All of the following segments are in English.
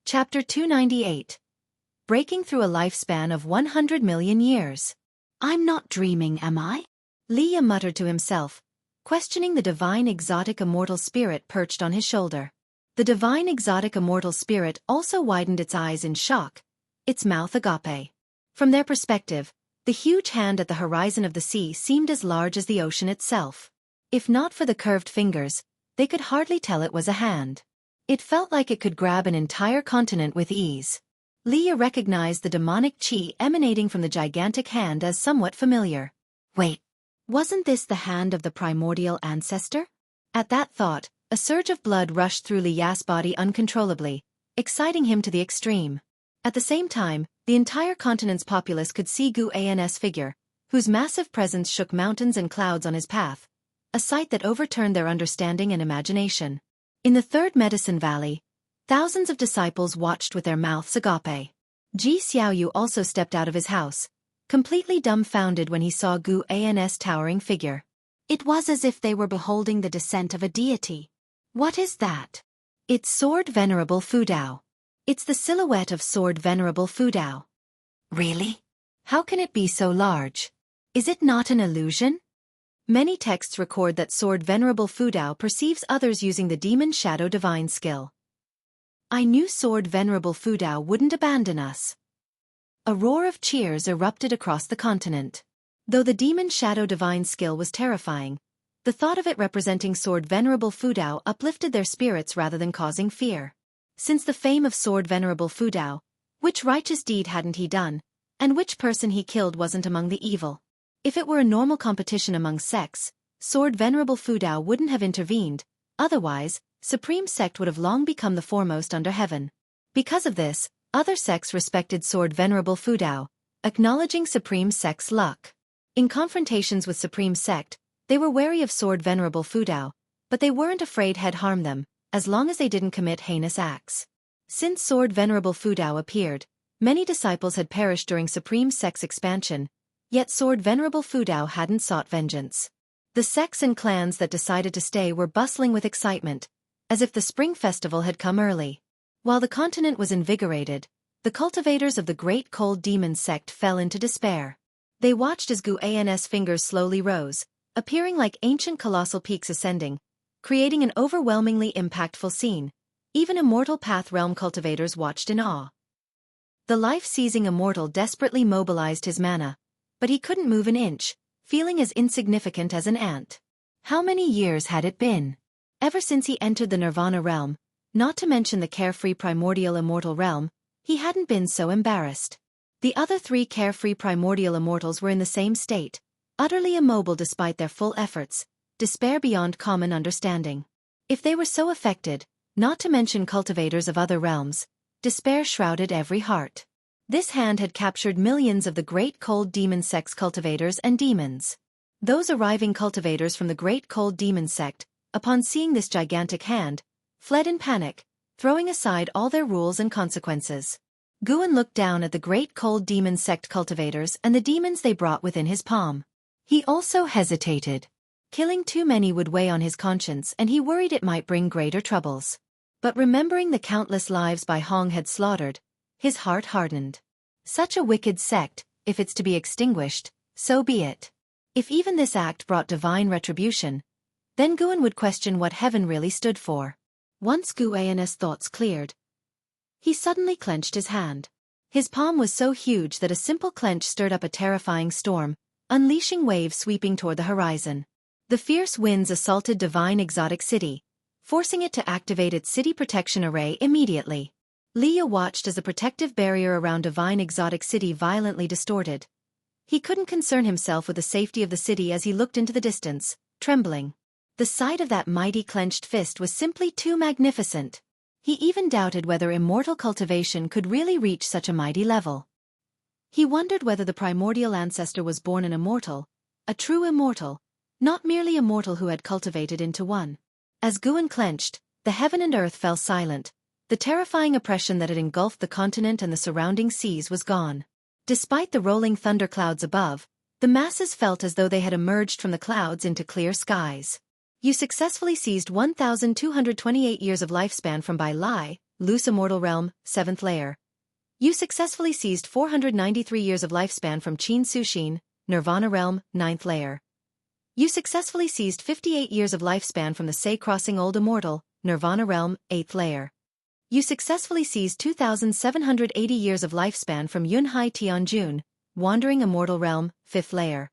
Chapter 298. Breaking through a lifespan of 100 million years. I'm not dreaming, am I? Leah muttered to himself, questioning the divine exotic immortal spirit perched on his shoulder. The divine exotic immortal spirit also widened its eyes in shock, its mouth agape. From their perspective, the huge hand at the horizon of the sea seemed as large as the ocean itself. If not for the curved fingers, they could hardly tell it was a hand. It felt like it could grab an entire continent with ease. Leah recognized the demonic chi emanating from the gigantic hand as somewhat familiar. Wait, wasn't this the hand of the primordial ancestor? At that thought, a surge of blood rushed through Leah's body uncontrollably, exciting him to the extreme. At the same time, the entire continent's populace could see Guan's figure, whose massive presence shook mountains and clouds on his path, a sight that overturned their understanding and imagination. In the third medicine valley, thousands of disciples watched with their mouths agape. Ji Xiaoyu also stepped out of his house, completely dumbfounded when he saw Guan's towering figure. It was as if they were beholding the descent of a deity. What is that? It's Sword Venerable Fudao. It's the silhouette of Sword Venerable Fudao. Really? How can it be so large? Is it not an illusion? Many texts record that Sword Venerable Fudao perceives others using the Demon Shadow Divine skill. I knew Sword Venerable Fudao wouldn't abandon us. A roar of cheers erupted across the continent. Though the Demon Shadow Divine skill was terrifying, the thought of it representing Sword Venerable Fudao uplifted their spirits rather than causing fear. Since the fame of Sword Venerable Fudao, which righteous deed hadn't he done, and which person he killed wasn't among the evil? If it were a normal competition among sects, Sword Venerable Fudao wouldn't have intervened, otherwise, Supreme Sect would have long become the foremost under heaven. Because of this, other sects respected Sword Venerable Fudao, acknowledging Supreme Sect's luck. In confrontations with Supreme Sect, they were wary of Sword Venerable Fudao, but they weren't afraid he'd harm them, as long as they didn't commit heinous acts. Since Sword Venerable Fudao appeared, many disciples had perished during Supreme Sect's expansion, yet Sword Venerable Fudao hadn't sought vengeance. The sects and clans that decided to stay were bustling with excitement, as if the spring festival had come early. While the continent was invigorated, the cultivators of the Great Cold Demon sect fell into despair. They watched as Guan's fingers slowly rose, appearing like ancient colossal peaks ascending, creating an overwhelmingly impactful scene. Even Immortal Path Realm cultivators watched in awe. The life-seizing Immortal desperately mobilized his mana, but he couldn't move an inch, feeling as insignificant as an ant. How many years had it been? Ever since he entered the Nirvana realm, not to mention the carefree primordial immortal realm, he hadn't been so embarrassed. The other three carefree primordial immortals were in the same state, utterly immobile despite their full efforts, despair beyond common understanding. If they were so affected, not to mention cultivators of other realms, despair shrouded every heart. This hand had captured millions of the Great Cold Demon Sect's cultivators and demons. Those arriving cultivators from the Great Cold Demon Sect, upon seeing this gigantic hand, fled in panic, throwing aside all their rules and consequences. Guan looked down at the Great Cold Demon Sect cultivators and the demons they brought within his palm. He also hesitated. Killing too many would weigh on his conscience and he worried it might bring greater troubles. But remembering the countless lives Bai Hong had slaughtered, his heart hardened. Such a wicked sect, if it's to be extinguished, so be it. If even this act brought divine retribution, then Guan would question what heaven really stood for. Once Guan's thoughts cleared, he suddenly clenched his hand. His palm was so huge that a simple clench stirred up a terrifying storm, unleashing waves sweeping toward the horizon. The fierce winds assaulted Divine Exotic City, forcing it to activate its city protection array immediately. Leah watched as the protective barrier around Divine Exotic City violently distorted. He couldn't concern himself with the safety of the city as he looked into the distance, trembling. The sight of that mighty clenched fist was simply too magnificent. He even doubted whether immortal cultivation could really reach such a mighty level. He wondered whether the primordial ancestor was born an immortal, a true immortal, not merely a mortal who had cultivated into one. As Guan clenched, the heaven and earth fell silent. The terrifying oppression that had engulfed the continent and the surrounding seas was gone. Despite the rolling thunderclouds above, the masses felt as though they had emerged from the clouds into clear skies. You successfully seized 1,228 years of lifespan from Bai Lai, loose immortal realm, 7th layer. You successfully seized 493 years of lifespan from Qin Sushin, Nirvana realm, 9th layer. You successfully seized 58 years of lifespan from the Sei crossing old immortal, Nirvana realm, 8th layer. You successfully seized 2,780 years of lifespan from Yunhai Tianjun, wandering immortal realm, 5th layer.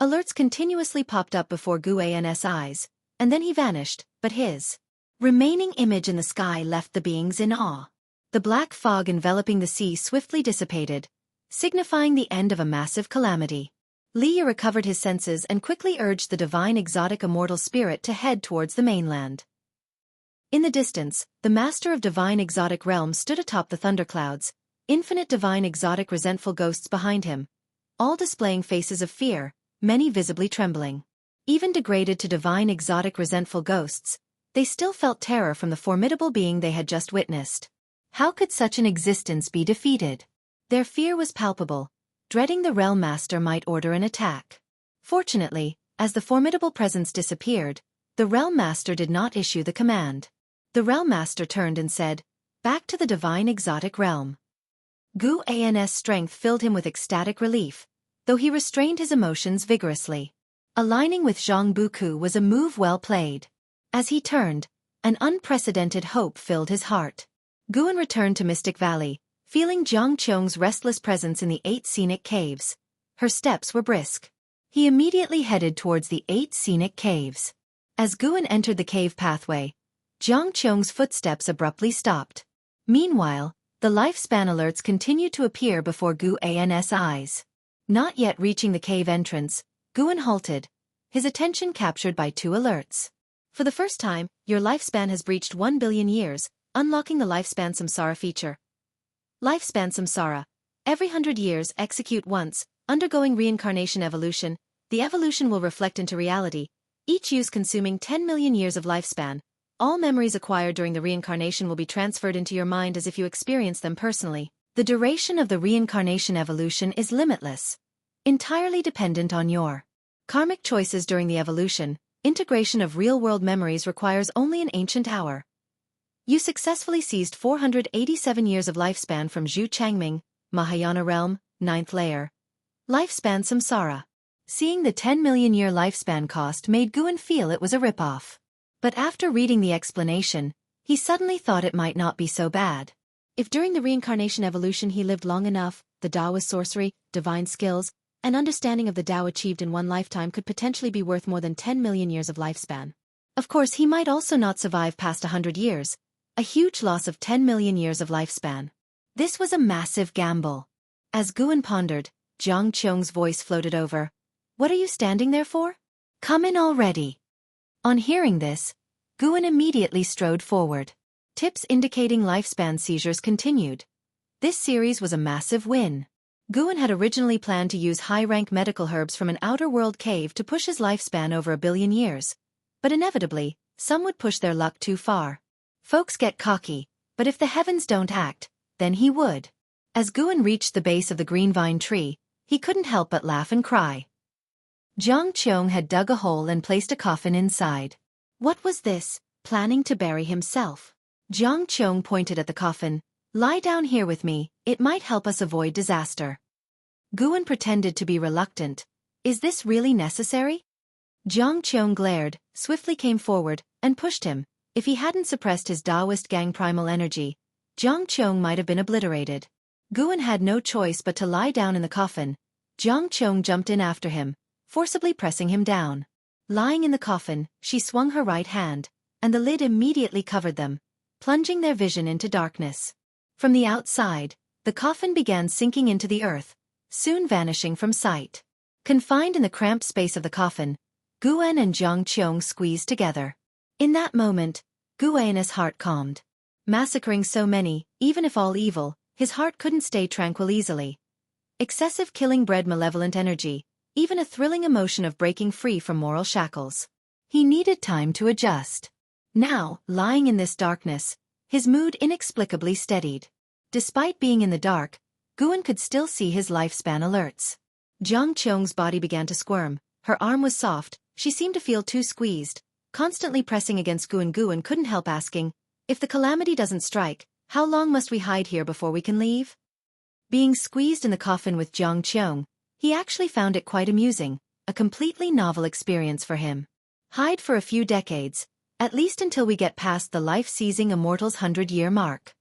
Alerts continuously popped up before Guan's eyes, and then he vanished, but his remaining image in the sky left the beings in awe. The black fog enveloping the sea swiftly dissipated, signifying the end of a massive calamity. Li recovered his senses and quickly urged the divine exotic immortal spirit to head towards the mainland. In the distance, the master of divine exotic realm stood atop the thunderclouds, infinite divine exotic resentful ghosts behind him, all displaying faces of fear, many visibly trembling. Even degraded to divine exotic resentful ghosts, they still felt terror from the formidable being they had just witnessed. How could such an existence be defeated? Their fear was palpable, dreading the realm master might order an attack. Fortunately, as the formidable presence disappeared, the realm master did not issue the command. The realm master turned and said, "Back to the divine exotic realm." Guan's strength filled him with ecstatic relief, though he restrained his emotions vigorously. Aligning with Zhang Buku was a move well played. As he turned, an unprecedented hope filled his heart. Guan returned to Mystic Valley, feeling Jiang Qiong's restless presence in the 8 scenic caves. Her steps were brisk. He immediately headed towards the 8 scenic caves. As Guan entered the cave pathway, Jiang Qiong's footsteps abruptly stopped. Meanwhile, the lifespan alerts continued to appear before Guan's eyes. Not yet reaching the cave entrance, Guan halted, his attention captured by 2 alerts. For the first time, your lifespan has breached 1 billion years, unlocking the lifespan samsara feature. Lifespan samsara. Every 100 years, execute once, undergoing reincarnation evolution. The evolution will reflect into reality, each use consuming 10 million years of lifespan. All memories acquired during the reincarnation will be transferred into your mind as if you experienced them personally. The duration of the reincarnation evolution is limitless, entirely dependent on your karmic choices during the evolution. Integration of real-world memories requires only an ancient hour. You successfully seized 487 years of lifespan from Zhu Changming, Mahayana realm, 9th layer. Lifespan samsara. Seeing the 10 million year lifespan cost made Guan feel it was a ripoff. But after reading the explanation, he suddenly thought it might not be so bad. If during the reincarnation evolution he lived long enough, the Taoist sorcery, divine skills, and understanding of the Tao achieved in one lifetime could potentially be worth more than 10 million years of lifespan. Of course, he might also not survive past 100 years, a huge loss of 10 million years of lifespan. This was a massive gamble. As Guan pondered, Jiang Qiong's voice floated over. "What are you standing there for? Come in already." On hearing this, Guan immediately strode forward. Tips indicating lifespan seizures continued. This series was a massive win. Guan had originally planned to use high-rank medical herbs from an outer-world cave to push his lifespan over 1 billion years. But inevitably, some would push their luck too far. Folks get cocky, but if the heavens don't act, then he would. As Guan reached the base of the green vine tree, he couldn't help but laugh and cry. Jiang Qiong had dug a hole and placed a coffin inside. What was this? Planning to bury himself? Jiang Qiong pointed at the coffin. "Lie down here with me, it might help us avoid disaster." Guan pretended to be reluctant. "Is this really necessary?" Jiang Qiong glared, swiftly came forward, and pushed him. If he hadn't suppressed his Taoist gang primal energy, Jiang Qiong might have been obliterated. Guan had no choice but to lie down in the coffin. Jiang Qiong jumped in after him, forcibly pressing him down. Lying in the coffin, she swung her right hand, and the lid immediately covered them, plunging their vision into darkness. From the outside, the coffin began sinking into the earth, soon vanishing from sight. Confined in the cramped space of the coffin, Guan and Jiang Qiong squeezed together. In that moment, Guan's heart calmed. Massacring so many, even if all evil, his heart couldn't stay tranquil easily. Excessive killing bred malevolent energy, even a thrilling emotion of breaking free from moral shackles. He needed time to adjust. Now, lying in this darkness, his mood inexplicably steadied. Despite being in the dark, Guan could still see his lifespan alerts. Jiang Qiong's body began to squirm. Her arm was soft, she seemed to feel too squeezed, constantly pressing against Guan. Guan couldn't help asking, If the calamity doesn't strike, how long must we hide here before we can leave? Being squeezed in the coffin with Jiang Qiong, he actually found it quite amusing, a completely novel experience for him. Hide for a few decades, at least until we get past the life-seizing Immortals 100-year mark.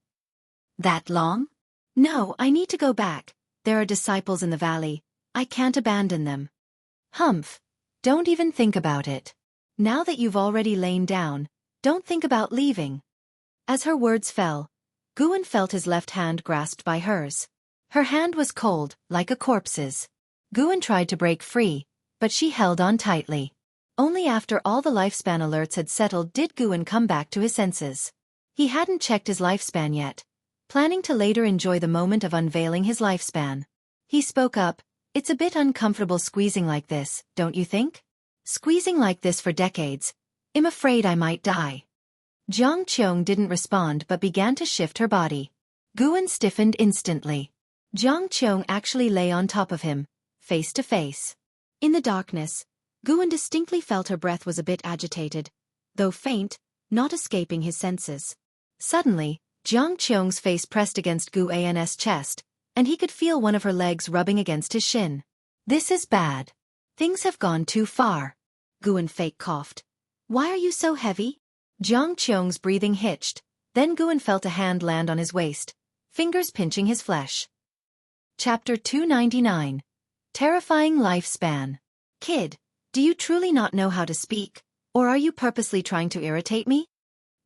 That long? No, I need to go back. There are disciples in the valley. I can't abandon them. Humph. Don't even think about it. Now that you've already lain down, don't think about leaving. As her words fell, Guan felt his left hand grasped by hers. Her hand was cold, like a corpse's. Guan tried to break free, but she held on tightly. Only after all the lifespan alerts had settled did Guan come back to his senses. He hadn't checked his lifespan yet, planning to later enjoy the moment of unveiling his lifespan. He spoke up, "It's a bit uncomfortable squeezing like this, don't you think? Squeezing like this for decades. I'm afraid I might die." Jiang Qiong didn't respond but began to shift her body. Guan stiffened instantly. Jiang Qiong actually lay on top of him, face to face. In the darkness, Guan distinctly felt her breath was a bit agitated, though faint, not escaping his senses. Suddenly, Jiang Qiong's face pressed against Guan's chest, and he could feel one of her legs rubbing against his shin. "This is bad. Things have gone too far." Guan fake coughed. "Why are you so heavy?" Jiang Qiong's breathing hitched, then Guan felt a hand land on his waist, fingers pinching his flesh. Chapter 299. Terrifying Lifespan. "Kid, do you truly not know how to speak, or are you purposely trying to irritate me?"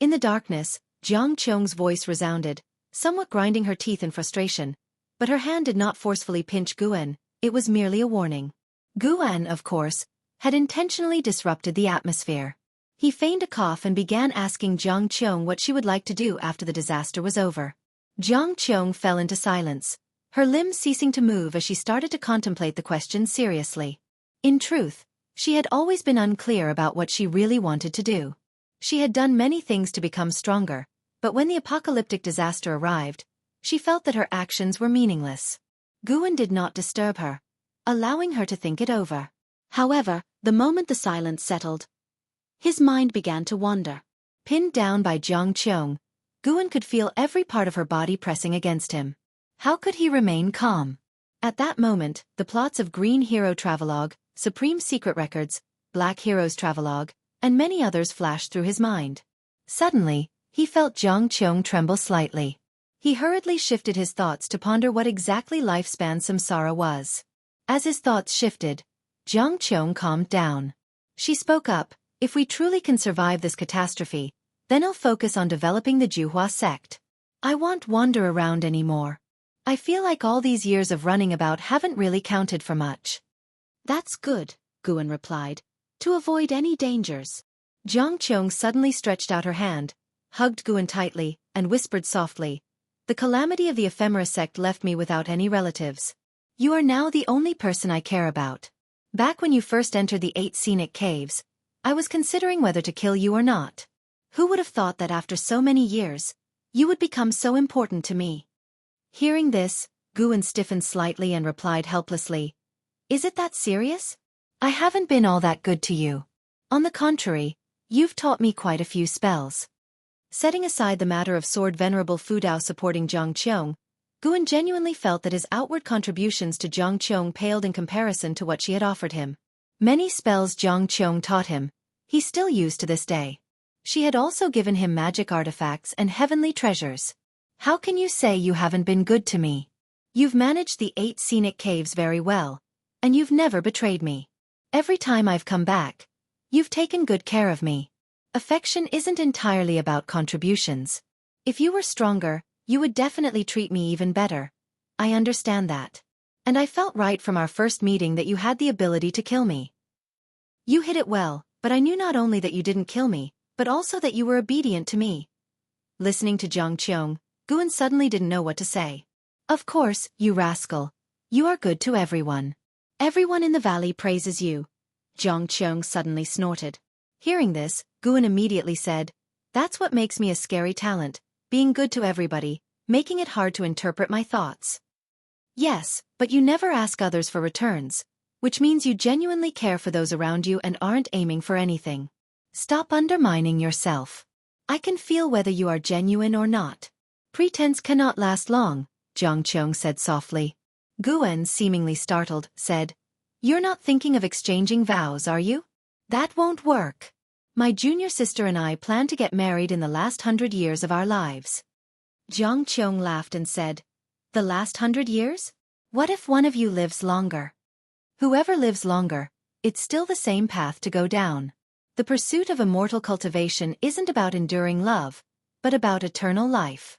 In the darkness, Jiang Qiong's voice resounded, somewhat grinding her teeth in frustration, but her hand did not forcefully pinch Guan, it was merely a warning. Guan, of course, had intentionally disrupted the atmosphere. He feigned a cough and began asking Jiang Qiong what she would like to do after the disaster was over. Jiang Qiong fell into silence, her limbs ceasing to move as she started to contemplate the question seriously. In truth, she had always been unclear about what she really wanted to do. She had done many things to become stronger, but when the apocalyptic disaster arrived, she felt that her actions were meaningless. Guan did not disturb her, allowing her to think it over. However, the moment the silence settled, his mind began to wander. Pinned down by Jiang Qiong, Guan could feel every part of her body pressing against him. How could he remain calm? At that moment, the plots of Green Hero Travelogue, Supreme Secret Records, Black Heroes Travelogue, and many others flashed through his mind. Suddenly, he felt Jiang Qiong tremble slightly. He hurriedly shifted his thoughts to ponder what exactly lifespan samsara was. As his thoughts shifted, Jiang Qiong calmed down. She spoke up, "If we truly can survive this catastrophe, then I'll focus on developing the Juhua sect. I won't wander around anymore. I feel like all these years of running about haven't really counted for much." "That's good," Guan replied, "to avoid any dangers." Jiang Qiong suddenly stretched out her hand, hugged Guan tightly, and whispered softly, "The calamity of the ephemera sect left me without any relatives. You are now the only person I care about. Back when you first entered the 8 scenic caves, I was considering whether to kill you or not. Who would have thought that after so many years, you would become so important to me?" Hearing this, Guan stiffened slightly and replied helplessly, "Is it that serious? I haven't been all that good to you. On the contrary, you've taught me quite a few spells." Setting aside the matter of Sword Venerable Fudao supporting Jiang Qiong, Guan genuinely felt that his outward contributions to Jiang Qiong paled in comparison to what she had offered him. Many spells Jiang Qiong taught him, he still used to this day. She had also given him magic artifacts and heavenly treasures. "How can you say you haven't been good to me? You've managed the 8 scenic caves very well, and you've never betrayed me. Every time I've come back, you've taken good care of me. Affection isn't entirely about contributions. If you were stronger, you would definitely treat me even better. I understand that. And I felt right from our first meeting that you had the ability to kill me. You hid it well, but I knew not only that you didn't kill me, but also that you were obedient to me." Listening to Jiang Qiong, Guan suddenly didn't know what to say. "Of course, you rascal. You are good to everyone. Everyone in the valley praises you." Jiang Qiong suddenly snorted. Hearing this, Guan immediately said, "That's what makes me a scary talent, being good to everybody, making it hard to interpret my thoughts." "Yes, but you never ask others for returns, which means you genuinely care for those around you and aren't aiming for anything. Stop undermining yourself." I can feel whether you are genuine or not. Pretense cannot last long, Jiang Qiong said softly. Guan, seemingly startled, said, You're not thinking of exchanging vows, are you? That won't work. My junior sister and I plan to get married in the last 100 years of our lives. Jiang Qiong laughed and said, The last 100 years? What if one of you lives longer? Whoever lives longer, it's still the same path to go down. The pursuit of immortal cultivation isn't about enduring love, but about eternal life.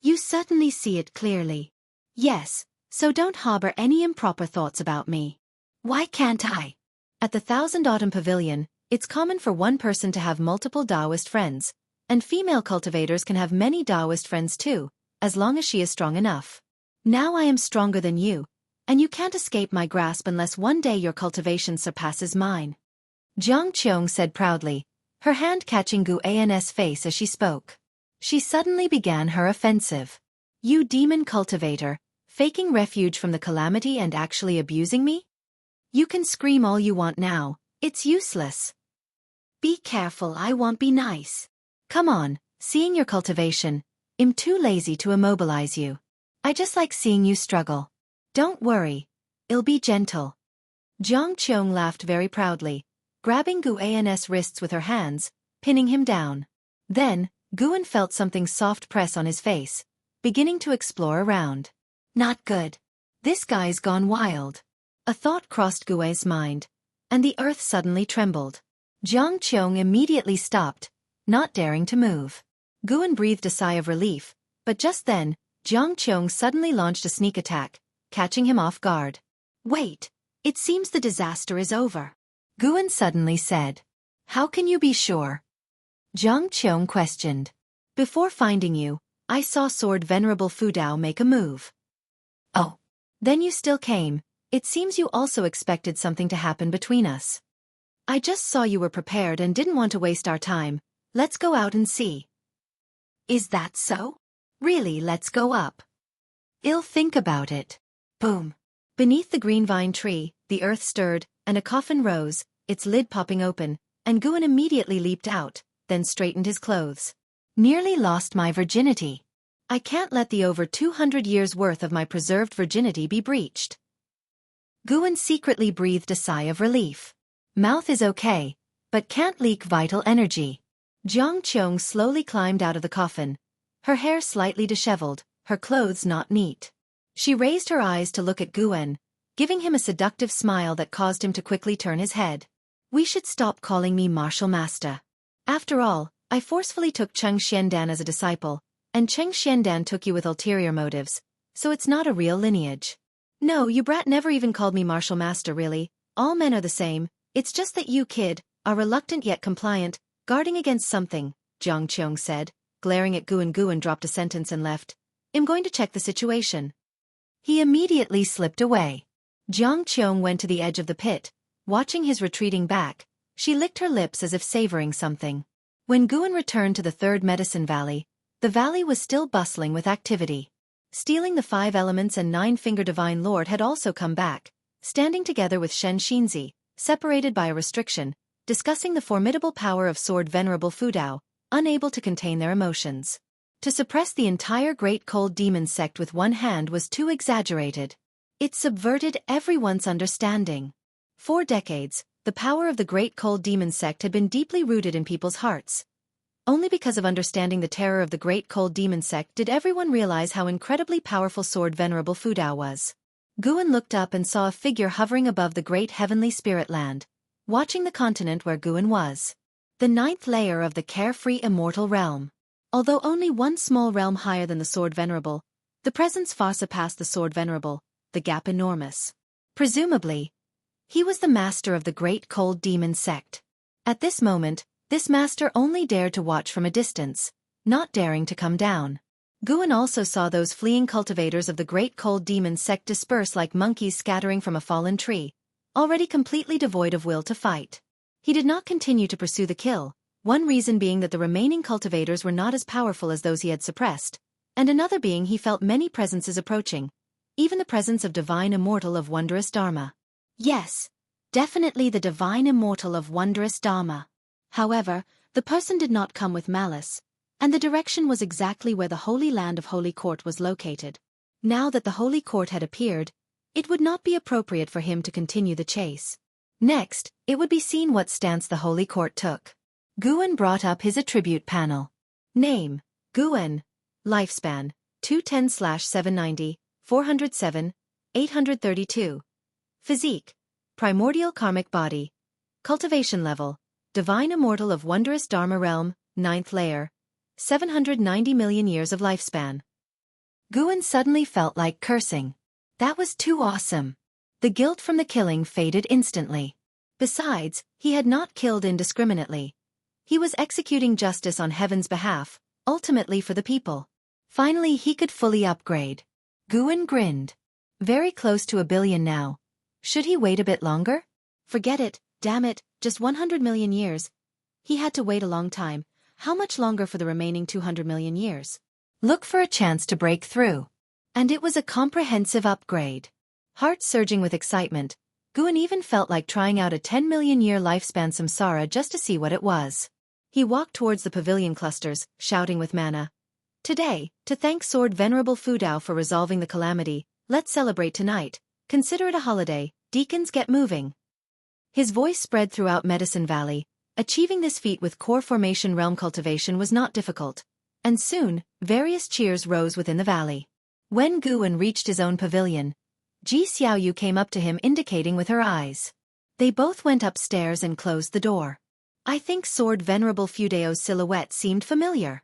You certainly see it clearly. Yes, so don't harbor any improper thoughts about me. Why can't I? At the Thousand Autumn Pavilion, it's common for one person to have multiple Taoist friends, and female cultivators can have many Taoist friends too, as long as she is strong enough. Now I am stronger than you, and you can't escape my grasp unless one day your cultivation surpasses mine. Jiang Qiong said proudly, her hand catching Guan's face as she spoke. She suddenly began her offensive. You demon cultivator, faking refuge from the calamity and actually abusing me? You can scream all you want now, it's useless. Be careful, I won't be nice. Come on, seeing your cultivation, I'm too lazy to immobilize you. I just like seeing you struggle. Don't worry, I'll be gentle. Jiang Qiong laughed very proudly, grabbing Guan's wrists with her hands, pinning him down. Then, Guan felt something soft press on his face, beginning to explore around. Not good. This guy's gone wild. A thought crossed Guan's mind, and the earth suddenly trembled. Jiang Qiong immediately stopped, not daring to move. Guan breathed a sigh of relief, but just then, Jiang Qiong suddenly launched a sneak attack, catching him off guard. Wait, it seems the disaster is over. Guan suddenly said. How can you be sure? Jiang Qiong questioned. Before finding you, I saw Sword Venerable Fudao make a move. Oh. Then you still came, it seems you also expected something to happen between us. I just saw you were prepared and didn't want to waste our time, let's go out and see. Is that so? Really, let's go up. I'll think about it. Boom. Beneath the green vine tree, the earth stirred, and a coffin rose, its lid popping open, and Guan immediately leaped out, then straightened his clothes. Nearly lost my virginity. I can't let the over 200 years' worth of my preserved virginity be breached. Guan secretly breathed a sigh of relief. Mouth is okay, but can't leak vital energy. Jiang Qiong slowly climbed out of the coffin, her hair slightly disheveled, her clothes not neat. She raised her eyes to look at Guan, giving him a seductive smile that caused him to quickly turn his head. We should stop calling me martial master. After all, I forcefully took Cheng Xiandan as a disciple, and Cheng Xiandan took you with ulterior motives, so it's not a real lineage. No, you brat never even called me martial master really, all men are the same, it's just that you, kid, are reluctant yet compliant, guarding against something, Jiang Qiong said, glaring at Guan. Guan dropped a sentence and left. I'm going to check the situation. He immediately slipped away. Jiang Qiong went to the edge of the pit, watching his retreating back. She licked her lips as if savoring something. When Guan returned to the third medicine valley, the valley was still bustling with activity. Stealing the 5 elements and 9-finger divine lord had also come back, standing together with Shen Xinzi, separated by a restriction, discussing the formidable power of Sword Venerable Fudao, unable to contain their emotions. To suppress the entire Great Cold Demon sect with one hand was too exaggerated. It subverted everyone's understanding. For decades, the power of the Great Cold Demon sect had been deeply rooted in people's hearts. Only because of understanding the terror of the Great Cold Demon sect did everyone realize how incredibly powerful Sword Venerable Fudao was. Guan looked up and saw a figure hovering above the great heavenly spirit land, watching the continent where Guan was. The 9th layer of the carefree immortal realm. Although only one small realm higher than the Sword Venerable, the presence far surpassed the Sword Venerable, the gap enormous. Presumably, he was the master of the Great Cold Demon sect. At this moment, this master only dared to watch from a distance, not daring to come down. Guan also saw those fleeing cultivators of the Great Cold Demon sect disperse like monkeys scattering from a fallen tree, already completely devoid of will to fight. He did not continue to pursue the kill, one reason being that the remaining cultivators were not as powerful as those he had suppressed, and another being he felt many presences approaching, even the presence of divine immortal of wondrous Dharma. Yes, definitely the divine immortal of wondrous Dharma. However, The person did not come with malice, and the direction was exactly where the Holy Land of Holy Court was located. Now that the Holy Court had appeared, it would not be appropriate for him to continue the chase. Next, it would be seen what stance the Holy Court took. Guan brought up his attribute panel. Name: Guan. Lifespan: 210/790, 407, 832. Physique: primordial karmic body. Cultivation level: divine immortal of wondrous Dharma realm, 9th layer. 790 million years of lifespan. Guan suddenly felt like cursing. That was too awesome. The guilt from the killing faded instantly. Besides, he had not killed indiscriminately. He was executing justice on heaven's behalf, ultimately for the people. Finally he could fully upgrade. Guan grinned. Very close to 1 billion now. Should he wait a bit longer? Forget it, damn it, just 100 million years. He had to wait a long time. How much longer for the remaining 200 million years? Look for a chance to break through. And it was a comprehensive upgrade. Heart surging with excitement, Guan even felt like trying out a 10 million year lifespan samsara just to see what it was. He walked towards the pavilion clusters, shouting with mana. Today, to thank Sword Venerable Fudao for resolving the calamity, let's celebrate tonight. Consider it a holiday, deacons get moving. His voice spread throughout Medicine Valley. Achieving this feat with core formation realm cultivation was not difficult. And soon, various cheers rose within the valley. When Guan reached his own pavilion, Ji Xiaoyu came up to him indicating with her eyes. They both went upstairs and closed the door. I think Sword Venerable Fudao's silhouette seemed familiar.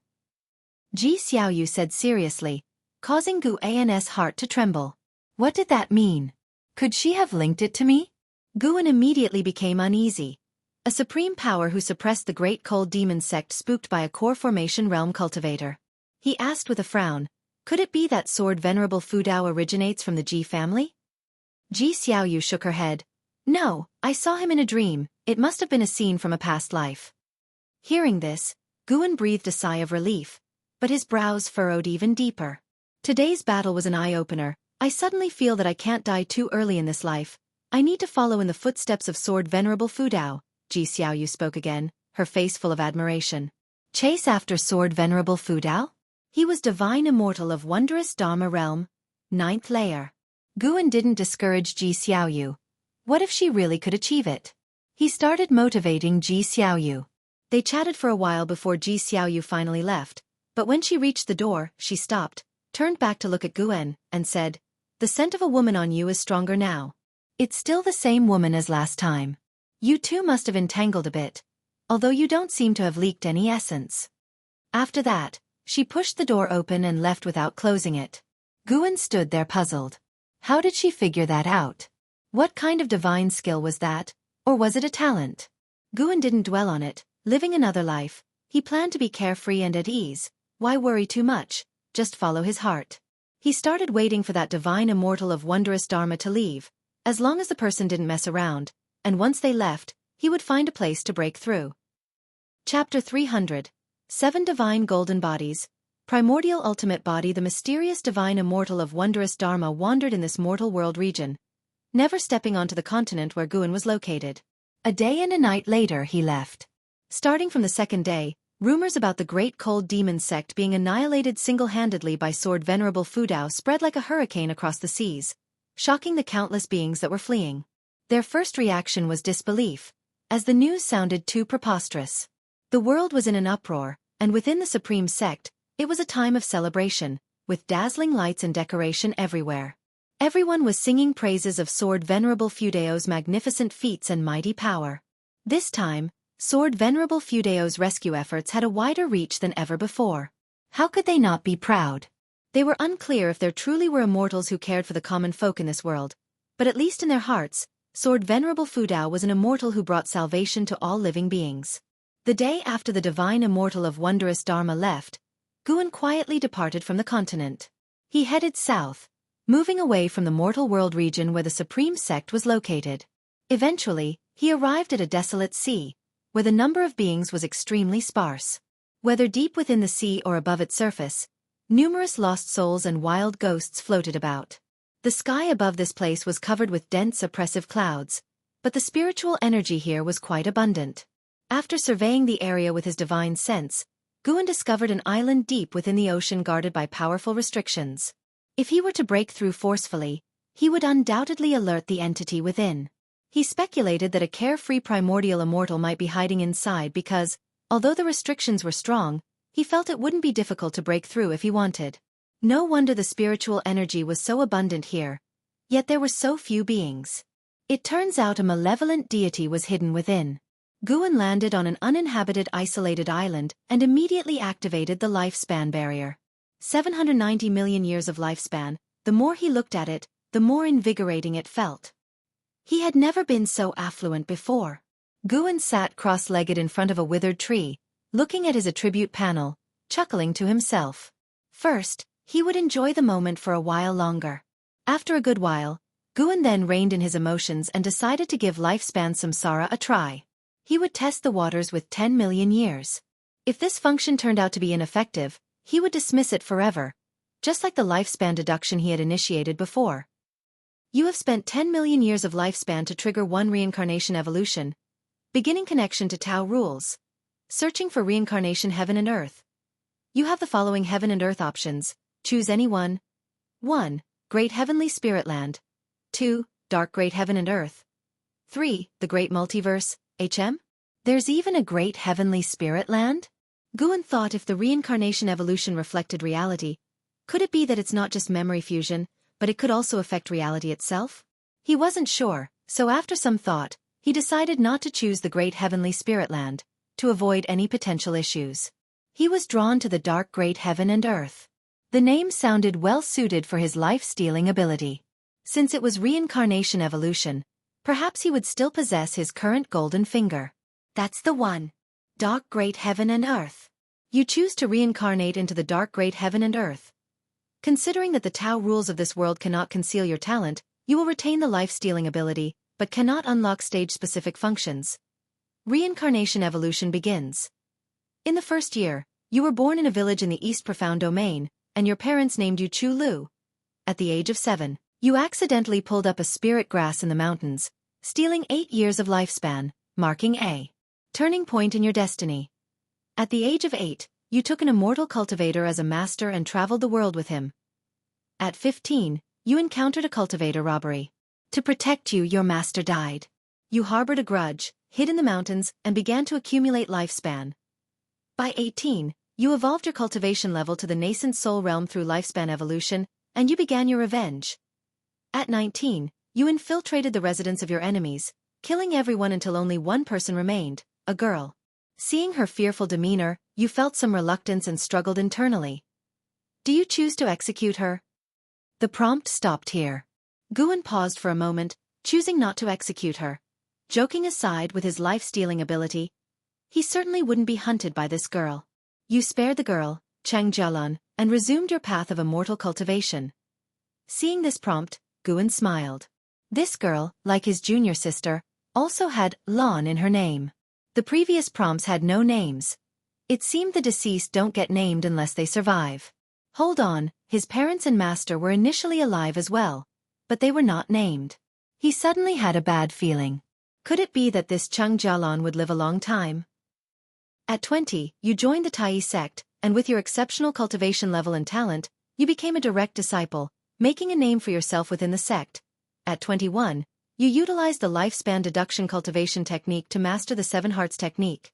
Ji Xiaoyu said seriously, causing Guan's heart to tremble. What did that mean? Could she have linked it to me? Guan immediately became uneasy. A supreme power who suppressed the great cold demon sect spooked by a core formation realm cultivator. He asked with a frown, could it be that Sword Venerable Fudao originates from the Ji family? Ji Xiaoyu shook her head. No, I saw him in a dream, it must have been a scene from a past life. Hearing this, Guan breathed a sigh of relief, but his brows furrowed even deeper. Today's battle was an eye-opener. I suddenly feel that I can't die too early in this life. I need to follow in the footsteps of Sword Venerable Fudao. Ji Xiaoyu spoke again, her face full of admiration. Chase after Sword Venerable Fudao? He was divine immortal of wondrous Dharma realm, 9th layer. Guan didn't discourage Ji Xiaoyu. What if she really could achieve it? He started motivating Ji Xiaoyu. They chatted for a while before Ji Xiaoyu finally left, but when she reached the door, she stopped, turned back to look at Guan, and said, the scent of a woman on you is stronger now. It's still the same woman as last time. You two must have entangled a bit, although you don't seem to have leaked any essence. After that, she pushed the door open and left without closing it. Guan stood there puzzled. How did she figure that out? What kind of divine skill was that, or was it a talent? Guan didn't dwell on it, living another life. He planned to be carefree and at ease. Why worry too much? Just follow his heart. He started waiting for that divine immortal of wondrous Dharma to leave, as long as the person didn't mess around, and once they left, he would find a place to break through. Chapter 300. 7 Divine Golden Bodies. Primordial Ultimate Body. The mysterious divine immortal of wondrous Dharma wandered in this mortal world region, never stepping onto the continent where Guan was located. A day and a night later he left. Starting from the second day, rumors about the great cold demon sect being annihilated single-handedly by Sword Venerable Fudao spread like a hurricane across the seas, shocking the countless beings that were fleeing. Their first reaction was disbelief, as the news sounded too preposterous. The world was in an uproar, and within the supreme sect, it was a time of celebration, with dazzling lights and decoration everywhere. Everyone was singing praises of Sword Venerable Fudao's magnificent feats and mighty power. This time, Sword Venerable Fudao's rescue efforts had a wider reach than ever before. How could they not be proud? They were unclear if there truly were immortals who cared for the common folk in this world, but at least in their hearts, Sword Venerable Fudao was an immortal who brought salvation to all living beings. The day after the divine immortal of wondrous Dharma left, Guan quietly departed from the continent. He headed south, moving away from the mortal world region where the supreme sect was located. Eventually, he arrived at a desolate sea, where the number of beings was extremely sparse. Whether deep within the sea or above its surface, numerous lost souls and wild ghosts floated about. The sky above this place was covered with dense oppressive clouds, but the spiritual energy here was quite abundant. After surveying the area with his divine sense, Guan discovered an island deep within the ocean guarded by powerful restrictions. If he were to break through forcefully, he would undoubtedly alert the entity within. He speculated that a carefree primordial immortal might be hiding inside because, although the restrictions were strong, he felt it wouldn't be difficult to break through if he wanted. No wonder the spiritual energy was so abundant here, yet there were so few beings. It turns out a malevolent deity was hidden within. Guan landed on an uninhabited isolated island and immediately activated the lifespan barrier. 790 million years of lifespan, the more he looked at it, the more invigorating it felt. He had never been so affluent before. Guan sat cross-legged in front of a withered tree, looking at his attribute panel, chuckling to himself. First, he would enjoy the moment for a while longer. After a good while, Guan then reined in his emotions and decided to give lifespan samsara a try. He would test the waters with 10 million years. If this function turned out to be ineffective, he would dismiss it forever, just like the lifespan deduction he had initiated before. You have spent 10 million years of lifespan to trigger one reincarnation evolution. Beginning connection to Tao rules. Searching for reincarnation heaven and earth. You have the following heaven and earth options. Choose any one. 1. Great Heavenly Spirit Land. 2. Dark Great Heaven and Earth. 3. The Great Multiverse, HM? There's even a Great Heavenly Spirit Land? Guan thought if the reincarnation evolution reflected reality, could it be that it's not just memory fusion, but it could also affect reality itself? He wasn't sure, so after some thought, he decided not to choose the Great Heavenly Spirit Land, to avoid any potential issues. He was drawn to the Dark Great Heaven and Earth. The name sounded well suited for his life-stealing ability. Since it was reincarnation evolution, perhaps he would still possess his current golden finger. That's the one. Dark Great Heaven and Earth. You choose to reincarnate into the Dark Great Heaven and Earth. Considering that the Tao rules of this world cannot conceal your talent, you will retain the life-stealing ability, but cannot unlock stage-specific functions. Reincarnation evolution begins. In the first year, you were born in a village in the East Profound Domain, and your parents named you Chu Lu. At the age of 7, you accidentally pulled up a spirit grass in the mountains, stealing 8 years of lifespan, marking a turning point in your destiny. At the age of 8, you took an immortal cultivator as a master and traveled the world with him. At 15, you encountered a cultivator robbery. To protect you, your master died. You harbored a grudge, hid in the mountains, and began to accumulate lifespan. By 18, you evolved your cultivation level to the nascent soul realm through lifespan evolution, and you began your revenge. At 19, you infiltrated the residence of your enemies, killing everyone until only one person remained, a girl. Seeing her fearful demeanor, you felt some reluctance and struggled internally. Do you choose to execute her? The prompt stopped here. Guan paused for a moment, choosing not to execute her. Joking aside with his life-stealing ability, he certainly wouldn't be hunted by this girl. You spared the girl, Chang Jialan, and resumed your path of immortal cultivation. Seeing this prompt, Guan smiled. This girl, like his junior sister, also had Lan in her name. The previous prompts had no names. It seemed the deceased don't get named unless they survive. Hold on, his parents and master were initially alive as well, but they were not named. He suddenly had a bad feeling. Could it be that this Chang Jialan would live a long time? At 20, you joined the Tai sect, and with your exceptional cultivation level and talent, you became a direct disciple, making a name for yourself within the sect. At 21, you utilized the lifespan deduction cultivation technique to master the 7 hearts technique.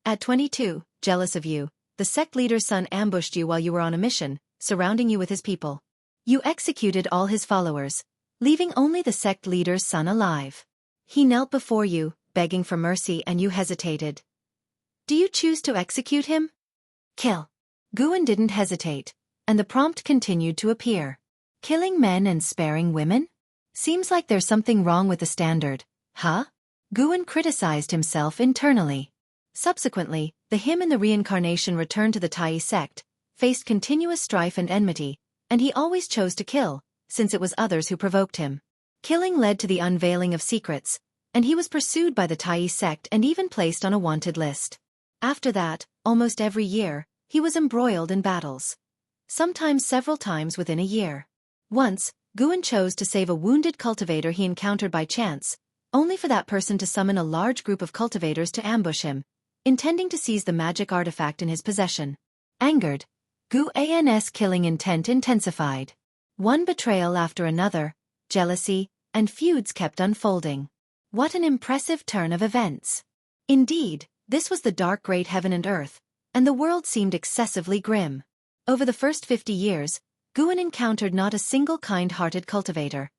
At 22, jealous of you, the sect leader's son ambushed you while you were on a mission, surrounding you with his people. You executed all his followers, leaving only the sect leader's son alive. He knelt before you, begging for mercy, and you hesitated. Do you choose to execute him? Kill. Guan didn't hesitate, and the prompt continued to appear. Killing men and sparing women? Seems like there's something wrong with the standard, huh? Guan criticized himself internally. Subsequently, him and the reincarnation returned to the Tai sect, faced continuous strife and enmity, and he always chose to kill, since it was others who provoked him. Killing led to the unveiling of secrets, and he was pursued by the Tai sect and even placed on a wanted list. After that, almost every year, he was embroiled in battles. Sometimes several times within a year. Once, Guan chose to save a wounded cultivator he encountered by chance, only for that person to summon a large group of cultivators to ambush him, intending to seize the magic artifact in his possession. Angered, Guan's killing intent intensified. One betrayal after another, jealousy, and feuds kept unfolding. What an impressive turn of events. Indeed, this was the dark great heaven and earth, and the world seemed excessively grim. Over the first 50 years, Guan encountered not a single kind-hearted cultivator.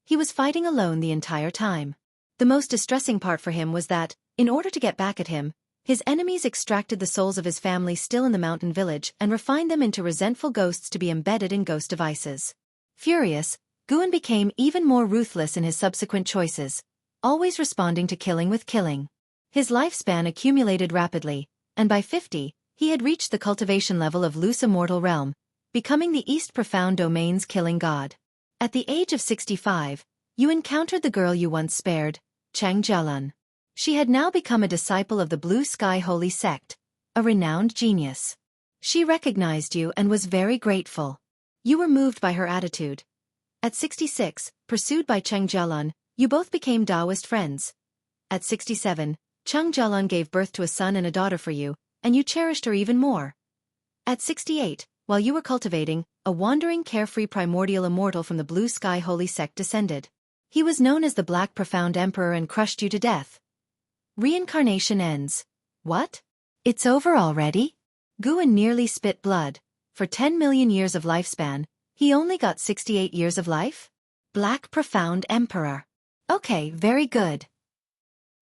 He was fighting alone the entire time. The most distressing part for him was that, in order to get back at him, his enemies extracted the souls of his family still in the mountain village and refined them into resentful ghosts to be embedded in ghost devices. Furious, Guan became even more ruthless in his subsequent choices, always responding to killing with killing. His lifespan accumulated rapidly, and by 50, he had reached the cultivation level of loose immortal realm, becoming the East Profound Domain's killing god. At the age of 65, you encountered the girl you once spared, Chang Jialun. She had now become a disciple of the Blue Sky Holy Sect, a renowned genius. She recognized you and was very grateful. You were moved by her attitude. At 66, pursued by Chang Jialun, you both became Taoist friends. At 67, Chang Jialun gave birth to a son and a daughter for you, and you cherished her even more. At 68, while you were cultivating, a wandering carefree primordial immortal from the Blue Sky Holy Sect descended. He was known as the Black Profound Emperor and crushed you to death. Reincarnation ends. What? It's over already? Guan nearly spit blood. For 10 million years of lifespan, he only got 68 years of life? Black Profound Emperor. Okay, very good.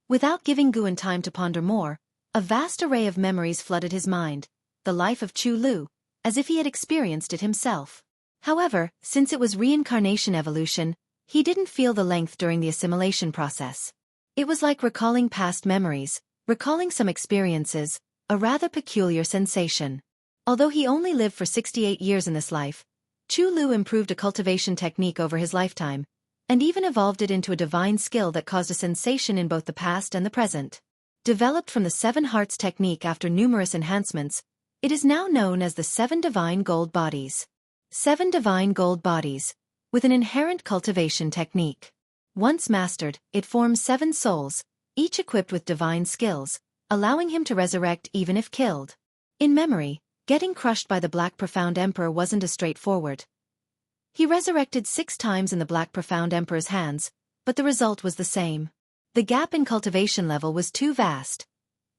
Without giving Guan time to ponder more, a vast array of memories flooded his mind, the life of Chu Lu, as if he had experienced it himself. However, since it was reincarnation evolution, he didn't feel the length during the assimilation process. It was like recalling past memories, recalling some experiences, a rather peculiar sensation. Although he only lived for 68 years in this life, Chu Lu improved a cultivation technique over his lifetime, and even evolved it into a divine skill that caused a sensation in both the past and the present. Developed from the 7 Hearts technique after numerous enhancements, it is now known as the 7 Divine Gold Bodies. 7 Divine Gold Bodies, with an inherent cultivation technique. Once mastered, it forms 7 souls, each equipped with divine skills, allowing him to resurrect even if killed. In memory, getting crushed by the Black Profound Emperor wasn't as straightforward. He resurrected 6 times in the Black Profound Emperor's hands, but the result was the same. The gap in cultivation level was too vast.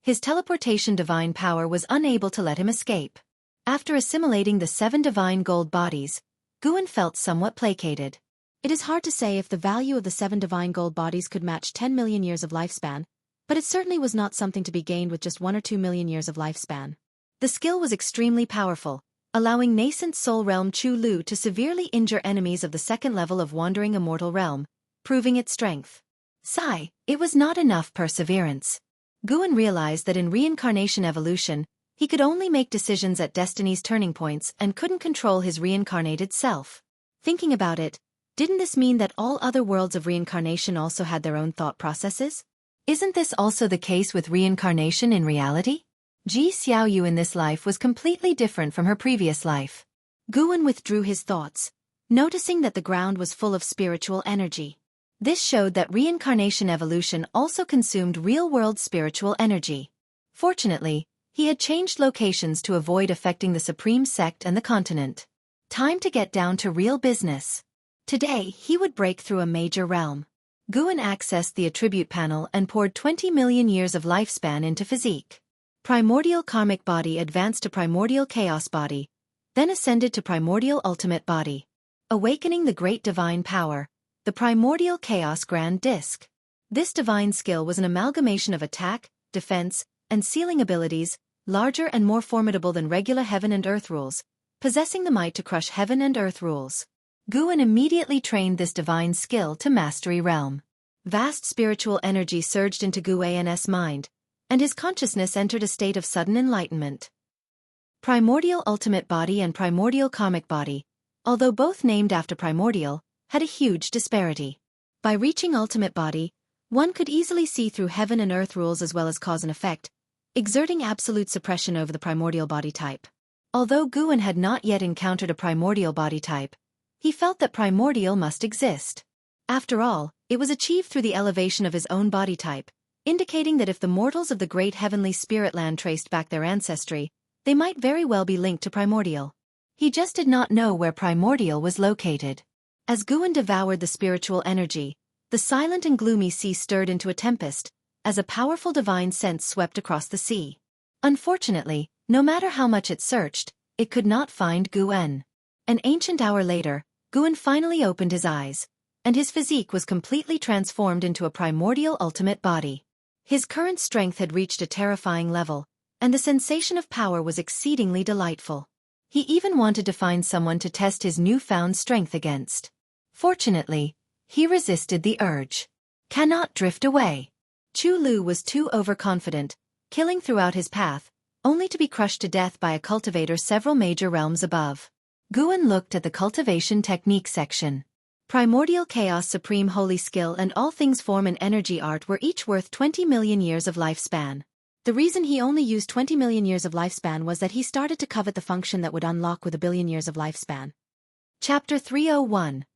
His teleportation divine power was unable to let him escape. After assimilating the 7 divine gold bodies, Guan felt somewhat placated. It is hard to say if the value of the 7 divine gold bodies could match 10 million years of lifespan, but it certainly was not something to be gained with just 1 or 2 million years of lifespan. The skill was extremely powerful, allowing nascent soul realm Chu Lu to severely injure enemies of the 2nd level of wandering immortal realm, proving its strength. Sigh, it was not enough perseverance. Guan realized that in reincarnation evolution, he could only make decisions at destiny's turning points and couldn't control his reincarnated self. Thinking about it, didn't this mean that all other worlds of reincarnation also had their own thought processes? Isn't this also the case with reincarnation in reality? Ji Xiaoyu in this life was completely different from her previous life. Guan withdrew his thoughts, noticing that the ground was full of spiritual energy. This showed that reincarnation evolution also consumed real-world spiritual energy. Fortunately, he had changed locations to avoid affecting the Supreme Sect and the continent. Time to get down to real business. Today, he would break through a major realm. Guan accessed the attribute panel and poured 20 million years of lifespan into physique. Primordial Karmic Body advanced to Primordial Chaos Body, then ascended to Primordial Ultimate Body. Awakening the Great Divine Power, the Primordial Chaos Grand Disc. This divine skill was an amalgamation of attack, defense, and sealing abilities, larger and more formidable than regular heaven and earth rules, possessing the might to crush heaven and earth rules. Guan immediately trained this divine skill to mastery realm. Vast spiritual energy surged into Guan's mind, and his consciousness entered a state of sudden enlightenment. Primordial Ultimate Body and Primordial Karmic Body, although both named after Primordial, had a huge disparity. By reaching Ultimate Body, one could easily see through heaven and earth rules as well as cause and effect, exerting absolute suppression over the Primordial Body type. Although Guan had not yet encountered a Primordial Body type, he felt that Primordial must exist. After all, It was achieved through the elevation of his own body type, indicating that if the mortals of the great heavenly spirit land traced back their ancestry, they might very well be linked to primordial. He just did not know where primordial was located. As Guan devoured the spiritual energy, the silent and gloomy sea stirred into a tempest, as a powerful divine sense swept across the sea. Unfortunately, no matter how much it searched, it could not find Guan. An ancient hour later, Guan finally opened his eyes, and his physique was completely transformed into a primordial ultimate body. His current strength had reached a terrifying level, and the sensation of power was exceedingly delightful. He even wanted to find someone to test his newfound strength against. Fortunately, he resisted the urge. Cannot drift away. Chu Lu was too overconfident, killing throughout his path, only to be crushed to death by a cultivator several major realms above. Guan looked at the cultivation technique section. Primordial Chaos Supreme Holy Skill and All Things Form and Energy Art were each worth 20 million years of lifespan. The reason he only used 20 million years of lifespan was that he started to covet the function that would unlock with a billion years of lifespan. Chapter 301.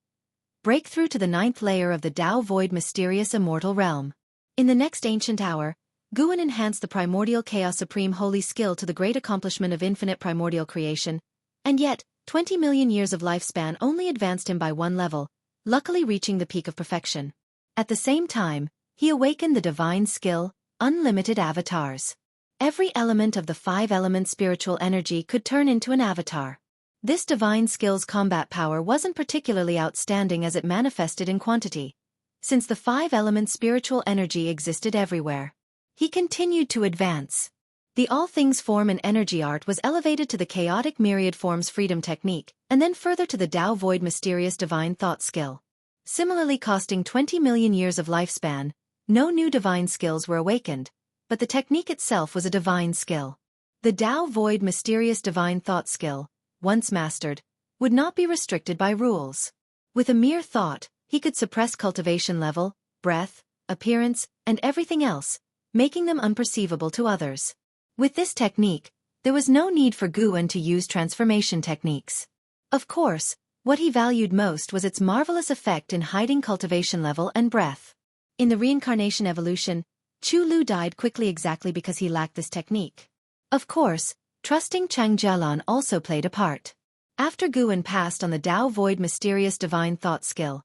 Breakthrough to the 9th layer of the Tao Void Mysterious Immortal Realm. In the next ancient hour, Guan enhanced the Primordial Chaos Supreme Holy Skill to the great accomplishment of infinite primordial creation, and yet, 20 million years of lifespan only advanced him by one level, luckily reaching the peak of perfection. At the same time, he awakened the divine skill, Unlimited Avatars. Every element of the 5-element spiritual energy could turn into an avatar. This divine skill's combat power wasn't particularly outstanding as it manifested in quantity, since the 5-element spiritual energy existed everywhere. He continued to advance. The All Things Form and Energy Art was elevated to the Chaotic Myriad Forms Freedom Technique, and then further to the Tao Void Mysterious Divine Thought Skill. Similarly costing 20 million years of lifespan, no new divine skills were awakened, but the technique itself was a divine skill. The Tao Void Mysterious Divine Thought Skill, once mastered, would not be restricted by rules. With a mere thought, he could suppress cultivation level, breath, appearance, and everything else, making them unperceivable to others. With this technique, there was no need for Guan to use transformation techniques. Of course, what he valued most was its marvelous effect in hiding cultivation level and breath. In the reincarnation evolution, Chu Lu died quickly exactly because he lacked this technique. Of course, trusting Chang Jialan also played a part. After Guan passed on the Tao Void Mysterious Divine Thought Skill,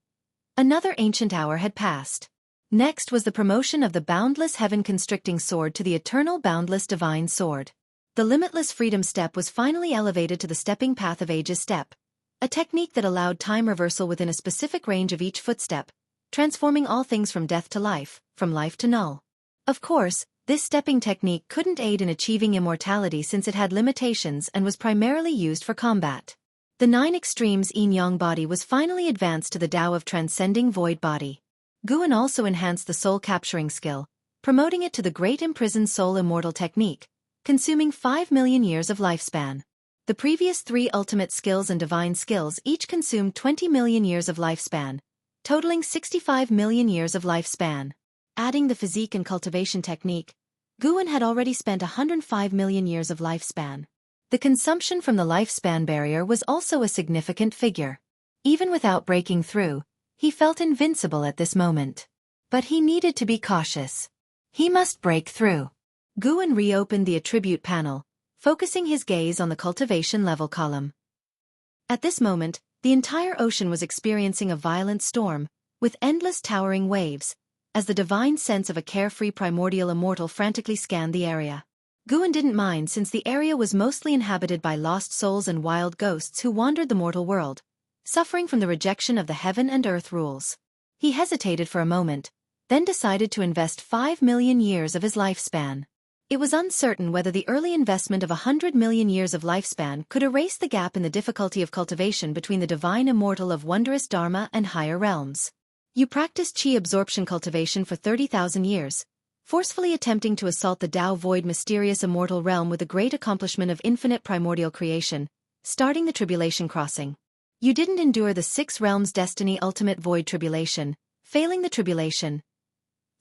another ancient hour had passed. Next was the promotion of the Boundless Heaven Constricting Sword to the Eternal Boundless Divine Sword. The Limitless Freedom Step was finally elevated to the Stepping Path of Ages Step, a technique that allowed time reversal within a specific range of each footstep, transforming all things from death to life, from life to null. Of course, this stepping technique couldn't aid in achieving immortality since it had limitations and was primarily used for combat. The 9 extremes yin-yang body was finally advanced to the Tao of Transcending Void Body. Guan also enhanced the soul capturing skill, promoting it to the Great Imprisoned Soul Immortal Technique, consuming 5 million years of lifespan. The previous 3 ultimate skills and divine skills each consumed 20 million years of lifespan, totaling 65 million years of lifespan. Adding the physique and cultivation technique, Guan had already spent 105 million years of lifespan. The consumption from the lifespan barrier was also a significant figure. Even without breaking through, he felt invincible at this moment. But he needed to be cautious. He must break through. Guan reopened the attribute panel, focusing his gaze on the cultivation level column. At this moment, the entire ocean was experiencing a violent storm, with endless towering waves, as the divine sense of a carefree primordial immortal frantically scanned the area. Guan didn't mind since the area was mostly inhabited by lost souls and wild ghosts who wandered the mortal world, suffering from the rejection of the heaven and earth rules. He hesitated for a moment, then decided to invest 5 million years of his lifespan. It was uncertain whether the early investment of 100 million years of lifespan could erase the gap in the difficulty of cultivation between the divine immortal of wondrous dharma and higher realms. You practiced chi absorption cultivation for 30,000 years, forcefully attempting to assault the Tao Void Mysterious Immortal Realm with the great accomplishment of infinite primordial creation, starting the Tribulation Crossing. You didn't endure the 6 realms' destiny ultimate void tribulation, failing the tribulation.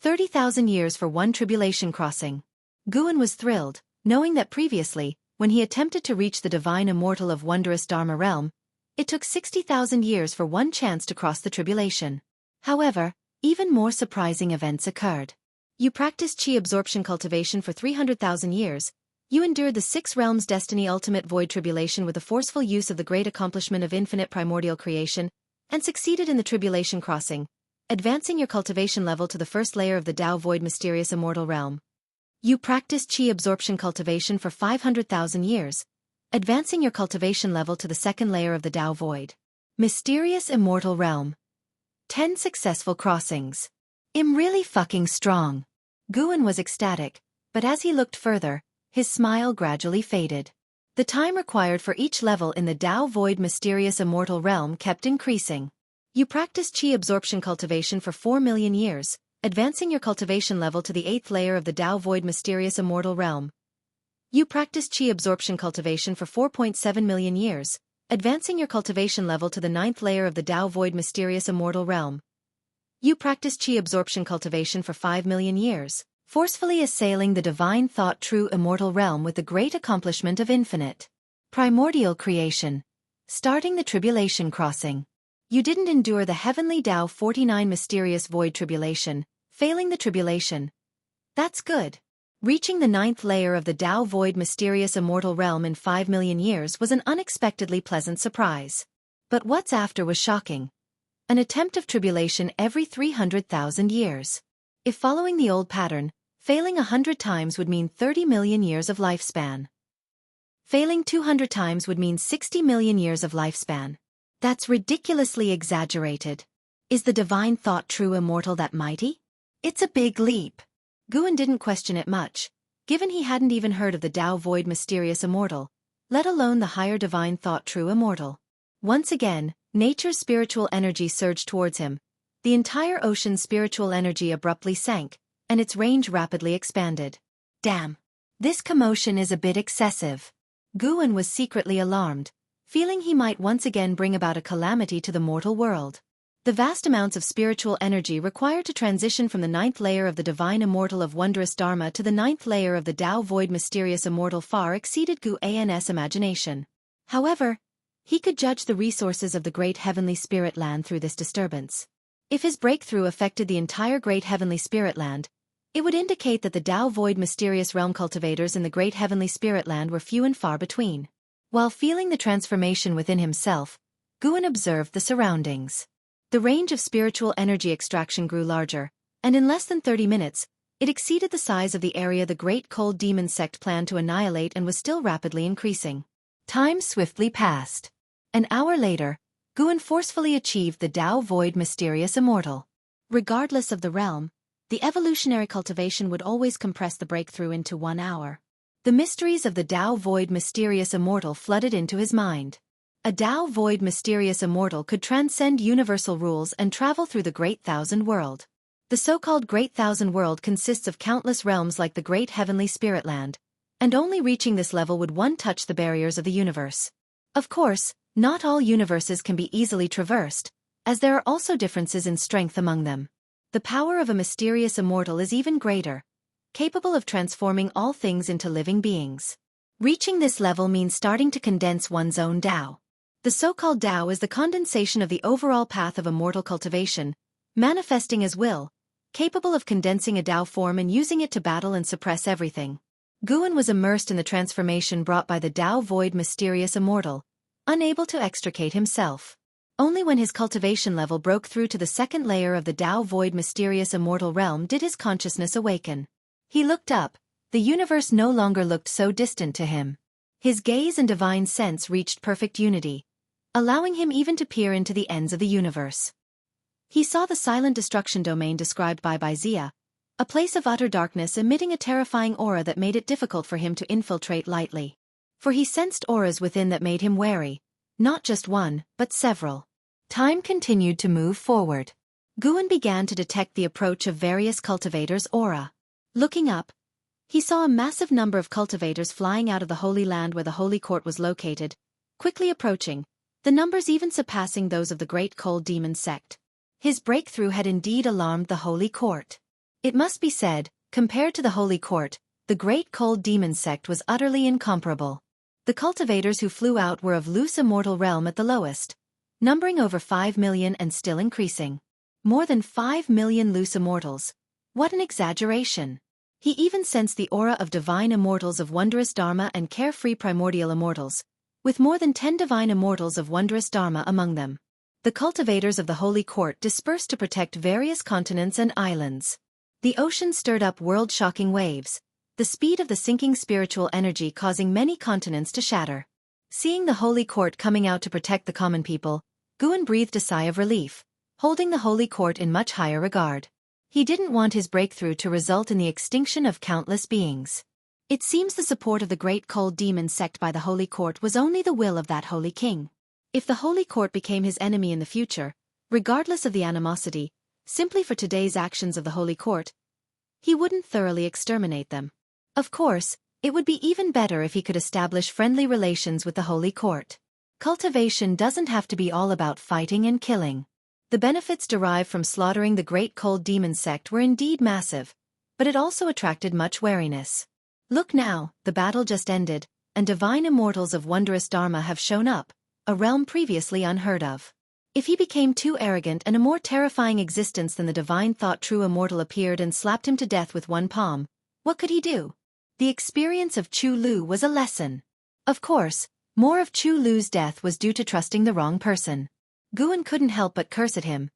30,000 years for one tribulation crossing. Guan was thrilled, knowing that previously, when he attempted to reach the divine immortal of wondrous Dharma realm, it took 60,000 years for one chance to cross the tribulation. However, even more surprising events occurred. You practiced chi absorption cultivation for 300,000 years. You endured the Six Realms' Destiny Ultimate Void Tribulation with the forceful use of the great accomplishment of infinite primordial creation, and succeeded in the Tribulation Crossing, advancing your cultivation level to the first layer of the Tao Void Mysterious Immortal Realm. You practiced chi absorption cultivation for 500,000 years, advancing your cultivation level to the second layer of the Tao Void Mysterious Immortal Realm. 10 successful crossings. I'm really fucking strong. Guan was ecstatic, but as he looked further, his smile gradually faded. The time required for each level in the Tao Void Mysterious Immortal Realm kept increasing. You practiced chi absorption cultivation for 4 million years, advancing your cultivation level to the 8th layer of the Tao Void Mysterious Immortal Realm. You practiced chi absorption cultivation for 4.7 million years, advancing your cultivation level to the 9th layer of the Tao Void Mysterious Immortal Realm. You practiced chi absorption cultivation for 5 million years, forcefully assailing the divine thought true immortal realm with the great accomplishment of infinite primordial creation, starting the tribulation crossing. You didn't endure the heavenly Tao 49 mysterious void tribulation, failing the tribulation. That's good. Reaching the 9th layer of the Tao Void Mysterious Immortal Realm in 5 million years was an unexpectedly pleasant surprise. But what's after was shocking. An attempt of tribulation every 300,000 years. If following the old pattern, failing 100 times would mean 30 million years of lifespan. Failing 200 times would mean 60 million years of lifespan. That's ridiculously exaggerated. Is the divine thought true immortal that mighty? It's a big leap. Guan didn't question it much, given he hadn't even heard of the Tao Void Mysterious Immortal, let alone the higher divine thought true immortal. Once again, nature's spiritual energy surged towards him. The entire ocean's spiritual energy abruptly sank, and its range rapidly expanded. Damn. This commotion is a bit excessive. Guan was secretly alarmed, feeling he might once again bring about a calamity to the mortal world. The vast amounts of spiritual energy required to transition from the 9th layer of the divine immortal of wondrous Dharma to the 9th layer of the Tao Void Mysterious Immortal far exceeded Guan's imagination. However, he could judge the resources of the great heavenly spirit land through this disturbance. If his breakthrough affected the entire great heavenly spirit land, it would indicate that the Tao Void Mysterious Realm cultivators in the great heavenly spirit land were few and far between. While feeling the transformation within himself, Guan observed the surroundings. The range of spiritual energy extraction grew larger, and in less than 30 minutes, it exceeded the size of the area the great cold demon sect planned to annihilate and was still rapidly increasing. Time swiftly passed. An hour later, Guan forcefully achieved the Tao Void Mysterious Immortal. Regardless of the realm, the evolutionary cultivation would always compress the breakthrough into 1 hour. The mysteries of the Tao Void Mysterious Immortal flooded into his mind. A Tao Void Mysterious Immortal could transcend universal rules and travel through the Great Thousand World. The so-called Great Thousand World consists of countless realms like the Great Heavenly Spirit Land, and only reaching this level would one touch the barriers of the universe. Of course, not all universes can be easily traversed, as there are also differences in strength among them. The power of a mysterious immortal is even greater, capable of transforming all things into living beings. Reaching this level means starting to condense one's own Tao. The so-called Tao is the condensation of the overall path of immortal cultivation, manifesting as will, capable of condensing a Tao form and using it to battle and suppress everything. Guan was immersed in the transformation brought by the Tao Void Mysterious Immortal, unable to extricate himself. Only when his cultivation level broke through to the second layer of the Tao Void Mysterious Immortal Realm did his consciousness awaken. He looked up. The universe no longer looked so distant to him. His gaze and divine sense reached perfect unity, allowing him even to peer into the ends of the universe. He saw the silent destruction domain described by Zia, a place of utter darkness emitting a terrifying aura that made it difficult for him to infiltrate lightly. For he sensed auras within that made him wary, not just one, but several. Time continued to move forward. Guan began to detect the approach of various cultivators' aura. Looking up, he saw a massive number of cultivators flying out of the Holy Land where the Holy Court was located, quickly approaching, the numbers even surpassing those of the Great Cold Demon sect. His breakthrough had indeed alarmed the Holy Court. It must be said, compared to the Holy Court, the Great Cold Demon sect was utterly incomparable. The cultivators who flew out were of loose immortal realm at the lowest, numbering over 5 million and still increasing. More than 5 million loose immortals. What an exaggeration. He even sensed the aura of divine immortals of wondrous Dharma and carefree primordial immortals, with more than 10 divine immortals of wondrous Dharma among them. The cultivators of the Holy Court dispersed to protect various continents and islands. The ocean stirred up world-shocking waves, the speed of the sinking spiritual energy causing many continents to shatter. Seeing the Holy Court coming out to protect the common people, Guan breathed a sigh of relief, holding the Holy Court in much higher regard. He didn't want his breakthrough to result in the extinction of countless beings. It seems the support of the great cold demon sect by the Holy Court was only the will of that Holy King. If the Holy Court became his enemy in the future, regardless of the animosity, simply for today's actions of the Holy Court, he wouldn't thoroughly exterminate them. Of course, it would be even better if he could establish friendly relations with the Holy Court. Cultivation doesn't have to be all about fighting and killing. The benefits derived from slaughtering the great cold demon sect were indeed massive, but it also attracted much wariness. Look now, the battle just ended, and divine immortals of wondrous Dharma have shown up, a realm previously unheard of. If he became too arrogant and a more terrifying existence than the divine thought true immortal appeared and slapped him to death with one palm, what could he do? The experience of Chu Lu was a lesson. Of course, more of Chu Lu's death was due to trusting the wrong person. Guan couldn't help but curse at him.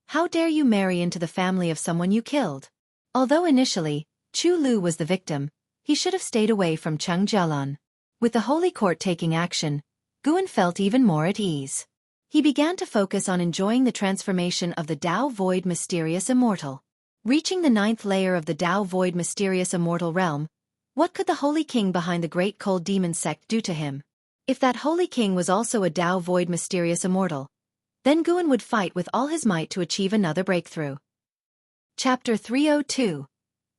How dare you marry into the family of someone you killed? Although initially, Chu Lu was the victim, he should have stayed away from Cheng Jialan. With the Holy Court taking action, Guan felt even more at ease. He began to focus on enjoying the transformation of the Tao Void Mysterious Immortal. Reaching the 9th layer of the Tao Void Mysterious Immortal realm, what could the Holy King behind the Great Cold Demon sect do to him? If that Holy King was also a Tao Void Mysterious Immortal, then Guan would fight with all his might to achieve another breakthrough. Chapter 302.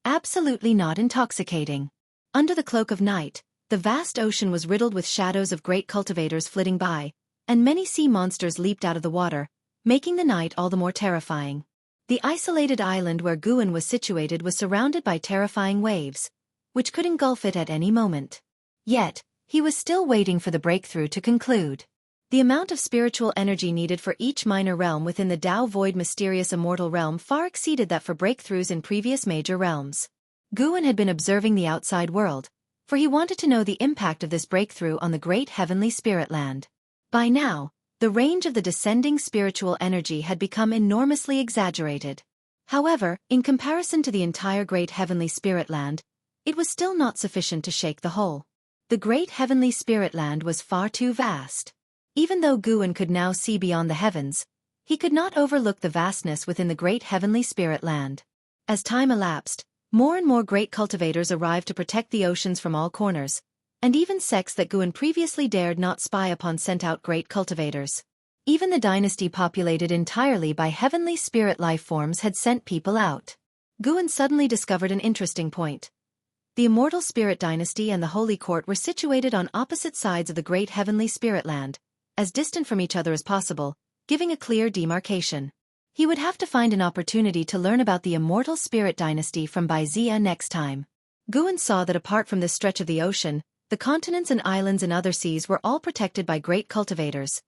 Absolutely not intoxicating. Under the cloak of night, the vast ocean was riddled with shadows of great cultivators flitting by, and many sea monsters leaped out of the water, making the night all the more terrifying. The isolated island where Guan was situated was surrounded by terrifying waves, which could engulf it at any moment. Yet, he was still waiting for the breakthrough to conclude. The amount of spiritual energy needed for each minor realm within the Tao Void Mysterious Immortal realm far exceeded that for breakthroughs in previous major realms. Guan had been observing the outside world, for he wanted to know the impact of this breakthrough on the great heavenly spirit land. By now, the range of the descending spiritual energy had become enormously exaggerated. However, in comparison to the entire great heavenly spirit land, it was still not sufficient to shake the whole. The great heavenly spirit land was far too vast. Even though Guan could now see beyond the heavens, he could not overlook the vastness within the great heavenly spirit land. As time elapsed, more and more great cultivators arrived to protect the oceans from all corners, and even sects that Guan previously dared not spy upon sent out great cultivators. Even the dynasty populated entirely by heavenly spirit life forms had sent people out. Guan suddenly discovered an interesting point. The immortal spirit dynasty and the Holy Court were situated on opposite sides of the great heavenly spirit land, as distant from each other as possible, giving a clear demarcation. He would have to find an opportunity to learn about the immortal spirit dynasty from Bai Zia next time. Guan saw that apart from this stretch of the ocean, the continents and islands and other seas were all protected by great cultivators,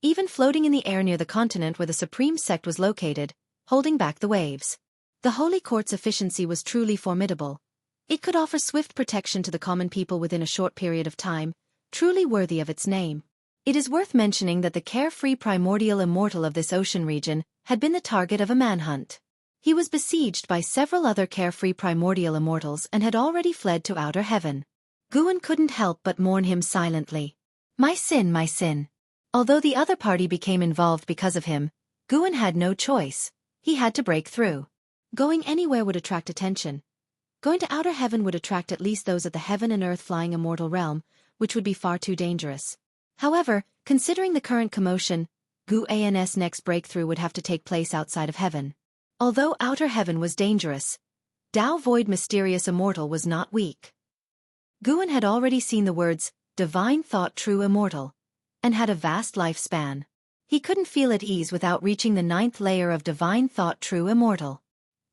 even floating in the air near the continent where the supreme sect was located, holding back the waves. The Holy Court's efficiency was truly formidable. It could offer swift protection to the common people within a short period of time, truly worthy of its name. It is worth mentioning that the carefree primordial immortal of this ocean region had been the target of a manhunt. He was besieged by several other carefree primordial immortals and had already fled to outer heaven. Guan couldn't help but mourn him silently. My sin, my sin. Although the other party became involved because of him, Guan had no choice. He had to break through. Going anywhere would attract attention. Going to outer heaven would attract at least those at the heaven and earth flying immortal realm, which would be far too dangerous. However, considering the current commotion, Guan's next breakthrough would have to take place outside of heaven. Although outer heaven was dangerous, Tao Void Mysterious Immortal was not weak. Guan had already seen the words, Divine Thought True Immortal, and had a vast lifespan. He couldn't feel at ease without reaching the 9th layer of Divine Thought True Immortal.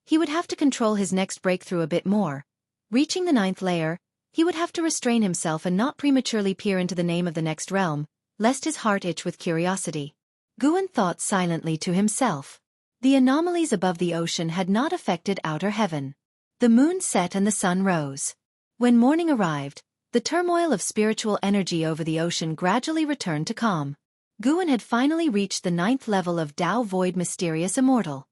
He would have to control his next breakthrough a bit more. Reaching the 9th layer, he would have to restrain himself and not prematurely peer into the name of the next realm, lest his heart itch with curiosity. Guan thought silently to himself. The anomalies above the ocean had not affected outer heaven. The moon set and the sun rose. When morning arrived, the turmoil of spiritual energy over the ocean gradually returned to calm. Guan had finally reached the 9th level of Tao Void Mysterious Immortal.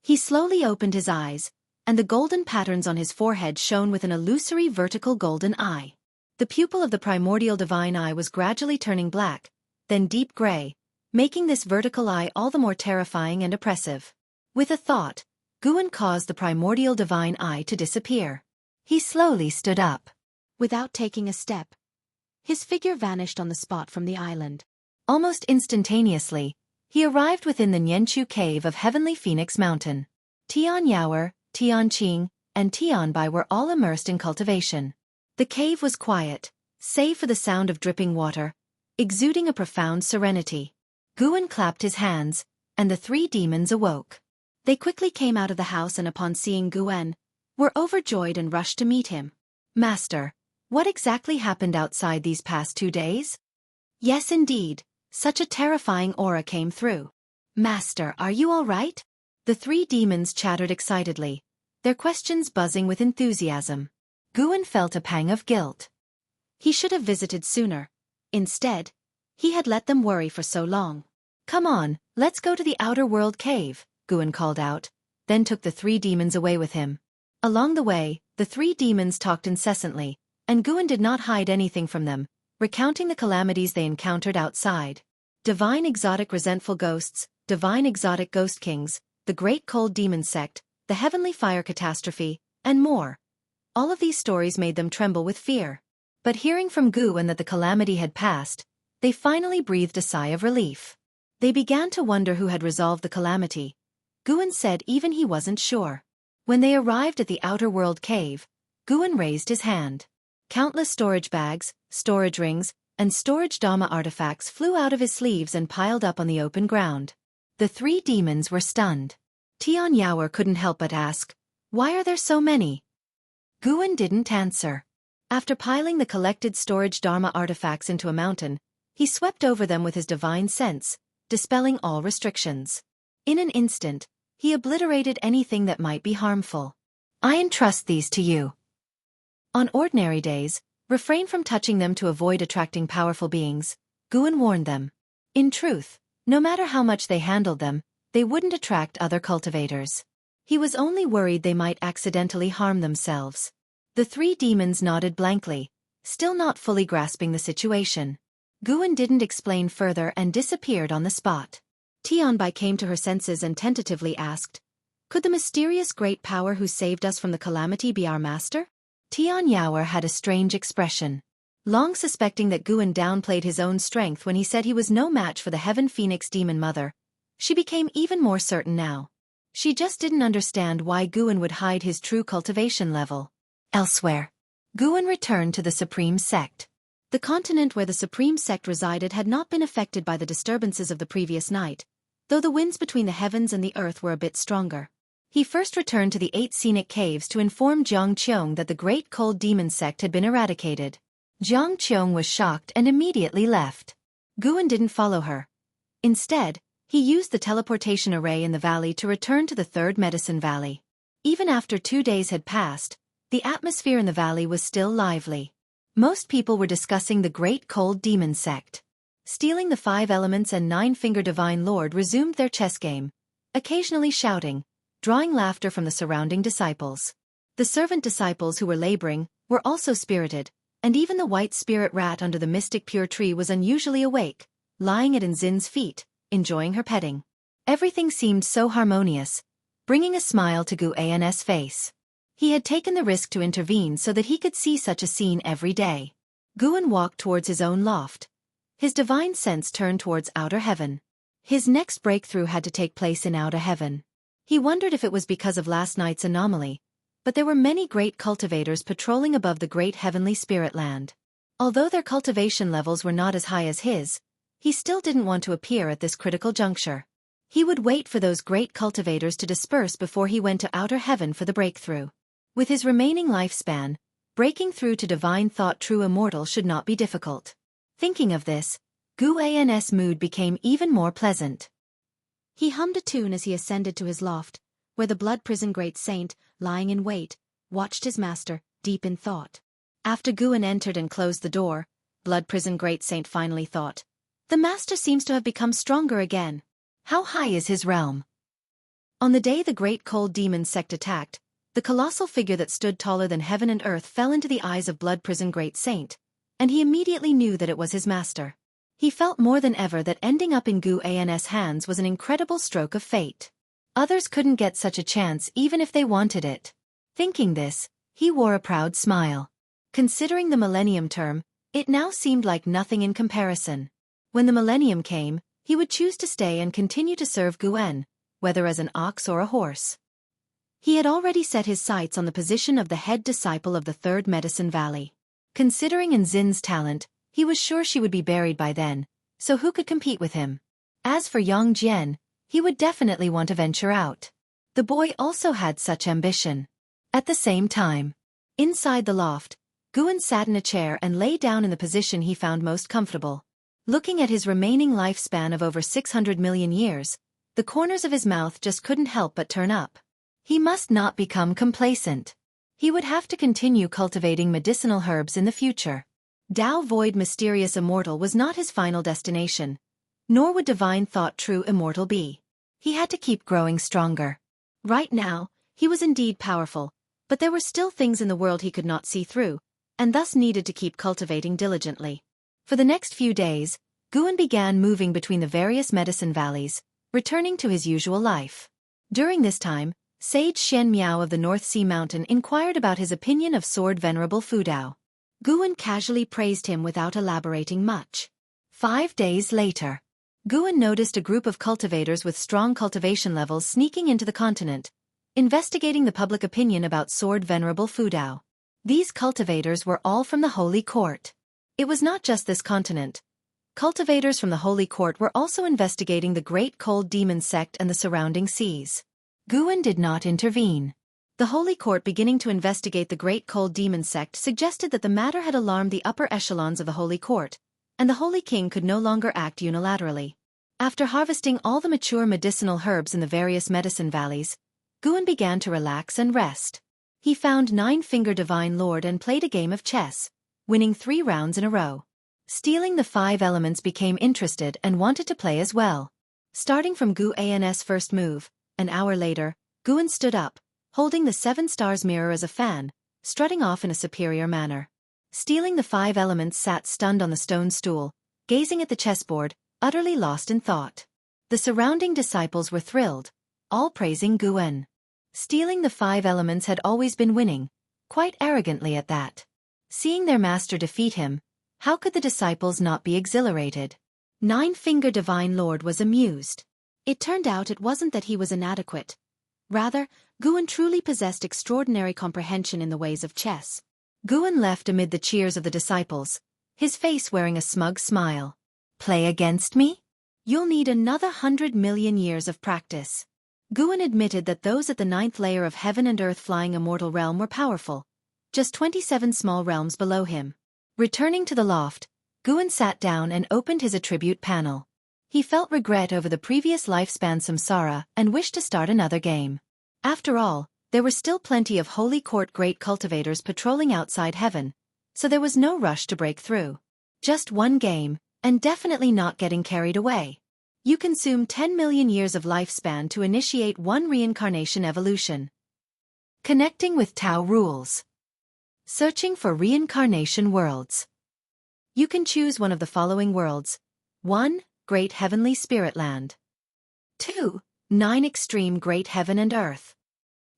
He slowly opened his eyes, and the golden patterns on his forehead shone with an illusory vertical golden eye. The pupil of the primordial divine eye was gradually turning black, then deep gray, making this vertical eye all the more terrifying and oppressive. With a thought, Guan caused the primordial divine eye to disappear. He slowly stood up. Without taking a step, his figure vanished on the spot from the island. Almost instantaneously, he arrived within the Nianchu cave of Heavenly Phoenix Mountain. Tian Yaoer, Tian Qing, and Tian Bai were all immersed in cultivation. The cave was quiet, save for the sound of dripping water, exuding a profound serenity. Guan clapped his hands, and the 3 demons awoke. They quickly came out of the house and upon seeing Guan, were overjoyed and rushed to meet him. Master, what exactly happened outside these past 2 days? Yes indeed, such a terrifying aura came through. Master, are you all right? The 3 demons chattered excitedly, their questions buzzing with enthusiasm. Guan felt a pang of guilt. He should have visited sooner. Instead, he had let them worry for so long. Come on, let's go to the outer world cave, Guan called out, then took the 3 demons away with him. Along the way, the 3 demons talked incessantly, and Guan did not hide anything from them, recounting the calamities they encountered outside. Divine exotic resentful ghosts, divine exotic ghost kings, the great cold demon sect, the heavenly fire catastrophe, and more. All of these stories made them tremble with fear. But hearing from Guan that the calamity had passed, they finally breathed a sigh of relief. They began to wonder who had resolved the calamity. Guan said even he wasn't sure. When they arrived at the outer world cave, Guan raised his hand. Countless storage bags, storage rings, and storage Dharma artifacts flew out of his sleeves and piled up on the open ground. The 3 demons were stunned. Tian Yaoer couldn't help but ask, "Why are there so many?" Guan didn't answer. After piling the collected storage Dharma artifacts into a mountain, he swept over them with his divine sense, dispelling all restrictions. In an instant, he obliterated anything that might be harmful. I entrust these to you. On ordinary days, refrain from touching them to avoid attracting powerful beings, Guan warned them. In truth, no matter how much they handled them, they wouldn't attract other cultivators. He was only worried they might accidentally harm themselves. The 3 demons nodded blankly, still not fully grasping the situation. Guan didn't explain further and disappeared on the spot. Tian Bai came to her senses and tentatively asked, "Could the mysterious great power who saved us from the calamity be our master?" Tian Yaoer had a strange expression. Long suspecting that Guan downplayed his own strength when he said he was no match for the Heaven Phoenix Demon Mother, she became even more certain now. She just didn't understand why Guan would hide his true cultivation level. Elsewhere, Guan returned to the Supreme Sect. The continent where the Supreme Sect resided had not been affected by the disturbances of the previous night, though the winds between the heavens and the earth were a bit stronger. He first returned to the 8 scenic caves to inform Jiang Qiong that the great cold demon sect had been eradicated. Jiang Qiong was shocked and immediately left. Guan didn't follow her. Instead, he used the teleportation array in the valley to return to the 3rd Medicine Valley. Even after 2 days had passed, the atmosphere in the valley was still lively. Most people were discussing the great cold demon sect. Stealing the 5 elements and 9-finger divine lord resumed their chess game, occasionally shouting, drawing laughter from the surrounding disciples. The servant disciples who were laboring were also spirited, and even the white spirit rat under the mystic pure tree was unusually awake, lying at Nzin's feet, enjoying her petting. Everything seemed so harmonious, bringing a smile to Guan's face. He had taken the risk to intervene so that he could see such a scene every day. Guan walked towards his own loft. His divine sense turned towards outer heaven. His next breakthrough had to take place in outer heaven. He wondered if it was because of last night's anomaly, but there were many great cultivators patrolling above the great heavenly spirit land. Although their cultivation levels were not as high as his, he still didn't want to appear at this critical juncture. He would wait for those great cultivators to disperse before he went to outer heaven for the breakthrough. With his remaining lifespan, breaking through to divine thought true immortal should not be difficult. Thinking of this, Guan's mood became even more pleasant. He hummed a tune as he ascended to his loft, where the blood prison great saint, lying in wait, watched his master, deep in thought. After Guan entered and closed the door, blood prison great saint finally thought, "The master seems to have become stronger again. How high is his realm?" On the day the great cold demon sect attacked, the colossal figure that stood taller than heaven and earth fell into the eyes of blood prison great saint, and he immediately knew that it was his master. He felt more than ever that ending up in Guan's hands was an incredible stroke of fate. Others couldn't get such a chance even if they wanted it. Thinking this, he wore a proud smile. Considering the millennium term, it now seemed like nothing in comparison. When the millennium came, he would choose to stay and continue to serve Guan, whether as an ox or a horse. He had already set his sights on the position of the head disciple of the Third Medicine Valley. Considering Nzin's talent, he was sure she would be buried by then, so who could compete with him? As for Yang Jian, he would definitely want to venture out. The boy also had such ambition. At the same time, inside the loft, Guan sat in a chair and lay down in the position he found most comfortable. Looking at his remaining lifespan of over 600 million years, the corners of his mouth just couldn't help but turn up. He must not become complacent. He would have to continue cultivating medicinal herbs in the future. Tao Void Mysterious Immortal was not his final destination, nor would Divine Thought True Immortal be. He had to keep growing stronger. Right now, he was indeed powerful, but there were still things in the world he could not see through, and thus needed to keep cultivating diligently. For the next few days, Guan began moving between the various medicine valleys, returning to his usual life. During this time, Sage Shen Miao of the North Sea Mountain inquired about his opinion of Sword Venerable Fudao. Guan casually praised him without elaborating much. 5 days later, Guan noticed a group of cultivators with strong cultivation levels sneaking into the continent, investigating the public opinion about Sword Venerable Fudao. These cultivators were all from the Holy Court. It was not just this continent. Cultivators from the Holy Court were also investigating the Great Cold Demon Sect and the surrounding seas. Guan did not intervene. The Holy Court beginning to investigate the Great Cold Demon Sect suggested that the matter had alarmed the upper echelons of the Holy Court, and the Holy King could no longer act unilaterally. After harvesting all the mature medicinal herbs in the various medicine valleys, Guan began to relax and rest. He found Nine-Finger Divine Lord and played a game of chess, winning 3 rounds in a row. Stealing the 5 Elements became interested and wanted to play as well. Starting from Guan's first move, an hour later, Guan stood up, holding the 7 stars mirror as a fan, strutting off in a superior manner. Stealing the 5 Elements sat stunned on the stone stool, gazing at the chessboard, utterly lost in thought. The surrounding disciples were thrilled, all praising Guan. Stealing the 5 Elements had always been winning, quite arrogantly at that. Seeing their master defeat him, how could the disciples not be exhilarated? Nine-Finger Divine Lord was amused. It turned out it wasn't that he was inadequate. Rather, Guan truly possessed extraordinary comprehension in the ways of chess. Guan left amid the cheers of the disciples, his face wearing a smug smile. Play against me? You'll need another 100 million years of practice. Guan admitted that those at the 9th layer of heaven and earth flying immortal realm were powerful, just 27 small realms below him. Returning to the loft, Guan sat down and opened his attribute panel. He felt regret over the previous lifespan samsara and wished to start another game. After all, there were still plenty of Holy Court great cultivators patrolling outside heaven, so there was no rush to break through. Just one game, and definitely not getting carried away. You consume 10 million years of lifespan to initiate 1 reincarnation evolution. Connecting with Tao rules. Searching for reincarnation worlds. You can choose one of the following worlds. 1. Great Heavenly Spirit Land. 2. 9 Extreme Great Heaven and Earth.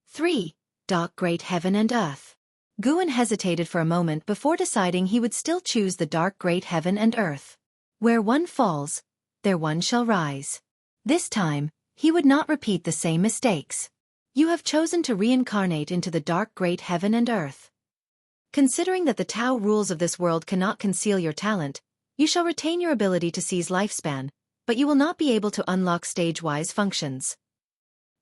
3. Dark Great Heaven and Earth. Guan hesitated for a moment before deciding he would still choose the Dark Great Heaven and Earth. Where one falls, there one shall rise. This time, he would not repeat the same mistakes. You have chosen to reincarnate into the Dark Great Heaven and Earth. Considering that the Tao rules of this world cannot conceal your talent, you shall retain your ability to seize lifespan, but you will not be able to unlock stage-wise functions.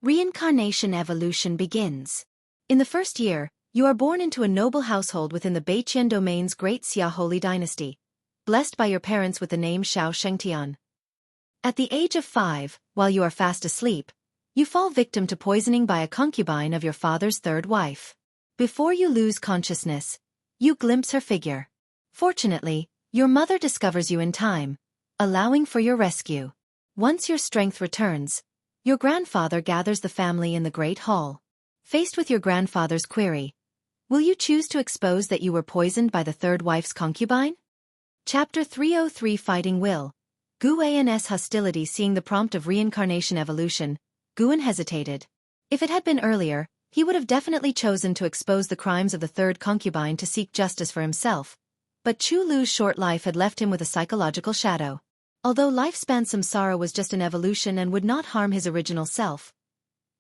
Reincarnation evolution begins. In the first year, you are born into a noble household within the Beiqian domain's Great Xia Holy Dynasty, blessed by your parents with the name Xiao Shengtian. At the age of 5, while you are fast asleep, you fall victim to poisoning by a concubine of your father's third wife. Before you lose consciousness, you glimpse her figure. Fortunately, your mother discovers you in time, allowing for your rescue. Once your strength returns, your grandfather gathers the family in the Great Hall. Faced with your grandfather's query, will you choose to expose that you were poisoned by the third wife's concubine? Chapter 303 Fighting Will. Guan's hostility. Seeing the prompt of reincarnation evolution, Guan hesitated. If it had been earlier, he would have definitely chosen to expose the crimes of the third concubine to seek justice for himself. But Chu Lu's short life had left him with a psychological shadow. Although lifespan samsara was just an evolution and would not harm his original self,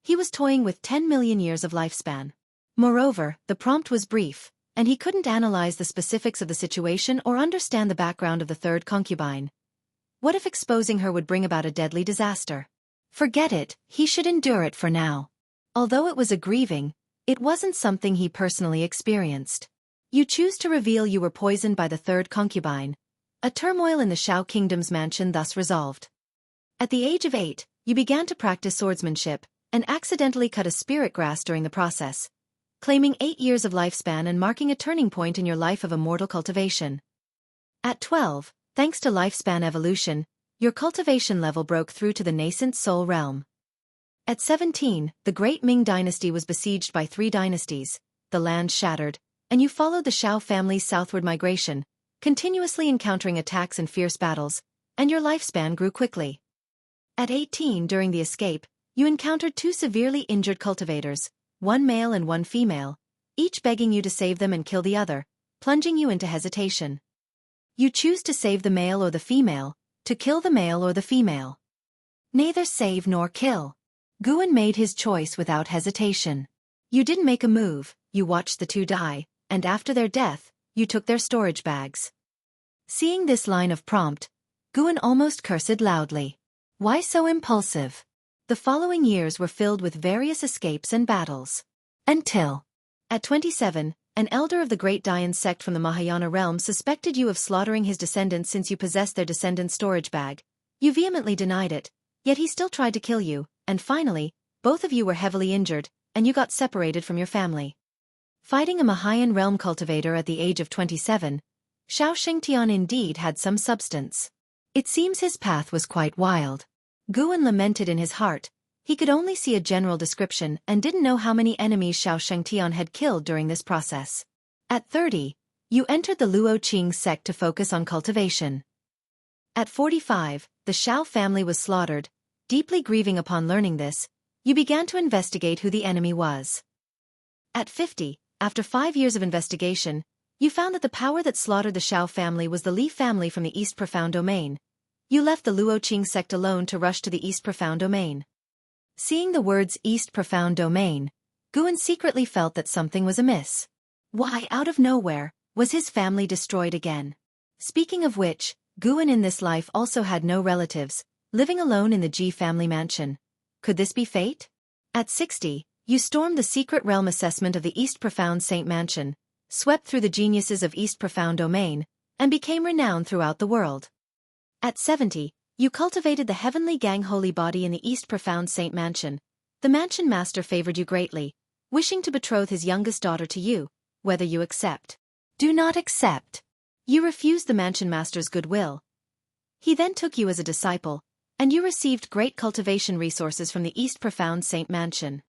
he was toying with 10 million years of lifespan. Moreover, the prompt was brief, and he couldn't analyze the specifics of the situation or understand the background of the third concubine. What if exposing her would bring about a deadly disaster? Forget it, he should endure it for now. Although it was a grieving, it wasn't something he personally experienced. You choose to reveal you were poisoned by the third concubine. A turmoil in the Shao Kingdom's mansion thus resolved. At the age of 8, you began to practice swordsmanship, and accidentally cut a spirit grass during the process, claiming 8 years of lifespan and marking a turning point in your life of immortal cultivation. At 12, thanks to lifespan evolution, your cultivation level broke through to the nascent soul realm. At 17, the Great Ming dynasty was besieged by 3 dynasties, the land shattered, and you followed the Xiao family's southward migration, continuously encountering attacks and fierce battles, and your lifespan grew quickly. At 18, during the escape, you encountered 2 severely injured cultivators, one male and one female, each begging you to save them and kill the other, plunging you into hesitation. You choose to save the male or the female, to kill the male or the female. Neither save nor kill. Guan made his choice without hesitation. You didn't make a move, you watched the 2 die, and after their death, you took their storage bags. Seeing this line of prompt, Guan almost cursed loudly. Why so impulsive? The following years were filled with various escapes and battles. Until, at 27, an elder of the Great Dayan sect from the Mahayana realm suspected you of slaughtering his descendants since you possessed their descendants' storage bag. You vehemently denied it, yet he still tried to kill you, and finally, both of you were heavily injured, and you got separated from your family. Fighting a Mahayan realm cultivator at the age of 27, Xiao Shengtian indeed had some substance. It seems his path was quite wild. Guan lamented in his heart. He could only see a general description and didn't know how many enemies Xiao Shengtian had killed during this process. At 30, you entered the Luo Qing sect to focus on cultivation. At 45, the Xiao family was slaughtered. Deeply grieving upon learning this, you began to investigate who the enemy was. At 50, after 5 years of investigation, you found that the power that slaughtered the Xiao family was the Li family from the East Profound Domain. You left the Luo Qing sect alone to rush to the East Profound Domain. Seeing the words East Profound Domain, Guan secretly felt that something was amiss. Why, out of nowhere, was his family destroyed again? Speaking of which, Guan in this life also had no relatives, living alone in the Ji family mansion. Could this be fate? At 60, you stormed the secret realm assessment of the East Profound Saint Mansion, swept through the geniuses of East Profound Domain, and became renowned throughout the world. At 70, you cultivated the heavenly gang holy body in the East Profound Saint Mansion. The mansion master favored you greatly, wishing to betroth his youngest daughter to you, whether you accept. Do not accept. You refused the mansion master's goodwill. He then took you as a disciple, and you received great cultivation resources from the East Profound Saint Mansion.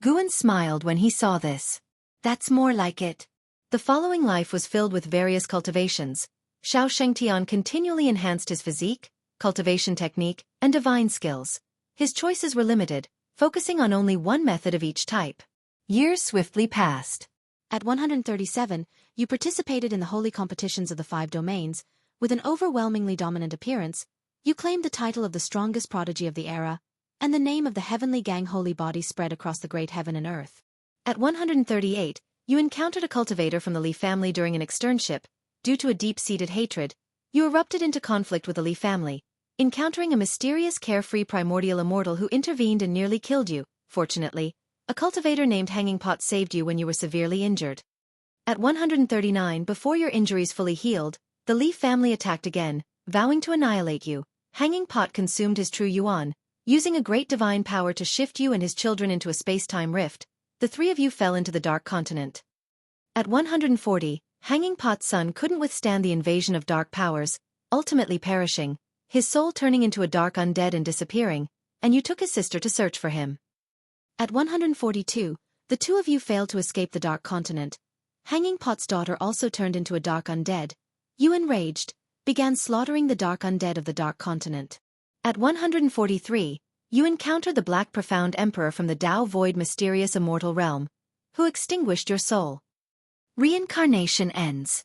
Guan smiled when he saw this. That's more like it. The following life was filled with various cultivations. Xiao Shengtian continually enhanced his physique, cultivation technique, and divine skills. His choices were limited, focusing on only one method of each type. Years swiftly passed. At 137, you participated in the holy competitions of the 5 domains. With an overwhelmingly dominant appearance, you claimed the title of the strongest prodigy of the era, and the name of the heavenly gang holy body spread across the great heaven and earth. At 138, you encountered a cultivator from the Li family during an externship. Due to a deep-seated hatred, you erupted into conflict with the Li family, encountering a mysterious carefree primordial immortal who intervened and nearly killed you. Fortunately, a cultivator named Hanging Pot saved you when you were severely injured. At 139, before your injuries fully healed, the Li family attacked again, vowing to annihilate you. Hanging Pot consumed his true yuan, using a great divine power to shift you and his children into a space-time rift. The three of you fell into the Dark Continent. At 140, Hanging Pot's son couldn't withstand the invasion of dark powers, ultimately perishing, his soul turning into a dark undead and disappearing, and you took his sister to search for him. At 142, the two of you failed to escape the Dark Continent. Hanging Pot's daughter also turned into a dark undead. You, enraged, began slaughtering the dark undead of the Dark Continent. At 143, you encountered the Black Profound Emperor from the Tao Void mysterious immortal realm, who extinguished your soul. Reincarnation ends.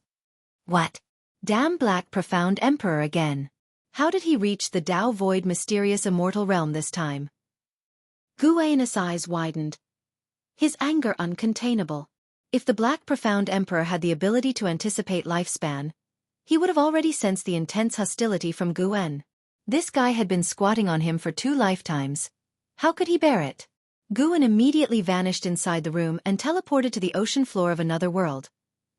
What? Damn Black Profound Emperor again. How did he reach the Tao Void mysterious immortal realm this time? Guan's eyes widened, his anger uncontainable. If the Black Profound Emperor had the ability to anticipate lifespan, he would have already sensed the intense hostility from Guan. This guy had been squatting on him for 2 lifetimes. How could he bear it? Guan immediately vanished inside the room and teleported to the ocean floor of another world.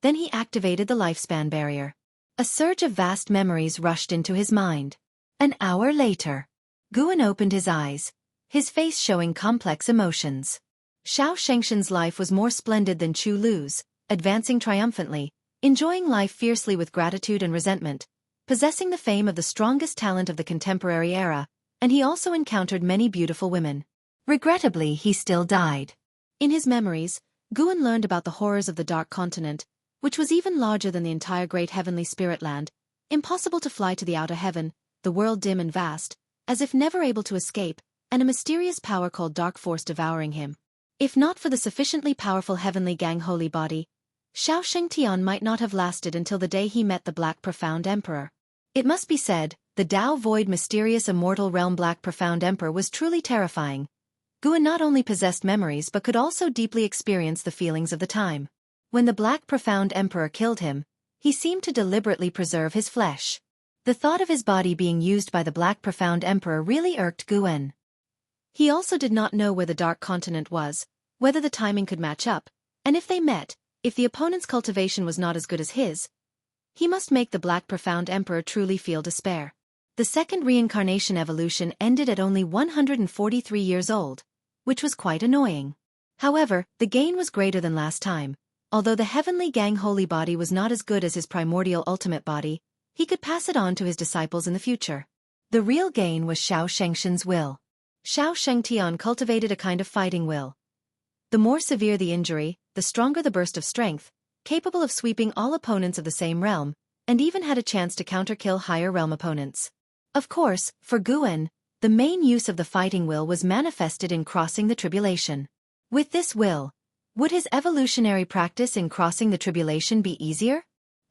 Then he activated the lifespan barrier. A surge of vast memories rushed into his mind. An hour later, Guan opened his eyes, his face showing complex emotions. Xiao Shengshan's life was more splendid than Chu Lu's, advancing triumphantly, enjoying life fiercely with gratitude and resentment, possessing the fame of the strongest talent of the contemporary era, and he also encountered many beautiful women. Regrettably, he still died. In his memories, Guan learned about the horrors of the Dark Continent, which was even larger than the entire great heavenly spirit land, impossible to fly to the outer heaven, the world dim and vast, as if never able to escape, and a mysterious power called Dark Force devouring him. If not for the sufficiently powerful heavenly gang holy body, Xiao Shengtian might not have lasted until the day he met the Black Profound Emperor. It must be said, the Tao Void mysterious immortal realm Black Profound Emperor was truly terrifying. Guan not only possessed memories but could also deeply experience the feelings of the time. When the Black Profound Emperor killed him, he seemed to deliberately preserve his flesh. The thought of his body being used by the Black Profound Emperor really irked Guan. He also did not know where the Dark Continent was, whether the timing could match up, and if they met, if the opponent's cultivation was not as good as his, he must make the Black Profound Emperor truly feel despair. The second reincarnation evolution ended at only 143 years old, which was quite annoying. However, the gain was greater than last time. Although the heavenly gang holy body was not as good as his primordial ultimate body, he could pass it on to his disciples in the future. The real gain was Xiao Shengshan's will. Xiao Shengtian cultivated a kind of fighting will. The more severe the injury, the stronger the burst of strength, capable of sweeping all opponents of the same realm, and even had a chance to counter-kill higher realm opponents. Of course, for Guan, the main use of the fighting will was manifested in crossing the tribulation. With this will, would his evolutionary practice in crossing the tribulation be easier?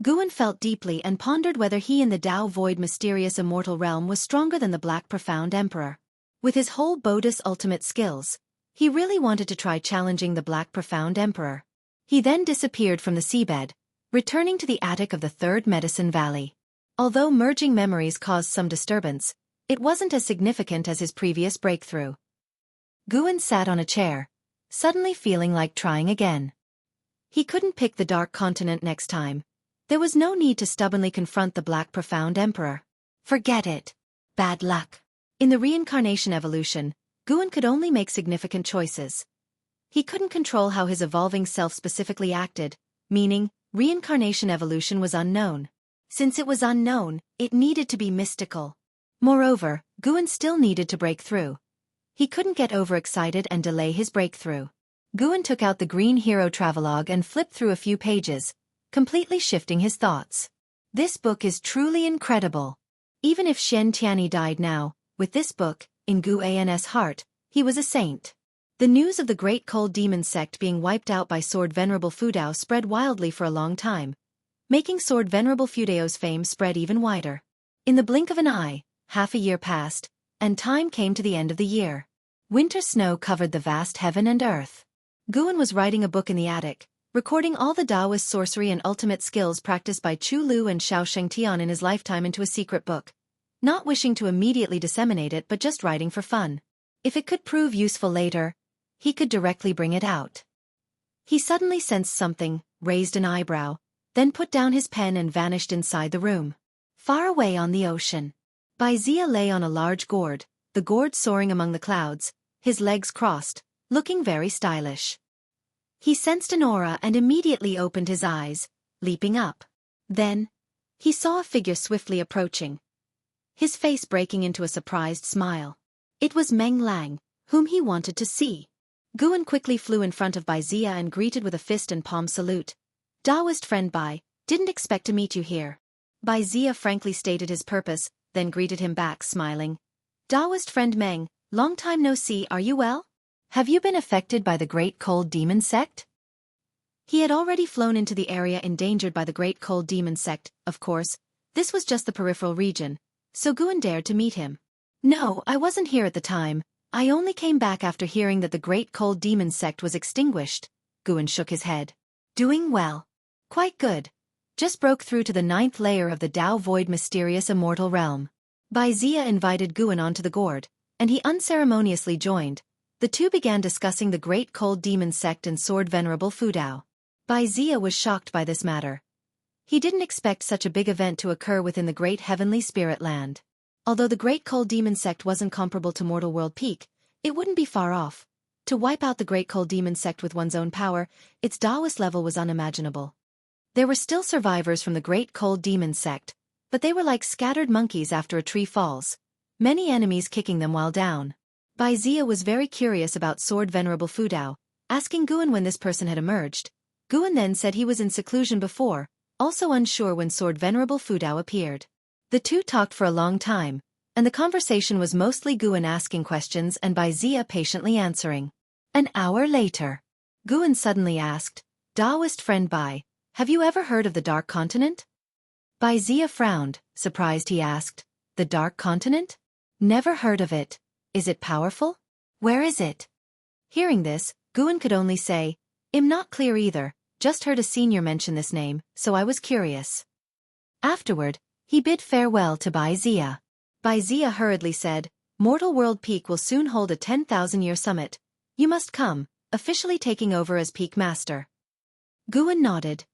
Guan felt deeply and pondered whether he in the Tao Void mysterious immortal realm was stronger than the Black Profound Emperor. With his whole Bodhi's ultimate skills, he really wanted to try challenging the Black Profound Emperor. He then disappeared from the seabed, returning to the attic of the Third Medicine Valley. Although merging memories caused some disturbance, it wasn't as significant as his previous breakthrough. Guan sat on a chair, suddenly feeling like trying again. He couldn't pick the Dark Continent next time. There was no need to stubbornly confront the Black Profound Emperor. Forget it. Bad luck. In the reincarnation evolution, Guan could only make significant choices. He couldn't control how his evolving self specifically acted, meaning, reincarnation evolution was unknown. Since it was unknown, it needed to be mystical. Moreover, Guan still needed to break through. He couldn't get overexcited and delay his breakthrough. Guan took out the Green Hero Travelogue and flipped through a few pages, completely shifting his thoughts. This book is truly incredible. Even if Shen Tianyi died now, with this book, in Guan's heart, he was a saint. The news of the Great Cold Demon sect being wiped out by Sword Venerable Fudao spread wildly for a long time, making Sword Venerable Fudao's fame spread even wider. In the blink of an eye, half a year passed, and time came to the end of the year. Winter snow covered the vast heaven and earth. Guan was writing a book in the attic, recording all the Taoist sorcery and ultimate skills practiced by Chu Lu and Xiao Shengtian in his lifetime into a secret book. Not wishing to immediately disseminate it but just writing for fun. If it could prove useful later, he could directly bring it out. He suddenly sensed something, raised an eyebrow, then put down his pen and vanished inside the room. Far away on the ocean, Wuxia lay on a large gourd, the gourd soaring among the clouds, his legs crossed, looking very stylish. He sensed an aura and immediately opened his eyes, leaping up. Then, he saw a figure swiftly approaching, his face breaking into a surprised smile. It was Meng Lang, whom he wanted to see. Guan quickly flew in front of Wuxia and greeted with a fist and palm salute. Daoist friend Bai, didn't expect to meet you here. Wuxia frankly stated his purpose, then greeted him back smiling. Daoist friend Meng, long time no see, are you well? Have you been affected by the Great Cold Demon Sect? He had already flown into the area endangered by the Great Cold Demon Sect, of course. This was just the peripheral region, so Guan dared to meet him. No, I wasn't here at the time. I only came back after hearing that the Great Cold Demon Sect was extinguished. Guan shook his head. Doing well. Quite good. Just broke through to the 9th layer of the Dao Void mysterious immortal realm. Wuxia invited Guan onto the gourd, and he unceremoniously joined. The two began discussing the Great Cold Demon Sect and Sword Venerable Fudao. Wuxia was shocked by this matter. He didn't expect such a big event to occur within the Great Heavenly Spirit Land. Although the Great Cold Demon Sect wasn't comparable to Mortal World Peak, it wouldn't be far off. To wipe out the Great Cold Demon Sect with one's own power, its Daoist level was unimaginable. There were still survivors from the Great Cold Demon Sect, but they were like scattered monkeys after a tree falls, many enemies kicking them while down. Wuxia was very curious about Sword Venerable Fudao, asking Guan when this person had emerged. Guan then said he was in seclusion before, also unsure when Sword Venerable Fudao appeared. The two talked for a long time, and the conversation was mostly Guan asking questions and Wuxia patiently answering. An hour later, Guan suddenly asked, Daoist friend Bai, have you ever heard of the Dark Continent? Wuxia frowned, surprised he asked, the Dark Continent? Never heard of it. Is it powerful? Where is it? Hearing this, Guan could only say, I'm not clear either, just heard a senior mention this name, so I was curious. Afterward, he bid farewell to Wuxia. Wuxia hurriedly said, Mortal World Peak will soon hold a 10,000-year summit. You must come, officially taking over as Peak Master. Guan nodded,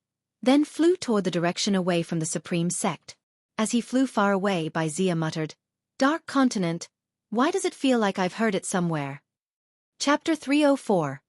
then flew toward the direction away from the Supreme Sect. As he flew far away, Wuxia muttered, Dark Continent, why does it feel like I've heard it somewhere? Chapter 304.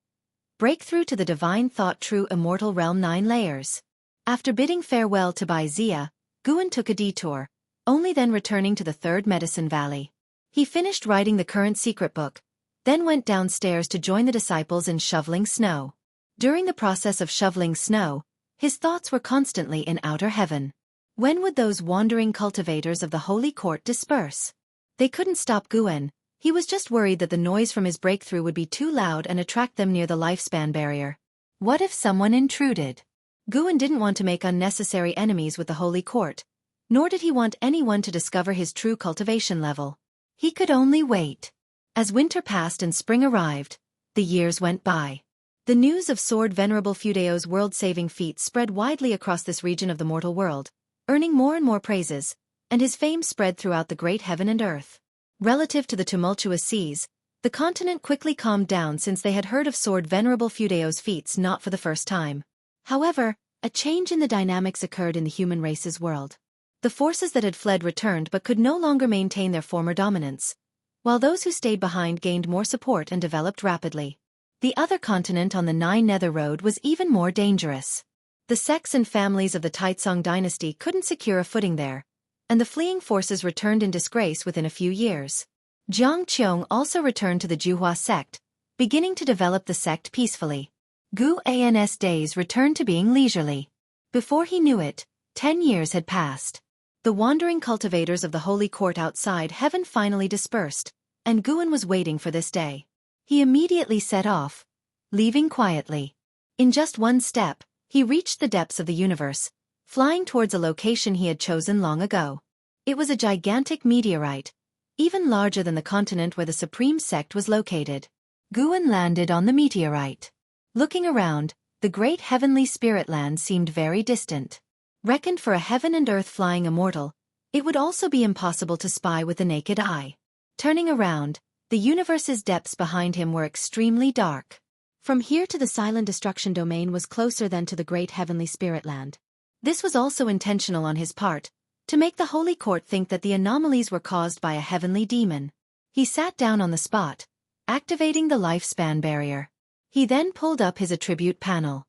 Breakthrough to the Divine Thought True Immortal Realm 9 Layers. After bidding farewell to Wuxia, Guan took a detour, only then returning to the Third Medicine Valley. He finished writing the current secret book, then went downstairs to join the disciples in shoveling snow. During the process of shoveling snow, his thoughts were constantly in outer heaven. When would those wandering cultivators of the Holy Court disperse? They couldn't stop Guan. He was just worried that the noise from his breakthrough would be too loud and attract them near the lifespan barrier. What if someone intruded? Guan didn't want to make unnecessary enemies with the Holy Court, nor did he want anyone to discover his true cultivation level. He could only wait. As winter passed and spring arrived, the years went by. The news of Sword Venerable Fudao's world-saving feats spread widely across this region of the mortal world, earning more and more praises, and his fame spread throughout the great heaven and earth. Relative to the tumultuous seas, the continent quickly calmed down since they had heard of Sword Venerable Fudao's feats not for the first time. However, a change in the dynamics occurred in the human race's world. The forces that had fled returned but could no longer maintain their former dominance, while those who stayed behind gained more support and developed rapidly. The other continent on the Nine Nether Road was even more dangerous. The sects and families of the Taitsong dynasty couldn't secure a footing there, and the fleeing forces returned in disgrace within a few years. Jiang Qiong also returned to the Juhua sect, beginning to develop the sect peacefully. Gu An's days returned to being leisurely. Before he knew it, 10 years had passed. The wandering cultivators of the Holy Court outside heaven finally dispersed, and Guan was waiting for this day. He immediately set off, leaving quietly. In just one step, he reached the depths of the universe, flying towards a location he had chosen long ago. It was a gigantic meteorite, even larger than the continent where the Supreme Sect was located. Guan landed on the meteorite. Looking around, the great heavenly spirit land seemed very distant. Reckoned for a heaven and earth flying immortal, it would also be impossible to spy with the naked eye. Turning around, the universe's depths behind him were extremely dark. From here to the silent destruction domain was closer than to the great heavenly spirit land. This was also intentional on his part, to make the Holy Court think that the anomalies were caused by a heavenly demon. He sat down on the spot, activating the lifespan barrier. He then pulled up his attribute panel.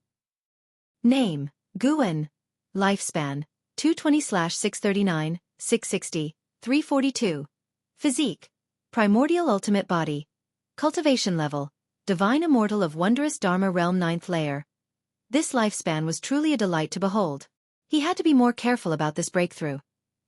Name: Guan. Lifespan: 220/639, 660, 342. Physique: Primordial Ultimate Body. Cultivation level: Divine Immortal of Wondrous Dharma Realm 9th Layer. This lifespan was truly a delight to behold. He had to be more careful about this breakthrough.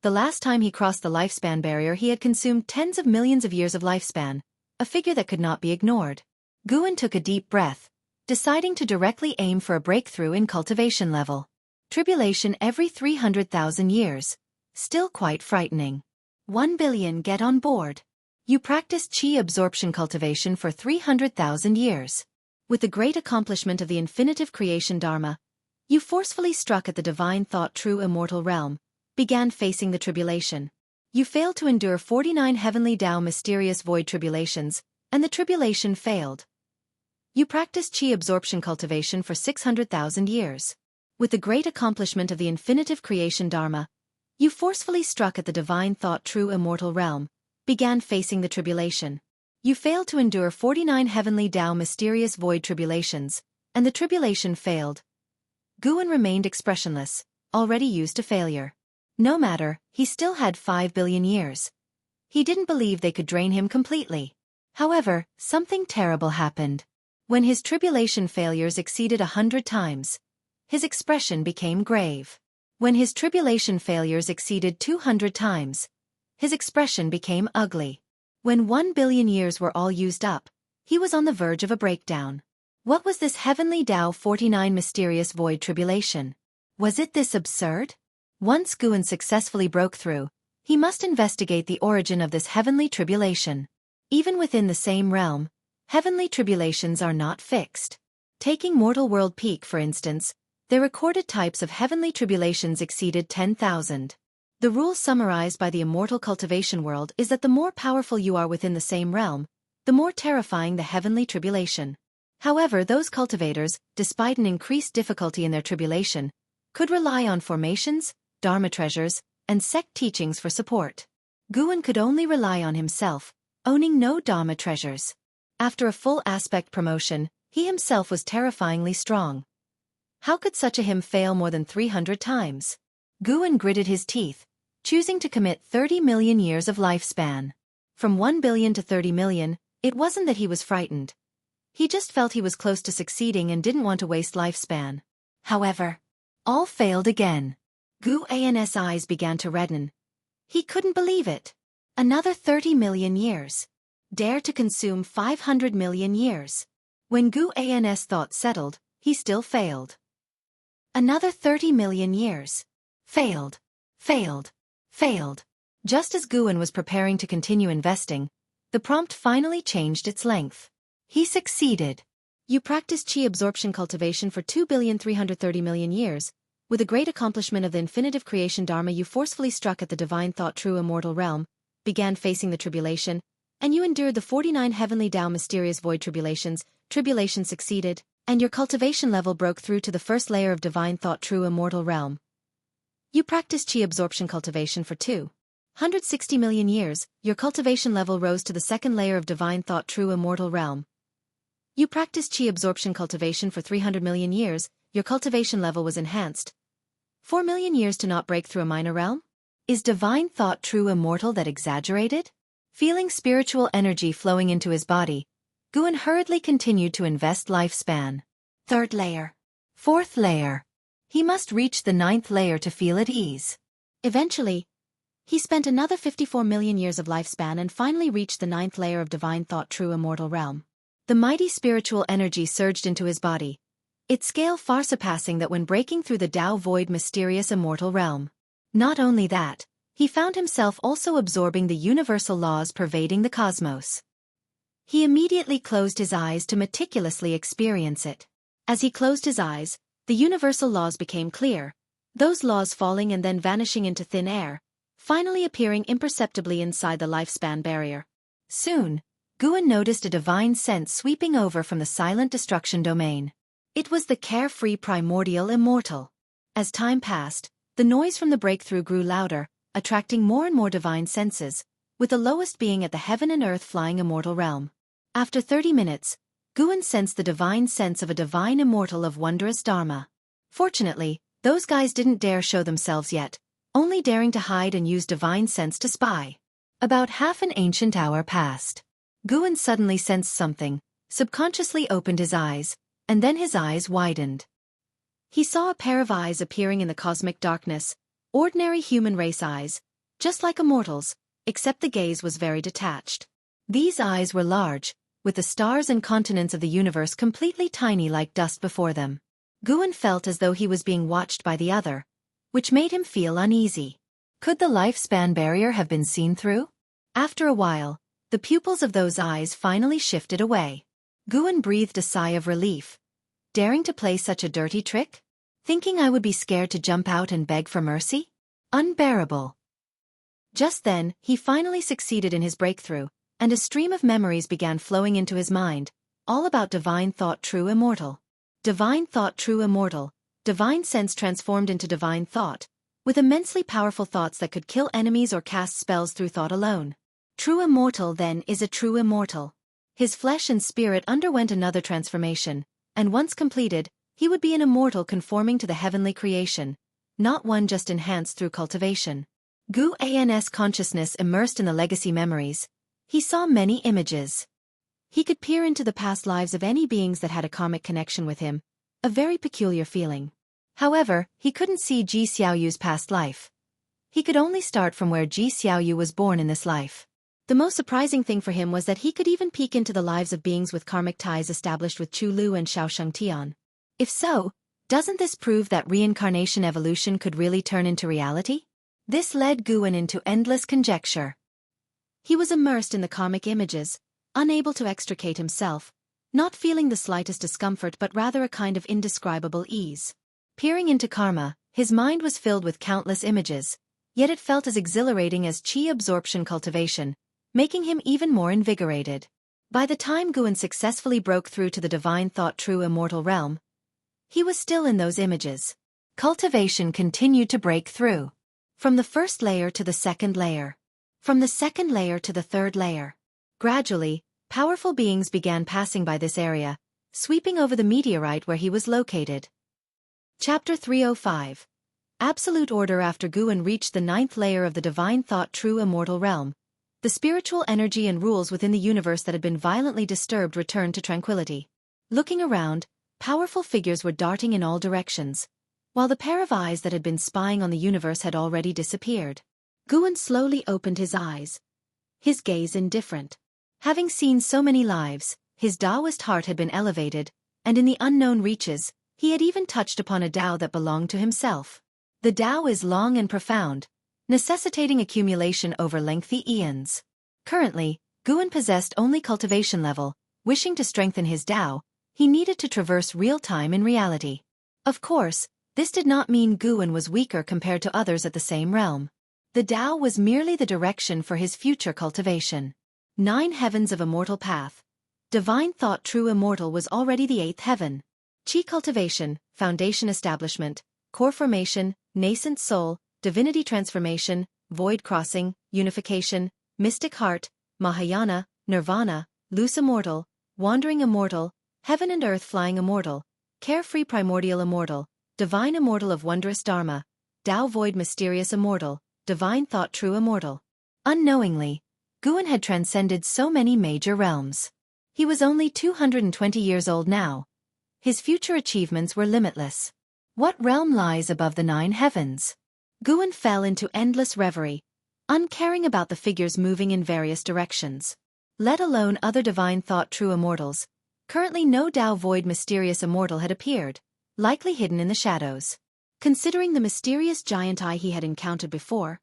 The last time he crossed the lifespan barrier he had consumed tens of millions of years of lifespan, a figure that could not be ignored. Guan took a deep breath, deciding to directly aim for a breakthrough in cultivation level. Tribulation every 300,000 years. Still quite frightening. 1 billion get on board. You practiced chi absorption cultivation for 300,000 years. With the great accomplishment of the infinitive creation dharma, you forcefully struck at the divine thought true immortal realm, began facing the tribulation. You failed to endure 49 heavenly Tao mysterious void tribulations, and the tribulation failed. You practiced chi absorption cultivation for 600,000 years. With the great accomplishment of the infinitive creation dharma, you forcefully struck at the divine thought true immortal realm, began facing the tribulation. You failed to endure 49 heavenly Tao mysterious void tribulations, and the tribulation failed. Guan remained expressionless, already used to failure. No matter, he still had 5 billion years. He didn't believe they could drain him completely. However, something terrible happened. When his tribulation failures exceeded 100 times, his expression became grave. When his tribulation failures exceeded 200 times, his expression became ugly. When 1 billion years were all used up, he was on the verge of a breakdown. What was this heavenly Tao 49 mysterious void tribulation? Was it this absurd? Once Guan successfully broke through, he must investigate the origin of this heavenly tribulation. Even within the same realm, heavenly tribulations are not fixed. Taking Mortal World Peak for instance, their recorded types of heavenly tribulations exceeded 10,000. The rule summarized by the immortal cultivation world is that the more powerful you are within the same realm, the more terrifying the heavenly tribulation. However, those cultivators, despite an increased difficulty in their tribulation, could rely on formations, dharma treasures, and sect teachings for support. Guan could only rely on himself, owning no dharma treasures. After a full aspect promotion, he himself was terrifyingly strong. How could such a him fail more than 300 times? Guan gritted his teeth, choosing to commit 30 million years of lifespan. From 1 billion to 30 million, it wasn't that he was frightened. He just felt he was close to succeeding and didn't want to waste lifespan. However, all failed again. Guan's eyes began to redden. He couldn't believe it. Another 30 million years. Dare to consume 500 million years. When Guan's thoughts settled, he still failed. Another 30 million years. Failed. Failed. Failed. Just as Guan was preparing to continue investing, the prompt finally changed its length. He succeeded. You practiced chi absorption cultivation for 2,330,000,000 years. With a great accomplishment of the infinitive creation dharma you forcefully struck at the divine thought true immortal realm, began facing the tribulation, and you endured the 49 heavenly Tao mysterious void tribulations. Tribulation succeeded, and your cultivation level broke through to the first layer of divine thought true immortal realm. You practiced chi absorption cultivation for 260 million years. Your cultivation level rose to the second layer of divine thought true immortal realm. You practiced chi absorption cultivation for 300 million years. Your cultivation level was enhanced. 4 million years to not break through a minor realm? Is divine thought true immortal that exaggerated? Feeling spiritual energy flowing into his body, Guan hurriedly continued to invest lifespan. 3rd layer. 4th layer. He must reach the 9th layer to feel at ease. Eventually, he spent another 54 million years of lifespan and finally reached the 9th layer of divine thought true immortal realm. The mighty spiritual energy surged into his body, its scale far surpassing that when breaking through the Tao void mysterious immortal realm. Not only that, he found himself also absorbing the universal laws pervading the cosmos. He immediately closed his eyes to meticulously experience it. As he closed his eyes, the universal laws became clear, those laws falling and then vanishing into thin air, finally appearing imperceptibly inside the lifespan barrier. Soon, Guan noticed a divine sense sweeping over from the silent destruction domain. It was the carefree primordial immortal. As time passed, the noise from the breakthrough grew louder, attracting more and more divine senses, with the lowest being at the heaven and earth flying immortal realm. After 30 minutes, Guan sensed the divine sense of a divine immortal of wondrous dharma. Fortunately, those guys didn't dare show themselves yet, only daring to hide and use divine sense to spy. About half an ancient hour passed. Guan suddenly sensed something, subconsciously opened his eyes, and then his eyes widened. He saw a pair of eyes appearing in the cosmic darkness, ordinary human race eyes, just like immortals, except the gaze was very detached. These eyes were large, with the stars and continents of the universe completely tiny like dust before them. Guan felt as though he was being watched by the other, which made him feel uneasy. Could the lifespan barrier have been seen through? After a while, the pupils of those eyes finally shifted away. Guan breathed a sigh of relief. Daring to play such a dirty trick? Thinking I would be scared to jump out and beg for mercy? Unbearable. Just then, he finally succeeded in his breakthrough, and a stream of memories began flowing into his mind, all about divine thought true immortal. Divine thought true immortal, divine sense transformed into divine thought, with immensely powerful thoughts that could kill enemies or cast spells through thought alone. True immortal then is a true immortal. His flesh and spirit underwent another transformation, and once completed, he would be an immortal conforming to the heavenly creation, not one just enhanced through cultivation. Guan's consciousness immersed in the legacy memories. He saw many images. He could peer into the past lives of any beings that had a karmic connection with him, a very peculiar feeling. However, he couldn't see Ji Xiaoyu's past life. He could only start from where Ji Xiaoyu was born in this life. The most surprising thing for him was that he could even peek into the lives of beings with karmic ties established with Chu Lu and Xiao Tian. If so, doesn't this prove that reincarnation evolution could really turn into reality? This led Guan into endless conjecture. He was immersed in the karmic images, unable to extricate himself, not feeling the slightest discomfort but rather a kind of indescribable ease. Peering into karma, his mind was filled with countless images, yet it felt as exhilarating as chi absorption cultivation, making him even more invigorated. By the time Guan successfully broke through to the divine thought true immortal realm, he was still in those images. Cultivation continued to break through. From the first layer to the second layer. From the second layer to the third layer. Gradually, powerful beings began passing by this area, sweeping over the meteorite where he was located. Chapter 305. Absolute Order. After Guan reached the 9th layer of the divine thought true immortal realm, the spiritual energy and rules within the universe that had been violently disturbed returned to tranquility. Looking around, powerful figures were darting in all directions, while the pair of eyes that had been spying on the universe had already disappeared. Guan slowly opened his eyes, his gaze indifferent. Having seen so many lives, his Taoist heart had been elevated, and in the unknown reaches, he had even touched upon a Tao that belonged to himself. The Tao is long and profound, necessitating accumulation over lengthy eons. Currently, Guan possessed only cultivation level. Wishing to strengthen his Tao, he needed to traverse real time in reality. Of course, this did not mean Guan was weaker compared to others at the same realm. The Tao was merely the direction for his future cultivation. 9 heavens of immortal path. Divine thought true immortal was already the 8th heaven. Chi cultivation, foundation establishment, core formation, nascent soul, divinity transformation, void crossing, unification, mystic heart, Mahayana, nirvana, loose immortal, wandering immortal, heaven and earth flying immortal, carefree primordial immortal, divine immortal of wondrous dharma, Tao void mysterious immortal, divine thought true immortal. Unknowingly, Guan had transcended so many major realms. He was only 220 years old now. His future achievements were limitless. What realm lies above the 9 heavens? Guan fell into endless reverie, uncaring about the figures moving in various directions. Let alone other divine thought true immortals. Currently no Tao void mysterious immortal had appeared, likely hidden in the shadows. Considering the mysterious giant eye he had encountered before,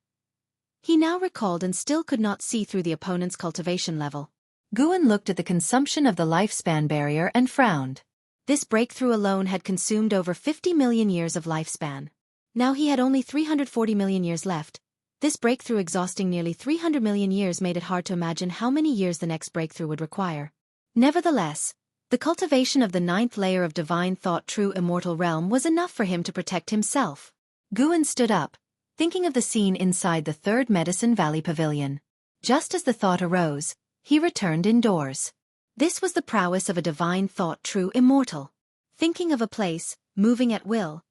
he now recalled and still could not see through the opponent's cultivation level. Guan looked at the consumption of the lifespan barrier and frowned. This breakthrough alone had consumed over 50 million years of lifespan. Now he had only 340 million years left. This breakthrough exhausting nearly 300 million years made it hard to imagine how many years the next breakthrough would require. Nevertheless, the cultivation of the 9th layer of divine thought true immortal realm was enough for him to protect himself. Guan stood up, thinking of the scene inside the Third Medicine Valley Pavilion. Just as the thought arose, he returned indoors. This was the prowess of a divine thought true immortal. Thinking of a place, moving at will.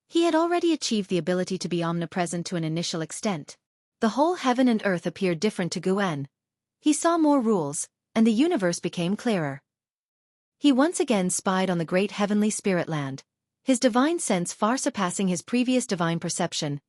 He had already achieved the ability to be omnipresent to an initial extent. The whole heaven and earth appeared different to Guen. He saw more rules, and the universe became clearer. He once again spied on the great heavenly spirit land, his divine sense far surpassing his previous divine perception,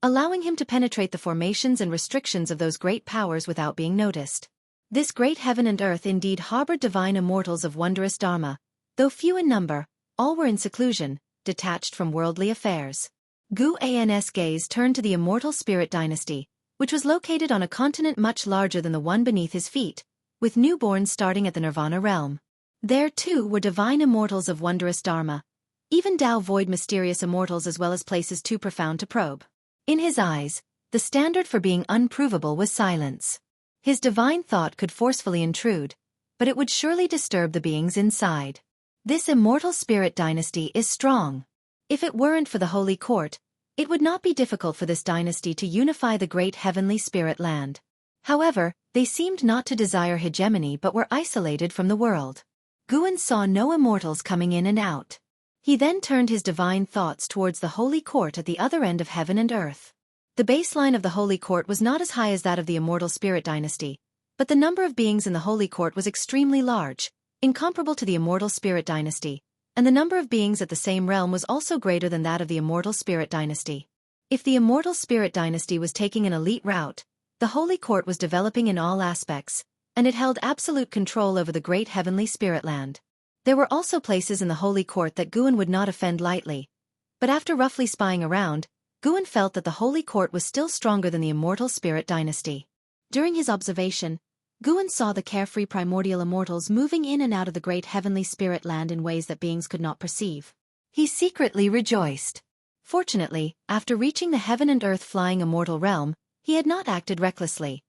allowing him to penetrate the formations and restrictions of those great powers without being noticed. This great heaven and earth indeed harbored divine immortals of wondrous dharma, though few in number, all were in seclusion, detached from worldly affairs. Guan's gaze turned to the immortal spirit dynasty, which was located on a continent much larger than the one beneath his feet, with newborns starting at the Nirvana realm. There too were divine immortals of wondrous dharma, even Tao void mysterious immortals as well as places too profound to probe. In his eyes, the standard for being unprovable was silence. His divine thought could forcefully intrude, but it would surely disturb the beings inside. This immortal spirit dynasty is strong. If it weren't for the Holy Court, it would not be difficult for this dynasty to unify the great heavenly spirit land. However, they seemed not to desire hegemony but were isolated from the world. Guen saw no immortals coming in and out. He then turned his divine thoughts towards the Holy Court at the other end of heaven and earth. The baseline of the Holy Court was not as high as that of the immortal spirit dynasty, but the number of beings in the Holy Court was extremely large, incomparable to the immortal spirit dynasty, and the number of beings at the same realm was also greater than that of the immortal spirit dynasty. If the immortal spirit dynasty was taking an elite route, the Holy Court was developing in all aspects, and it held absolute control over the great heavenly spirit land. There were also places in the Holy Court that Guen would not offend lightly, but after roughly spying around, Guen felt that the Holy Court was still stronger than the immortal spirit dynasty. During his observation, Guen saw the carefree primordial immortals moving in and out of the great heavenly spirit land in ways that beings could not perceive. He secretly rejoiced. Fortunately, after reaching the heaven and earth flying immortal realm, he had not acted recklessly.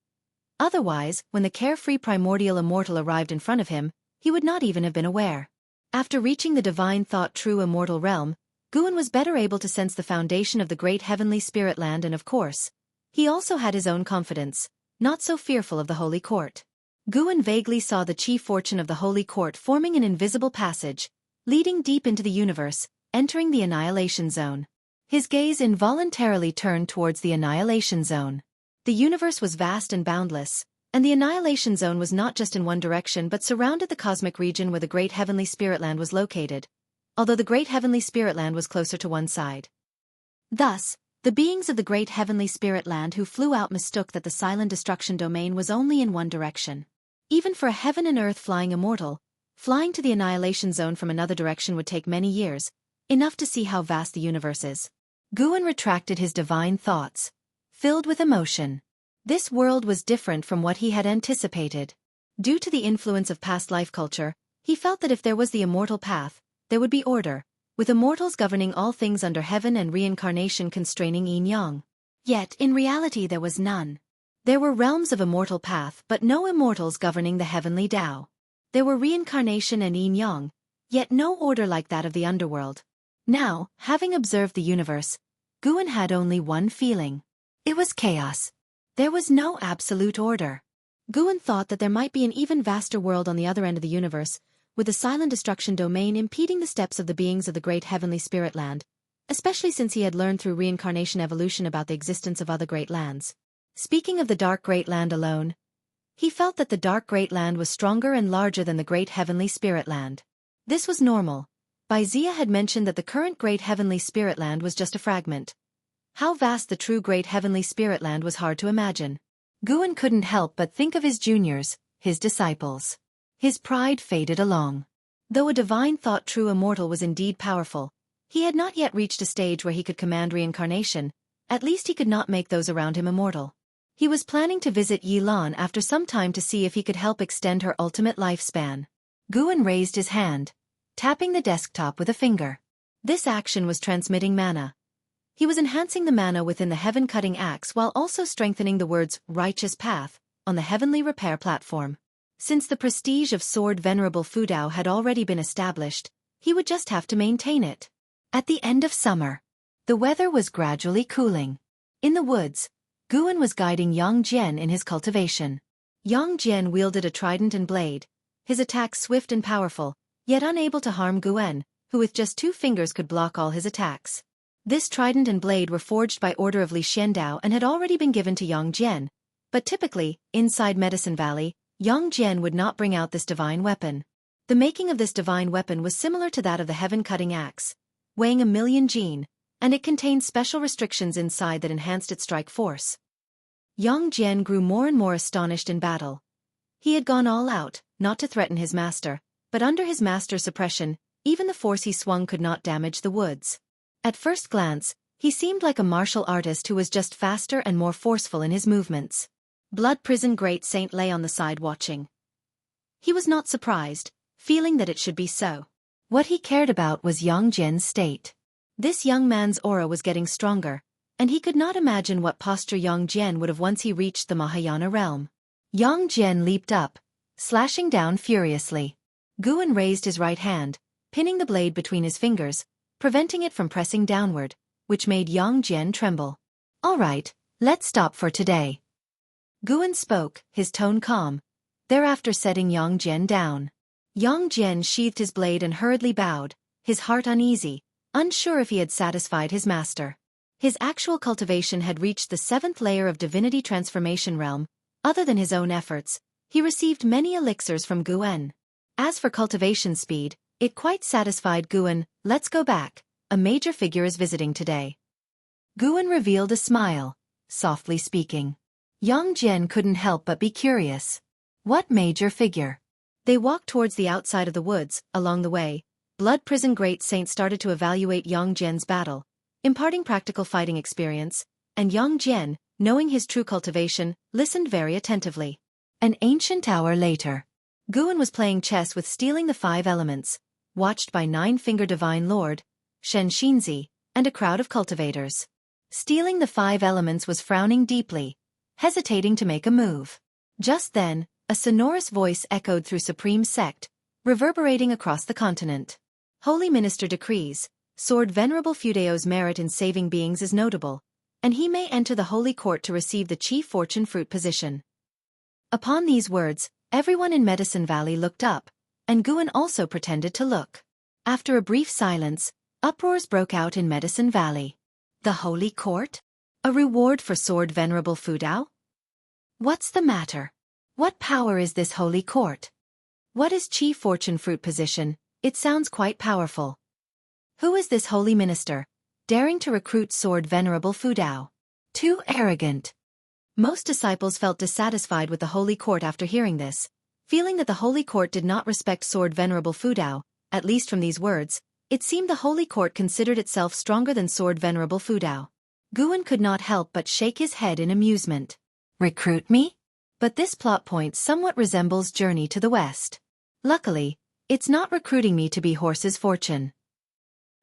Otherwise, when the carefree primordial immortal arrived in front of him, he would not even have been aware. After reaching the divine thought true immortal realm, Guen was better able to sense the foundation of the great heavenly spirit land and of course, he also had his own confidence, not so fearful of the Holy Court. Guen vaguely saw the chief fortune of the Holy Court forming an invisible passage, leading deep into the universe, entering the annihilation zone. His gaze involuntarily turned towards the annihilation zone. The universe was vast and boundless, and the annihilation zone was not just in one direction but surrounded the cosmic region where the great heavenly spirit land was located, although the great heavenly spirit land was closer to one side. Thus, the beings of the great heavenly spirit land who flew out mistook that the silent destruction domain was only in one direction. Even for a heaven and earth flying immortal, flying to the annihilation zone from another direction would take many years, enough to see how vast the universe is. Guen retracted his divine thoughts, filled with emotion. This world was different from what he had anticipated. Due to the influence of past life culture, he felt that if there was the immortal path, there would be order, with immortals governing all things under heaven and reincarnation constraining yin-yang. Yet, in reality there was none. There were realms of immortal path but no immortals governing the heavenly Tao. There were reincarnation and yin-yang, yet no order like that of the underworld. Now, having observed the universe, Guen had only one feeling. It was chaos. There was no absolute order. Guen thought that there might be an even vaster world on the other end of the universe, with the silent destruction domain impeding the steps of the beings of the great heavenly spirit land, especially since he had learned through reincarnation evolution about the existence of other great lands. Speaking of the dark great land alone, he felt that the dark great land was stronger and larger than the great heavenly spirit land. This was normal. Zia had mentioned that the current great heavenly spirit land was just a fragment. How vast the true great heavenly spirit land was hard to imagine. Guen couldn't help but think of his juniors, his disciples. His pride faded along. Though a divine thought true immortal was indeed powerful, he had not yet reached a stage where he could command reincarnation, at least he could not make those around him immortal. He was planning to visit Yilan after some time to see if he could help extend her ultimate lifespan. Guen raised his hand, tapping the desktop with a finger. This action was transmitting mana. He was enhancing the mana within the heaven-cutting axe while also strengthening the words righteous path on the heavenly repair platform. Since the prestige of Sword Venerable Fudao had already been established, he would just have to maintain it. At the end of summer, the weather was gradually cooling. In the woods, Guan was guiding Yang Jian in his cultivation. Yang Jian wielded a trident and blade, his attacks swift and powerful, yet unable to harm Guan, who with just 2 fingers could block all his attacks. This trident and blade were forged by order of Li Xiandao and had already been given to Yang Jian, but typically, inside Medicine Valley, Yang Jian would not bring out this divine weapon. The making of this divine weapon was similar to that of the heaven-cutting axe, weighing 1,000,000 jin, and it contained special restrictions inside that enhanced its strike force. Yang Jian grew more and more astonished in battle. He had gone all out, not to threaten his master, but under his master's suppression, even the force he swung could not damage the woods. At first glance, he seemed like a martial artist who was just faster and more forceful in his movements. Blood Prison Great Saint lay on the side watching. He was not surprised, feeling that it should be so. What he cared about was Yang Jian's state. This young man's aura was getting stronger, and he could not imagine what posture Yang Jian would have once he reached the Mahayana realm. Yang Jian leaped up, slashing down furiously. Guan raised his right hand, pinning the blade between his fingers, preventing it from pressing downward, which made Yang Jian tremble. "All right, let's stop for today." Guan spoke, his tone calm, thereafter setting Yang Jian down. Yang Jian sheathed his blade and hurriedly bowed, his heart uneasy, unsure if he had satisfied his master. His actual cultivation had reached the 7th layer of divinity transformation realm. Other than his own efforts, he received many elixirs from Guan. As for cultivation speed, it quite satisfied Guan. "Let's go back, a major figure is visiting today." Guan revealed a smile, softly speaking. Yang Jian couldn't help but be curious. What major figure? They walked towards the outside of the woods. Along the way, Blood Prison Great Saint started to evaluate Yang Jian's battle, imparting practical fighting experience, and Yang Jian, knowing his true cultivation, listened very attentively. An ancient hour later, Guan was playing chess with stealing the 5 elements, watched by 9-Finger Divine Lord, Shen Xinzi, and a crowd of cultivators. Stealing the 5 elements was frowning deeply, hesitating to make a move. Just then, a sonorous voice echoed through Supreme Sect, reverberating across the continent. "Holy Minister decrees, Sword Venerable Fudeo's merit in saving beings is notable, and he may enter the Holy Court to receive the Chief Fortune Fruit position." Upon these words, everyone in Medicine Valley looked up, and Guan also pretended to look. After a brief silence, uproars broke out in Medicine Valley. The Holy Court? A reward for Sword Venerable Fudao? What's the matter? What power is this Holy Court? What is Chief Fortune Fruit position? It sounds quite powerful. Who is this holy minister, daring to recruit Sword Venerable Fudao? Too arrogant. Most disciples felt dissatisfied with the Holy Court after hearing this, feeling that the Holy Court did not respect Sword Venerable Fudao. At least from these words, it seemed the Holy Court considered itself stronger than Sword Venerable Fudao. Guan could not help but shake his head in amusement. Recruit me? But this plot point somewhat resembles Journey to the West. Luckily, it's not recruiting me to be Horse's Fortune.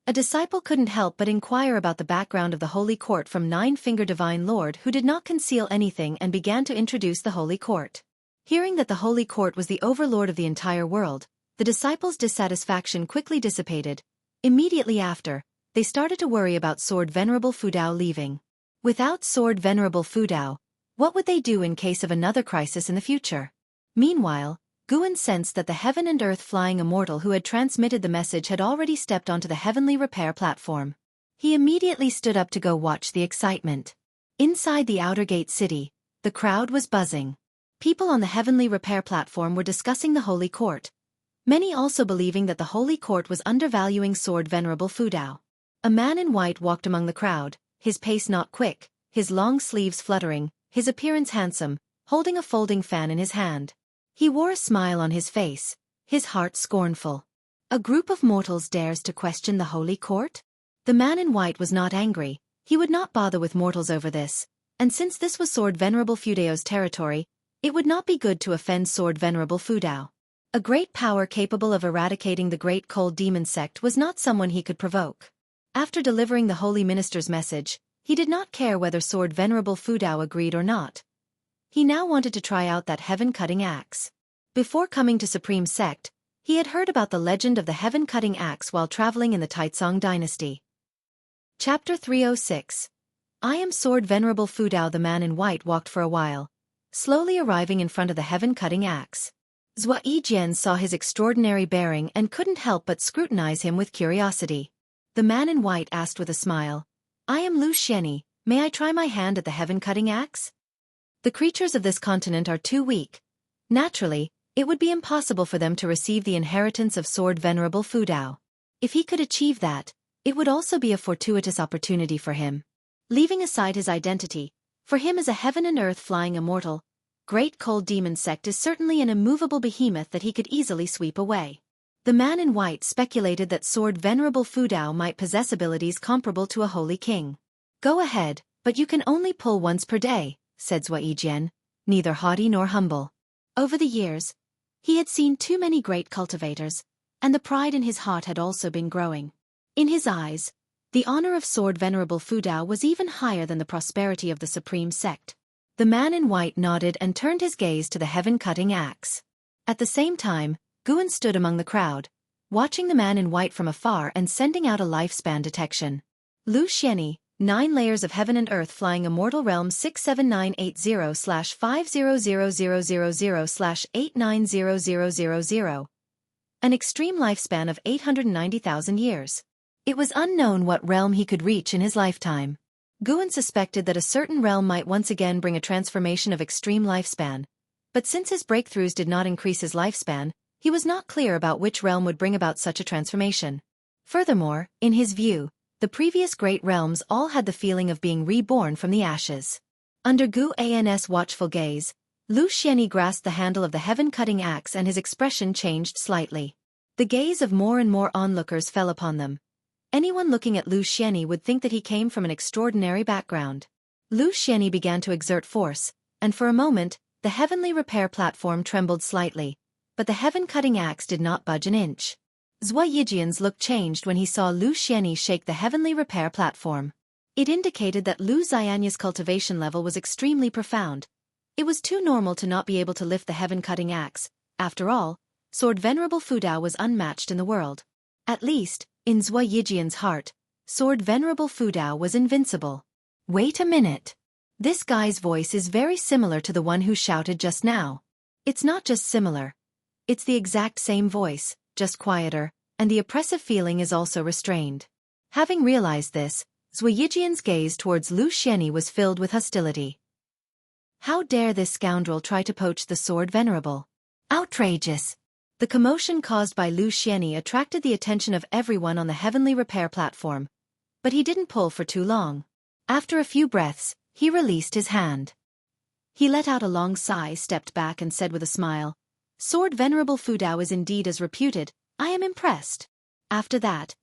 A disciple couldn't help but inquire about the background of the Holy Court from 9-Finger Divine Lord, who did not conceal anything and began to introduce the Holy Court. Hearing that the Holy Court was the overlord of the entire world, the disciples' dissatisfaction quickly dissipated. Immediately after, they started to worry about Sword Venerable Fudao leaving. Without Sword Venerable Fudao, what would they do in case of another crisis in the future? Meanwhile, Guan sensed that the heaven and earth flying immortal who had transmitted the message had already stepped onto the heavenly repair platform. He immediately stood up to go watch the excitement. Inside the outer gate city, the crowd was buzzing. People on the heavenly repair platform were discussing the Holy Court, many also believing that the Holy Court was undervaluing Sword Venerable Fudao. A man in white walked among the crowd, his pace not quick, his long sleeves fluttering, his appearance handsome, holding a folding fan in his hand. He wore a smile on his face, his heart scornful. A group of mortals dares to question the Holy Court? The man in white was not angry, he would not bother with mortals over this, and since this was Sword Venerable Fudeo's territory, it would not be good to offend Sword Venerable Fudao. A great power capable of eradicating the great cold demon sect was not someone he could provoke. After delivering the holy minister's message, he did not care whether Sword Venerable Fudao agreed or not. He now wanted to try out that heaven-cutting axe. Before coming to Supreme Sect, he had heard about the legend of the heaven-cutting axe while traveling in the Taizong dynasty. Chapter 306. I am Sword Venerable Fudao. The man in white walked for a while, slowly arriving in front of the heaven-cutting axe. Zhua Yijian saw his extraordinary bearing and couldn't help but scrutinize him with curiosity. The man in white asked with a smile, I am Lu Xianyi, may I try my hand at the heaven-cutting axe? The creatures of this continent are too weak. Naturally, it would be impossible for them to receive the inheritance of Sword Venerable Fudao. If he could achieve that, it would also be a fortuitous opportunity for him. Leaving aside his identity, for him as a heaven and earth flying immortal, Great Cold Demon Sect is certainly an immovable behemoth that he could easily sweep away. The man in white speculated that Sword Venerable Fudao might possess abilities comparable to a holy king. Go ahead, but you can only pull once per day, said Zhua Yijian, neither haughty nor humble. Over the years, he had seen too many great cultivators, and the pride in his heart had also been growing. In his eyes, the honor of Sword Venerable Fudao was even higher than the prosperity of the supreme sect. The man in white nodded and turned his gaze to the heaven-cutting axe. At the same time, Guan stood among the crowd, watching the man in white from afar and sending out a lifespan detection. Lu Xianyi, 9 layers of heaven and earth flying immortal realm 67980/5000/890000. An extreme lifespan of 890,000 years. It was unknown what realm he could reach in his lifetime. Guan suspected that a certain realm might once again bring a transformation of extreme lifespan, but since his breakthroughs did not increase his lifespan, he was not clear about which realm would bring about such a transformation. Furthermore, in his view, the previous great realms all had the feeling of being reborn from the ashes. Under Guan's watchful gaze, Lu Xianyi grasped the handle of the heaven-cutting axe and his expression changed slightly. The gaze of more and more onlookers fell upon them. Anyone looking at Lu Xianyi would think that he came from an extraordinary background. Lu Xianyi began to exert force, and for a moment, the heavenly repair platform trembled slightly, but the heaven-cutting axe did not budge an inch. Zhua Yijian's look changed when he saw Lu Xianyi shake the heavenly repair platform. It indicated that Lu Xianyi's cultivation level was extremely profound. It was too normal to not be able to lift the heaven-cutting axe. After all, Sword Venerable Fudao was unmatched in the world. At least, in Zhua Yijian's heart, Sword Venerable Fudao was invincible. Wait a minute. This guy's voice is very similar to the one who shouted just now. It's not just similar. It's the exact same voice, just quieter, and the oppressive feeling is also restrained. Having realized this, Zhua Yijian's gaze towards Lu Xianyi was filled with hostility. How dare this scoundrel try to poach the Sword Venerable? Outrageous! The commotion caused by Lu Xianyi attracted the attention of everyone on the heavenly repair platform. But he didn't pull for too long. After a few breaths, he released his hand. He let out a long sigh, stepped back and said with a smile, Sword Venerable Fudao is indeed as reputed, I am impressed. After that,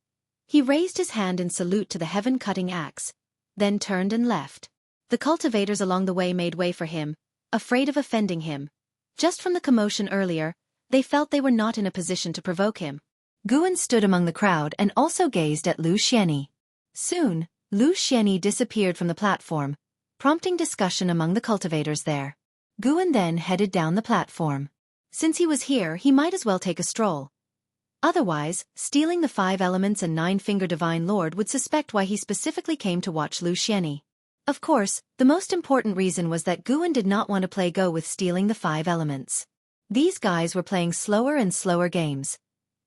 he raised his hand in salute to the heaven-cutting axe, then turned and left. The cultivators along the way made way for him, afraid of offending him. Just from the commotion earlier, they felt they were not in a position to provoke him. Guan stood among the crowd and also gazed at Lu Xianyi. Soon, Lu Xianyi disappeared from the platform, prompting discussion among the cultivators there. Guan then headed down the platform. Since he was here, he might as well take a stroll. Otherwise, stealing the 5 elements and 9-finger Divine Lord would suspect why he specifically came to watch Lu Xianyi. Of course, the most important reason was that Guan did not want to play go with stealing the 5 elements. These guys were playing slower and slower games.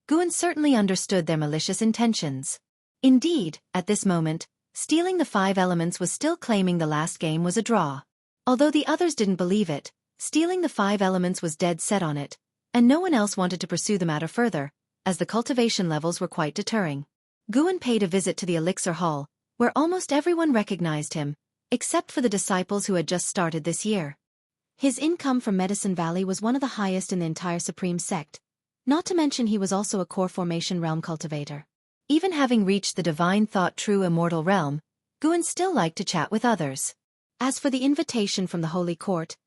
Guan certainly understood their malicious intentions. Indeed, at this moment, stealing the 5 elements was still claiming the last game was a draw. Although the others didn't believe it, stealing the 5 elements was dead set on it, and no one else wanted to pursue the matter further, as the cultivation levels were quite deterring. Guan paid a visit to the Elixir Hall, where almost everyone recognized him, except for the disciples who had just started this year. His income from Medicine Valley was one of the highest in the entire Supreme Sect, not to mention he was also a core formation realm cultivator. Even having reached the divine thought true immortal realm, Guan still liked to chat with others. As for the invitation from the Holy Court,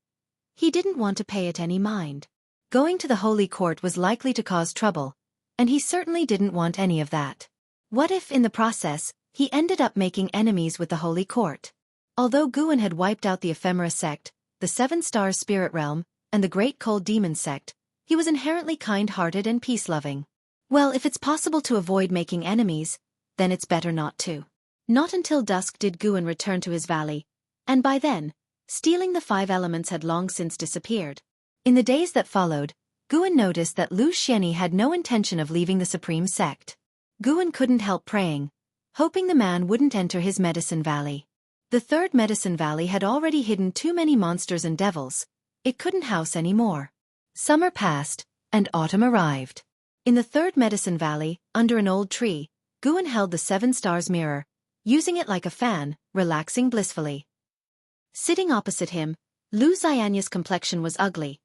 he didn't want to pay it any mind. Going to the Holy Court was likely to cause trouble, and he certainly didn't want any of that. What if, in the process, he ended up making enemies with the Holy Court? Although Guan had wiped out the Ephemera sect, the 7-star spirit realm, and the Great Cold Demon sect, he was inherently kind-hearted and peace-loving. Well, if it's possible to avoid making enemies, then it's better not to. Not until dusk did Guan return to his valley, and by then, stealing the 5 elements had long since disappeared. In the days that followed, Guan noticed that Lu Xianyi had no intention of leaving the supreme sect. Guan couldn't help praying, hoping the man wouldn't enter his medicine valley. The 3rd medicine valley had already hidden too many monsters and devils. It couldn't house any more. Summer passed, and autumn arrived. In the 3rd medicine valley, under an old tree, Guan held the 7 stars mirror, using it like a fan, relaxing blissfully. Sitting opposite him, Lu Xianyi's complexion was ugly,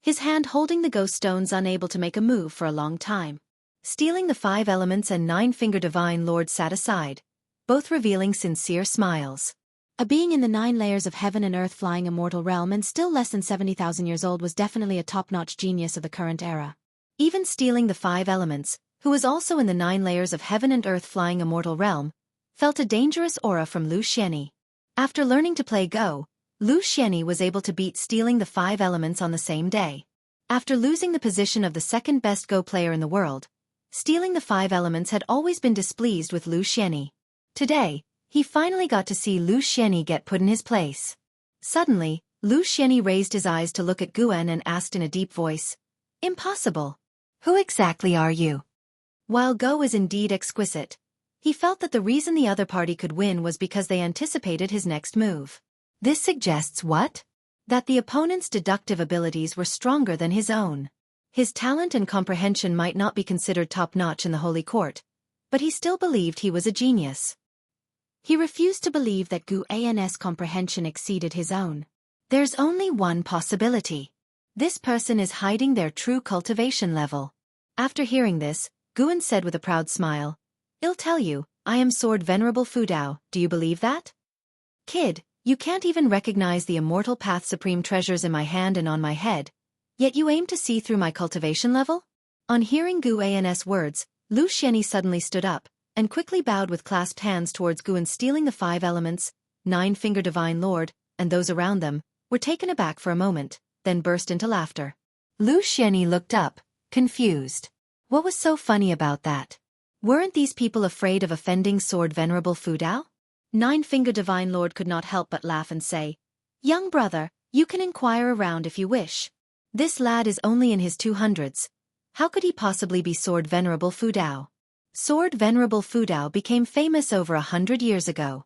his hand holding the ghost stones, unable to make a move for a long time. Stealing the 5 elements and 9-finger divine lord sat aside, both revealing sincere smiles. A being in the 9 layers of heaven and earth flying immortal realm and still less than 70,000 years old was definitely a top-notch genius of the current era. Even stealing the 5 elements, who was also in the 9 layers of heaven and earth flying immortal realm, felt a dangerous aura from Lu Xianyi. After learning to play Go, Lu Xianyi was able to beat stealing the 5 elements on the same day. After losing the position of the 2nd best Go player in the world, stealing the 5 elements had always been displeased with Lu Xianyi. Today, he finally got to see Lu Xianyi get put in his place. Suddenly, Lu Xianyi raised his eyes to look at Guan and asked in a deep voice, "Impossible. Who exactly are you?" While Go is indeed exquisite, he felt that the reason the other party could win was because they anticipated his next move. This suggests what? That the opponent's deductive abilities were stronger than his own. His talent and comprehension might not be considered top-notch in the Holy Court, but he still believed he was a genius. He refused to believe that Guan's comprehension exceeded his own. There's only one possibility. This person is hiding their true cultivation level. After hearing this, Guan said with a proud smile, "I'll tell you, I am Sword Venerable Fudao, do you believe that? Kid, you can't even recognize the immortal path supreme treasures in my hand and on my head, yet you aim to see through my cultivation level?" On hearing Guan's words, Lu Xianyi suddenly stood up, and quickly bowed with clasped hands towards Guan. Stealing the 5 elements, 9-finger divine lord, and those around them, were taken aback for a moment, then burst into laughter. Lu Xianyi looked up, confused. What was so funny about that? Weren't these people afraid of offending Sword Venerable Fudao? 9-finger divine lord could not help but laugh and say, "Young brother, you can inquire around if you wish. This lad is only in his 200s. How could he possibly be Sword Venerable Fudao?" Sword Venerable Fudao became famous over 100 years ago.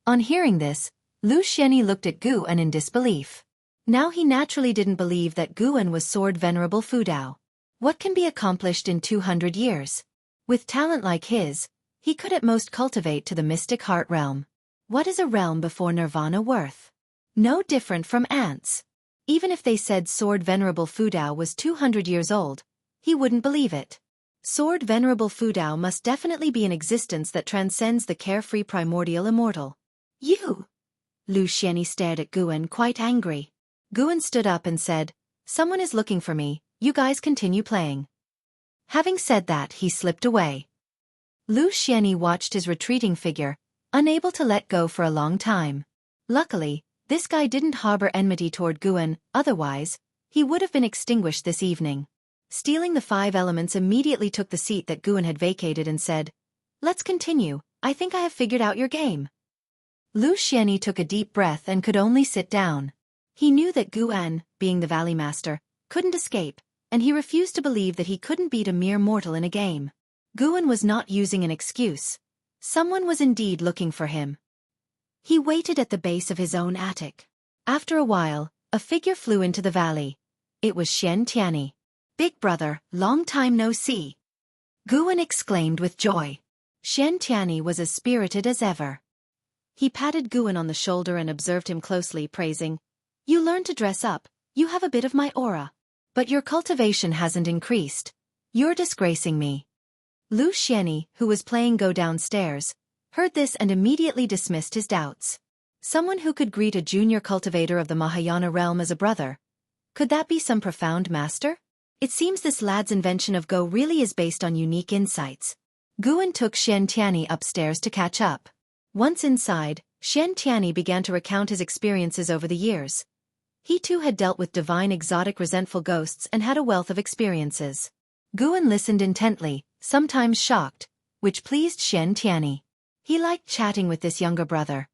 On hearing this, Lu Xianyi looked at Guan in disbelief. Now he naturally didn't believe that Guan was Sword Venerable Fudao. What can be accomplished in 200 years? With talent like his, he could at most cultivate to the mystic heart realm. What is a realm before nirvana worth? No different from ants. Even if they said Sword Venerable Fudao was 200 years old, he wouldn't believe it. Sword Venerable Fudao must definitely be an existence that transcends the carefree primordial immortal. "You!" Lu Xianyi stared at Guan, quite angry. Guan stood up and said, "Someone is looking for me, you guys continue playing." Having said that, he slipped away. Lu Xianyi watched his retreating figure, unable to let go for a long time. Luckily, this guy didn't harbor enmity toward Guan, otherwise, he would have been extinguished this evening. Stealing the 5 elements immediately took the seat that Guan had vacated and said, "Let's continue, I think I have figured out your game." Lu Xianyi took a deep breath and could only sit down. He knew that Guan, being the Valley Master, couldn't escape, and he refused to believe that he couldn't beat a mere mortal in a game. Guan was not using an excuse. Someone was indeed looking for him. He waited at the base of his own attic. After a while, a figure flew into the valley. It was Shen Tianyi. "Big brother, long time no see." Guan exclaimed with joy. Shen Tianyi was as spirited as ever. He patted Guan on the shoulder and observed him closely, praising, "You learned to dress up, you have a bit of my aura. But your cultivation hasn't increased. You're disgracing me." Lu Xianyi, who was playing Go downstairs, heard this and immediately dismissed his doubts. Someone who could greet a junior cultivator of the Mahayana realm as a brother. Could that be some profound master? It seems this lad's invention of Go really is based on unique insights. Guan took Shen Tianyi upstairs to catch up. Once inside, Shen Tianyi began to recount his experiences over the years. He too had dealt with divine exotic resentful ghosts and had a wealth of experiences. Guan listened intently, sometimes shocked, which pleased Shen Tianyi. He liked chatting with this younger brother.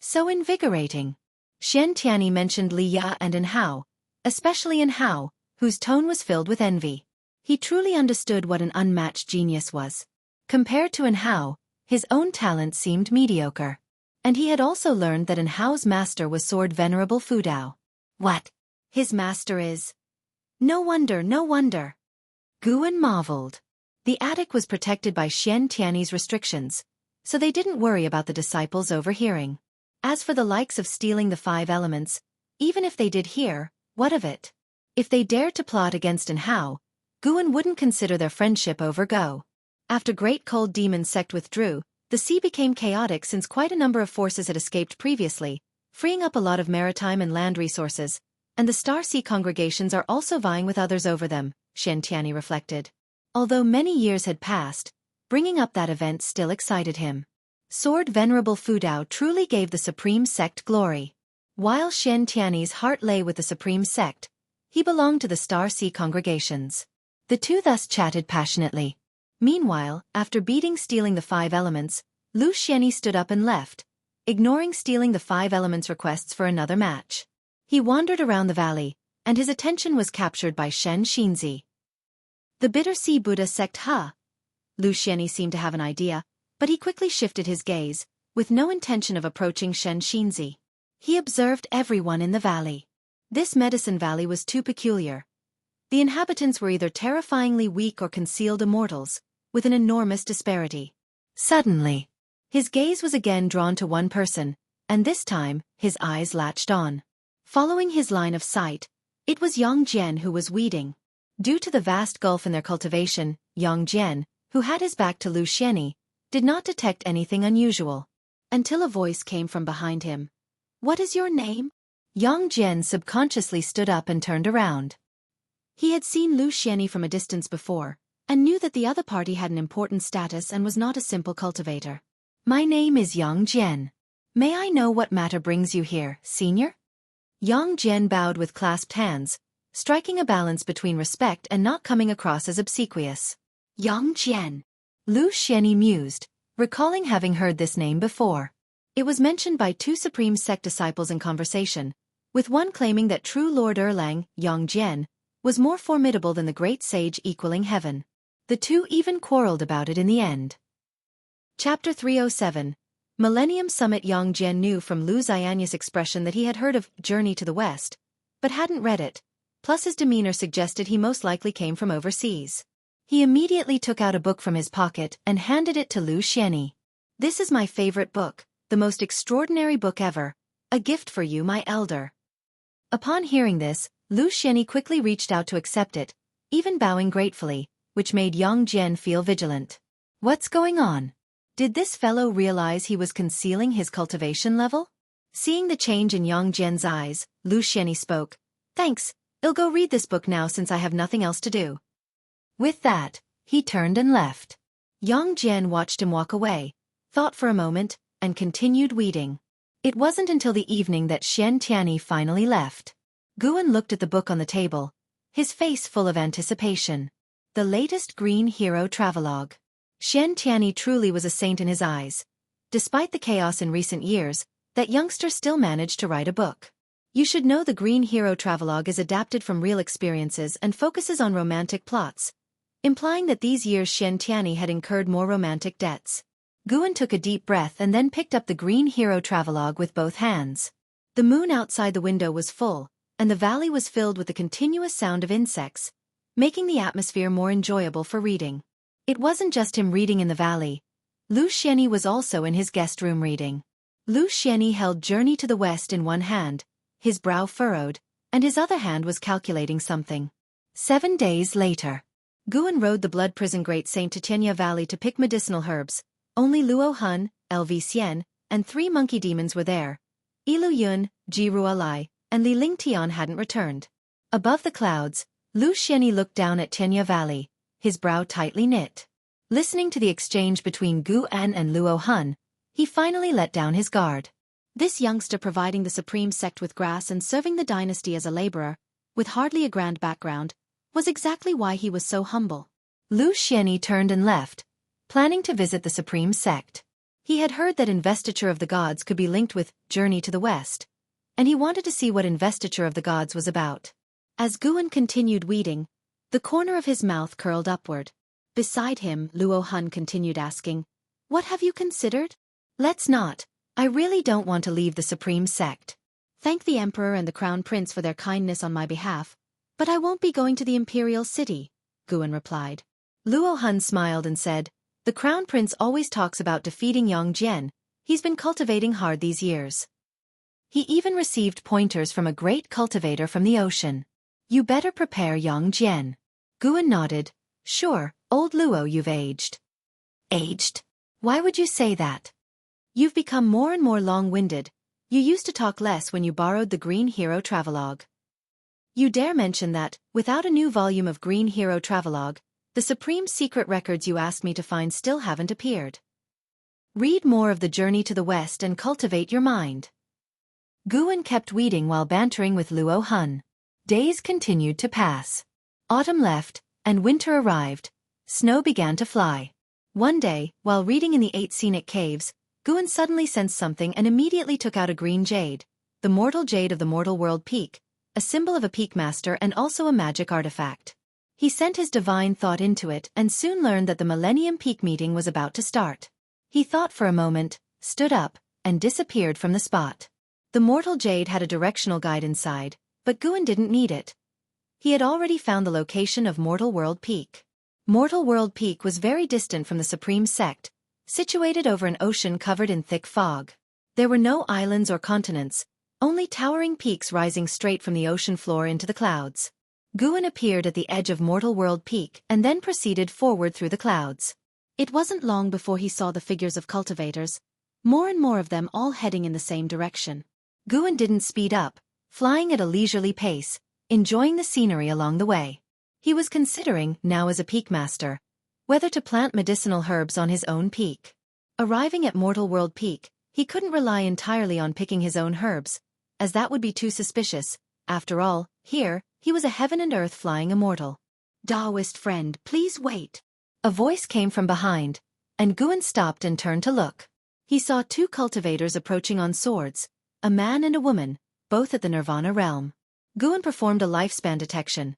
So invigorating. Xian Tianyi mentioned Li Ya and An Hao, especially An Hao, whose tone was filled with envy. He truly understood what an unmatched genius was. Compared to An Hao, his own talent seemed mediocre. And he had also learned that An Hao's master was Sword Venerable Fu Dao. What? His master is? No wonder, no wonder. Guan marveled. The attic was protected by Xian Tianyi's restrictions, so they didn't worry about the disciples overhearing. As for the likes of stealing the 5 elements, even if they did hear, what of it? If they dared to plot against An Hao, Guan wouldn't consider their friendship over go. After Great Cold Demon sect withdrew, the sea became chaotic since quite a number of forces had escaped previously, freeing up a lot of maritime and land resources, and the Star Sea congregations are also vying with others over them, Xian Tianyi reflected. Although many years had passed, bringing up that event still excited him. Sword Venerable Fu Dao truly gave the Supreme Sect glory. While Xian Tianyi's heart lay with the Supreme Sect, he belonged to the Star Sea congregations. The two thus chatted passionately. Meanwhile, after beating stealing the 5 elements, Lu Xianyi stood up and left, ignoring stealing the 5 elements requests for another match. He wandered around the valley, and his attention was captured by Shen Xinzi. The Bitter Sea Buddha sect Lu Xianyi seemed to have an idea, but he quickly shifted his gaze, with no intention of approaching Shen Xinzi. He observed everyone in the valley. This medicine valley was too peculiar. The inhabitants were either terrifyingly weak or concealed immortals, with an enormous disparity. Suddenly, his gaze was again drawn to one person, and this time, his eyes latched on. Following his line of sight, it was Yang Jian who was weeding. Due to the vast gulf in their cultivation, Yang Jian, who had his back to Lu Xianyi, did not detect anything unusual. Until a voice came from behind him. "What is your name?" Yang Jian subconsciously stood up and turned around. He had seen Lu Xianyi from a distance before, and knew that the other party had an important status and was not a simple cultivator. "My name is Yang Jian. May I know what matter brings you here, senior?" Yang Jian bowed with clasped hands, striking a balance between respect and not coming across as obsequious. Yang Jian. Lu Xianyi mused, recalling having heard this name before. It was mentioned by 2 Supreme Sect disciples in conversation, with one claiming that true Lord Erlang, Yang Jian, was more formidable than the great sage equaling heaven. The two even quarreled about it in the end. Chapter 307. Millennium Summit. Yang Jian knew from Lu Xianyi's expression that he had heard of Journey to the West, but hadn't read it, plus his demeanor suggested he most likely came from overseas. He immediately took out a book from his pocket and handed it to Lu Xianyi. "This is my favorite book, the most extraordinary book ever, a gift for you, my elder." Upon hearing this, Lu Xianyi quickly reached out to accept it, even bowing gratefully, which made Yang Jian feel vigilant. What's going on? Did this fellow realize he was concealing his cultivation level? Seeing the change in Yang Jian's eyes, Lu Xianyi spoke. "Thanks, I'll go read this book now since I have nothing else to do." With that, he turned and left. Yang Jian watched him walk away, thought for a moment, and continued weeding. It wasn't until the evening that Xian Tianyi finally left. Guan looked at the book on the table, his face full of anticipation. The latest Green Hero Travelogue. Xian Tianyi truly was a saint in his eyes. Despite the chaos in recent years, that youngster still managed to write a book. You should know the Green Hero Travelogue is adapted from real experiences and focuses on romantic plots, implying that these years Xian Tianyi had incurred more romantic debts. Guan took a deep breath and then picked up the Green Hero Travelogue with both hands. The moon outside the window was full, and the valley was filled with the continuous sound of insects, making the atmosphere more enjoyable for reading. It wasn't just him reading in the valley. Lu Xianyi was also in his guest room reading. Lu Xianyi held Journey to the West in one hand, his brow furrowed, and his other hand was calculating something. 7 days later. Guan rode the Blood Prison Great Saint to Tianya Valley to pick medicinal herbs. Only Luo Hun, LV Xian, and 3 monkey demons were there. Ilu Yun, Ji Rualai, and Li Ling Tian hadn't returned. Above the clouds, Lu Xianyi looked down at Tianya Valley, his brow tightly knit. Listening to the exchange between Gu An and Luo Hun, he finally let down his guard. This youngster providing the Supreme Sect with grass and serving the dynasty as a laborer, with hardly a grand background, was exactly why he was so humble. Lu Xianyi turned and left, planning to visit the Supreme Sect. He had heard that investiture of the gods could be linked with Journey to the West, and he wanted to see what investiture of the gods was about. As Guan continued weeding, the corner of his mouth curled upward. Beside him, Luo Hun continued asking, "What have you considered?" "Let's not. I really don't want to leave the supreme sect. Thank the emperor and the crown prince for their kindness on my behalf, but I won't be going to the imperial city," Guan replied. Luo Hun smiled and said, "The crown prince always talks about defeating Yang Jian. He's been cultivating hard these years. He even received pointers from a great cultivator from the ocean. You better prepare Yang Jian." Guan nodded. "Sure, old Luo, you've aged." "Aged? Why would you say that?" "You've become more and more long-winded. You used to talk less when you borrowed the Green Hero Travelogue. You dare mention that, without a new volume of Green Hero Travelogue, the supreme secret records you asked me to find still haven't appeared. Read more of the Journey to the West and cultivate your mind." Guan kept weeding while bantering with Luo Hun. Days continued to pass. Autumn left, and winter arrived. Snow began to fly. One day, while reading in the 8 scenic caves, Guan suddenly sensed something and immediately took out a green jade, the mortal jade of the mortal world peak, a symbol of a peak master and also a magic artifact. He sent his divine thought into it and soon learned that the Millennium Peak meeting was about to start. He thought for a moment, stood up, and disappeared from the spot. The mortal jade had a directional guide inside, but Guan didn't need it. He had already found the location of Mortal World Peak. Mortal World Peak was very distant from the Supreme Sect, situated over an ocean covered in thick fog. There were no islands or continents, only towering peaks rising straight from the ocean floor into the clouds. Guan appeared at the edge of Mortal World Peak and then proceeded forward through the clouds. It wasn't long before he saw the figures of cultivators, more and more of them all heading in the same direction. Guan didn't speed up, flying at a leisurely pace, enjoying the scenery along the way. He was considering, now as a peak master, whether to plant medicinal herbs on his own peak. Arriving at Mortal World Peak, he couldn't rely entirely on picking his own herbs, as that would be too suspicious. After all, here, he was a heaven and earth flying immortal. "Taoist friend, please wait." A voice came from behind, and Guan stopped and turned to look. He saw 2 cultivators approaching on swords, a man and a woman, both at the Nirvana realm. Guan performed a lifespan detection.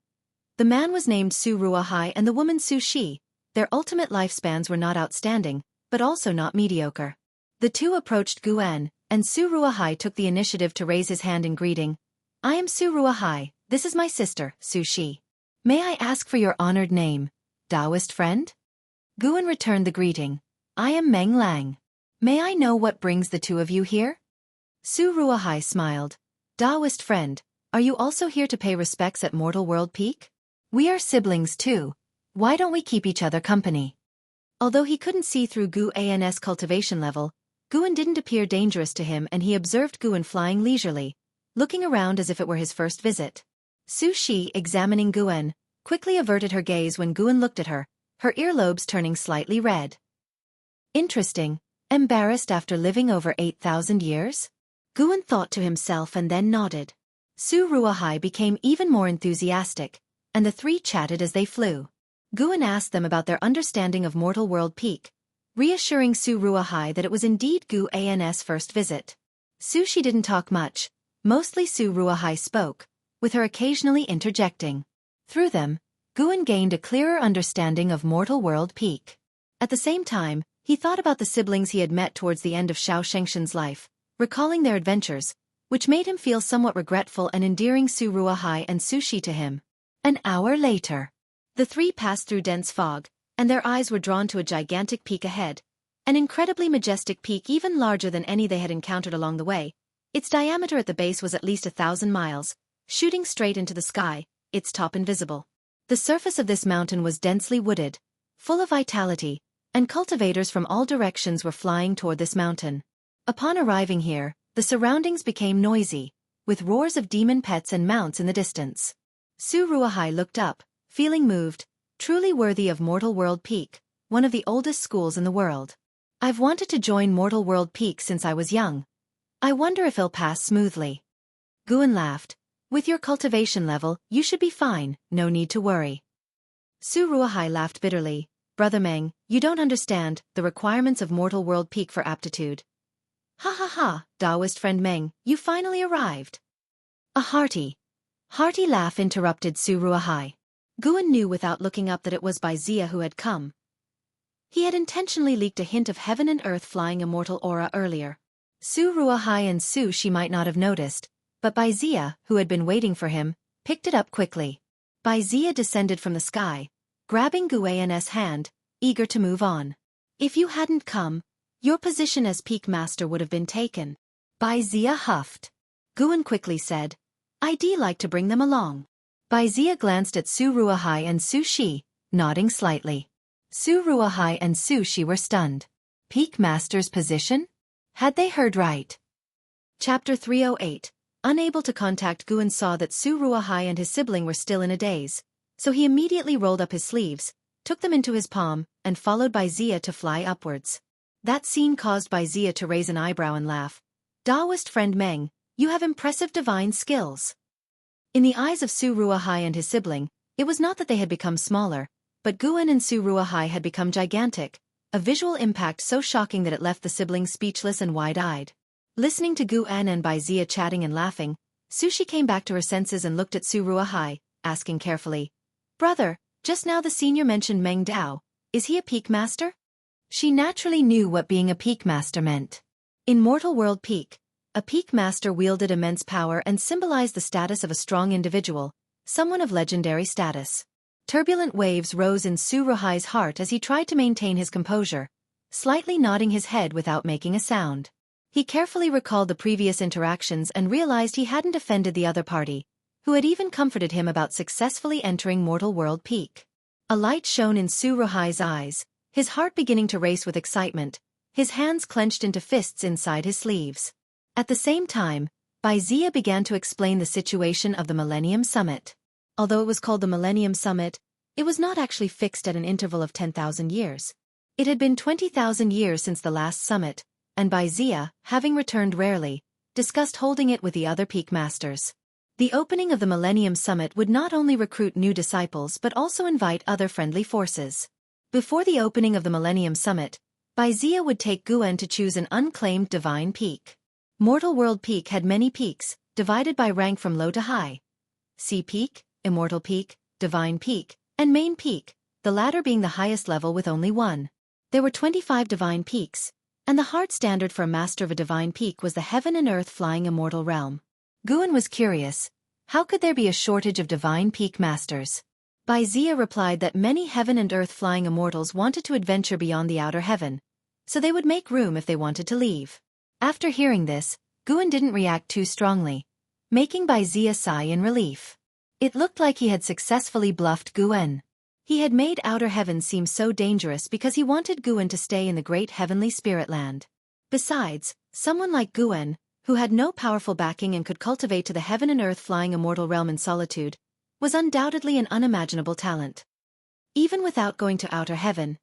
The man was named Su Ruahai and the woman Su Shi. Their ultimate lifespans were not outstanding, but also not mediocre. The 2 approached Guan, and Su Ruahai took the initiative to raise his hand in greeting. "I am Su Ruahai, this is my sister, Su Shi. May I ask for your honored name, Taoist friend?" Guan returned the greeting. "I am Meng Lang. May I know what brings the 2 of you here?" Su Ruahai smiled. "Taoist friend, are you also here to pay respects at Mortal World Peak? We are siblings too. Why don't we keep each other company?" Although he couldn't see through Guan's cultivation level, Guan didn't appear dangerous to him and he observed Guan flying leisurely, looking around as if it were his first visit. Su Shi, examining Guan, quickly averted her gaze when Guan looked at her, her earlobes turning slightly red. "Interesting. Embarrassed after living over 8,000 years?" Guan thought to himself and then nodded. Su Ruahai became even more enthusiastic, and the 3 chatted as they flew. Guan asked them about their understanding of Mortal World Peak, reassuring Su Ruahai that it was indeed Guan's first visit. Su Shi didn't talk much, mostly Su Ruahai spoke, with her occasionally interjecting. Through them, Guan gained a clearer understanding of Mortal World Peak. At the same time, he thought about the siblings he had met towards the end of Xiao Shengshen's life, recalling their adventures, which made him feel somewhat regretful and endearing Su Ruahai and Su Shi to him. An hour later, the 3 passed through dense fog, and their eyes were drawn to a gigantic peak ahead, an incredibly majestic peak even larger than any they had encountered along the way. Its diameter at the base was at least 1,000 miles, shooting straight into the sky, its top invisible. The surface of this mountain was densely wooded, full of vitality, and cultivators from all directions were flying toward this mountain. Upon arriving here, the surroundings became noisy, with roars of demon pets and mounts in the distance. Su Ruahai looked up, feeling moved, truly worthy of Mortal World Peak, one of the oldest schools in the world. "I've wanted to join Mortal World Peak since I was young. I wonder if it'll pass smoothly." Guan laughed. "With your cultivation level, you should be fine, no need to worry." Su Ruahai laughed bitterly. Brother Meng, you don't understand the requirements of Mortal World Peak for aptitude. Ha ha ha, Taoist friend Meng, you finally arrived. A hearty laugh interrupted Su Ruahai. Guan knew without looking up that it was Bai Zia who had come. He had intentionally leaked a hint of heaven and earth flying immortal aura earlier. Su Ruahai and Su Shi might not have noticed, but Bai Zia, who had been waiting for him, picked it up quickly. Bai Zia descended from the sky, grabbing Guan's hand, eager to move on. If you hadn't come, your position as Peak Master would have been taken. Bai Zia huffed. Guan quickly said, I'd like to bring them along. Bai Zia glanced at Su Ruahai and Su Shi, nodding slightly. Su Ruahai and Su Shi were stunned. Peak Master's position? Had they heard right? Chapter 308. Unable to contact Guan saw that Su Ruahai and his sibling were still in a daze, so he immediately rolled up his sleeves, took them into his palm, and followed Bai Zia to fly upwards. That scene caused Bai Zia to raise an eyebrow and laugh. Taoist friend Meng, you have impressive divine skills. In the eyes of Su Ruahai and his sibling, it was not that they had become smaller, but Guan and Su Ruahai had become gigantic, a visual impact so shocking that it left the siblings speechless and wide-eyed. Listening to Guan and Bai Zia chatting and laughing, Su Shi came back to her senses and looked at Su Ruahai, asking carefully, Brother, just now the senior mentioned Meng Dao, is he a Peak Master? She naturally knew what being a Peak Master meant. In Mortal World Peak, a Peak Master wielded immense power and symbolized the status of a strong individual, someone of legendary status. Turbulent waves rose in Su Ruahai's heart as he tried to maintain his composure, slightly nodding his head without making a sound. He carefully recalled the previous interactions and realized he hadn't offended the other party, who had even comforted him about successfully entering Mortal World Peak. A light shone in Su Ruahai's eyes, his heart beginning to race with excitement, his hands clenched into fists inside his sleeves. At the same time, Bai Zia began to explain the situation of the Millennium Summit. Although it was called the Millennium Summit, it was not actually fixed at an interval of 10,000 years. It had been 20,000 years since the last summit, and Bai Zia, having returned rarely, discussed holding it with the other Peak Masters. The opening of the Millennium Summit would not only recruit new disciples but also invite other friendly forces. Before the opening of the Millennium Summit, Bai Zia would take Guan to choose an unclaimed divine peak. Mortal World Peak had many peaks, divided by rank from low to high. Sea Peak, Immortal Peak, Divine Peak, and Main Peak, the latter being the highest level with only one. There were 25 divine peaks, and the hard standard for a master of a divine peak was the heaven and earth flying immortal realm. Guan was curious, how could there be a shortage of divine peak masters? Bai Zia replied that many heaven and earth flying immortals wanted to adventure beyond the outer heaven, so they would make room if they wanted to leave. After hearing this, Guan didn't react too strongly, making Bai Zia sigh in relief. It looked like he had successfully bluffed Guan. He had made outer heaven seem so dangerous because he wanted Guan to stay in the great heavenly spirit land. Besides, someone like Guan, who had no powerful backing and could cultivate to the heaven and earth flying immortal realm in solitude, was undoubtedly an unimaginable talent. Even without going to outer heaven,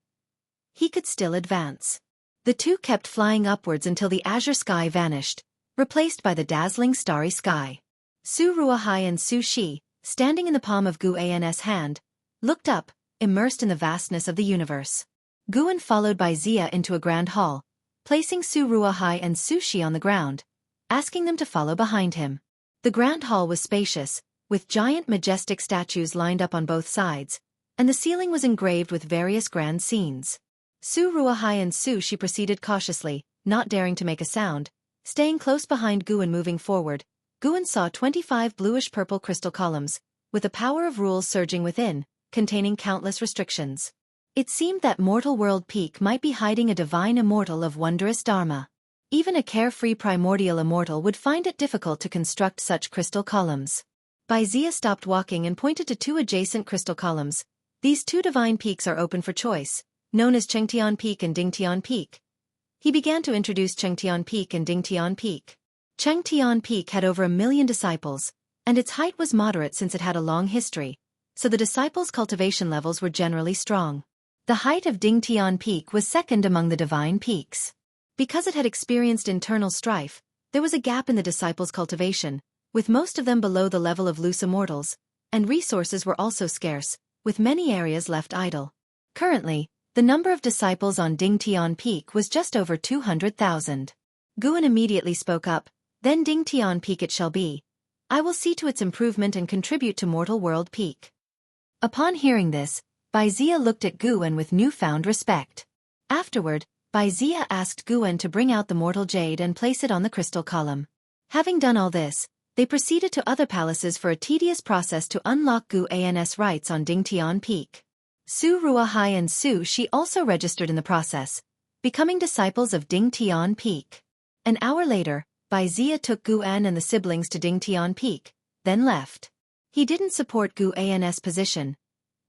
he could still advance. The two kept flying upwards until the azure sky vanished, replaced by the dazzling starry sky. Su Ruahai and Su Shi, standing in the palm of Guan's hand, looked up, immersed in the vastness of the universe. Guan followed Bai Zia into a grand hall, placing Su Ruahai and Su Shi on the ground, asking them to follow behind him. The grand hall was spacious, with giant majestic statues lined up on both sides, and the ceiling was engraved with various grand scenes. Su Ruahai and Su Shi proceeded cautiously, not daring to make a sound, staying close behind Guan. Moving forward, Guan saw 25 bluish-purple crystal columns, with the power of rules surging within, containing countless restrictions. It seemed that Mortal World Peak might be hiding a divine immortal of wondrous dharma. Even a carefree primordial immortal would find it difficult to construct such crystal columns. Bai Zia stopped walking and pointed to two adjacent crystal columns. These two divine peaks are open for choice, known as Chengtian Peak and Dingtian Peak. He began to introduce Chengtian Peak and Dingtian Peak. Chengtian Peak had over 1 million disciples, and its height was moderate since it had a long history, so the disciples' cultivation levels were generally strong. The height of Dingtian Peak was second among the divine peaks. Because it had experienced internal strife, there was a gap in the disciples' cultivation, with most of them below the level of loose immortals, and resources were also scarce, with many areas left idle. Currently, The number of disciples on Dingtian Peak was just over 200,000. Guan immediately spoke up, "Then Dingtian Peak it shall be. I will see to its improvement and contribute to Mortal World Peak." Upon hearing this, Baizia looked at Guan with newfound respect. Afterward, Baizia asked Guan to bring out the mortal jade and place it on the crystal column. Having done all this, they proceeded to other palaces for a tedious process to unlock Guan's rights on Dingtian Peak. Su Ruahai and Su Shi also registered in the process, becoming disciples of Dingtian Peak. An hour later, Baizia took Guan and the siblings to Dingtian Peak, then left. He didn't support Guan's position.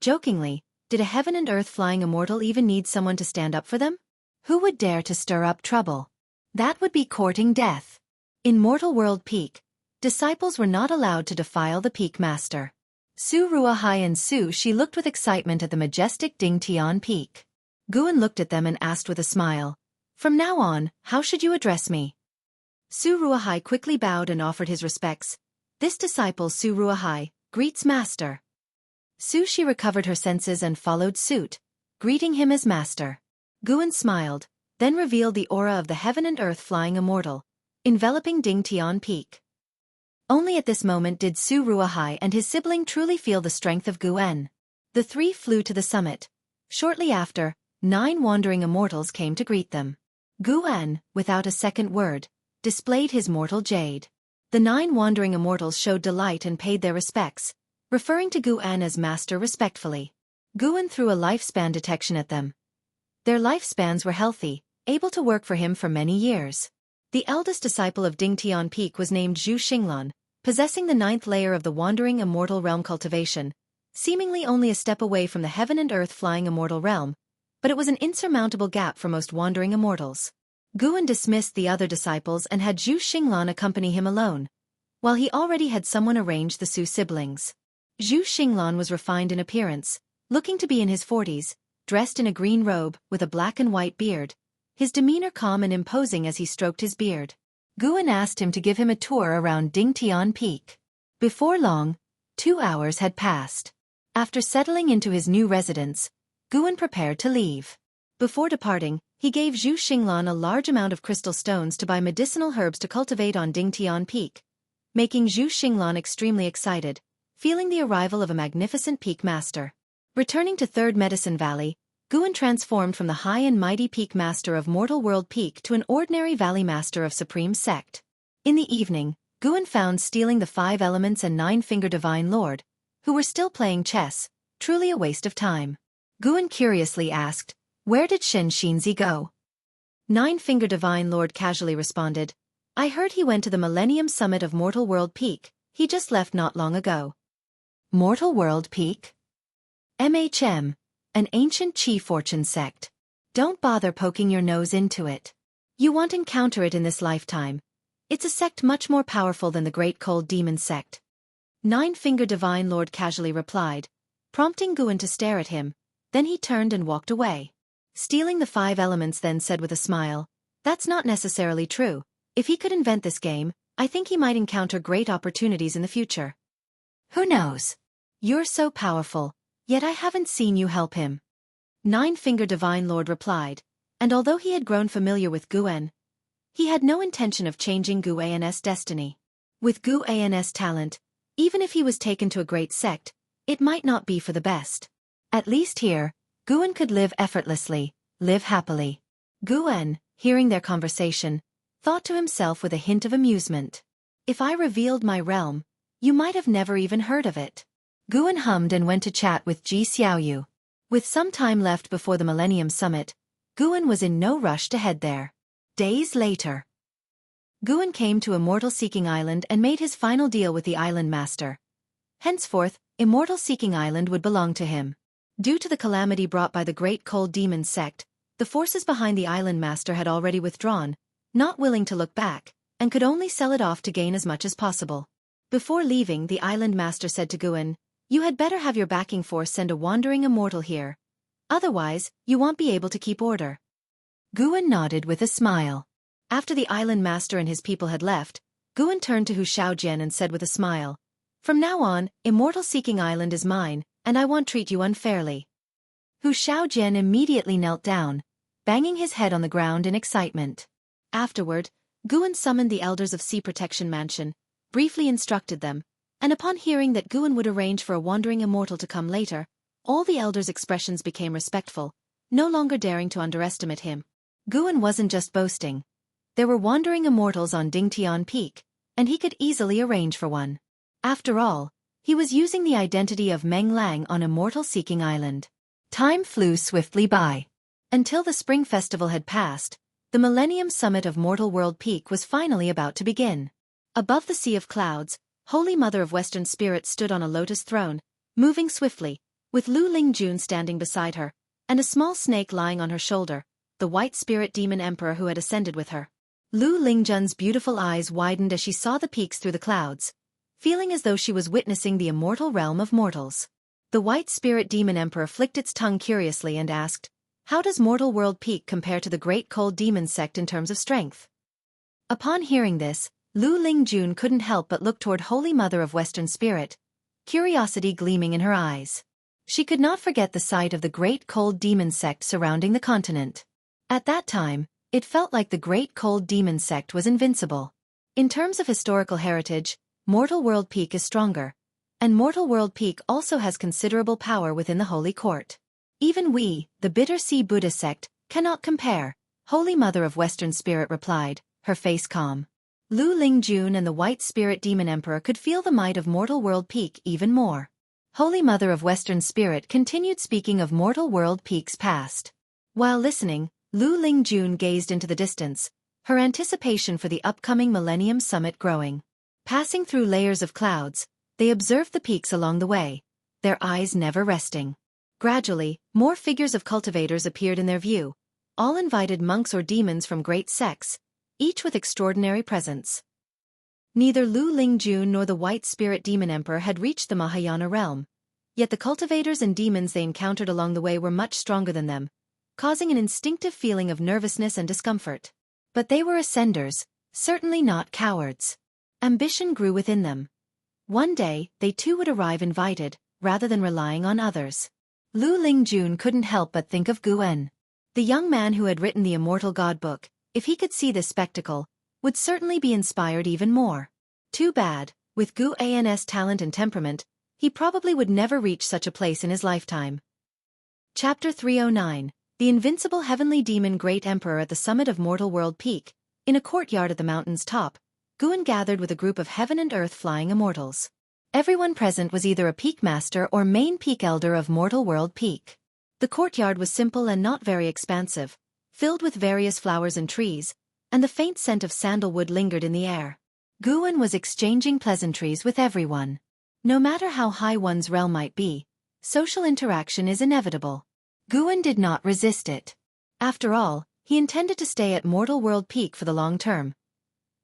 Jokingly, did a heaven and earth flying immortal even need someone to stand up for them? Who would dare to stir up trouble? That would be courting death. In Mortal World Peak, disciples were not allowed to defile the Peak Master. Su Ruahai and Su Shi looked with excitement at the majestic Dingtian Peak. Guan looked at them and asked with a smile, "From now on, how should you address me?" Su Ruahai quickly bowed and offered his respects. "This disciple Su Ruahai greets Master." Su Shi recovered her senses and followed suit, greeting him as Master. Guan smiled, then revealed the aura of the heaven and earth flying immortal, enveloping Dingtian Peak. Only at this moment did Su Ruahai and his sibling truly feel the strength of Guan. The three flew to the summit. Shortly after, 9 wandering immortals came to greet them. Guan, without a second word, displayed his mortal jade. The 9 wandering immortals showed delight and paid their respects, referring to Guan as Master respectfully. Guan threw a lifespan detection at them. Their lifespans were healthy, able to work for him for many years. The eldest disciple of Dingtian Peak was named Zhu Xinglan, possessing the 9th layer of the Wandering Immortal Realm cultivation, seemingly only a step away from the heaven and earth flying immortal realm, but it was an insurmountable gap for most wandering immortals. Guan dismissed the other disciples and had Zhu Xinglan accompany him alone, while he already had someone arrange the Su siblings. Zhu Xinglan was refined in appearance, looking to be in his 40s, dressed in a green robe with a black and white beard, his demeanor calm and imposing as he stroked his beard. Guan asked him to give him a tour around Dingtian Peak. Before long, 2 hours had passed. After settling into his new residence, Guan prepared to leave. Before departing, he gave Zhu Xinglan a large amount of crystal stones to buy medicinal herbs to cultivate on Dingtian Peak, making Zhu Xinglan extremely excited, feeling the arrival of a magnificent peak master. Returning to Third Medicine Valley, Guan transformed from the high and mighty Peak Master of Mortal World Peak to an ordinary Valley Master of Supreme Sect. In the evening, Guan found stealing the 5 elements and 9-finger Divine Lord, who were still playing chess, truly a waste of time. Guan curiously asked, "Where did Shen Xinzi go?" 9-finger Divine Lord casually responded, "I heard he went to the Millennium Summit of Mortal World Peak. He just left not long ago." Mortal World Peak? MHM. An ancient Qi fortune sect. Don't bother poking your nose into it. You won't encounter it in this lifetime. It's a sect much more powerful than the Great Cold Demon sect. 9-finger Divine Lord casually replied, prompting Guan to stare at him, then he turned and walked away. Stealing the 5 elements then said with a smile, "That's not necessarily true. If he could invent this game, I think he might encounter great opportunities in the future." "Who knows? You're so powerful, yet I haven't seen you help him." 9-finger Divine Lord replied, and although he had grown familiar with Guan, he had no intention of changing Guan's destiny. With Guan's talent, even if he was taken to a great sect, it might not be for the best. At least here, Guan could live effortlessly, live happily. Guan, hearing their conversation, thought to himself with a hint of amusement, "If I revealed my realm, you might have never even heard of it." Guan hummed and went to chat with Ji Xiaoyu. With some time left before the Millennium Summit, Guan was in no rush to head there. Days later, Guan came to Immortal Seeking Island and made his final deal with the island master. Henceforth, Immortal Seeking Island would belong to him. Due to the calamity brought by the Great Cold Demon sect, the forces behind the island master had already withdrawn, not willing to look back, and could only sell it off to gain as much as possible. Before leaving, the island master said to Guan, "You had better have your backing force send a wandering immortal here. Otherwise, you won't be able to keep order." Guan nodded with a smile. After the island master and his people had left, Guan turned to Hu Xiaojian and said with a smile, "From now on, Immortal Seeking Island is mine, and I won't treat you unfairly." Hu Xiaojian immediately knelt down, banging his head on the ground in excitement. Afterward, Guan summoned the elders of Sea Protection Mansion, briefly instructed them, and upon hearing that Guan would arrange for a wandering immortal to come later, all the elders' expressions became respectful, no longer daring to underestimate him. Guan wasn't just boasting. There were wandering immortals on Dingtian Peak, and he could easily arrange for one. After all, he was using the identity of Meng Lang on Immortal Seeking Island. Time flew swiftly by. Until the Spring Festival had passed, the Millennium Summit of Mortal World Peak was finally about to begin. Above the sea of clouds, Holy Mother of Western Spirit stood on a lotus throne, moving swiftly, with Lu Lingjun standing beside her, and a small snake lying on her shoulder, the white spirit demon emperor who had ascended with her. Lu Lingjun's beautiful eyes widened as she saw the peaks through the clouds, feeling as though she was witnessing the immortal realm of mortals. The white spirit demon emperor flicked its tongue curiously and asked, "How does Mortal World Peak compare to the Great Cold Demon Sect in terms of strength?" Upon hearing this, Lu Lingjun couldn't help but look toward Holy Mother of Western Spirit, curiosity gleaming in her eyes. She could not forget the sight of the Great Cold Demon Sect surrounding the continent. At that time, it felt like the Great Cold Demon Sect was invincible. In terms of historical heritage, Mortal World Peak is stronger, and Mortal World Peak also has considerable power within the Holy Court. Even we, the Bitter Sea Buddha sect, cannot compare, Holy Mother of Western Spirit replied, her face calm. Lu Lingjun and the White Spirit Demon Emperor could feel the might of Mortal World Peak even more. Holy Mother of Western Spirit continued speaking of Mortal World Peak's past. While listening, Lu Lingjun gazed into the distance, her anticipation for the upcoming Millennium Summit growing. Passing through layers of clouds, they observed the peaks along the way, their eyes never resting. Gradually, more figures of cultivators appeared in their view, all invited monks or demons from great sects, each with extraordinary presence. Neither Lu Lingjun nor the White Spirit Demon Emperor had reached the Mahayana realm, yet the cultivators and demons they encountered along the way were much stronger than them, causing an instinctive feeling of nervousness and discomfort. But they were ascenders, certainly not cowards. Ambition grew within them. One day, they too would arrive invited, rather than relying on others. Lu Lingjun couldn't help but think of Guan. The young man who had written the Immortal God Book, if he could see this spectacle, would certainly be inspired even more. Too bad, with Guan's talent and temperament, he probably would never reach such a place in his lifetime. Chapter 309, The Invincible Heavenly Demon Great Emperor at the summit of Mortal World Peak. In a courtyard at the mountain's top, Guan gathered with a group of heaven and earth flying immortals. Everyone present was either a peak master or main peak elder of Mortal World Peak. The courtyard was simple and not very expansive, filled with various flowers and trees, and the faint scent of sandalwood lingered in the air. Guan was exchanging pleasantries with everyone. No matter how high one's realm might be, social interaction is inevitable. Guan did not resist it. After all, he intended to stay at Mortal World Peak for the long term.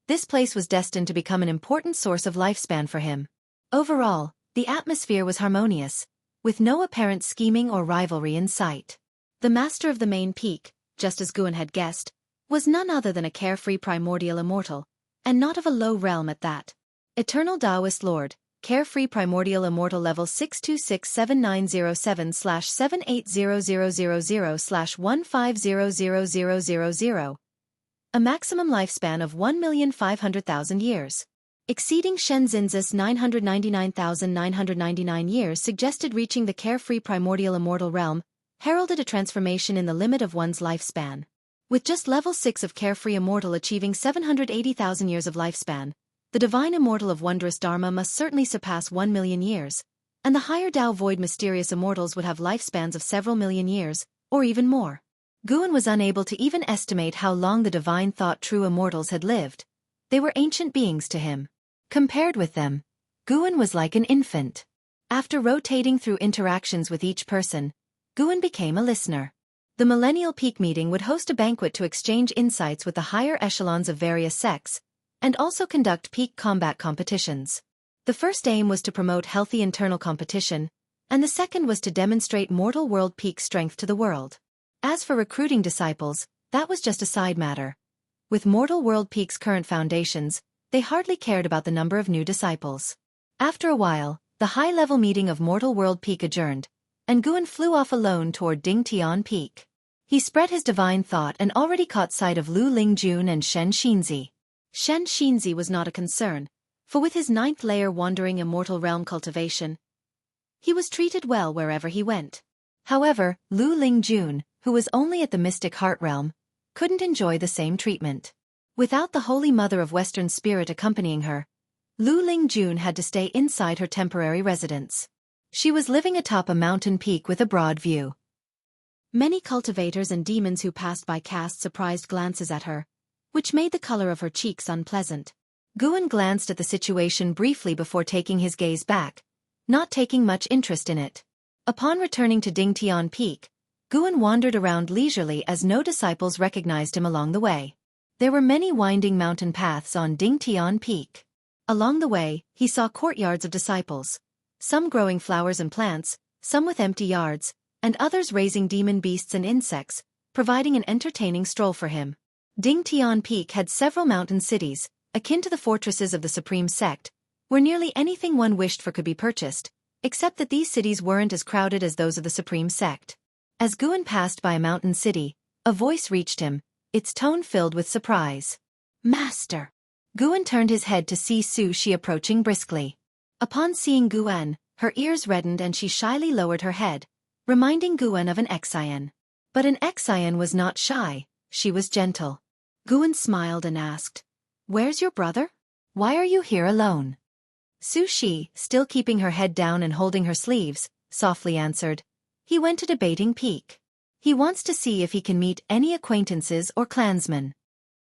This place was destined to become an important source of lifespan for him. Overall, the atmosphere was harmonious, with no apparent scheming or rivalry in sight. The master of the main peak, just as Guan had guessed, was none other than a carefree primordial immortal, and not of a low realm at that. Eternal Taoist Lord, carefree primordial immortal level 6267907/78000/1500000, a maximum lifespan of 1,500,000 years. Exceeding Shenzhen's 999,999 years suggested reaching the carefree primordial immortal realm, heralded a transformation in the limit of one's lifespan. With just level 6 of carefree immortal achieving 780,000 years of lifespan, the divine immortal of wondrous Dharma must certainly surpass 1 million years, and the higher Tao void mysterious immortals would have lifespans of several million years, or even more. Guan was unable to even estimate how long the divine thought true immortals had lived. They were ancient beings to him. Compared with them, Guan was like an infant. After rotating through interactions with each person, Guan became a listener. The Millennial Peak meeting would host a banquet to exchange insights with the higher echelons of various sects, and also conduct peak combat competitions. The first aim was to promote healthy internal competition, and the second was to demonstrate Mortal World Peak strength to the world. As for recruiting disciples, that was just a side matter. With Mortal World Peak's current foundations, they hardly cared about the number of new disciples. After a while, the high-level meeting of Mortal World Peak adjourned, and Guan flew off alone toward Dingtian Peak. He spread his divine thought and already caught sight of Lu Lingjun and Shen Xinzi. Shen Xinzi was not a concern, for with his 9th layer wandering immortal realm cultivation, he was treated well wherever he went. However, Lu Lingjun, who was only at the mystic heart realm, couldn't enjoy the same treatment. Without the Holy Mother of Western Spirit accompanying her, Lu Lingjun had to stay inside her temporary residence. She was living atop a mountain peak with a broad view. Many cultivators and demons who passed by cast surprised glances at her, which made the color of her cheeks unpleasant. Guan glanced at the situation briefly before taking his gaze back, not taking much interest in it. Upon returning to Dingtian Peak, Guan wandered around leisurely as no disciples recognized him along the way. There were many winding mountain paths on Dingtian Peak. Along the way, he saw courtyards of disciples, some growing flowers and plants, some with empty yards, and others raising demon beasts and insects, providing an entertaining stroll for him. Dingtian Peak had several mountain cities, akin to the fortresses of the Supreme Sect, where nearly anything one wished for could be purchased, except that these cities weren't as crowded as those of the Supreme Sect. As Guan passed by a mountain city, a voice reached him, its tone filled with surprise. "Master!" Guan turned his head to see Su Shi approaching briskly. Upon seeing Guan, her ears reddened and she shyly lowered her head, reminding Guan of an Exian. But an Exian was not shy, she was gentle. Guan smiled and asked, "Where's your brother? Why are you here alone?" Su Shi, still keeping her head down and holding her sleeves, softly answered, "He went to Debating Peak. He wants to see if he can meet any acquaintances or clansmen."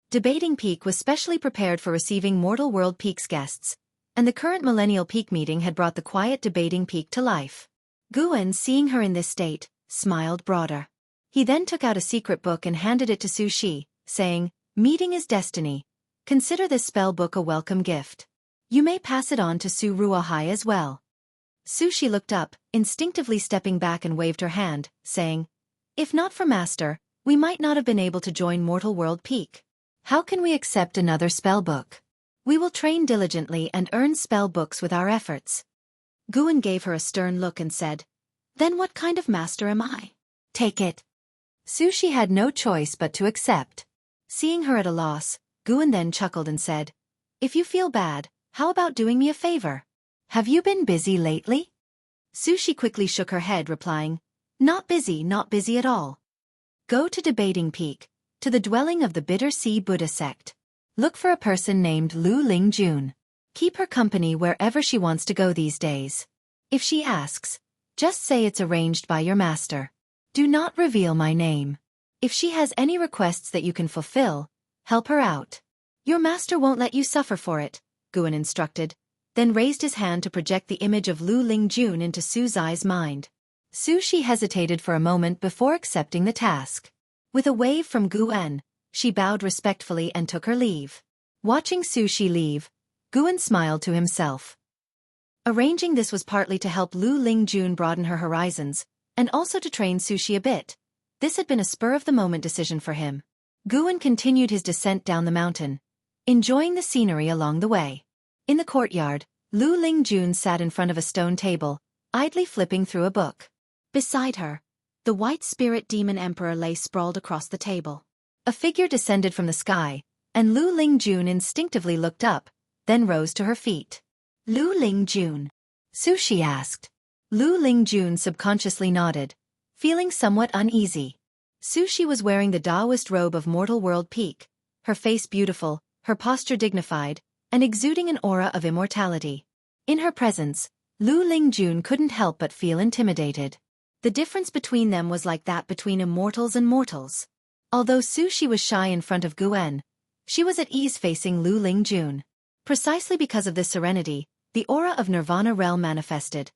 Debating Peak was specially prepared for receiving Mortal World Peak's guests, and the current Millennial Peak meeting had brought the quiet Debating Peak to life. Guan, seeing her in this state, smiled broader. He then took out a secret book and handed it to Su Shi, saying, "Meeting is destiny. Consider this spell book a welcome gift. You may pass it on to Su Ruohai as well." Su Shi looked up, instinctively stepping back and waved her hand, saying, "If not for Master, we might not have been able to join Mortal World Peak. How can we accept another spell book? We will train diligently and earn spell books with our efforts." Guan gave her a stern look and said, "Then what kind of master am I? Take it." Su Shi had no choice but to accept. Seeing her at a loss, Guan then chuckled and said, "If you feel bad, how about doing me a favor? Have you been busy lately?" Su Shi quickly shook her head, replying, not busy at all. Go to Debating Peak, to the dwelling of the Bitter Sea Buddha sect. Look for a person named Lu Lingjun. Keep her company wherever she wants to go these days. If she asks, just say it's arranged by your master. Do not reveal my name. If she has any requests that you can fulfill, help her out. Your master won't let you suffer for it," Guan instructed, then raised his hand to project the image of Lu Lingjun into Su Zai's mind. Su Shi hesitated for a moment before accepting the task. With a wave from Guan, she bowed respectfully and took her leave. Watching Su Shi leave, Guan smiled to himself. Arranging this was partly to help Lu Lingjun broaden her horizons, and also to train Su Shi a bit. This had been a spur-of-the-moment decision for him. Guan continued his descent down the mountain, enjoying the scenery along the way. In the courtyard, Lu Lingjun sat in front of a stone table, idly flipping through a book. Beside her, the white spirit demon emperor lay sprawled across the table. A figure descended from the sky, and Lu Lingjun instinctively looked up, then rose to her feet. "Lu Lingjun?" Su Shi asked. Lu Lingjun subconsciously nodded, feeling somewhat uneasy. Su Shi was wearing the Taoist robe of Mortal World Peak, her face beautiful, her posture dignified, and exuding an aura of immortality. In her presence, Lu Lingjun couldn't help but feel intimidated. The difference between them was like that between immortals and mortals. Although Su Shi was shy in front of Guan, she was at ease facing Lu Lingjun. Precisely because of this serenity, the aura of Nirvana realm manifested,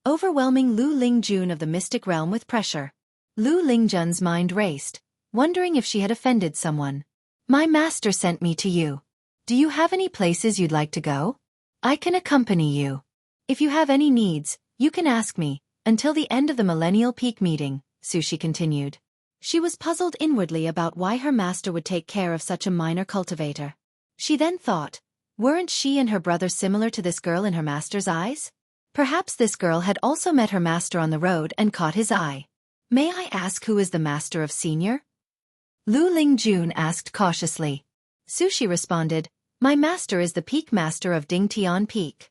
overwhelming Lu Lingjun of the mystic realm with pressure. Lu Lingjun's mind raced, wondering if she had offended someone. "My master sent me to you. Do you have any places you'd like to go? I can accompany you. If you have any needs, you can ask me, until the end of the Millennial Peak meeting," Su Shi continued. She was puzzled inwardly about why her master would take care of such a minor cultivator. She then thought, weren't she and her brother similar to this girl in her master's eyes? Perhaps this girl had also met her master on the road and caught his eye. May I ask who is the master of Senior? Lu Lingjun asked cautiously. Sushi responded, my master is the Peak Master of Dingtian Peak.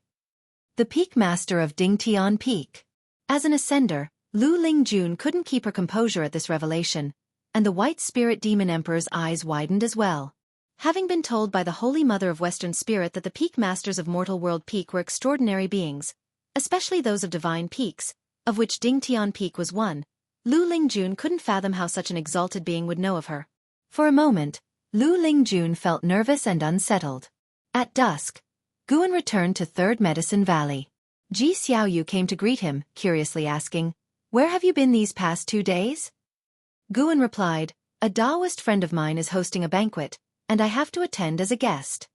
The Peak Master of Dingtian Peak. As an ascender, Lu Lingjun couldn't keep her composure at this revelation, and the White Spirit Demon Emperor's eyes widened as well. Having been told by the Holy Mother of Western Spirit that the Peak Masters of Mortal World Peak were extraordinary beings, especially those of divine peaks, of which Dingtian Peak was one, Lu Lingjun couldn't fathom how such an exalted being would know of her. For a moment, Lu Lingjun felt nervous and unsettled. At dusk, Guan returned to Third Medicine Valley. Ji Xiaoyu came to greet him, curiously asking, where have you been these past 2 days? Guan replied, a Taoist friend of mine is hosting a banquet, and I have to attend as a guest.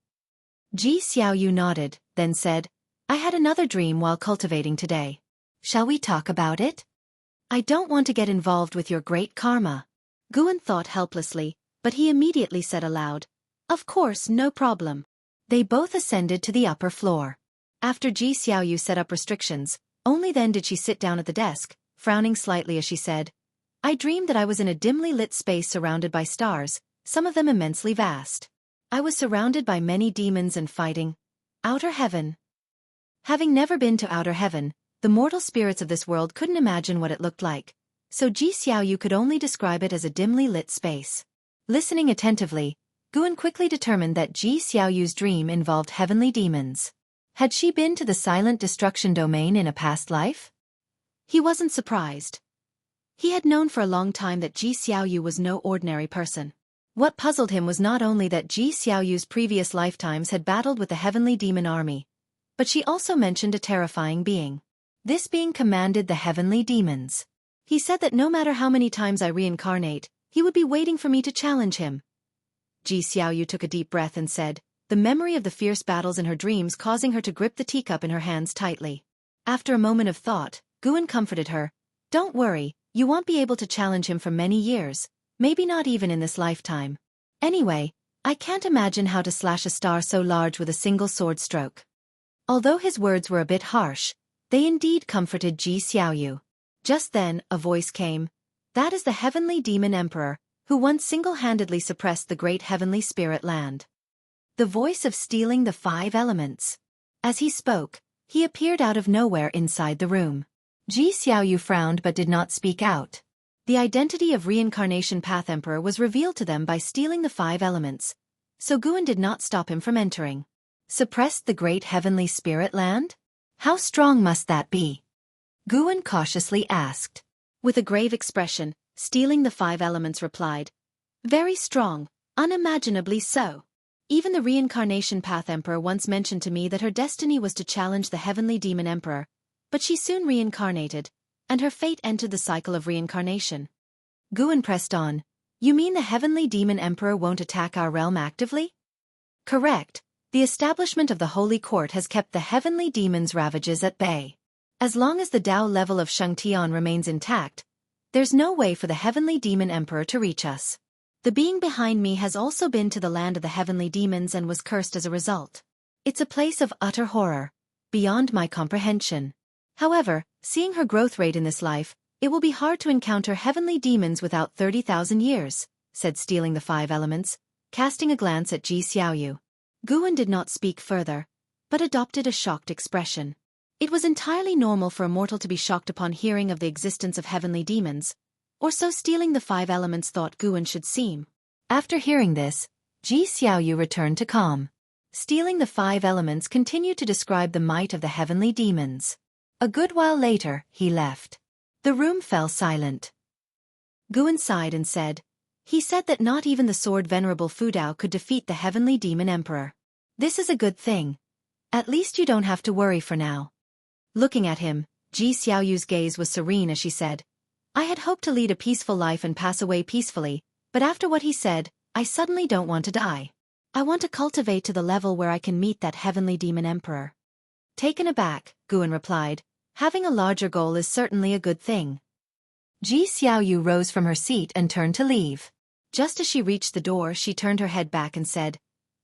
Ji Xiaoyu nodded, then said, I had another dream while cultivating today. Shall we talk about it? I don't want to get involved with your great karma. Guan thought helplessly, but he immediately said aloud, of course, no problem. They both ascended to the upper floor. After Ji Xiaoyu set up restrictions, only then did she sit down at the desk, frowning slightly as she said, I dreamed that I was in a dimly lit space surrounded by stars, some of them immensely vast. I was surrounded by many demons and fighting. Outer heaven. Having never been to outer heaven, the mortal spirits of this world couldn't imagine what it looked like, so Ji Xiaoyu could only describe it as a dimly lit space. Listening attentively, Guan quickly determined that Ji Xiaoyu's dream involved heavenly demons. Had she been to the silent destruction domain in a past life? He wasn't surprised. He had known for a long time that Ji Xiaoyu was no ordinary person. What puzzled him was not only that Ji Xiaoyu's previous lifetimes had battled with the heavenly demon army, but she also mentioned a terrifying being. This being commanded the heavenly demons. He said that no matter how many times I reincarnate, he would be waiting for me to challenge him. Ji Xiaoyu took a deep breath and said, the memory of the fierce battles in her dreams causing her to grip the teacup in her hands tightly. After a moment of thought, Guan comforted her, don't worry, you won't be able to challenge him for many years, maybe not even in this lifetime. Anyway, I can't imagine how to slash a star so large with a single sword stroke. Although his words were a bit harsh, they indeed comforted Ji Xiaoyu. Just then, a voice came. That is the heavenly demon emperor, who once single-handedly suppressed the great heavenly spirit land. The voice of stealing the 5 elements. As he spoke, he appeared out of nowhere inside the room. Ji Xiaoyu frowned but did not speak out. The identity of Reincarnation Path Emperor was revealed to them by stealing the 5 elements, so Guan did not stop him from entering. Suppressed the great heavenly spirit land? How strong must that be? Guan cautiously asked. With a grave expression, stealing the 5 elements replied, very strong, unimaginably so. Even the Reincarnation Path Emperor once mentioned to me that her destiny was to challenge the heavenly demon emperor, but she soon reincarnated, and her fate entered the cycle of reincarnation. Guan pressed on, you mean the heavenly demon emperor won't attack our realm actively? Correct, the establishment of the Holy Court has kept the heavenly demon's ravages at bay. As long as the Dao level of Shangtian remains intact, there's no way for the heavenly demon emperor to reach us. The being behind me has also been to the land of the heavenly demons and was cursed as a result. It's a place of utter horror, beyond my comprehension. However, seeing her growth rate in this life, it will be hard to encounter heavenly demons without 30,000 years, said stealing the 5 elements, casting a glance at Ji Xiaoyu. Guan did not speak further, but adopted a shocked expression. It was entirely normal for a mortal to be shocked upon hearing of the existence of heavenly demons, or so stealing the 5 elements thought Guan should seem. After hearing this, Ji Xiaoyu returned to calm. Stealing the 5 elements continued to describe the might of the heavenly demons. A good while later, he left. The room fell silent. Guan sighed and said, he said that not even the sword Venerable Fudao could defeat the heavenly demon emperor. This is a good thing. At least you don't have to worry for now. Looking at him, Ji Xiaoyu's gaze was serene as she said, I had hoped to lead a peaceful life and pass away peacefully, but after what he said, I suddenly don't want to die. I want to cultivate to the level where I can meet that heavenly demon emperor. Taken aback, Guan replied, having a larger goal is certainly a good thing. Ji Xiaoyu rose from her seat and turned to leave. Just as she reached the door, she turned her head back and said,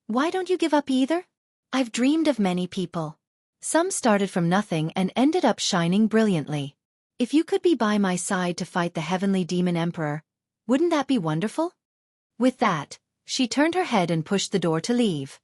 why don't you give up either? I've dreamed of many people. Some started from nothing and ended up shining brilliantly. If you could be by my side to fight the heavenly demon emperor, wouldn't that be wonderful? With that, she turned her head and pushed the door to leave.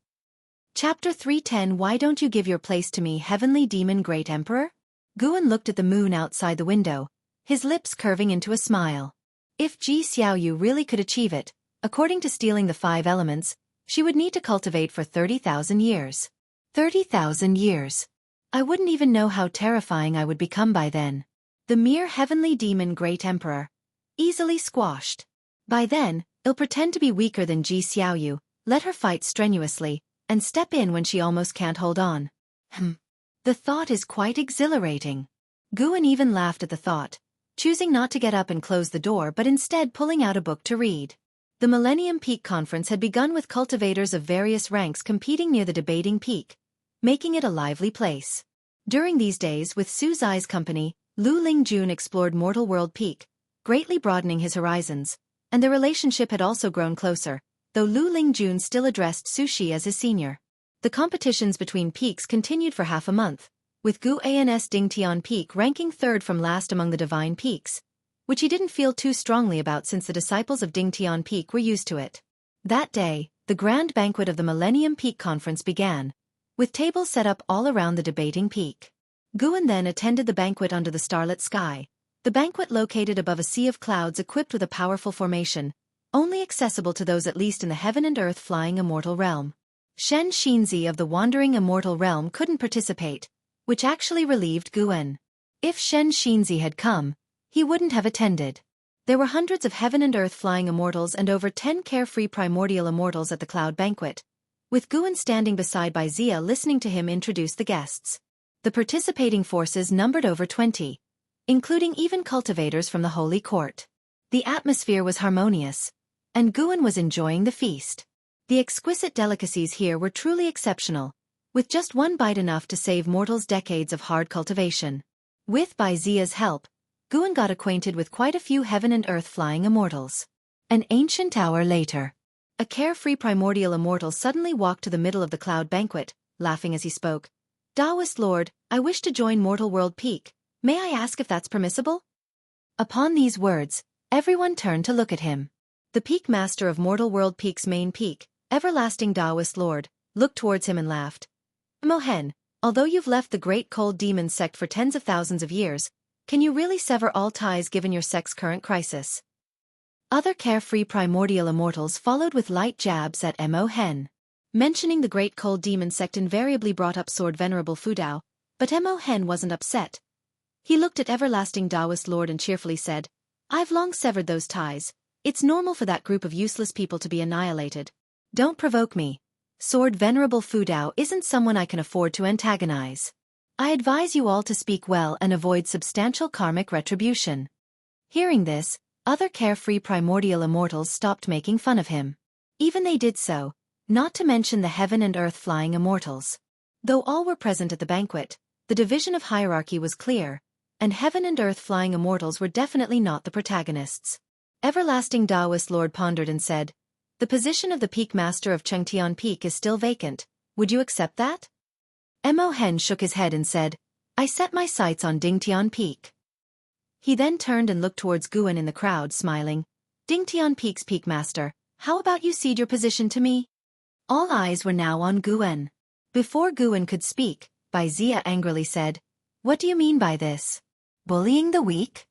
Chapter 310 Why don't you give your place to me, heavenly demon great emperor? Guan looked at the moon outside the window, his lips curving into a smile. If Ji Xiaoyu really could achieve it, according to stealing the 5 elements, she would need to cultivate for 30,000 years. 30,000 years. I wouldn't even know how terrifying I would become by then. The mere heavenly demon great emperor. Easily squashed. By then, I'll pretend to be weaker than Ji Xiaoyu, let her fight strenuously, and step in when she almost can't hold on. The thought is quite exhilarating. Guan even laughed at the thought, choosing not to get up and close the door but instead pulling out a book to read. The Millennium Peak Conference had begun with cultivators of various ranks competing near the debating peak, making it a lively place. During these days with Su Zai's company, Lu Lingjun explored Mortal World Peak, greatly broadening his horizons, and their relationship had also grown closer, though Lu Lingjun still addressed Su Shi as his senior. The competitions between peaks continued for half a month, with Gu An's Dingtian Peak ranking 3rd from last among the divine peaks, which he didn't feel too strongly about since the disciples of Dingtian Peak were used to it. That day, the grand banquet of the Millennium Peak Conference began, with tables set up all around the debating peak. Guan then attended the banquet under the starlit sky, the banquet located above a sea of clouds equipped with a powerful formation, only accessible to those at least in the heaven and earth flying immortal realm. Shen Xinzi of the wandering immortal realm couldn't participate, which actually relieved Guan. If Shen Xinzi had come, he wouldn't have attended. There were hundreds of heaven and earth flying immortals and over 10 carefree primordial immortals at the cloud banquet, with Guan standing beside Zia listening to him introduce the guests. The participating forces numbered over 20, including even cultivators from the Holy Court. The atmosphere was harmonious, and Guan was enjoying the feast. The exquisite delicacies here were truly exceptional, with just one bite enough to save mortals decades of hard cultivation. With Zia's help, Guan got acquainted with quite a few heaven and earth flying immortals. An ancient hour later, a carefree primordial immortal suddenly walked to the middle of the cloud banquet, laughing as he spoke. Taoist Lord, I wish to join Mortal World Peak. May I ask if that's permissible? Upon these words, everyone turned to look at him. The peak master of Mortal World Peak's main peak, everlasting Taoist Lord, looked towards him and laughed. Mohen, although you've left the great cold demon sect for tens of thousands of years, can you really sever all ties given your sect's current crisis? Other carefree primordial immortals followed with light jabs at Mohen. Mentioning the great cold demon sect invariably brought up Sword Venerable Fudao, but Mohen wasn't upset. He looked at everlasting Taoist Lord and cheerfully said, I've long severed those ties. It's normal for that group of useless people to be annihilated. Don't provoke me. Sword Venerable Fudao isn't someone I can afford to antagonize. I advise you all to speak well and avoid substantial karmic retribution. Hearing this, other carefree primordial immortals stopped making fun of him. Even they did so, not to mention the heaven and earth flying immortals. Though all were present at the banquet, the division of hierarchy was clear, and heaven and earth flying immortals were definitely not the protagonists. Everlasting Taoist Lord pondered and said, The position of the Peak Master of Chengtian Peak is still vacant. Would you accept that? Mohen shook his head and said, I set my sights on Dingtian Peak. He then turned and looked towards Guan in the crowd, smiling. Dingtian Peak's Peak Master, how about you cede your position to me? All eyes were now on Guan. Before Guan could speak, Zia angrily said, What do you mean by this? Bullying the weak?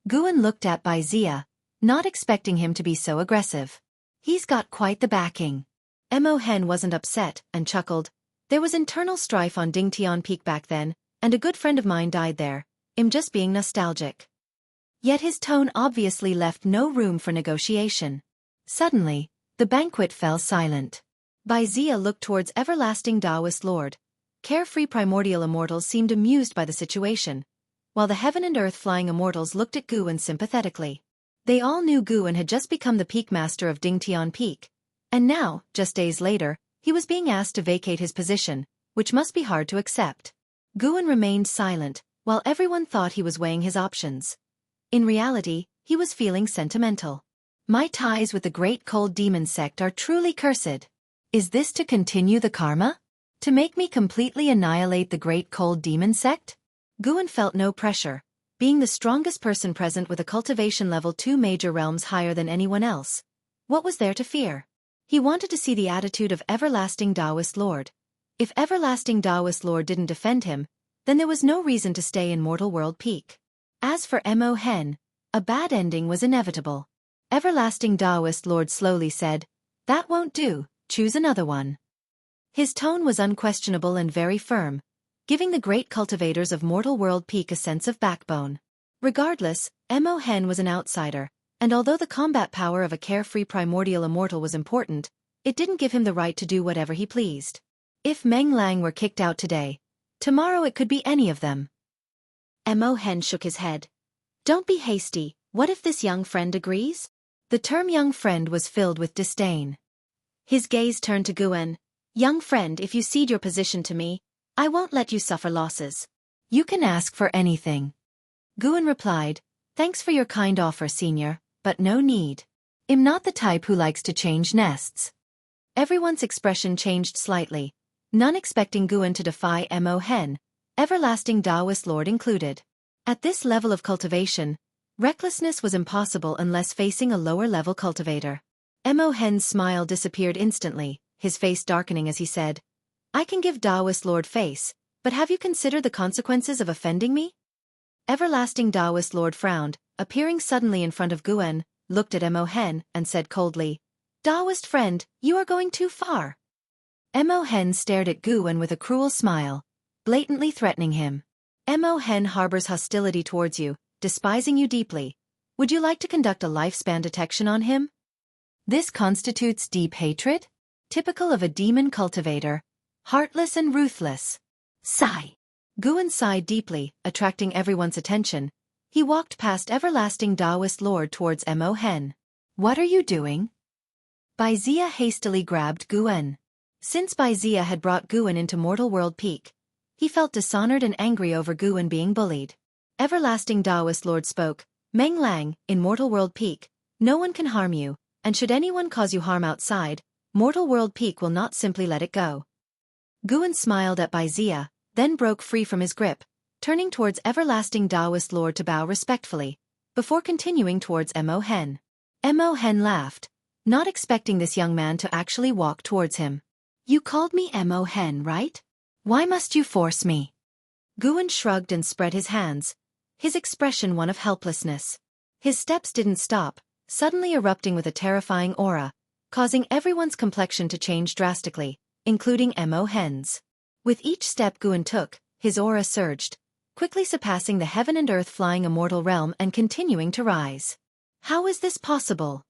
Guan looked at Zia, not expecting him to be so aggressive. He's got quite the backing. Mohen wasn't upset, and chuckled. There was internal strife on Dingtian Peak back then, and a good friend of mine died there. I'm just being nostalgic. Yet his tone obviously left no room for negotiation. Suddenly, the banquet fell silent. Zia looked towards everlasting Taoist Lord. Carefree primordial immortals seemed amused by the situation, while the heaven and earth flying immortals looked at Guan sympathetically. They all knew Guan had just become the Peak Master of Dingtian Peak, and now, just days later, he was being asked to vacate his position, which must be hard to accept. Guan remained silent, while everyone thought he was weighing his options. In reality, he was feeling sentimental. My ties with the great cold demon sect are truly cursed. Is this to continue the karma? To make me completely annihilate the great cold demon sect? Guan felt no pressure, being the strongest person present with a cultivation level 2 major realms higher than anyone else. What was there to fear? He wanted to see the attitude of Everlasting Taoist Lord. If Everlasting Taoist Lord didn't defend him, then there was no reason to stay in Mortal World Peak. As for Mo Hen, a bad ending was inevitable. Everlasting Taoist Lord slowly said, "That won't do, choose another one." His tone was unquestionable and very firm, giving the great cultivators of Mortal World Peak a sense of backbone. Regardless, Mo Hen was an outsider, and although the combat power of a carefree primordial immortal was important, it didn't give him the right to do whatever he pleased. If Meng Lang were kicked out today, tomorrow it could be any of them. Mo Hen shook his head. "Don't be hasty, what if this young friend agrees?" The term young friend was filled with disdain. His gaze turned to Guan. "Young friend, if you cede your position to me, I won't let you suffer losses. You can ask for anything." Guan replied, "Thanks for your kind offer, senior, but no need. I'm not the type who likes to change nests." Everyone's expression changed slightly, none expecting Guan to defy Mo Hen, Everlasting Taoist Lord included. At this level of cultivation, recklessness was impossible unless facing a lower-level cultivator. Mo Hen's smile disappeared instantly, his face darkening as he said, "I can give Taoist Lord face, but have you considered the consequences of offending me?" Everlasting Taoist Lord frowned, appearing suddenly in front of Guan, looked at Mo Hen, and said coldly, "Taoist friend, you are going too far." Mo Hen stared at Guan with a cruel smile, blatantly threatening him. Mo Hen harbors hostility towards you, despising you deeply. Would you like to conduct a lifespan detection on him? This constitutes deep hatred? Typical of a demon cultivator, heartless and ruthless. Sigh. Guan sighed deeply, attracting everyone's attention. He walked past Everlasting Taoist Lord towards Mo Hen. "What are you doing?" Baizia hastily grabbed Guan. Since Baizia had brought Guan into Mortal World Peak, he felt dishonored and angry over Guan being bullied. Everlasting Taoist Lord spoke, "Meng Lang, in Mortal World Peak, no one can harm you, and should anyone cause you harm outside, Mortal World Peak will not simply let it go." Guan smiled at Baizia, then broke free from his grip, turning towards Everlasting Taoist Lord to bow respectfully, before continuing towards Mo Hen. Mo Hen laughed, not expecting this young man to actually walk towards him. "You called me Mo Hen, right? Why must you force me?" Guan shrugged and spread his hands, his expression one of helplessness. His steps didn't stop, suddenly erupting with a terrifying aura, causing everyone's complexion to change drastically, including Mo Hen's. With each step Guan took, his aura surged, quickly surpassing the heaven and earth flying immortal realm and continuing to rise. How is this possible?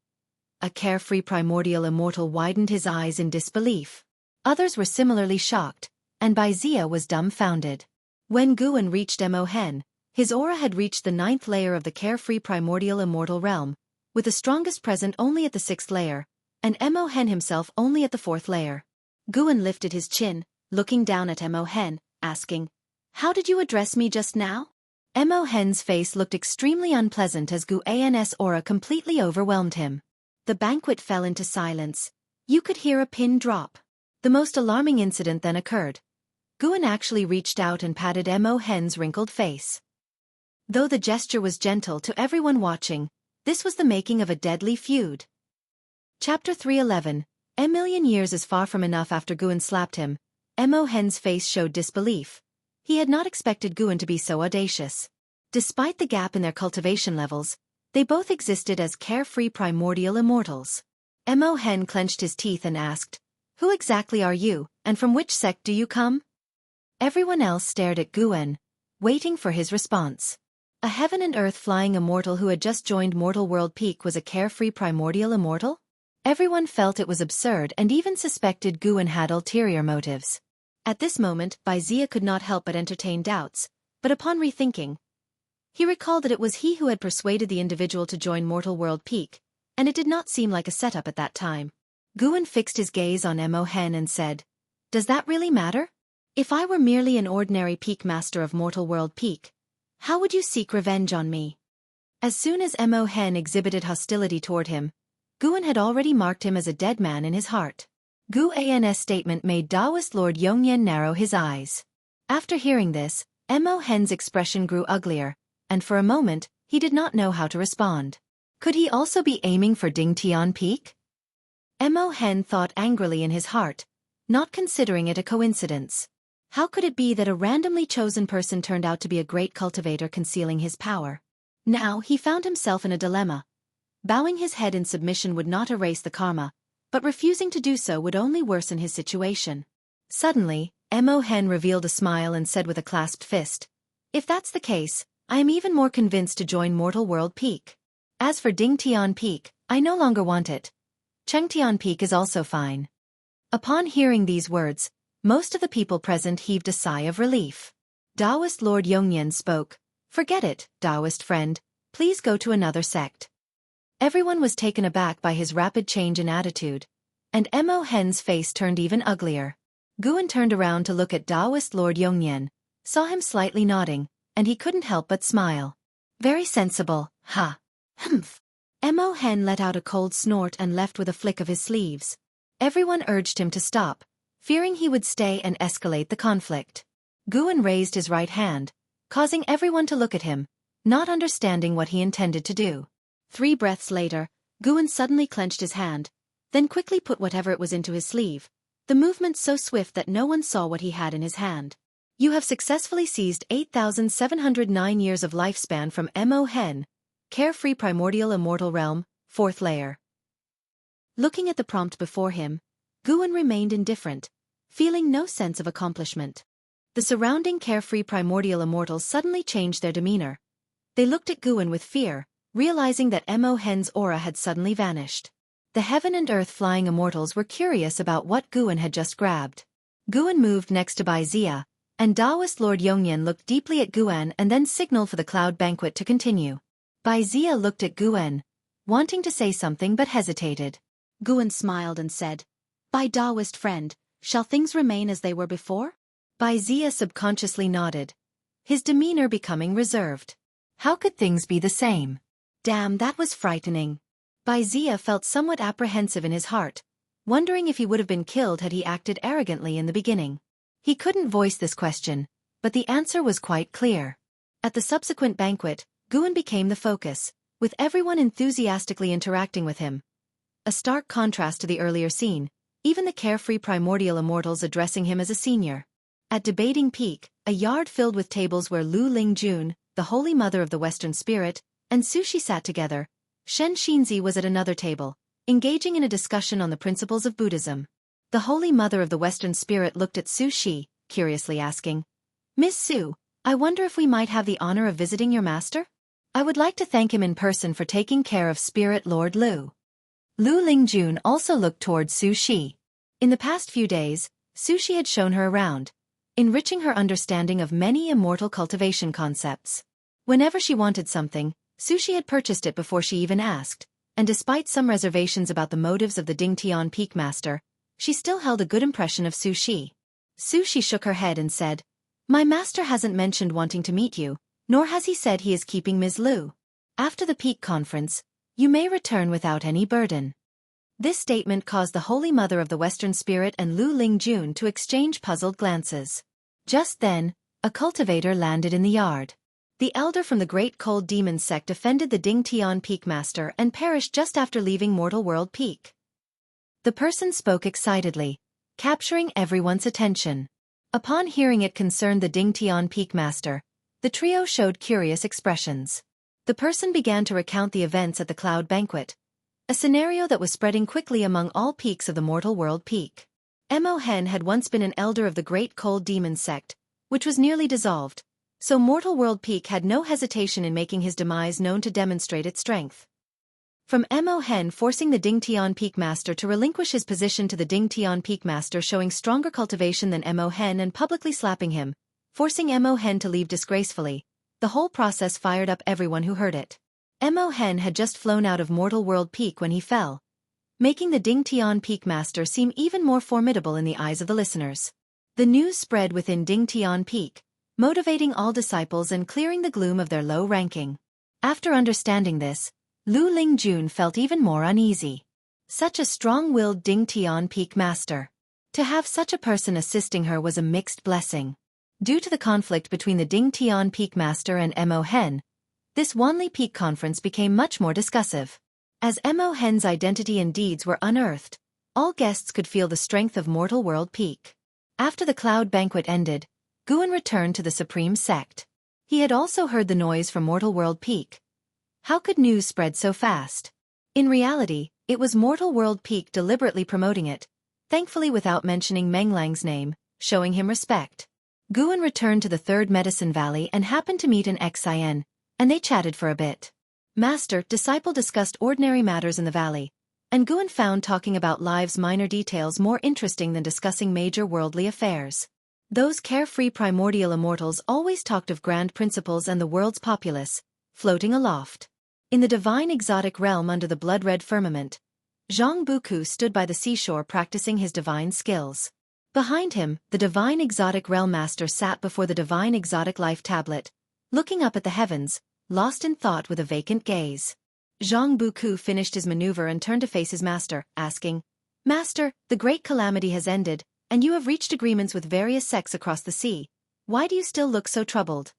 A carefree primordial immortal widened his eyes in disbelief. Others were similarly shocked, and Baizia was dumbfounded. When Guan reached Mo Hen, his aura had reached the 9th layer of the carefree primordial immortal realm, with the strongest present only at the 6th layer, and Mo Hen himself only at the 4th layer. Guan lifted his chin, looking down at Mo Hen, asking, "How did you address me just now?" Mo Hen's face looked extremely unpleasant as Guan's aura completely overwhelmed him. The banquet fell into silence. You could hear a pin drop. The most alarming incident then occurred. Guan actually reached out and patted Mo Hen's wrinkled face. Though the gesture was gentle to everyone watching, this was the making of a deadly feud. Chapter 311. A million years is far from enough. After Guan slapped him, Mo Hen's face showed disbelief. He had not expected Guan to be so audacious. Despite the gap in their cultivation levels, they both existed as carefree primordial immortals. Mo Hen clenched his teeth and asked, "Who exactly are you, and from which sect do you come?" Everyone else stared at Guan, waiting for his response. A heaven and earth flying immortal who had just joined Mortal World Peak was a carefree primordial immortal? Everyone felt it was absurd and even suspected Guan had ulterior motives. At this moment, Baizia could not help but entertain doubts, but upon rethinking, he recalled that it was he who had persuaded the individual to join Mortal World Peak, and it did not seem like a setup at that time. Guan fixed his gaze on Mo Hen and said, "Does that really matter? If I were merely an ordinary peak master of Mortal World Peak, how would you seek revenge on me?" As soon as Mo Hen exhibited hostility toward him, Guan had already marked him as a dead man in his heart. Gu An's statement made Taoist Lord Yongyan narrow his eyes. After hearing this, Mo Hen's expression grew uglier, and for a moment, he did not know how to respond. Could he also be aiming for Dingtian Peak? Mo Hen thought angrily in his heart, not considering it a coincidence. How could it be that a randomly chosen person turned out to be a great cultivator concealing his power? Now he found himself in a dilemma. Bowing his head in submission would not erase the karma, but refusing to do so would only worsen his situation. Suddenly, Mo Hen revealed a smile and said with a clasped fist, "If that's the case, I am even more convinced to join Mortal World Peak. As for Dingtian Peak, I no longer want it. Chengtian Peak is also fine." Upon hearing these words, most of the people present heaved a sigh of relief. Taoist Lord Yongyan spoke, "Forget it, Taoist friend, please go to another sect." Everyone was taken aback by his rapid change in attitude, and Mo Hen's face turned even uglier. Guan turned around to look at Taoist Lord Yongyan, saw him slightly nodding, and he couldn't help but smile. "Very sensible, ha." Humph. Mo Hen let out a cold snort and left with a flick of his sleeves. Everyone urged him to stop, fearing he would stay and escalate the conflict. Guan raised his right hand, causing everyone to look at him, not understanding what he intended to do. 3 breaths later, Guan suddenly clenched his hand, then quickly put whatever it was into his sleeve, the movement so swift that no one saw what he had in his hand. "You have successfully seized 8,709 years of lifespan from Mo Hen, Carefree Primordial Immortal Realm, 4th layer." Looking at the prompt before him, Guan remained indifferent, feeling no sense of accomplishment. The surrounding Carefree Primordial Immortals suddenly changed their demeanor. They looked at Guan with fear, realizing that Mo Hen's aura had suddenly vanished. The heaven and earth flying immortals were curious about what Guan had just grabbed. Guan moved next to Baizia, and Taoist Lord Yongyan looked deeply at Guan and then signaled for the cloud banquet to continue. Baizia looked at Guan, wanting to say something but hesitated. Guan smiled and said, "By Taoist friend, shall things remain as they were before?" Baizia subconsciously nodded, his demeanor becoming reserved. How could things be the same? Damn, that was frightening. Baizia felt somewhat apprehensive in his heart, wondering if he would have been killed had he acted arrogantly in the beginning. He couldn't voice this question, but the answer was quite clear. At the subsequent banquet, Guan became the focus, with everyone enthusiastically interacting with him. A stark contrast to the earlier scene, even the carefree primordial immortals addressing him as a senior. At Debating Peak, a yard filled with tables where Lu Lingjun, the Holy Mother of the Western Spirit, and Sushi sat together, Shen Xinzi was at another table, engaging in a discussion on the principles of Buddhism. The Holy Mother of the Western Spirit looked at Sushi, curiously asking, "Miss Su, I wonder if we might have the honor of visiting your master? I would like to thank him in person for taking care of Spirit Lord Lu." Lu Lingjun also looked towards Sushi. In the past few days, Sushi had shown her around, enriching her understanding of many immortal cultivation concepts. Whenever she wanted something, Sushi had purchased it before she even asked, and despite some reservations about the motives of the Dingtian Peak Master, she still held a good impression of Sushi. Sushi shook her head and said, "My master hasn't mentioned wanting to meet you, nor has he said he is keeping Ms. Lu. After the Peak Conference, you may return without any burden." This statement caused the Holy Mother of the Western Spirit and Lu Lingjun to exchange puzzled glances. Just then, a cultivator landed in the yard. The elder from the Great Cold Demon sect offended the Dingtian Peak Master and perished just after leaving Mortal World Peak. The person spoke excitedly, capturing everyone's attention. Upon hearing it concerned the Dingtian Peak Master, the trio showed curious expressions. The person began to recount the events at the Cloud Banquet, a scenario that was spreading quickly among all peaks of the Mortal World Peak. Mo Hen had once been an elder of the Great Cold Demon sect, which was nearly dissolved, so Mortal World Peak had no hesitation in making his demise known to demonstrate its strength. From Mo Hen forcing the Dingtian Peak Master to relinquish his position to the Dingtian Peak Master showing stronger cultivation than Mo Hen and publicly slapping him, forcing Mo Hen to leave disgracefully, the whole process fired up everyone who heard it. Mo Hen had just flown out of Mortal World Peak when he fell, making the Dingtian Peak Master seem even more formidable in the eyes of the listeners. The news spread within Dingtian Peak, motivating all disciples and clearing the gloom of their low ranking. After understanding this, Lu Lingjun felt even more uneasy. Such a strong-willed Ding Tian Peak master. To have such a person assisting her was a mixed blessing. Due to the conflict between the Ding Tian Peak master and Mo Hen, this Wanli Peak conference became much more discussive. As Mo Hen's identity and deeds were unearthed, all guests could feel the strength of Mortal World Peak. After the cloud banquet ended, Guan returned to the Supreme Sect. He had also heard the noise from Mortal World Peak. How could news spread so fast? In reality, it was Mortal World Peak deliberately promoting it, thankfully without mentioning Menglang's name, showing him respect. Guan returned to the Third Medicine Valley and happened to meet an Xian, and they chatted for a bit. Master-disciple discussed ordinary matters in the valley, and Guan found talking about life's minor details more interesting than discussing major worldly affairs. Those carefree primordial immortals always talked of grand principles and the world's populace, floating aloft. In the divine exotic realm under the blood-red firmament, Zhang Buku stood by the seashore practicing his divine skills. Behind him, the divine exotic realm master sat before the divine exotic life tablet, looking up at the heavens, lost in thought with a vacant gaze. Zhang Buku finished his maneuver and turned to face his master, asking, "Master, the great calamity has ended, and you have reached agreements with various sects across the sea. Why do you still look so troubled?"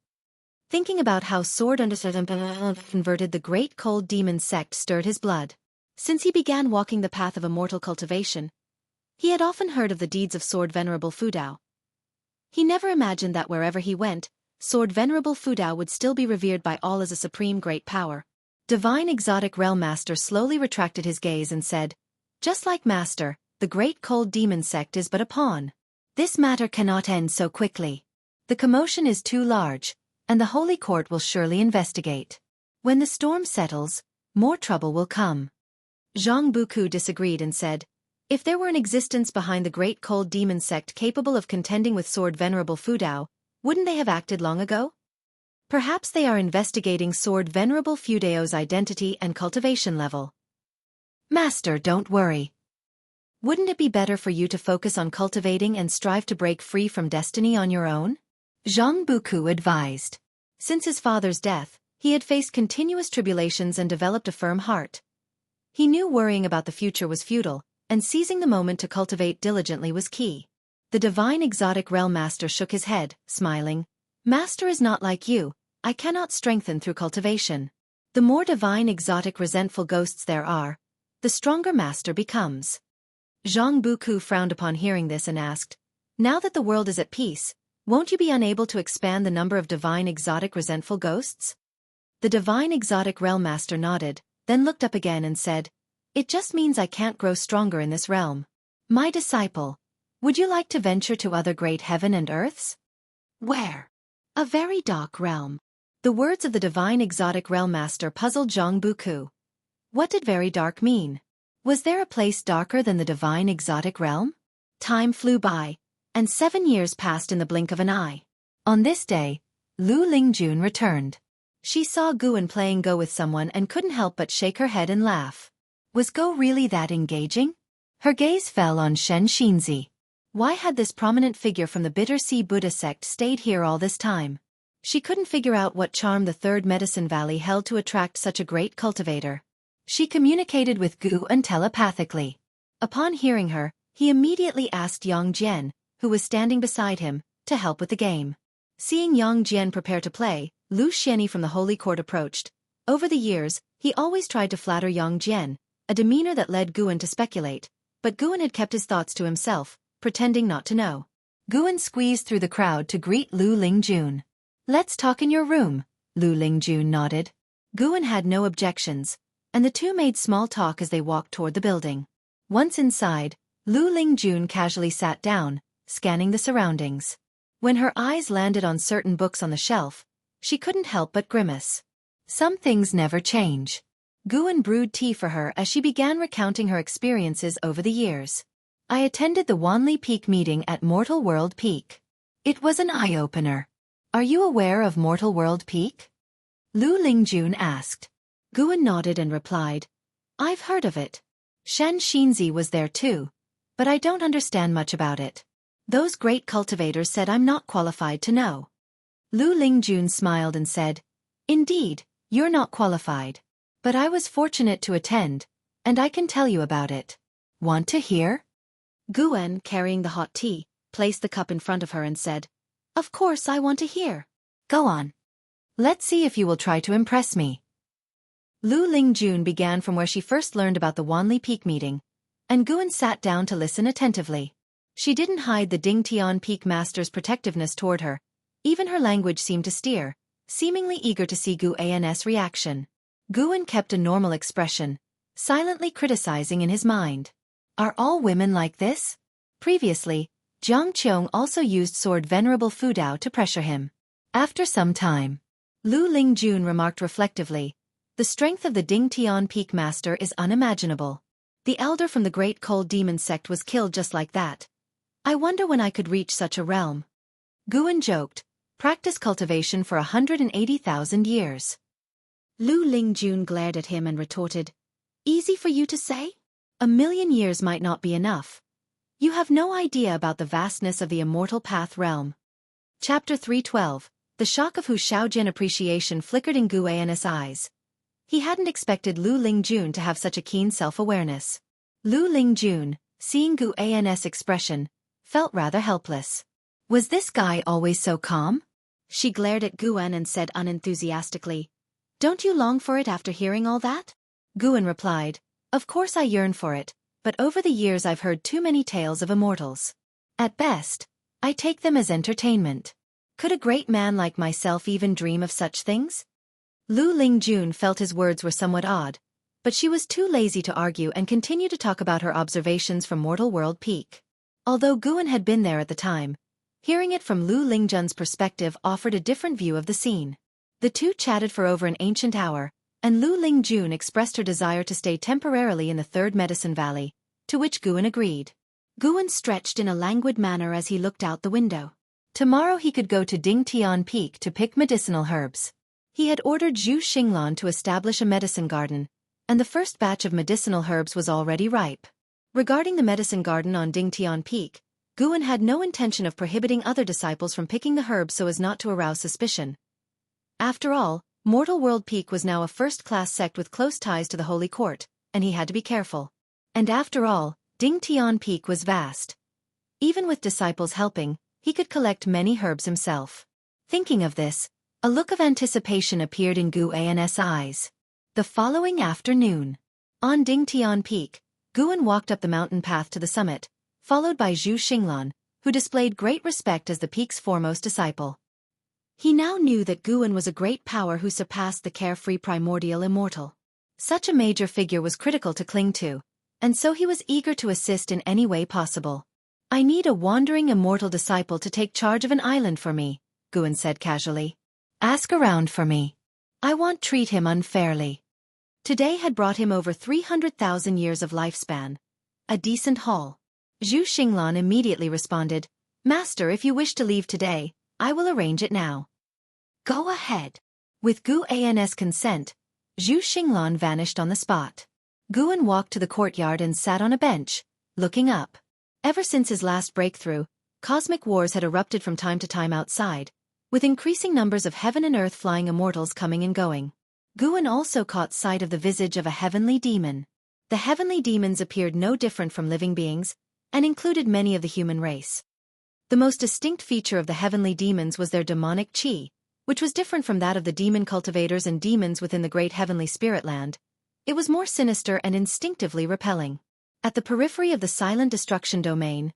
Thinking about how sword converted the great cold demon sect stirred his blood. Since he began walking the path of immortal cultivation, he had often heard of the deeds of Sword Venerable Fudao. He never imagined that wherever he went, Sword Venerable Fudao would still be revered by all as a supreme great power. Divine Exotic Realm Master slowly retracted his gaze and said, "Just like Master, the great cold demon sect is but a pawn. This matter cannot end so quickly. The commotion is too large, and the Holy Court will surely investigate. When the storm settles, more trouble will come." Zhang Buku disagreed and said, "If there were an existence behind the great cold demon sect capable of contending with Sword Venerable Fudao, wouldn't they have acted long ago? Perhaps they are investigating Sword Venerable Fudao's identity and cultivation level." "Master, don't worry. Wouldn't it be better for you to focus on cultivating and strive to break free from destiny on your own?" Zhang Buku advised. Since his father's death, he had faced continuous tribulations and developed a firm heart. He knew worrying about the future was futile, and seizing the moment to cultivate diligently was key. The divine exotic realm master shook his head, smiling. "Master is not like you. I cannot strengthen through cultivation. The more divine exotic resentful ghosts there are, the stronger master becomes." Zhang Buku frowned upon hearing this and asked, "Now that the world is at peace, won't you be unable to expand the number of divine exotic resentful ghosts?" The divine exotic realm master nodded, then looked up again and said, "It just means I can't grow stronger in this realm. My disciple, would you like to venture to other great heaven and earths?" "Where?" "A very dark realm." The words of the divine exotic realm master puzzled Zhang Buku. What did very dark mean? Was there a place darker than the divine exotic realm? Time flew by, and 7 years passed in the blink of an eye. On this day, Lu Lingjun returned. She saw Guan playing Go with someone and couldn't help but shake her head and laugh. Was Go really that engaging? Her gaze fell on Shen Xinzi. Why had this prominent figure from the Bitter Sea Buddha sect stayed here all this time? She couldn't figure out what charm the Third Medicine Valley held to attract such a great cultivator. She communicated with Guan telepathically. Upon hearing her, he immediately asked Yang Jian, who was standing beside him, to help with the game. Seeing Yang Jian prepare to play, Lu Xianyi from the Holy Court approached. Over the years, he always tried to flatter Yang Jian, a demeanor that led Guan to speculate, but Guan had kept his thoughts to himself, pretending not to know. Guan squeezed through the crowd to greet Lu Lingjun. "Let's talk in your room," Lu Lingjun nodded. Guan had no objections, and the two made small talk as they walked toward the building. Once inside, Lu Lingjun casually sat down, scanning the surroundings. When her eyes landed on certain books on the shelf, she couldn't help but grimace. Some things never change. Guan brewed tea for her as she began recounting her experiences over the years. "I attended the Wanli Peak meeting at Mortal World Peak. It was an eye-opener. Are you aware of Mortal World Peak?" Lu Lingjun asked. Guan nodded and replied, "I've heard of it. Shen Xinzi was there too, but I don't understand much about it. Those great cultivators said I'm not qualified to know." Lu Lingjun smiled and said, "Indeed, you're not qualified. But I was fortunate to attend, and I can tell you about it. Want to hear? Guan, carrying the hot tea, placed the cup in front of her and said, "Of course I want to hear. Go on. Let's see if you will try to impress me." Lu Lingjun began from where she first learned about the Wanli Peak meeting, and Guan sat down to listen attentively. She didn't hide the Dingtian Peak Master's protectiveness toward her. Even her language seemed to steer, seemingly eager to see Guan's reaction. Guan kept a normal expression, silently criticizing in his mind. Are all women like this? Previously, Jiang Qiong also used sword Venerable Fudao to pressure him. After some time, Lu Lingjun remarked reflectively, "The strength of the Dingtian Peak Master is unimaginable. The elder from the Great Cold Demon sect was killed just like that. I wonder when I could reach such a realm." Guan joked, "Practice cultivation for 180,000 years. Lu Lingjun glared at him and retorted, "Easy for you to say? 1,000,000 years might not be enough. You have no idea about the vastness of the Immortal Path realm." Chapter 312. The shock of Hu Xiaojian appreciation flickered in Guan's eyes. He hadn't expected Lu Lingjun to have such a keen self-awareness. Lu Lingjun, seeing Guan's expression, felt rather helpless. Was this guy always so calm? She glared at Guan and said unenthusiastically, "Don't you long for it after hearing all that?" Guan replied, "Of course I yearn for it, but over the years I've heard too many tales of immortals. At best, I take them as entertainment. Could a great man like myself even dream of such things?" Lu Lingjun felt his words were somewhat odd, but she was too lazy to argue and continued to talk about her observations from Mortal World Peak. Although Guan had been there at the time, hearing it from Lu Lingjun's perspective offered a different view of the scene. The two chatted for over an ancient hour, and Lu Lingjun expressed her desire to stay temporarily in the Third Medicine Valley, to which Guan agreed. Guan stretched in a languid manner as he looked out the window. Tomorrow he could go to Dingtian Peak to pick medicinal herbs. He had ordered Zhu Xinglan to establish a medicine garden, and the first batch of medicinal herbs was already ripe. Regarding the medicine garden on Dingtian Peak, Guan had no intention of prohibiting other disciples from picking the herbs so as not to arouse suspicion. After all, Mortal World Peak was now a first-class sect with close ties to the Holy Court, and he had to be careful. And after all, Dingtian Peak was vast. Even with disciples helping, he could collect many herbs himself. Thinking of this, a look of anticipation appeared in Guan's eyes. The following afternoon, on Dingtian Peak, Guan walked up the mountain path to the summit, followed by Zhu Xinglan, who displayed great respect as the peak's foremost disciple. He now knew that Guan was a great power who surpassed the carefree primordial immortal. Such a major figure was critical to cling to, and so he was eager to assist in any way possible. "I need a wandering immortal disciple to take charge of an island for me," Guan said casually. "Ask around for me. I won't treat him unfairly." Today had brought him over 300,000 years of lifespan. A decent haul. Zhu Xinglan immediately responded, "Master, if you wish to leave today, I will arrange it now." "Go ahead." With Guan's consent, Zhu Xinglan vanished on the spot. Guan walked to the courtyard and sat on a bench, looking up. Ever since his last breakthrough, cosmic wars had erupted from time to time outside, with increasing numbers of heaven and earth flying immortals coming and going. Guan also caught sight of the visage of a heavenly demon. The heavenly demons appeared no different from living beings, and included many of the human race. The most distinct feature of the heavenly demons was their demonic qi, which was different from that of the demon cultivators and demons within the great heavenly spirit land. It was more sinister and instinctively repelling. At the periphery of the silent destruction domain,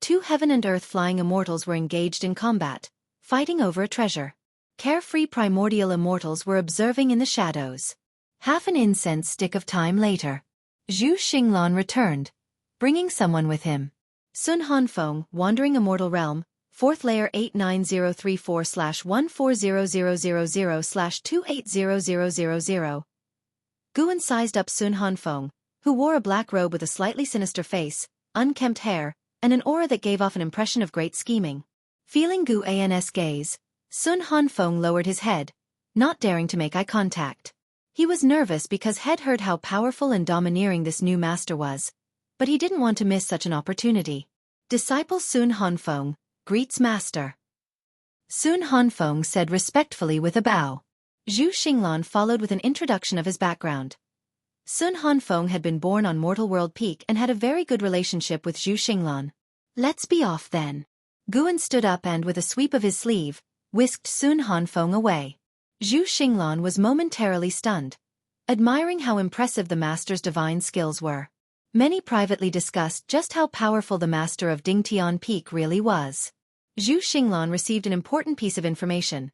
two heaven and earth flying immortals were engaged in combat, fighting over a treasure. Carefree primordial immortals were observing in the shadows. Half an incense stick of time later, Zhu Xinglan returned, bringing someone with him. Sun Hanfeng, Wandering Immortal Realm, 4th Layer 89034/14000/280000. Guan sized up Sun Hanfeng, who wore a black robe with a slightly sinister face, unkempt hair, and an aura that gave off an impression of great scheming. Feeling Guan's gaze, Sun Hanfeng lowered his head, not daring to make eye contact. He was nervous because he'd heard how powerful and domineering this new master was, but he didn't want to miss such an opportunity. Disciple Sun Hanfeng greets master. Sun Hanfeng said respectfully with a bow. Zhu Xinglan followed with an introduction of his background. Sun Hanfeng had been born on Mortal World Peak and had a very good relationship with Zhu Xinglan. Let's be off then. Guan stood up and with a sweep of his sleeve, whisked Sun Hanfeng away. Zhu Xinglan was momentarily stunned, admiring how impressive the master's divine skills were. Many privately discussed just how powerful the master of Dingtian Peak really was. Zhu Xinglan received an important piece of information.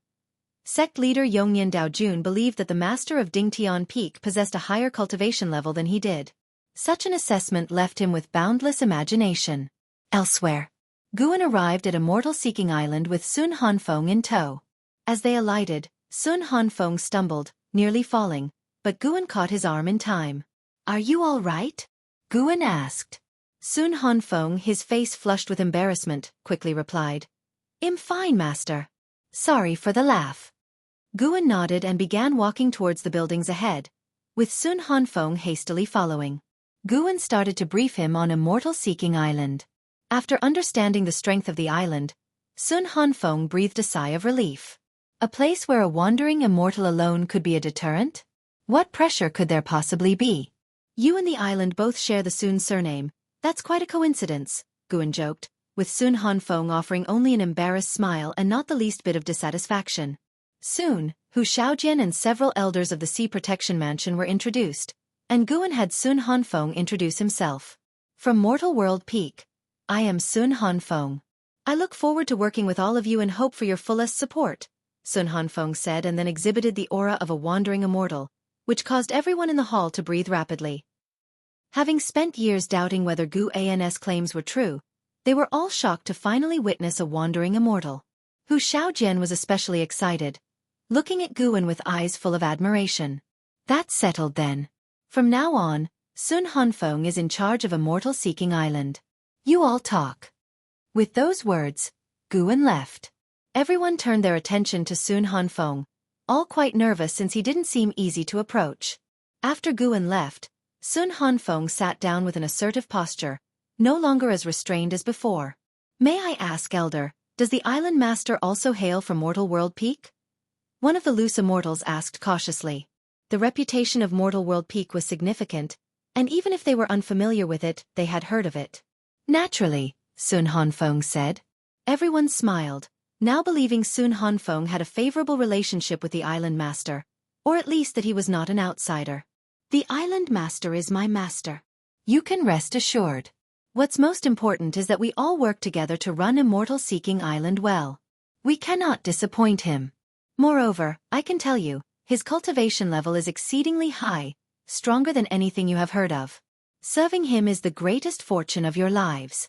Sect leader Yongnian Daojun believed that the master of Dingtian Peak possessed a higher cultivation level than he did. Such an assessment left him with boundless imagination. Elsewhere, Guan arrived at Immortal Seeking Island with Sun Hanfeng in tow. As they alighted, Sun Hanfeng stumbled, nearly falling, but Guan caught his arm in time. Are you all right? Guan asked. Sun Hanfeng, his face flushed with embarrassment, quickly replied. I'm fine, master. Sorry for the laugh. Guan nodded and began walking towards the buildings ahead, with Sun Hanfeng hastily following. Guan started to brief him on Immortal Seeking Island. After understanding the strength of the island, Sun Hanfeng breathed a sigh of relief. A place where a wandering immortal alone could be a deterrent? What pressure could there possibly be? You and the island both share the Sun surname. That's quite a coincidence, Guan joked, with Sun Hanfeng offering only an embarrassed smile and not the least bit of dissatisfaction. Soon, Hu Xiaojian and several elders of the Sea Protection Mansion were introduced, and Guan had Sun Hanfeng introduce himself. From Mortal World Peak, I am Sun Hanfeng. I look forward to working with all of you and hope for your fullest support, Sun Hanfeng said and then exhibited the aura of a wandering immortal, which caused everyone in the hall to breathe rapidly. Having spent years doubting whether Gu An's claims were true, they were all shocked to finally witness a wandering immortal. Hu Xiaojian was especially excited, looking at Guan with eyes full of admiration. That's settled then. From now on, Sun Hanfeng is in charge of Immortal Seeking Island. You all talk. With those words, Guan left. Everyone turned their attention to Sun Hanfeng, all quite nervous since he didn't seem easy to approach. After Guan left, Sun Hanfeng sat down with an assertive posture, no longer as restrained as before. May I ask, Elder, does the island master also hail from Mortal World Peak? One of the loose immortals asked cautiously. The reputation of Mortal World Peak was significant, and even if they were unfamiliar with it, they had heard of it. Naturally, Sun Hanfeng said. Everyone smiled, now believing Sun Hanfeng had a favorable relationship with the island master, or at least that he was not an outsider. The island master is my master. You can rest assured. What's most important is that we all work together to run Immortal Seeking Island well. We cannot disappoint him. Moreover, I can tell you, his cultivation level is exceedingly high, stronger than anything you have heard of. Serving him is the greatest fortune of your lives.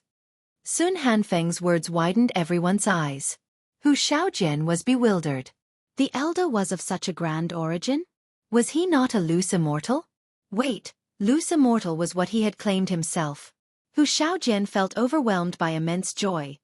Sun Hanfeng's words widened everyone's eyes. Hu Xiaojian was bewildered. The elder was of such a grand origin? Was he not a loose immortal? Wait, loose immortal was what he had claimed himself. Hu Xiaojian felt overwhelmed by immense joy,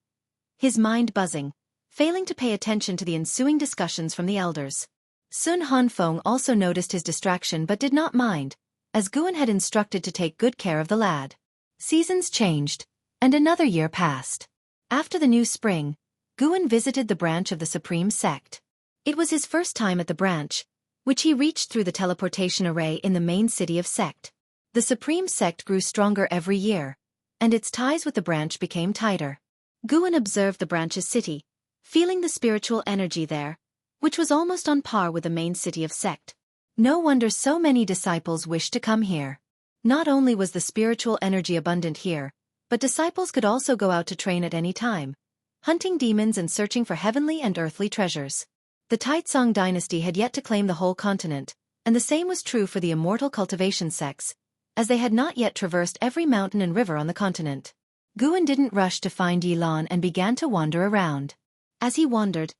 his mind buzzing, failing to pay attention to the ensuing discussions from the elders. Sun Hanfeng also noticed his distraction but did not mind, as Guan had instructed to take good care of the lad. Seasons changed, and another year passed. After the new spring, Guan visited the branch of the Supreme Sect. It was his first time at the branch, which he reached through the teleportation array in the main city of Sect. The Supreme Sect grew stronger every year, and its ties with the branch became tighter. Guan observed the branch's city, feeling the spiritual energy there, which was almost on par with the main city of Sect. No wonder so many disciples wished to come here. Not only was the spiritual energy abundant here, but disciples could also go out to train at any time, hunting demons and searching for heavenly and earthly treasures. The Taizong dynasty had yet to claim the whole continent, and the same was true for the immortal cultivation sects, as they had not yet traversed every mountain and river on the continent. Guan didn't rush to find Yilan and began to wander around. As he wandered,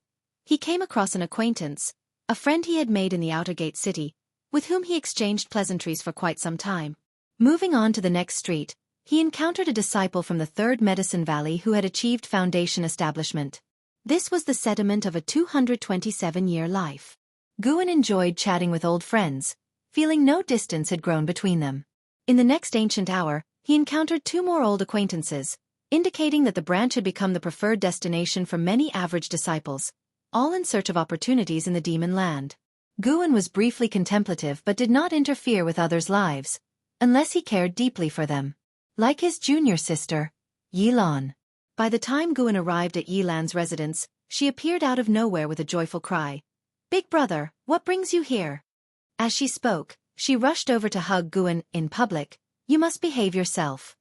he came across an acquaintance, a friend he had made in the outer gate city, with whom he exchanged pleasantries for quite some time. Moving on to the next street, he encountered a disciple from the Third Medicine Valley who had achieved foundation establishment. This was the sediment of a 227-year life. Guan enjoyed chatting with old friends, feeling no distance had grown between them. In the next ancient hour, he encountered two more old acquaintances, indicating that the branch had become the preferred destination for many average disciples, all in search of opportunities in the demon land. Guan was briefly contemplative but did not interfere with others' lives, unless he cared deeply for them. Like his junior sister, Yilan. By the time Guan arrived at Yilan's residence, she appeared out of nowhere with a joyful cry. "Big brother, what brings you here?" As she spoke, she rushed over to hug Guan in public. "You must behave yourself."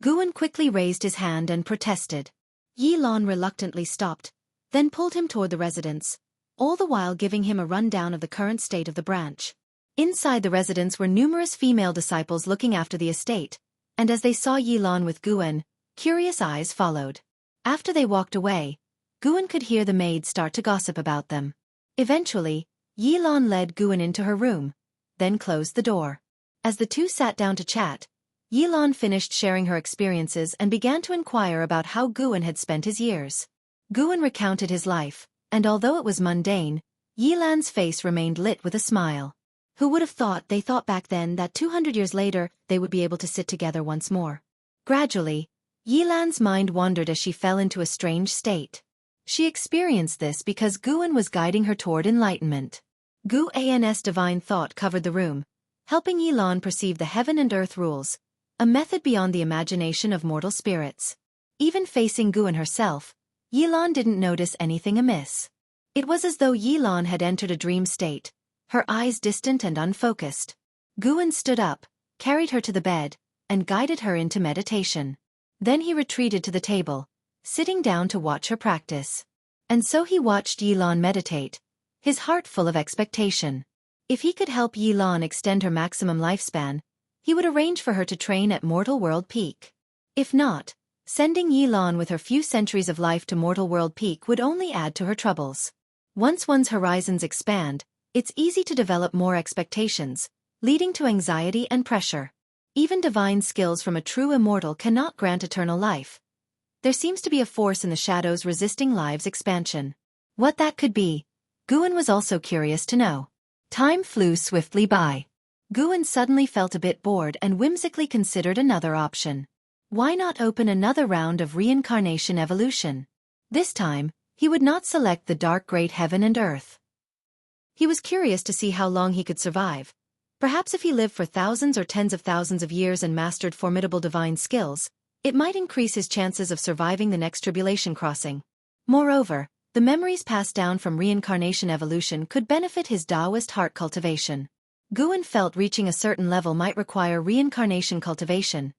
Guan quickly raised his hand and protested. Yilan reluctantly stopped, then pulled him toward the residence, all the while giving him a rundown of the current state of the branch. Inside the residence were numerous female disciples looking after the estate, and as they saw Yilan with Guan, curious eyes followed. After they walked away, Guan could hear the maids start to gossip about them. Eventually, Yilan led Guan into her room, then closed the door. As the two sat down to chat, Yilan finished sharing her experiences and began to inquire about how Guan had spent his years. Guan recounted his life, and although it was mundane, Yilan's face remained lit with a smile. Who would have thought they thought back then that 200 years later they would be able to sit together once more? Gradually, Yilan's mind wandered as she fell into a strange state. She experienced this because Guan was guiding her toward enlightenment. Guan's divine thought covered the room, helping Yilan perceive the heaven and earth rules, a method beyond the imagination of mortal spirits. Even facing Guan herself, Yilan didn't notice anything amiss. It was as though Yilan had entered a dream state, her eyes distant and unfocused. Guan stood up, carried her to the bed, and guided her into meditation. Then he retreated to the table, sitting down to watch her practice. And so he watched Yilan meditate, his heart full of expectation. If he could help Yilan extend her maximum lifespan, he would arrange for her to train at Mortal World Peak. If not, sending Yilan with her few centuries of life to Mortal World Peak would only add to her troubles. Once one's horizons expand, it's easy to develop more expectations, leading to anxiety and pressure. Even divine skills from a true immortal cannot grant eternal life. There seems to be a force in the shadows resisting life's expansion. What that could be, Guan was also curious to know. Time flew swiftly by. Guan suddenly felt a bit bored and whimsically considered another option. Why not open another round of reincarnation evolution? This time, he would not select the dark great heaven and earth. He was curious to see how long he could survive. Perhaps if he lived for thousands or tens of thousands of years and mastered formidable divine skills, it might increase his chances of surviving the next tribulation crossing. Moreover, the memories passed down from reincarnation evolution could benefit his Taoist heart cultivation. Guan felt reaching a certain level might require reincarnation cultivation.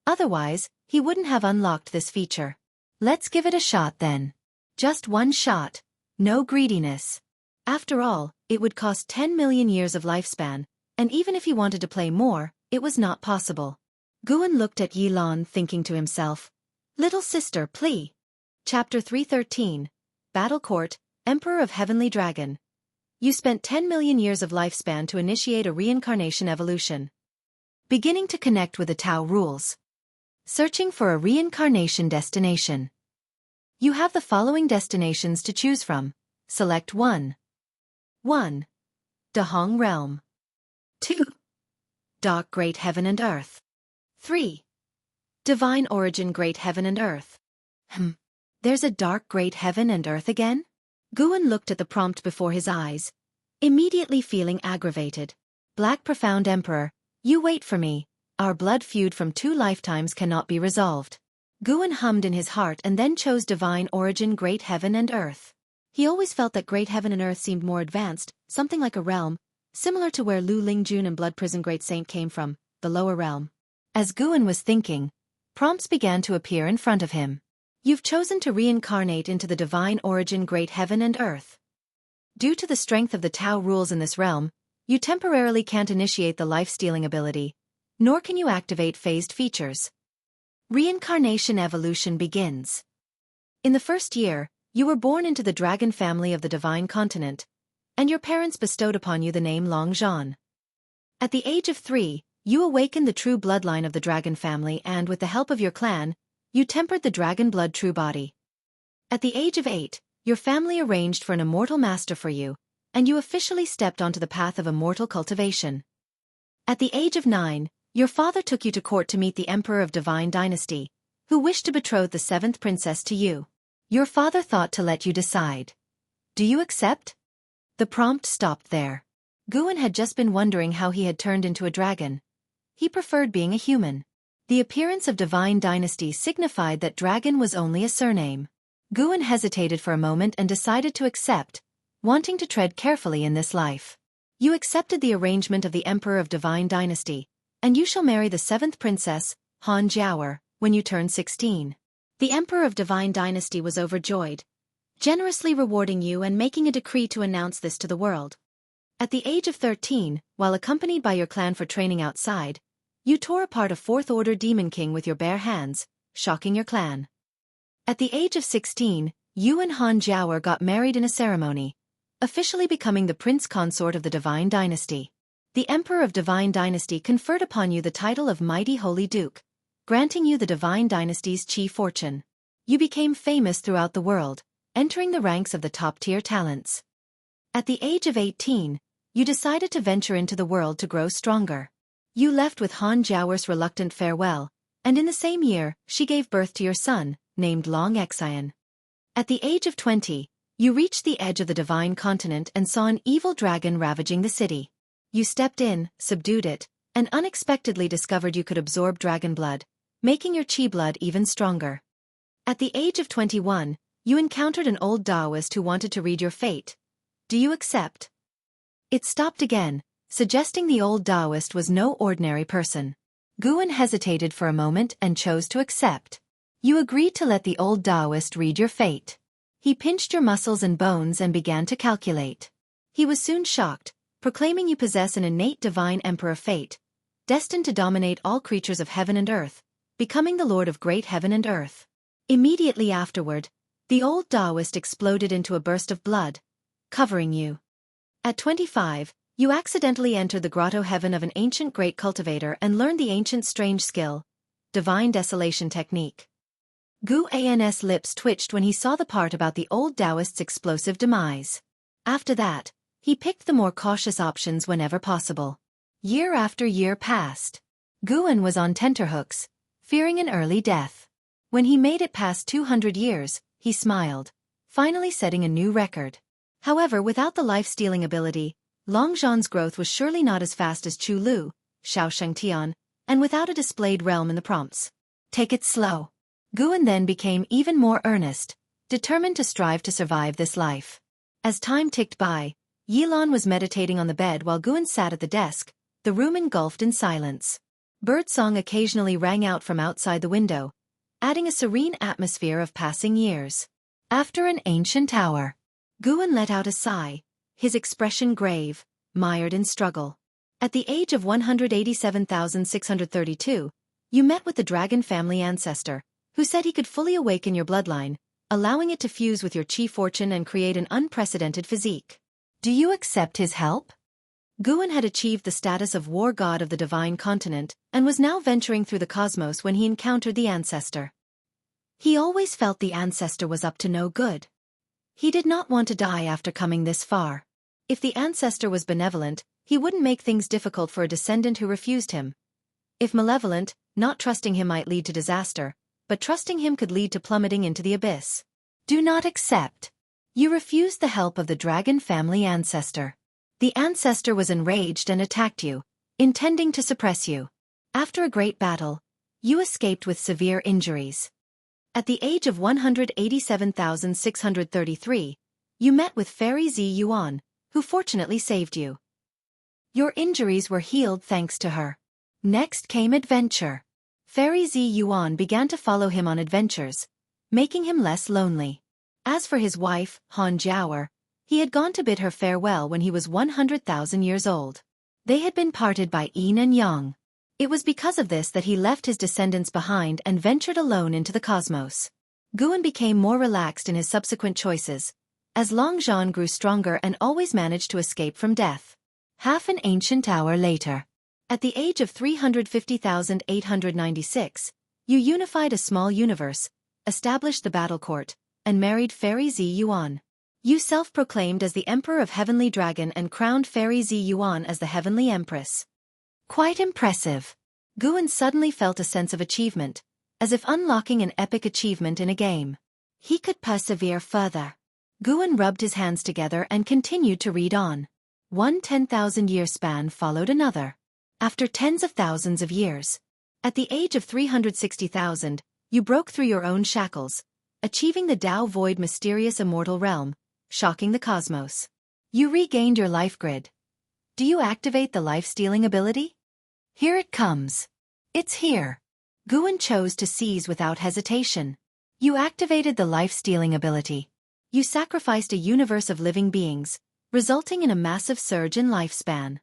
Otherwise, he wouldn't have unlocked this feature. Let's give it a shot then. Just one shot. No greediness. After all, it would cost 10 million years of lifespan, and even if he wanted to play more, it was not possible. Guan looked at Yilan thinking to himself, "Little sister, please." Chapter 313, Battle Court, Emperor of Heavenly Dragon. You spent 10 million years of lifespan to initiate a reincarnation evolution. Beginning to connect with the Tao rules. Searching for a reincarnation destination. You have the following destinations to choose from. Select 1. 1. Dahong Realm. 2. Dark Great Heaven and Earth. 3. Divine Origin Great Heaven and Earth. There's a dark great heaven and earth again? Guan looked at the prompt before his eyes, immediately feeling aggravated. Black Profound Emperor, you wait for me. Our blood feud from 2 lifetimes cannot be resolved. Guan hummed in his heart and then chose Divine Origin Great Heaven and Earth. He always felt that Great Heaven and Earth seemed more advanced, something like a realm, similar to where Lu Lingjun and Blood Prison Great Saint came from, the lower realm. As Guan was thinking, prompts began to appear in front of him. You've chosen to reincarnate into the Divine Origin Great Heaven and Earth. Due to the strength of the Tao rules in this realm, you temporarily can't initiate the life-stealing ability, nor can you activate phased features. Reincarnation evolution begins. In the first year, you were born into the dragon family of the Divine Continent, and your parents bestowed upon you the name Longzhan. At the age of 3, you awakened the true bloodline of the dragon family and with the help of your clan, you tempered the dragon blood true body. At the age of 8, your family arranged for an immortal master for you, and you officially stepped onto the path of immortal cultivation. At the age of 9, your father took you to court to meet the Emperor of Divine Dynasty, who wished to betroth the 7th princess to you. Your father thought to let you decide. Do you accept? The prompt stopped there. Guan had just been wondering how he had turned into a dragon. He preferred being a human. The appearance of divine dynasty signified that dragon was only a surname. Guan hesitated for a moment and decided to accept, wanting to tread carefully in this life. You accepted the arrangement of the Emperor of Divine Dynasty, and you shall marry the 7th princess, Han Jiaoer, when you turn 16. The Emperor of Divine Dynasty was overjoyed, generously rewarding you and making a decree to announce this to the world. At the age of 13, while accompanied by your clan for training outside, you tore apart a 4th-order demon king with your bare hands, shocking your clan. At the age of 16, you and Han Jiaoer got married in a ceremony, officially becoming the prince consort of the Divine Dynasty. The Emperor of Divine Dynasty conferred upon you the title of Mighty Holy Duke, granting you the Divine Dynasty's chief fortune. You became famous throughout the world, entering the ranks of the top-tier talents. At the age of 18, you decided to venture into the world to grow stronger. You left with Han Jiaoer's reluctant farewell, and in the same year, she gave birth to your son, named Long Xian. At the age of 20, you reached the edge of the divine continent and saw an evil dragon ravaging the city. You stepped in, subdued it, and unexpectedly discovered you could absorb dragon blood, making your chi blood even stronger. At the age of 21, you encountered an old Taoist who wanted to read your fate. Do you accept? It stopped again, suggesting the old Taoist was no ordinary person. Guan hesitated for a moment and chose to accept. You agreed to let the old Taoist read your fate. He pinched your muscles and bones and began to calculate. He was soon shocked, proclaiming you possess an innate divine emperor fate, destined to dominate all creatures of heaven and earth, becoming the lord of great heaven and earth. Immediately afterward, the old Taoist exploded into a burst of blood, covering you. At 25, you accidentally entered the grotto heaven of an ancient great cultivator and learned the ancient strange skill, divine desolation technique. Guan's lips twitched when he saw the part about the old Taoist's explosive demise. After that, he picked the more cautious options whenever possible. Year after year passed. Guan was on tenterhooks, fearing an early death. When he made it past 200 years, he smiled, finally setting a new record. However, without the life-stealing ability, Long Zhan's growth was surely not as fast as Chu Lu, Xiao Shengtian, and without a displayed realm in the prompts. Take it slow. Guan then became even more earnest, determined to strive to survive this life. As time ticked by, Yilan was meditating on the bed while Guan sat at the desk, the room engulfed in silence. Birdsong occasionally rang out from outside the window, adding a serene atmosphere of passing years. After an ancient hour, Guan let out a sigh, his expression grave, mired in struggle. At the age of 187,632, you met with the dragon family ancestor, who said he could fully awaken your bloodline, allowing it to fuse with your chi fortune and create an unprecedented physique. Do you accept his help? Guan had achieved the status of war god of the divine continent and was now venturing through the cosmos when he encountered the ancestor. He always felt the ancestor was up to no good. He did not want to die after coming this far. If the ancestor was benevolent, he wouldn't make things difficult for a descendant who refused him. If malevolent, not trusting him might lead to disaster, but trusting him could lead to plummeting into the abyss. Do not accept. You refused the help of the dragon family ancestor. The ancestor was enraged and attacked you, intending to suppress you. After a great battle, you escaped with severe injuries. At the age of 187,633, you met with Fairy Zi Yuan, who fortunately saved you. Your injuries were healed thanks to her. Next came adventure. Fairy Zi Yuan began to follow him on adventures, making him less lonely. As for his wife, Han Jiaoer, he had gone to bid her farewell when he was 100,000 years old. They had been parted by yin and yang. It was because of this that he left his descendants behind and ventured alone into the cosmos. Guan became more relaxed in his subsequent choices, as Long Zhan grew stronger and always managed to escape from death. Half an ancient hour later, at the age of 350,896, you unified a small universe, established the battle court, and married Fairy Zi Yuan. You self-proclaimed as the Emperor of Heavenly Dragon and crowned Fairy Zi Yuan as the Heavenly Empress. Quite impressive. Guan suddenly felt a sense of achievement, as if unlocking an epic achievement in a game. He could persevere further. Guan rubbed his hands together and continued to read on. One 10,000-year span followed another. After tens of thousands of years. At the age of 360,000, you broke through your own shackles, achieving the Tao Void mysterious immortal realm, shocking the cosmos. You regained your life grid. Do you activate the life-stealing ability? Here it comes. It's here. Guan chose to seize without hesitation. You activated the life-stealing ability. You sacrificed a universe of living beings, resulting in a massive surge in lifespan.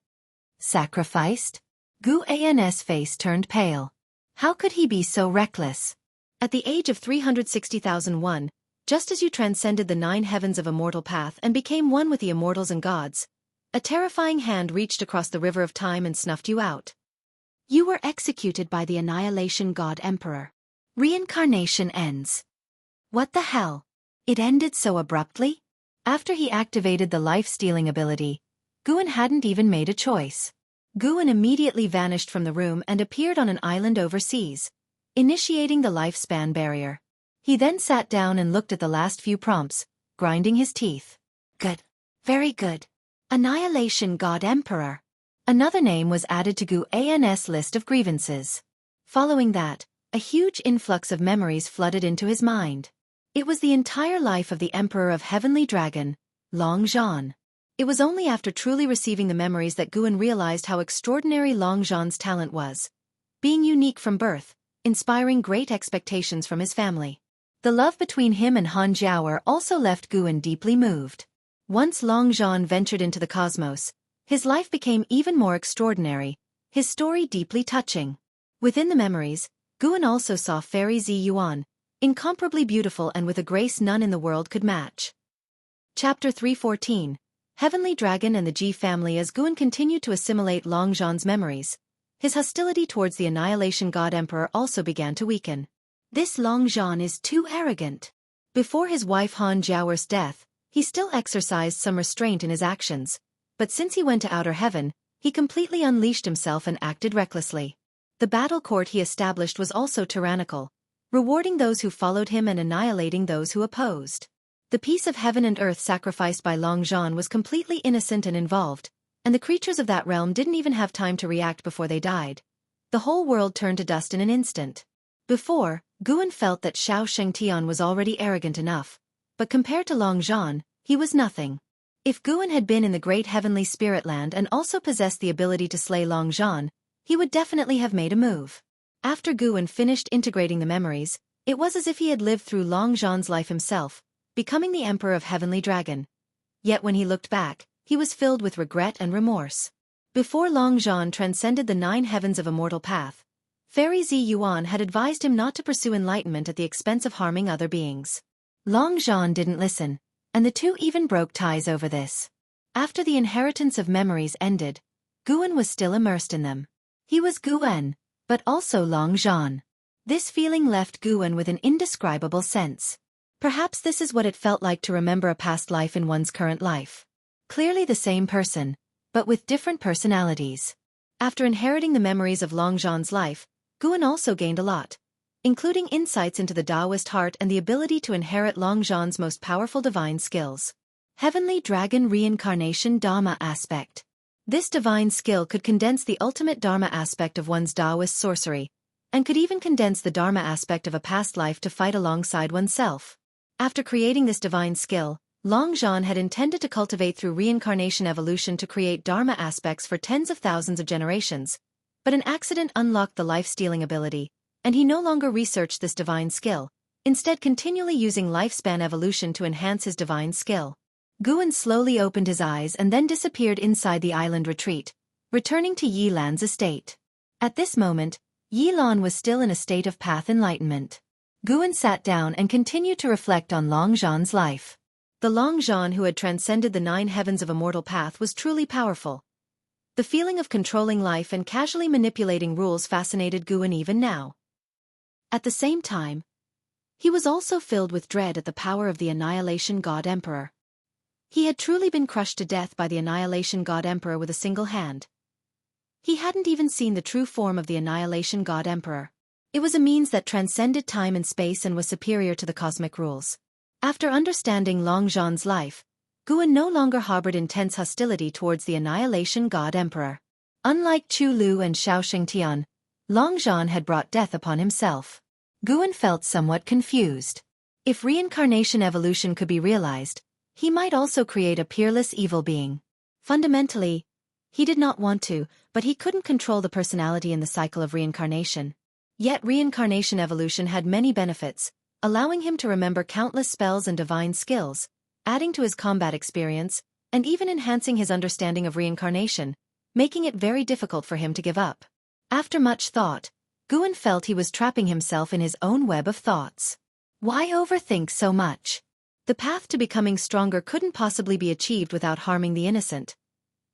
Sacrificed? Guan's face turned pale. How could he be so reckless? At the age of 360,001, just as you transcended the 9 heavens of immortal path and became one with the immortals and gods, a terrifying hand reached across the river of time and snuffed you out. You were executed by the Annihilation God Emperor. Reincarnation ends. What the hell? It ended so abruptly? After he activated the life-stealing ability, Guan hadn't even made a choice. Guan immediately vanished from the room and appeared on an island overseas, initiating the lifespan barrier. He then sat down and looked at the last few prompts, grinding his teeth. Good. Very good. Annihilation God Emperor. Another name was added to Guan's list of grievances. Following that, a huge influx of memories flooded into his mind. It was the entire life of the Emperor of Heavenly Dragon, Long Zhan. It was only after truly receiving the memories that Guan realized how extraordinary Long Zhan's talent was. Being unique from birth, inspiring great expectations from his family. The love between him and Han Jiaoer also left Guan deeply moved. Once Long Zhan ventured into the cosmos, his life became even more extraordinary, his story deeply touching. Within the memories, Guan also saw Fairy Zi Yuan, incomparably beautiful and with a grace none in the world could match. Chapter 314. Heavenly Dragon and the Ji family. As Guan continued to assimilate Long Zhan's memories, his hostility towards the Annihilation God Emperor also began to weaken. This Long Zhan is too arrogant. Before his wife Han Jiaoer's death, he still exercised some restraint in his actions, but since he went to outer heaven, he completely unleashed himself and acted recklessly. The battle court he established was also tyrannical, rewarding those who followed him and annihilating those who opposed. The peace of heaven and earth sacrificed by Long Zhan was completely innocent and involved, and the creatures of that realm didn't even have time to react before they died. The whole world turned to dust in an instant. Before, Guan felt that Xiao Shengtian was already arrogant enough, but compared to Long Zhan, he was nothing. If Guan had been in the great heavenly spirit land and also possessed the ability to slay Long Zhan, he would definitely have made a move. After Guan finished integrating the memories, it was as if he had lived through Long Zhan's life himself, becoming the Emperor of Heavenly Dragon. Yet when he looked back, he was filled with regret and remorse. Before Long Zhan transcended the 9 heavens of immortal path, Fairy Zi Yuan had advised him not to pursue enlightenment at the expense of harming other beings. Long Zhan didn't listen, and the two even broke ties over this. After the inheritance of memories ended, Guan was still immersed in them. He was Guan, but also Long Zhan. This feeling left Guan with an indescribable sense. Perhaps this is what it felt like to remember a past life in one's current life. Clearly the same person, but with different personalities. After inheriting the memories of Long Zhan's life, Guan also gained a lot, including insights into the Taoist heart and the ability to inherit Long Zhan's most powerful divine skills. Heavenly Dragon Reincarnation Dharma Aspect. This divine skill could condense the ultimate Dharma aspect of one's Taoist sorcery, and could even condense the Dharma aspect of a past life to fight alongside oneself. After creating this divine skill, Long Zhan had intended to cultivate through reincarnation evolution to create Dharma aspects for tens of thousands of generations, but an accident unlocked the life-stealing ability, and he no longer researched this divine skill, instead continually using lifespan evolution to enhance his divine skill. Guan slowly opened his eyes and then disappeared inside the island retreat, returning to Yi Lan's estate. At this moment, Yi Lan was still in a state of path enlightenment. Guan sat down and continued to reflect on Long Zhan's life. The Long Zhan who had transcended the 9 heavens of immortal path was truly powerful. The feeling of controlling life and casually manipulating rules fascinated Guan even now. At the same time, he was also filled with dread at the power of the Annihilation God Emperor. He had truly been crushed to death by the Annihilation God Emperor with a single hand. He hadn't even seen the true form of the Annihilation God Emperor. It was a means that transcended time and space and was superior to the cosmic rules. After understanding Long Zhan's life, Guan no longer harbored intense hostility towards the Annihilation God Emperor. Unlike Chu Lu and Xiao Shengtian, Long Zhan had brought death upon himself. Guan felt somewhat confused. If reincarnation evolution could be realized, he might also create a peerless evil being. Fundamentally, he did not want to, but he couldn't control the personality in the cycle of reincarnation. Yet reincarnation evolution had many benefits, allowing him to remember countless spells and divine skills, adding to his combat experience, and even enhancing his understanding of reincarnation, making it very difficult for him to give up. After much thought, Guan felt he was trapping himself in his own web of thoughts. Why overthink so much? The path to becoming stronger couldn't possibly be achieved without harming the innocent.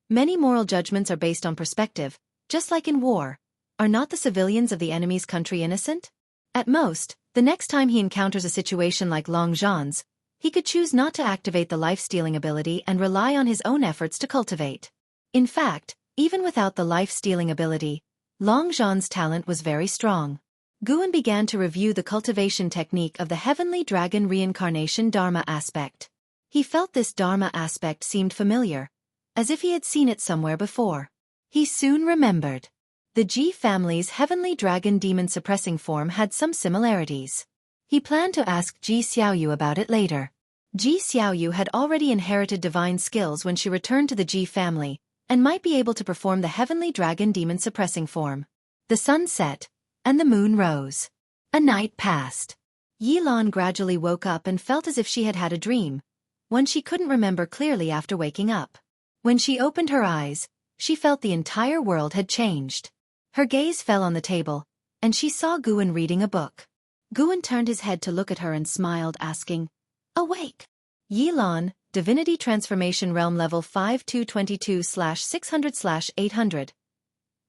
Many moral judgments are based on perspective, just like in war. Are not the civilians of the enemy's country innocent? At most, the next time he encounters a situation like Long Zhan's, he could choose not to activate the life-stealing ability and rely on his own efforts to cultivate. In fact, even without the life-stealing ability, Long Zhan's talent was very strong. Guan began to review the cultivation technique of the heavenly dragon reincarnation Dharma aspect. He felt this Dharma aspect seemed familiar, as if he had seen it somewhere before. He soon remembered. The Ji family's heavenly dragon demon suppressing form had some similarities. He planned to ask Ji Xiaoyu about it later. Ji Xiaoyu had already inherited divine skills when she returned to the Ji family, and might be able to perform the heavenly dragon demon suppressing form. The sun set, and the moon rose. A night passed. Yilan gradually woke up and felt as if she had had a dream, one she couldn't remember clearly after waking up. When she opened her eyes, she felt the entire world had changed. Her gaze fell on the table, and she saw Guan reading a book. Guan turned his head to look at her and smiled, asking, "Awake." Yilan, Divinity Transformation Realm Level 5222/600/800.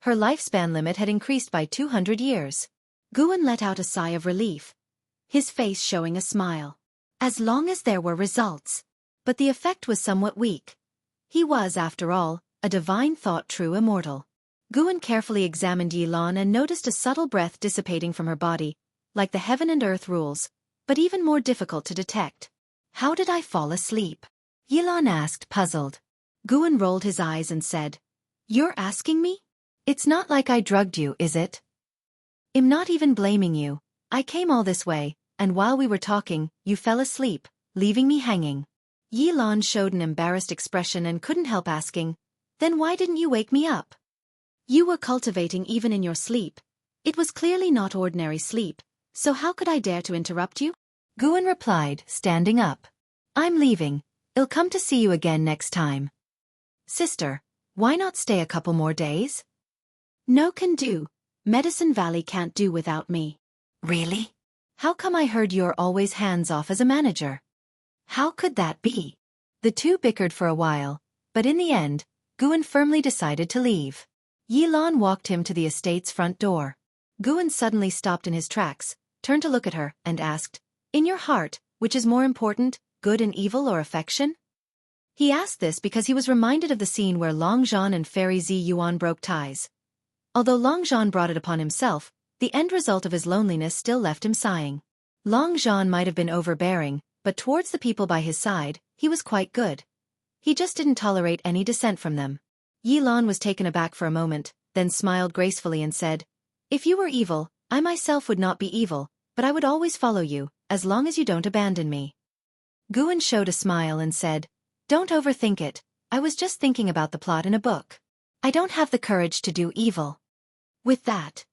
Her lifespan limit had increased by 200 years. Guan let out a sigh of relief, his face showing a smile. As long as there were results. But the effect was somewhat weak. He was, after all, a divine thought true immortal. Guan carefully examined Yilan and noticed a subtle breath dissipating from her body, like the heaven and earth rules, but even more difficult to detect. "How did I fall asleep?" Yilan asked, puzzled. Guan rolled his eyes and said, "You're asking me? It's not like I drugged you, is it? I'm not even blaming you. I came all this way, and while we were talking, you fell asleep, leaving me hanging." Yilan showed an embarrassed expression and couldn't help asking, "Then why didn't you wake me up? You were cultivating even in your sleep. It was clearly not ordinary sleep, so how could I dare to interrupt you?" Guan replied, standing up. "I'm leaving. I'll come to see you again next time." "Sister, why not stay a couple more days?" "No can do. Medicine Valley can't do without me." "Really? How come I heard you're always hands-off as a manager?" "How could that be?" The two bickered for a while, but in the end, Guan firmly decided to leave. Yilan walked him to the estate's front door. Guan suddenly stopped in his tracks, turned to look at her, and asked, "In your heart, which is more important, good and evil or affection?" He asked this because he was reminded of the scene where Long Zhan and Fairy Zi Yuan broke ties. Although Long Zhan brought it upon himself, the end result of his loneliness still left him sighing. Long Zhan might have been overbearing, but towards the people by his side, he was quite good. He just didn't tolerate any dissent from them. Yilan was taken aback for a moment, then smiled gracefully and said, "If you were evil, I myself would not be evil, but I would always follow you, as long as you don't abandon me." Guan showed a smile and said, "Don't overthink it, I was just thinking about the plot in a book. I don't have the courage to do evil." With that,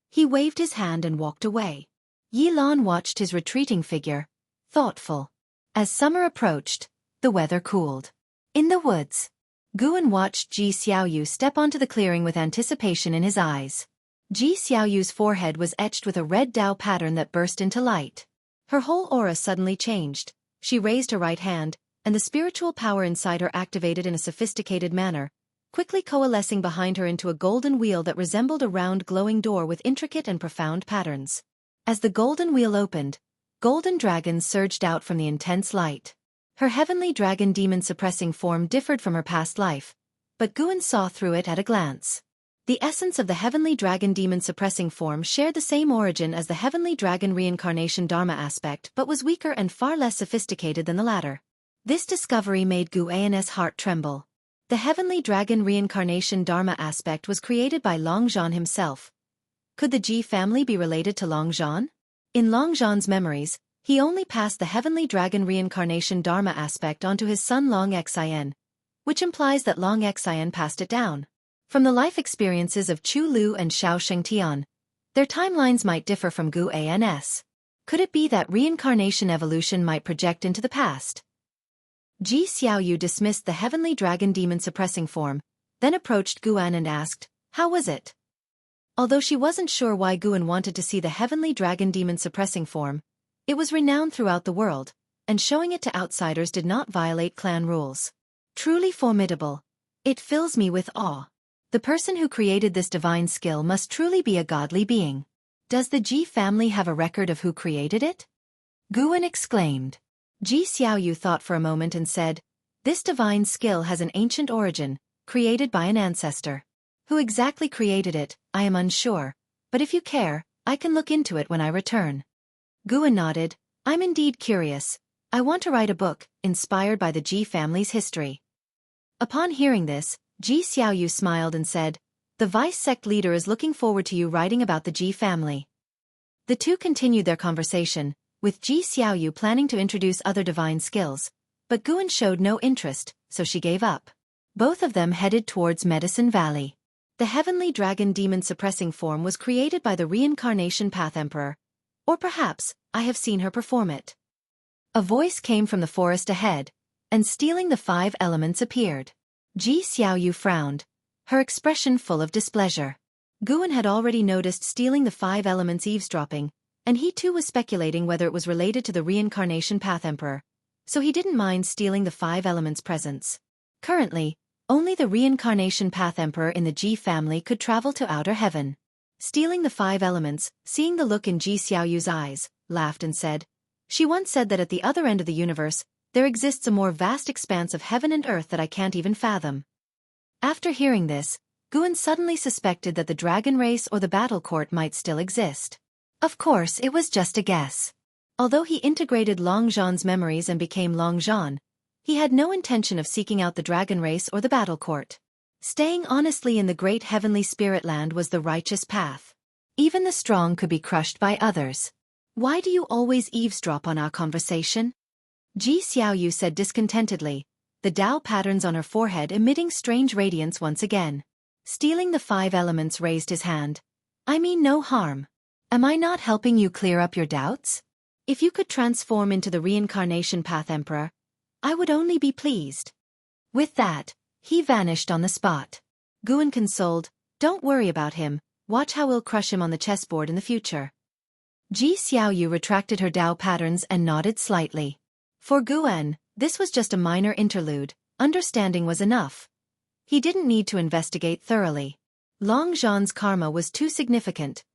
he waved his hand and walked away. Yilan watched his retreating figure, thoughtful. As summer approached, the weather cooled. In the woods, Guan watched Ji Xiaoyu step onto the clearing with anticipation in his eyes. Ji Xiaoyu's forehead was etched with a red Dao pattern that burst into light. Her whole aura suddenly changed. She raised her right hand, and the spiritual power inside her activated in a sophisticated manner, quickly coalescing behind her into a golden wheel that resembled a round glowing door with intricate and profound patterns. As the golden wheel opened, golden dragons surged out from the intense light. Her heavenly dragon demon suppressing form differed from her past life, but Guan saw through it at a glance. The essence of the heavenly dragon demon suppressing form shared the same origin as the heavenly dragon reincarnation dharma aspect but was weaker and far less sophisticated than the latter. This discovery made Guan's heart tremble. The heavenly dragon reincarnation dharma aspect was created by Longzhan himself. Could the Ji family be related to Longzhan? In Longzhan's memories, he only passed the heavenly dragon reincarnation dharma aspect onto his son Long Xian, which implies that Long Xian passed it down. From the life experiences of Chu Lu and Xiao Shengtian, their timelines might differ from Guan's. Could it be that reincarnation evolution might project into the past? Ji Xiaoyu dismissed the heavenly dragon demon suppressing form, then approached Guan and asked, "How was it?" Although she wasn't sure why Guan wanted to see the heavenly dragon demon suppressing form, it was renowned throughout the world, and showing it to outsiders did not violate clan rules. Truly formidable. It fills me with awe. The person who created this divine skill must truly be a godly being. Does the Ji family have a record of who created it? Guan exclaimed. Ji Xiaoyu thought for a moment and said, "This divine skill has an ancient origin, created by an ancestor. Who exactly created it, I am unsure, but if you care, I can look into it when I return." Guan nodded. "I'm indeed curious. I want to write a book, inspired by the Ji family's history." Upon hearing this, Ji Xiaoyu smiled and said, "The vice sect leader is looking forward to you writing about the Ji family." The two continued their conversation, with Ji Xiaoyu planning to introduce other divine skills, but Guan showed no interest, so she gave up. Both of them headed towards Medicine Valley. The heavenly dragon demon suppressing form was created by the reincarnation path emperor, or perhaps, I have seen her perform it. A voice came from the forest ahead, and stealing the 5 elements appeared. Ji Xiaoyu frowned, her expression full of displeasure. Guan had already noticed stealing the 5 elements eavesdropping, and he too was speculating whether it was related to the reincarnation path emperor, so he didn't mind stealing the 5 elements' presence. Currently, only the reincarnation path emperor in the Ji family could travel to outer heaven. Stealing the 5 elements, seeing the look in Ji Xiaoyu's eyes, laughed and said, "She once said that at the other end of the universe, there exists a more vast expanse of heaven and earth that I can't even fathom." After hearing this, Guan suddenly suspected that the dragon race or the battle court might still exist. Of course, it was just a guess. Although he integrated Longzhan's memories and became Longzhan, he had no intention of seeking out the dragon race or the battle court. Staying honestly in the great heavenly spirit land was the righteous path. Even the strong could be crushed by others. "Why do you always eavesdrop on our conversation?" Ji Xiaoyu said discontentedly, the Tao patterns on her forehead emitting strange radiance once again. Stealing the 5 elements raised his hand. "I mean no harm. Am I not helping you clear up your doubts? If you could transform into the reincarnation path emperor, I would only be pleased." With that, he vanished on the spot. Guan consoled, "Don't worry about him, watch how we'll crush him on the chessboard in the future." Ji Xiaoyu retracted her Tao patterns and nodded slightly. For Guan, this was just a minor interlude, understanding was enough. He didn't need to investigate thoroughly. Longzhan's karma was too significant.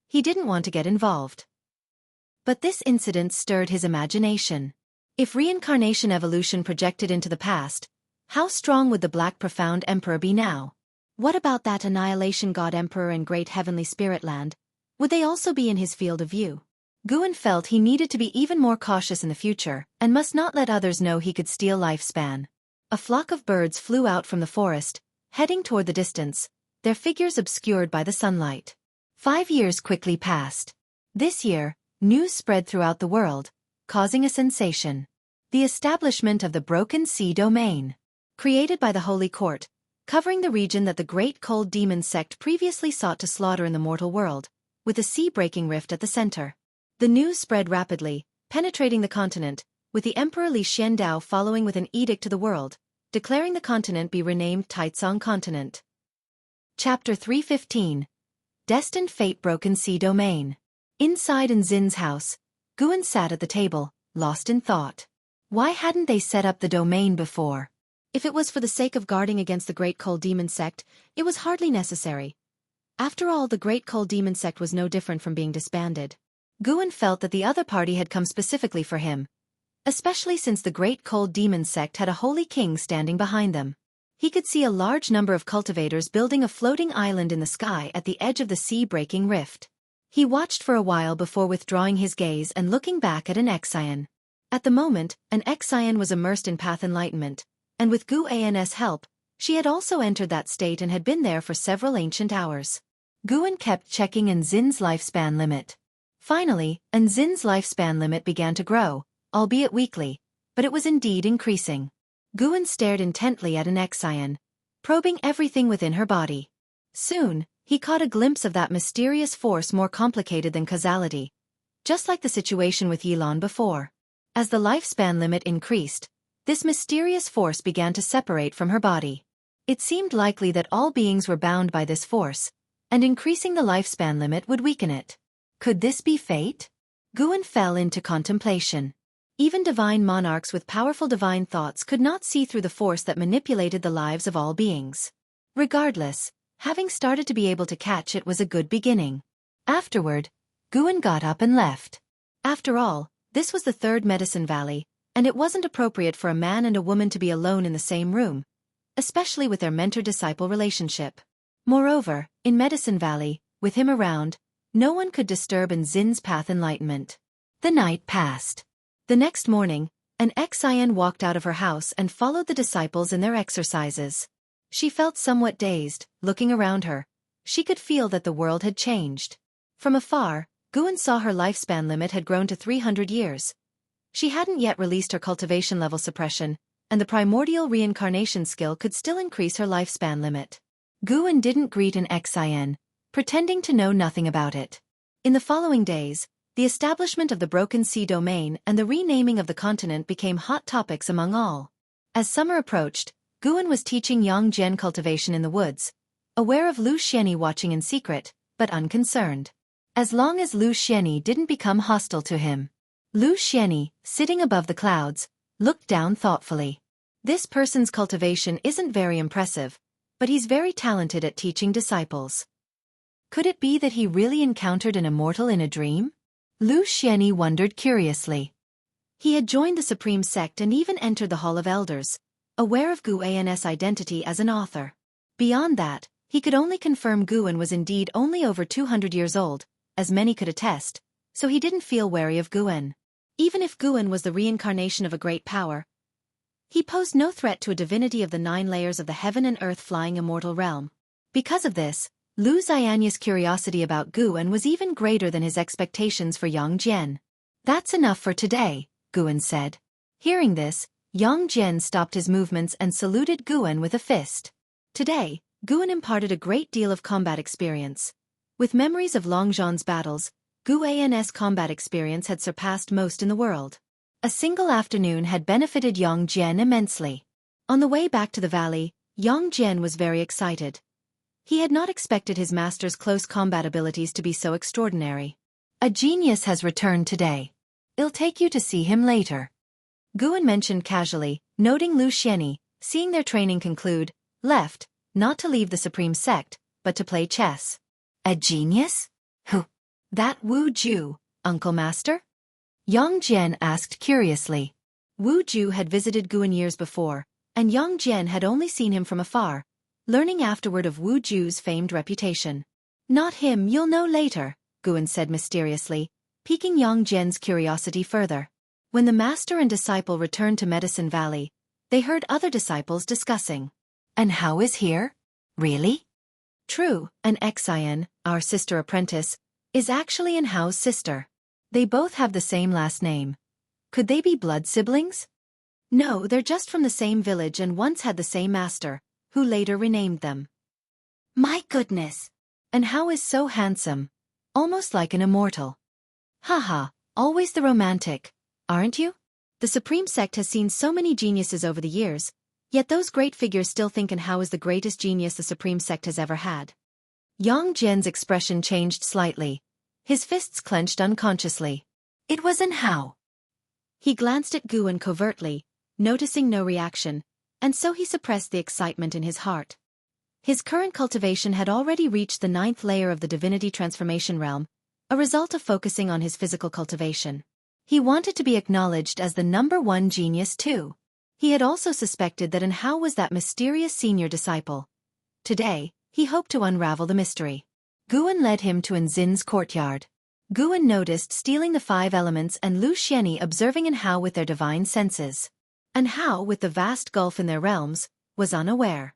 He didn't want to get involved. But this incident stirred his imagination. If reincarnation evolution projected into the past, how strong would the Black Profound Emperor be now? What about that Annihilation God Emperor in Great Heavenly Spirit Land? Would they also be in his field of view? Guan felt he needed to be even more cautious in the future, and must not let others know he could steal lifespan. A flock of birds flew out from the forest, heading toward the distance, their figures obscured by the sunlight. 5 years quickly passed. This year, news spread throughout the world, causing a sensation. The establishment of the Broken Sea Domain. Created by the Holy Court, covering the region that the Great Cold Demon sect previously sought to slaughter in the mortal world, with a sea-breaking rift at the center. The news spread rapidly, penetrating the continent, with the Emperor Li Xiandao following with an edict to the world, declaring the continent be renamed Taitsong Continent. Chapter 315. Destined Fate Broken Sea Domain. Inside Nzin's house, Guan sat at the table, lost in thought. Why hadn't they set up the domain before? If it was for the sake of guarding against the Great Cold Demon sect, it was hardly necessary. After all, the Great Cold Demon sect was no different from being disbanded. Guan felt that the other party had come specifically for him, especially since the Great Cold Demon sect had a holy king standing behind them. He could see a large number of cultivators building a floating island in the sky at the edge of the sea-breaking rift. He watched for a while before withdrawing his gaze and looking back at an Xian. At the moment, an Xian was immersed in path enlightenment, and with Guan's help, she had also entered that state and had been there for several ancient hours. Guan kept checking An Xin's lifespan limit. Finally, An Xin's lifespan limit began to grow, albeit weakly, but it was indeed increasing. Guan stared intently at an Xian, probing everything within her body. Soon, he caught a glimpse of that mysterious force more complicated than causality, just like the situation with Yilan before. As the lifespan limit increased, this mysterious force began to separate from her body. It seemed likely that all beings were bound by this force, and increasing the lifespan limit would weaken it. Could this be fate? Guan fell into contemplation. Even divine monarchs with powerful divine thoughts could not see through the force that manipulated the lives of all beings. Regardless, having started to be able to catch it was a good beginning. Afterward, Guan got up and left. After all, this was the third Medicine Valley, and it wasn't appropriate for a man and a woman to be alone in the same room, especially with their mentor-disciple relationship. Moreover, in Medicine Valley, with him around, no one could disturb An Xin's path enlightenment. The night passed. The next morning, an Xian walked out of her house and followed the disciples in their exercises. She felt somewhat dazed, looking around her. She could feel that the world had changed. From afar, Guan saw her lifespan limit had grown to 300 years. She hadn't yet released her cultivation level suppression, and the primordial reincarnation skill could still increase her lifespan limit. Guan didn't greet an Xian, pretending to know nothing about it. In the following days, the establishment of the Broken Sea domain and the renaming of the continent became hot topics among all. As summer approached, Guan was teaching Yang Jian cultivation in the woods, aware of Lu Xianyi watching in secret, but unconcerned. As long as Lu Xianyi didn't become hostile to him. Lu Xianyi, sitting above the clouds, looked down thoughtfully. This person's cultivation isn't very impressive, but he's very talented at teaching disciples. Could it be that he really encountered an immortal in a dream? Lu Xianyi wondered curiously. He had joined the Supreme Sect and even entered the Hall of Elders, aware of Guan's identity as an author. Beyond that, he could only confirm Guan was indeed only over 200 years old, as many could attest, so he didn't feel wary of Guan. Even if Guan was the reincarnation of a great power, he posed no threat to a divinity of the 9 layers of the heaven and earth flying immortal realm. Because of this, Lu Xianyi's curiosity about Guan was even greater than his expectations for Yang Jian. "That's enough for today," Guan said. Hearing this, Yang Jian stopped his movements and saluted Guan with a fist. Today, Guan imparted a great deal of combat experience. With memories of Longzhan's battles, Guan's combat experience had surpassed most in the world. A single afternoon had benefited Yang Jian immensely. On the way back to the valley, Yang Jian was very excited. He had not expected his master's close combat abilities to be so extraordinary. "A genius has returned today. I'll take you to see him later," Guan mentioned casually, noting Lu Xianyi, seeing their training conclude, left, not to leave the Supreme Sect, but to play chess. "A genius? Who? That Wu Ju, Uncle Master?" Yang Jian asked curiously. Wu Ju had visited Guan years before, and Yang Jian had only seen him from afar, learning afterward of Wu Ju's famed reputation. "Not him, you'll know later," Guan said mysteriously, piquing Yang Jian's curiosity further. When the master and disciple returned to Medicine Valley, they heard other disciples discussing. "And how is here? Really?" "True, an Xian, our sister apprentice, is actually An Hao's sister. They both have the same last name. Could they be blood siblings?" "No, they're just from the same village and once had the same master, who later renamed them." "My goodness! And Hao is so handsome. Almost like an immortal." "Haha, always the romantic, aren't you?" The Supreme Sect has seen so many geniuses over the years, yet those great figures still think An Hao is the greatest genius the Supreme Sect has ever had. Yang Jian's expression changed slightly. His fists clenched unconsciously. It was An Hao. He glanced at Guan covertly, noticing no reaction, and so he suppressed the excitement in his heart. His current cultivation had already reached the 9th layer of the divinity transformation realm, a result of focusing on his physical cultivation. He wanted to be acknowledged as the #1 genius too. He had also suspected that Hao was that mysterious senior disciple. Today, he hoped to unravel the mystery. Guan led him to Zin's courtyard. Guan noticed stealing the 5 elements and Lu Xianyi observing Hao with their divine senses. Hao, with the vast gulf in their realms, was unaware.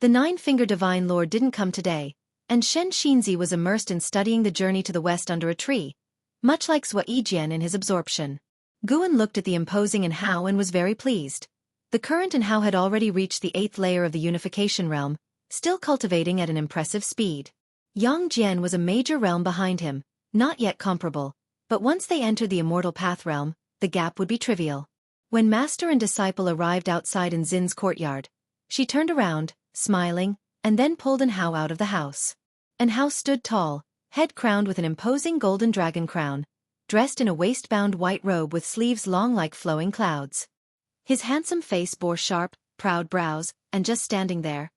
The 9-finger divine lord didn't come today, and Shen Xinzi was immersed in studying the journey to the west under a tree, much like Sua Yijian in his absorption. Guan looked at the imposing Hao and was very pleased. The current Hao had already reached the 8th layer of the unification realm, still cultivating at an impressive speed. Yang Jian was a major realm behind him, not yet comparable, but once they entered the immortal path realm, the gap would be trivial. When master and disciple arrived outside Zin's courtyard, she turned around, smiling, and then pulled Hao out of the house. Hao stood tall, head crowned with an imposing golden dragon crown, dressed in a waist-bound white robe with sleeves long like flowing clouds. His handsome face bore sharp, proud brows, and just standing there,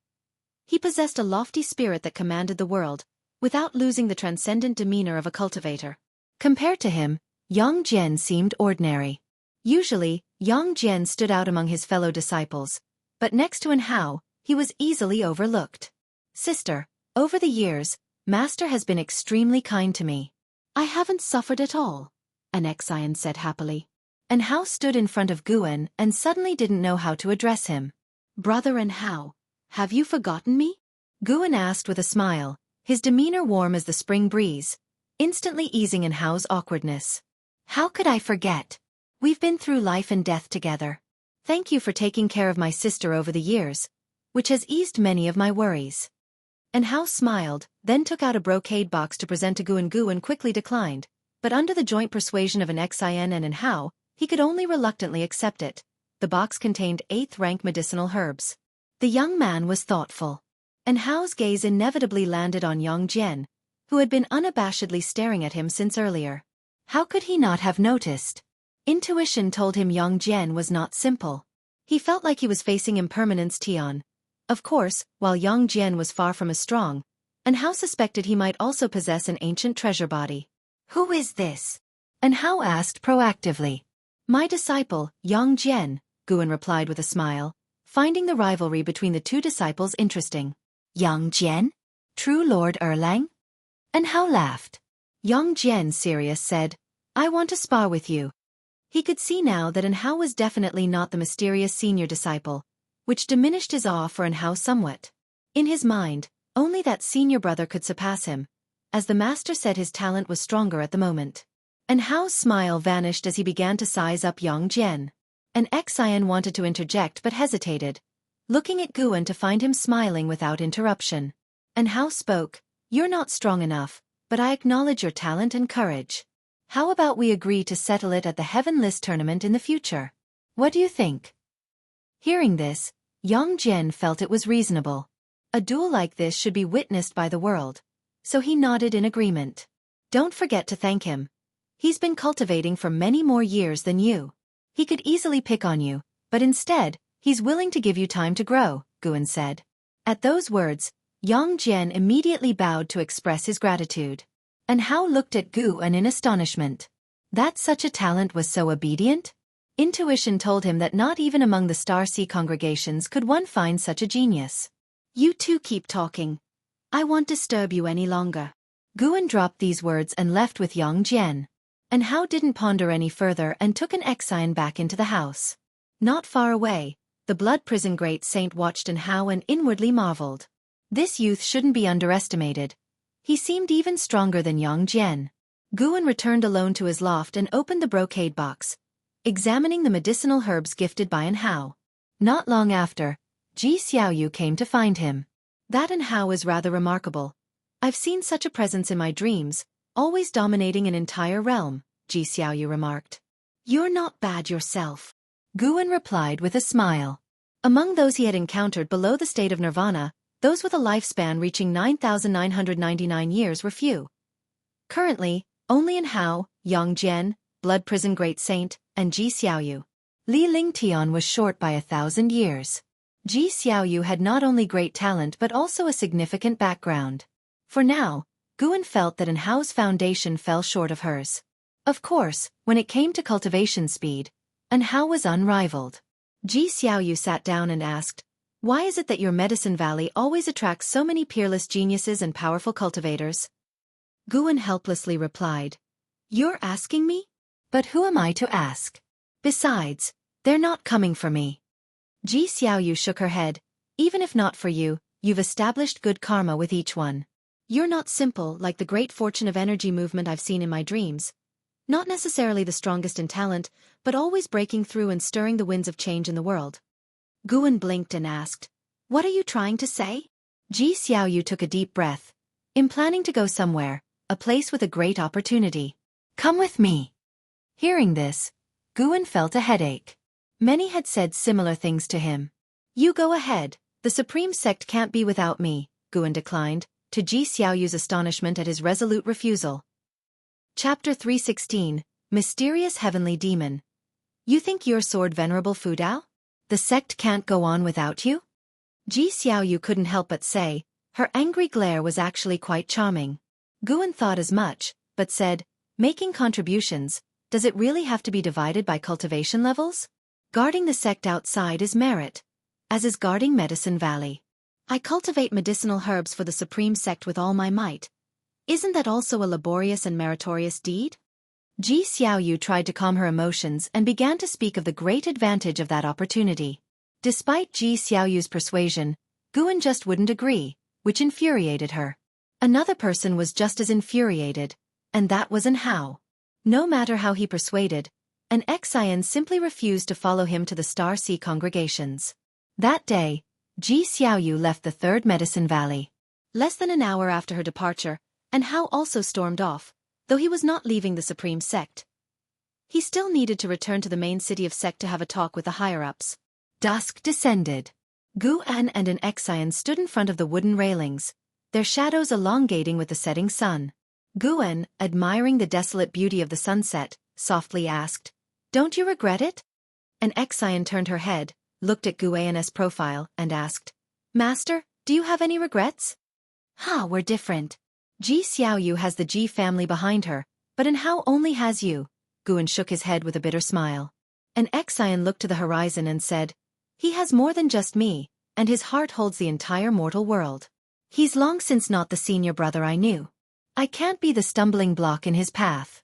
he possessed a lofty spirit that commanded the world, without losing the transcendent demeanor of a cultivator. Compared to him, Yang Jian seemed ordinary. Usually, Yang Jian stood out among his fellow disciples, but next to Hao, he was easily overlooked. Sister, over the years, Master has been extremely kind to me. I haven't suffered at all, an Xian said happily. Hao stood in front of Guan and suddenly didn't know how to address him. Brother Hao, have you forgotten me? Guan asked with a smile, his demeanor warm as the spring breeze, instantly easing Hao's awkwardness. How could I forget? We've been through life and death together. Thank you for taking care of my sister over the years, which has eased many of my worries. Hao smiled, then took out a brocade box to present to Guan. Guan quickly declined, but under the joint persuasion of Xian and Hao, he could only reluctantly accept it. The box contained 8th-rank medicinal herbs. The young man was thoughtful. Hao's gaze inevitably landed on Yang Jian, who had been unabashedly staring at him since earlier. How could he not have noticed? Intuition told him Yang Jian was not simple. He felt like he was facing impermanence Tian. Of course, while Yang Jian was far from as strong, Hao suspected he might also possess an ancient treasure body. Who is this? Hao asked proactively. My disciple, Yang Jian, Guan replied with a smile, finding the rivalry between the 2 disciples interesting. Yang Jian? True Lord Erlang? Hao laughed. Yang Jian, serious, said, I want to spar with you. He could see now that Hao was definitely not the mysterious senior disciple, which diminished his awe for Hao somewhat. In his mind, only that senior brother could surpass him, as the master said his talent was stronger at the moment. Hao's smile vanished as he began to size up Yang Jian. Xian wanted to interject but hesitated, looking at Guan to find him smiling without interruption. Hao spoke, You're not strong enough, but I acknowledge your talent and courage. How about we agree to settle it at the Heaven List tournament in the future? What do you think? Hearing this, Yang Jian felt it was reasonable. A duel like this should be witnessed by the world, so he nodded in agreement. Don't forget to thank him. He's been cultivating for many more years than you. He could easily pick on you, but instead, he's willing to give you time to grow, Guan said. At those words, Yang Jian immediately bowed to express his gratitude. Hao looked at Guan in astonishment. That such a talent was so obedient? Intuition told him that not even among the Star Sea congregations could one find such a genius. You two keep talking. I won't disturb you any longer. Guan dropped these words and left with Yang Jian. Hao didn't ponder any further and took Xian back into the house. Not far away, the blood prison great saint watched Hao and inwardly marveled. This youth shouldn't be underestimated. He seemed even stronger than Yang Jian. Guan returned alone to his loft and opened the brocade box, examining the medicinal herbs gifted by Hao. Not long after, Ji Xiaoyu came to find him. That Hao is rather remarkable. I've seen such a presence in my dreams, always dominating an entire realm, Ji Xiaoyu remarked. You're not bad yourself, Guan replied with a smile. Among those he had encountered below the state of nirvana, those with a lifespan reaching 9,999 years were few. Currently, only Hao, Yang Jian, Blood Prison Great Saint, and Ji Xiaoyu. Li Lingtian was short by 1,000 years. Ji Xiaoyu had not only great talent but also a significant background. For now, Guan felt that Hao's foundation fell short of hers. Of course, when it came to cultivation speed, Hao was unrivaled. Ji Xiaoyu sat down and asked, "Why is it that your medicine valley always attracts so many peerless geniuses and powerful cultivators?" Guan helplessly replied, "You're asking me? But who am I to ask? Besides, they're not coming for me." Ji Xiaoyu shook her head. "Even if not for you, you've established good karma with each one. You're not simple like the great fortune of energy movement I've seen in my dreams. Not necessarily the strongest in talent, but always breaking through and stirring the winds of change in the world." Guan blinked and asked, "What are you trying to say?" Ji Xiaoyu took a deep breath. "I'm planning to go somewhere, a place with a great opportunity. Come with me." Hearing this, Guan felt a headache. Many had said similar things to him. "You go ahead, the supreme sect can't be without me," Guan declined, to Ji Xiaoyu's astonishment at his resolute refusal. Chapter 316, Mysterious Heavenly Demon. "You think your sword venerable Fudao? The sect can't go on without you?" Ji Xiaoyu couldn't help but say. Her angry glare was actually quite charming. Guan thought as much, but said, "Making contributions, does it really have to be divided by cultivation levels? Guarding the sect outside is merit, as is guarding Medicine Valley. I cultivate medicinal herbs for the supreme sect with all my might. Isn't that also a laborious and meritorious deed?" Ji Xiaoyu tried to calm her emotions and began to speak of the great advantage of that opportunity. Despite Ji Xiaoyu's persuasion, Guan just wouldn't agree, which infuriated her. Another person was just as infuriated, and that was An Hao. No matter how he persuaded, an Xian simply refused to follow him to the Star Sea congregations. That day, Ji Xiaoyu left the Third Medicine Valley. Less than an hour after her departure, An Hao also stormed off, though he was not leaving the Supreme Sect. He still needed to return to the main city of Sect to have a talk with the higher-ups. Dusk descended. Guan and an Xian stood in front of the wooden railings, their shadows elongating with the setting sun. Guan, admiring the desolate beauty of the sunset, softly asked, "Don't you regret it?" An Xian turned her head, looked at Guan's profile, and asked, "Master, do you have any regrets?" We're different. Ji Xiaoyu has the Ji family behind her, but An Hao only has you." Guan shook his head with a bitter smile. An Xian looked to the horizon and said, "He has more than just me, and his heart holds the entire mortal world. He's long since not the senior brother I knew. I can't be the stumbling block in his path."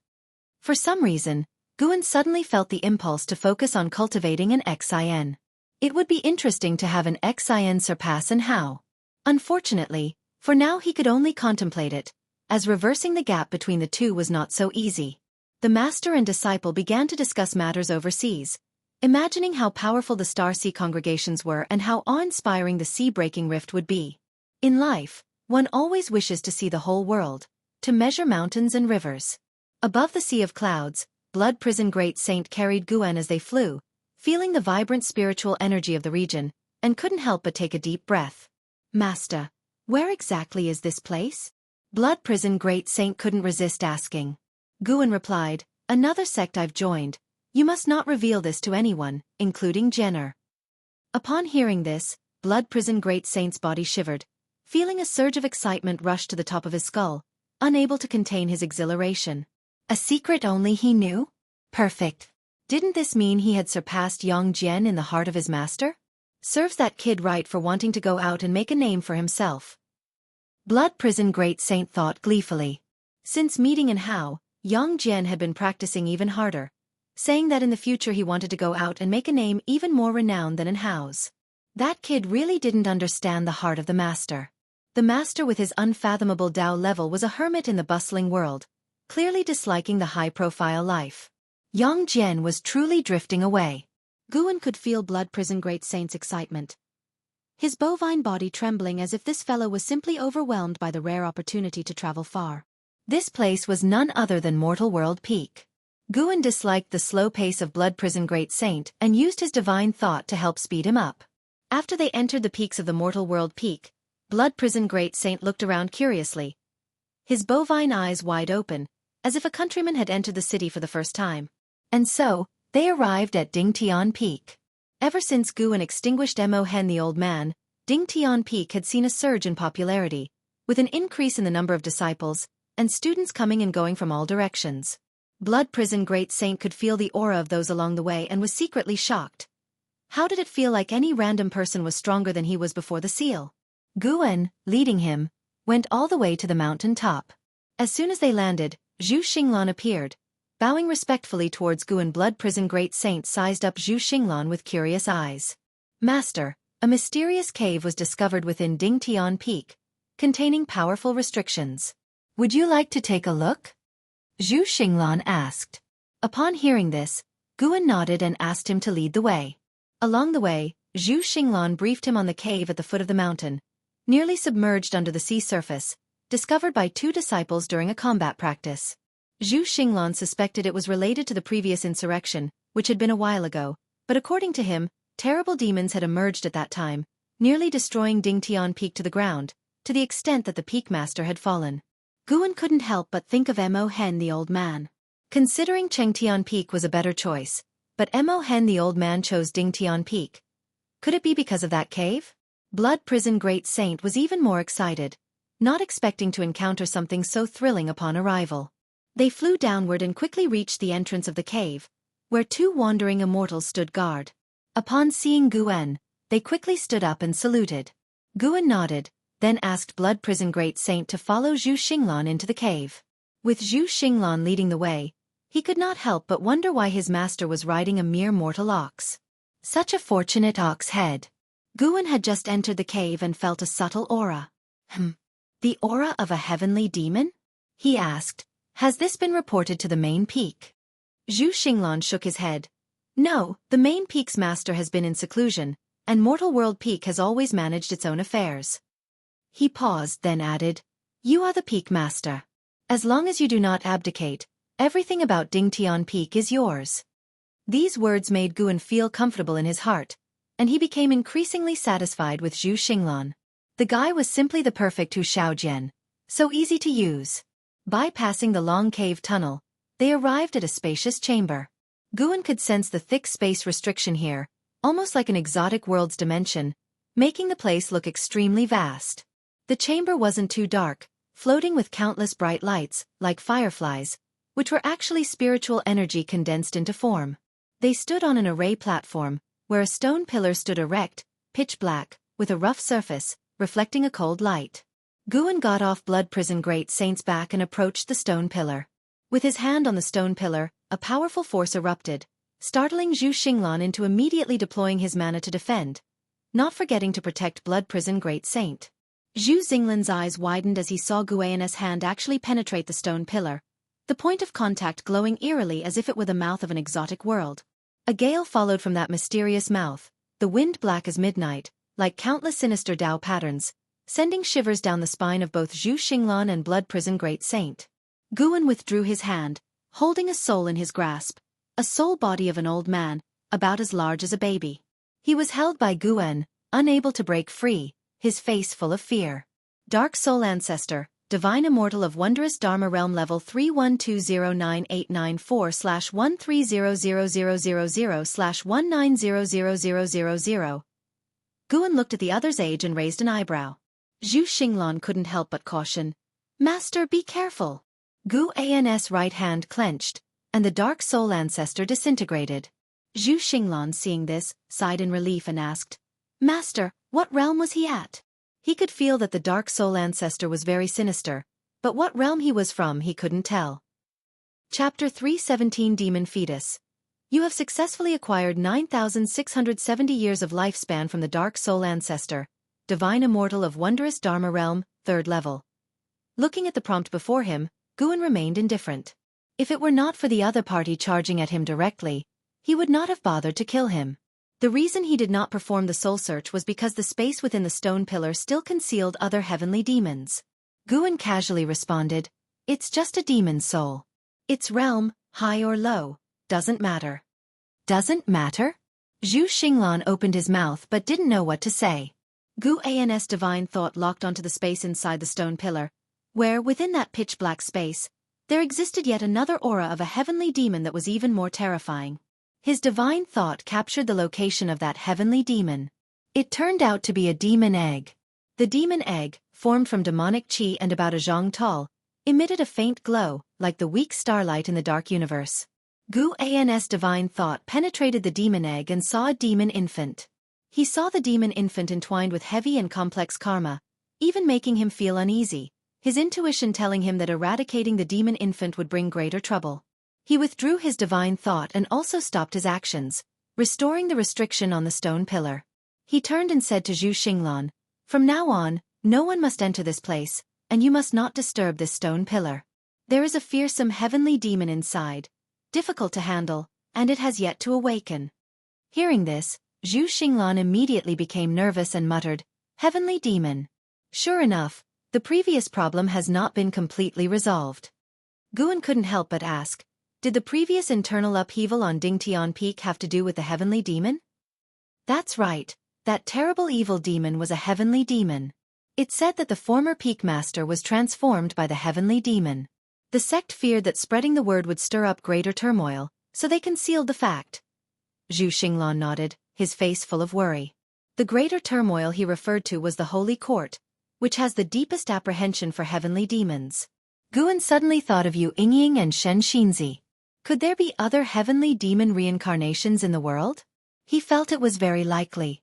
For some reason, Guan suddenly felt the impulse to focus on cultivating an Xian. It would be interesting to have an Xian surpass An Hao. Unfortunately, for now he could only contemplate it, as reversing the gap between the two was not so easy. The master and disciple began to discuss matters overseas, imagining how powerful the Star Sea congregations were and how awe-inspiring the sea-breaking rift would be. In life, one always wishes to see the whole world, to measure mountains and rivers. Above the sea of clouds, Blood Prison Great Saint carried Guan as they flew, feeling the vibrant spiritual energy of the region, and couldn't help but take a deep breath. "Master, where exactly is this place?" Blood Prison Great Saint couldn't resist asking. Guan replied, "Another sect I've joined. You must not reveal this to anyone, including Jenner." Upon hearing this, Blood Prison Great Saint's body shivered, feeling a surge of excitement rush to the top of his skull, unable to contain his exhilaration. A secret only he knew? Perfect. Didn't this mean he had surpassed Yang Jian in the heart of his master? Serves that kid right for wanting to go out and make a name for himself. Blood Prison Great Saint thought gleefully. Since meeting An Hao, Yang Jian had been practicing even harder, saying that in the future he wanted to go out and make a name even more renowned than An Hao's. That kid really didn't understand the heart of the master. The master with his unfathomable Dao level was a hermit in the bustling world, clearly disliking the high-profile life. Yang Jian was truly drifting away. Guan could feel Blood Prison Great Saint's excitement, his bovine body trembling as if this fellow was simply overwhelmed by the rare opportunity to travel far. This place was none other than Mortal World Peak. Guan disliked the slow pace of Blood Prison Great Saint and used his divine thought to help speed him up. After they entered the peaks of the Mortal World Peak, Blood Prison Great Saint looked around curiously, his bovine eyes wide open, as if a countryman had entered the city for the first time. And so, they arrived at Dingtian Peak. Ever since Guan extinguished Mo Hen the Old Man, Dingtian Peak had seen a surge in popularity, with an increase in the number of disciples, and students coming and going from all directions. Blood Prison Great Saint could feel the aura of those along the way and was secretly shocked. How did it feel like any random person was stronger than he was before the seal? Guan, leading him, went all the way to the mountain top. As soon as they landed, Zhu Xinglan appeared. Bowing respectfully towards Guan, Blood Prison Great Saint sized up Zhu Xinglan with curious eyes. Master, a mysterious cave was discovered within Dingtian Peak, containing powerful restrictions. Would you like to take a look? Zhu Xinglan asked. Upon hearing this, Guan nodded and asked him to lead the way. Along the way, Zhu Xinglan briefed him on the cave at the foot of the mountain, nearly submerged under the sea surface, discovered by two disciples during a combat practice. Zhu Xinglan suspected it was related to the previous insurrection, which had been a while ago, but according to him, terrible demons had emerged at that time, nearly destroying Dingtian Peak to the ground, to the extent that the Peak Master had fallen. Guan couldn't help but think of Mo Hen the old man. Considering Chengtian Peak was a better choice, but Mo Hen the old man chose Dingtian Peak. Could it be because of that cave? Blood Prison Great Saint was even more excited, not expecting to encounter something so thrilling upon arrival. They flew downward and quickly reached the entrance of the cave, where two wandering immortals stood guard. Upon seeing Guan, they quickly stood up and saluted. Guan nodded, then asked Blood Prison Great Saint to follow Zhu Xinglan into the cave. With Zhu Xinglan leading the way, he could not help but wonder why his master was riding a mere mortal ox. Such a fortunate ox head. Guan had just entered the cave and felt a subtle aura. The aura of a heavenly demon? He asked. Has this been reported to the main peak? Zhu Xinglan shook his head. No, the main peak's master has been in seclusion, and Mortal World Peak has always managed its own affairs. He paused, then added, You are the peak master. As long as you do not abdicate, everything about Dingtian Peak is yours. These words made Guan feel comfortable in his heart, and he became increasingly satisfied with Zhu Xinglan. The guy was simply the perfect Hu Xiaojian, so easy to use. Bypassing the long cave tunnel, they arrived at a spacious chamber. Guan could sense the thick space restriction here, almost like an exotic world's dimension, making the place look extremely vast. The chamber wasn't too dark, floating with countless bright lights, like fireflies, which were actually spiritual energy condensed into form. They stood on an array platform, where a stone pillar stood erect, pitch black, with a rough surface, reflecting a cold light. Guan got off Blood Prison Great Saint's back and approached the stone pillar. With his hand on the stone pillar, a powerful force erupted, startling Zhu Xinglan into immediately deploying his mana to defend, not forgetting to protect Blood Prison Great Saint. Zhu Xinglan's eyes widened as he saw Guan's hand actually penetrate the stone pillar, the point of contact glowing eerily as if it were the mouth of an exotic world. A gale followed from that mysterious mouth, the wind black as midnight, like countless sinister Dao patterns, sending shivers down the spine of both Zhu Xinglan and Blood Prison Great Saint. Guan withdrew his hand, holding a soul in his grasp, a soul body of an old man, about as large as a baby. He was held by Guan, unable to break free, his face full of fear. Dark Soul Ancestor, Divine Immortal of Wondrous Dharma Realm Level 31209894/1300000/1900000. Guan looked at the other's age and raised an eyebrow. Zhu Xinglan couldn't help but caution. Master, be careful. Guan's right hand clenched, and the Dark Soul Ancestor disintegrated. Zhu Xinglan, seeing this, sighed in relief and asked, Master, what realm was he at? He could feel that the Dark Soul Ancestor was very sinister, but what realm he was from he couldn't tell. Chapter 317 Demon Fetus. You have successfully acquired 9,670 years of lifespan from the Dark Soul Ancestor, Divine Immortal of Wondrous Dharma Realm, 3rd level. Looking at the prompt before him, Guan remained indifferent. If it were not for the other party charging at him directly, he would not have bothered to kill him. The reason he did not perform the soul search was because the space within the stone pillar still concealed other heavenly demons. Guan casually responded, It's just a demon's soul. Its realm, high or low, doesn't matter. Doesn't matter? Zhu Xinglan opened his mouth but didn't know what to say. Guan's divine thought locked onto the space inside the stone pillar, where, within that pitch-black space, there existed yet another aura of a heavenly demon that was even more terrifying. His divine thought captured the location of that heavenly demon. It turned out to be a demon egg. The demon egg, formed from demonic qi and about a zhang tall, emitted a faint glow, like the weak starlight in the dark universe. Guan's divine thought penetrated the demon egg and saw a demon infant. He saw the demon infant entwined with heavy and complex karma, even making him feel uneasy, his intuition telling him that eradicating the demon infant would bring greater trouble. He withdrew his divine thought and also stopped his actions, restoring the restriction on the stone pillar. He turned and said to Zhu Xinglan, "From now on, no one must enter this place, and you must not disturb this stone pillar. There is a fearsome heavenly demon inside, difficult to handle, and it has yet to awaken." Hearing this, Zhu Xinglan immediately became nervous and muttered, "Heavenly demon." Sure enough, the previous problem has not been completely resolved. Guan couldn't help but ask, did the previous internal upheaval on Dingtian Peak have to do with the heavenly demon? That's right, that terrible evil demon was a heavenly demon. It said that the former peak master was transformed by the heavenly demon. The sect feared that spreading the word would stir up greater turmoil, so they concealed the fact. Zhu Xinglan nodded, his face full of worry. The greater turmoil he referred to was the Holy Court, which has the deepest apprehension for heavenly demons. Guan suddenly thought of Yu Yingying and Shen Xinzi. Could there be other heavenly demon reincarnations in the world? He felt it was very likely.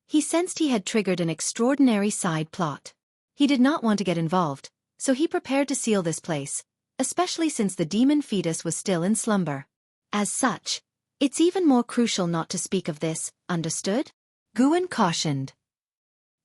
He sensed he had triggered an extraordinary side plot. He did not want to get involved, so he prepared to seal this place, especially since the demon fetus was still in slumber. As such, it's even more crucial not to speak of this, understood? Guan cautioned.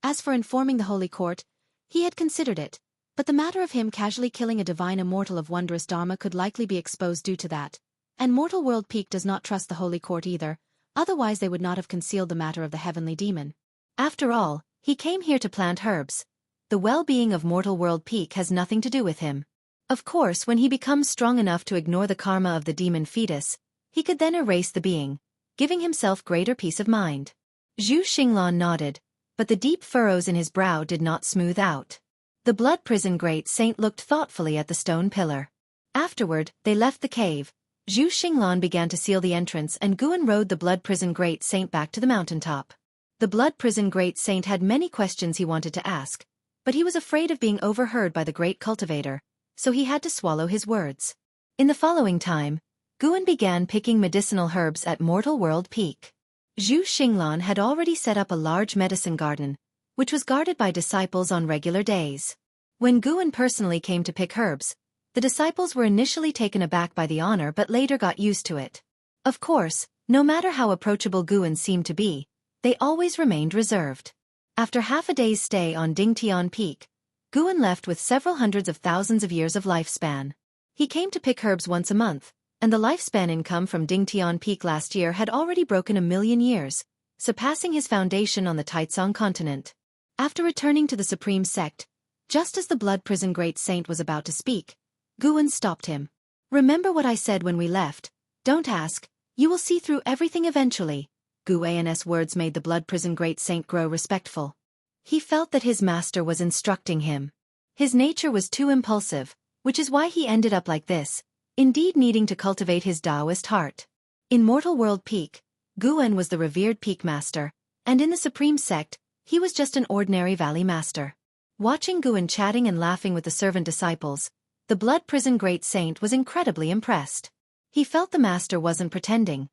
As for informing the Holy Court, he had considered it, but the matter of him casually killing a divine immortal of wondrous dharma could likely be exposed due to that, and Mortal World Peak does not trust the Holy Court either, otherwise they would not have concealed the matter of the heavenly demon. After all, he came here to plant herbs. The well-being of Mortal World Peak has nothing to do with him. Of course, when he becomes strong enough to ignore the karma of the demon fetus, he could then erase the being, giving himself greater peace of mind. Zhu Xinglan nodded, but the deep furrows in his brow did not smooth out. The blood prison great saint looked thoughtfully at the stone pillar. Afterward, they left the cave. Zhu Xinglan began to seal the entrance and Guan rode the blood prison great saint back to the mountaintop. The blood prison great saint had many questions he wanted to ask, but he was afraid of being overheard by the great cultivator, so he had to swallow his words. In the following time, Guan began picking medicinal herbs at Mortal World Peak. Zhu Xinglan had already set up a large medicine garden, which was guarded by disciples on regular days. When Guan personally came to pick herbs, the disciples were initially taken aback by the honor but later got used to it. Of course, no matter how approachable Guan seemed to be, they always remained reserved. After half a day's stay on Dingtian Peak, Guan left with several hundreds of thousands of years of lifespan. He came to pick herbs once a month, and the lifespan income from Dingtian Peak last year had already broken 1,000,000 years, surpassing his foundation on the Taitsong continent. After returning to the Supreme Sect, just as the blood prison great saint was about to speak, Guan stopped him. "Remember what I said when we left, don't ask, you will see through everything eventually." Guan's words made the blood prison great saint grow respectful. He felt that his master was instructing him. His nature was too impulsive, which is why he ended up like this, indeed needing to cultivate his Taoist heart. In Mortal World Peak, Guan was the revered peak master, and in the Supreme Sect, he was just an ordinary valley master. Watching Guan chatting and laughing with the servant disciples, the blood prison great saint was incredibly impressed. He felt the master wasn't pretending.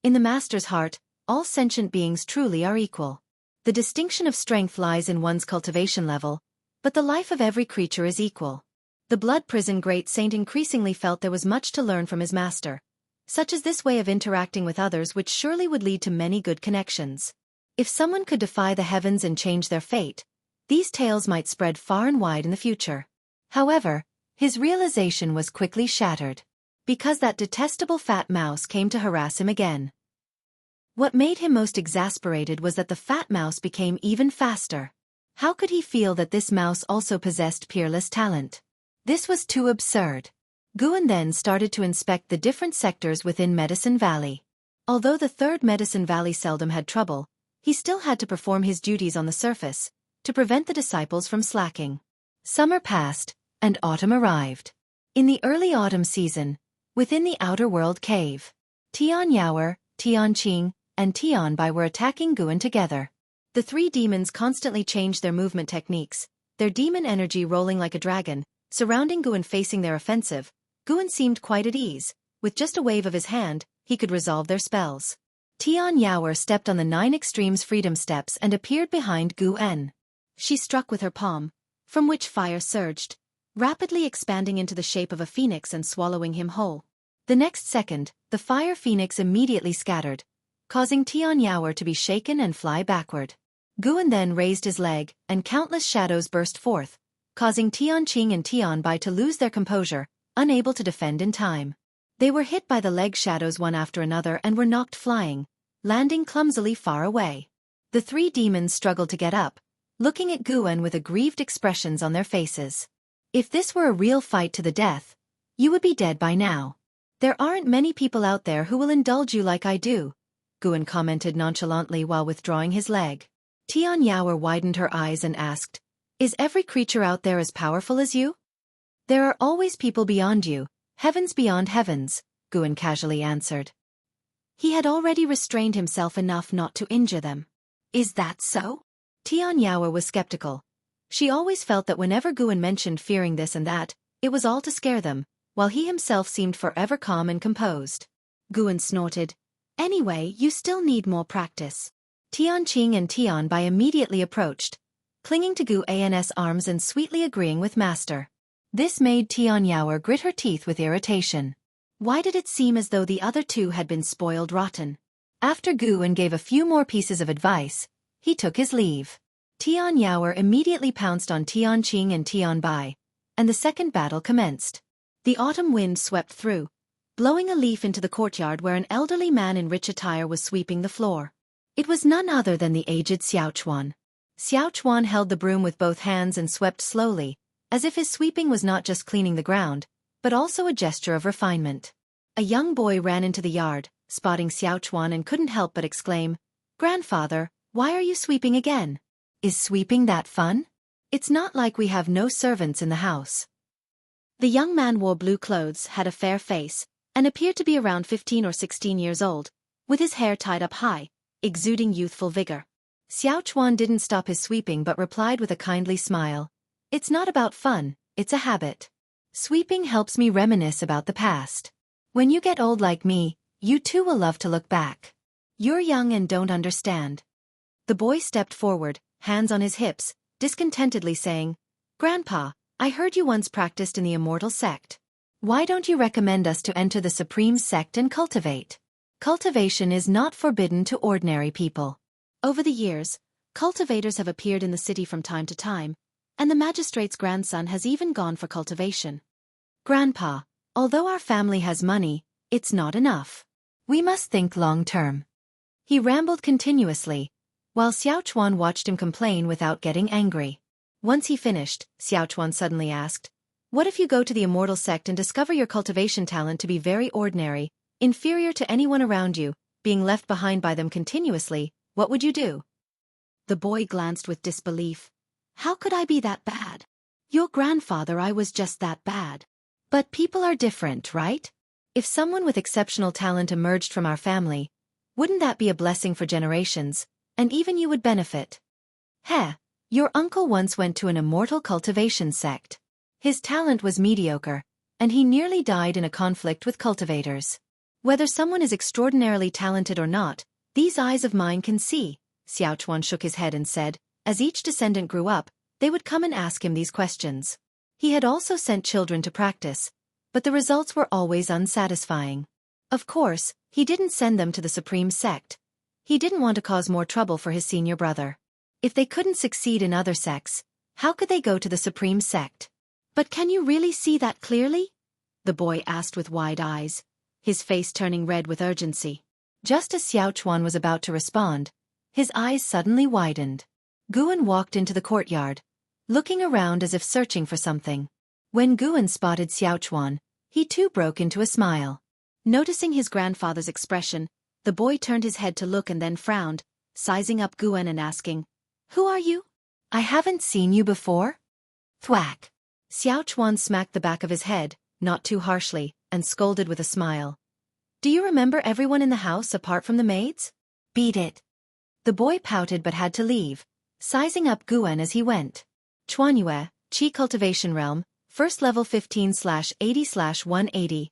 In the master's heart, all sentient beings truly are equal. The distinction of strength lies in one's cultivation level, but the life of every creature is equal. The blood prison great saint increasingly felt there was much to learn from his master, such as this way of interacting with others which surely would lead to many good connections. If someone could defy the heavens and change their fate, these tales might spread far and wide in the future. However, his realization was quickly shattered, because that detestable fat mouse came to harass him again. What made him most exasperated was that the fat mouse became even faster. How could he feel that this mouse also possessed peerless talent? This was too absurd. Guan then started to inspect the different sectors within Medicine Valley. Although the third Medicine Valley seldom had trouble, he still had to perform his duties on the surface, to prevent the disciples from slacking. Summer passed, and autumn arrived. In the early autumn season, within the Outer World Cave, Tian Yaoer, Tian Qing, and Tian Bai were attacking Guan together. The three demons constantly changed their movement techniques, their demon energy rolling like a dragon, surrounding Guan. Facing their offensive, Guan seemed quite at ease, with just a wave of his hand, he could resolve their spells. Tian Yaoer stepped on the 9 Extremes Freedom Steps and appeared behind Gu En. She struck with her palm, from which fire surged, rapidly expanding into the shape of a phoenix and swallowing him whole. The next second, the fire phoenix immediately scattered, causing Tian Yaoer to be shaken and fly backward. Gu En then raised his leg, and countless shadows burst forth, causing Tian Qing and Tian Bai to lose their composure, unable to defend in time. They were hit by the leg shadows one after another and were knocked flying, landing clumsily far away. The 3 demons struggled to get up, looking at Gu En with aggrieved expressions on their faces. If this were a real fight to the death, you would be dead by now. There aren't many people out there who will indulge you like I do, Gu En commented nonchalantly while withdrawing his leg. Tian Yaoer widened her eyes and asked, "Is every creature out there as powerful as you?" "There are always people beyond you, heavens beyond heavens," Gu En casually answered. He had already restrained himself enough not to injure them. "Is that so?" Tian Yaoer was skeptical. She always felt that whenever Gu En mentioned fearing this and that, it was all to scare them, while he himself seemed forever calm and composed. Gu En snorted. "Anyway, you still need more practice." Tian Qing and Tian Bai immediately approached, clinging to Gu An's arms and sweetly agreeing with Master. This made Tian Yaoer grit her teeth with irritation. Why did it seem as though the other 2 had been spoiled rotten? After Gu En gave a few more pieces of advice, he took his leave. Tian Yaoer immediately pounced on Tian Qing and Tian Bai, and the second battle commenced. The autumn wind swept through, blowing a leaf into the courtyard where an elderly man in rich attire was sweeping the floor. It was none other than the aged Xiaofan. Xiaofan held the broom with both hands and swept slowly, as if his sweeping was not just cleaning the ground, but also a gesture of refinement. A young boy ran into the yard, spotting Xiaofan and couldn't help but exclaim, "Grandfather, why are you sweeping again? Is sweeping that fun? It's not like we have no servants in the house." The young man wore blue clothes, had a fair face, and appeared to be around 15 or 16 years old, with his hair tied up high, exuding youthful vigor. Xiaofan didn't stop his sweeping but replied with a kindly smile, "It's not about fun, it's a habit. Sweeping helps me reminisce about the past. When you get old like me, you too will love to look back. You're young and don't understand." The boy stepped forward, hands on his hips, discontentedly saying, "Grandpa, I heard you once practiced in the Immortal sect. Why don't you recommend us to enter the Supreme sect and cultivate? Cultivation is not forbidden to ordinary people." Over the years, cultivators have appeared in the city from time to time, and the magistrate's grandson has even gone for cultivation. "Grandpa, although our family has money, it's not enough. We must think long-term." He rambled continuously, while Xiaofan watched him complain without getting angry. Once he finished, Xiaofan suddenly asked, "What if you go to the Immortal sect and discover your cultivation talent to be very ordinary, inferior to anyone around you, being left behind by them continuously, what would you do?" The boy glanced with disbelief. "How could I be that bad? Your grandfather, I was just that bad." "But people are different, right? If someone with exceptional talent emerged from our family, wouldn't that be a blessing for generations, and even you would benefit? Heh, your uncle once went to an immortal cultivation sect. His talent was mediocre, and he nearly died in a conflict with cultivators. Whether someone is extraordinarily talented or not, these eyes of mine can see." Xiaofan shook his head and said, as each descendant grew up, they would come and ask him these questions. He had also sent children to practice, but the results were always unsatisfying. Of course, he didn't send them to the Supreme sect. He didn't want to cause more trouble for his senior brother. If they couldn't succeed in other sects, how could they go to the Supreme sect? "But can you really see that clearly?" the boy asked with wide eyes, his face turning red with urgency. Just as Xiaofan was about to respond, his eyes suddenly widened. Gu En walked into the courtyard, looking around as if searching for something. When Gu En spotted Xiaofan, he too broke into a smile. Noticing his grandfather's expression, the boy turned his head to look and then frowned, sizing up Gu En and asking, "Who are you? I haven't seen you before." Thwack! Xiaofan smacked the back of his head, not too harshly, and scolded with a smile. "Do you remember everyone in the house apart from the maids? Beat it." The boy pouted but had to leave, sizing up Gu En as he went. Chuanyue, Qi Cultivation Realm, First Level 15/80/180.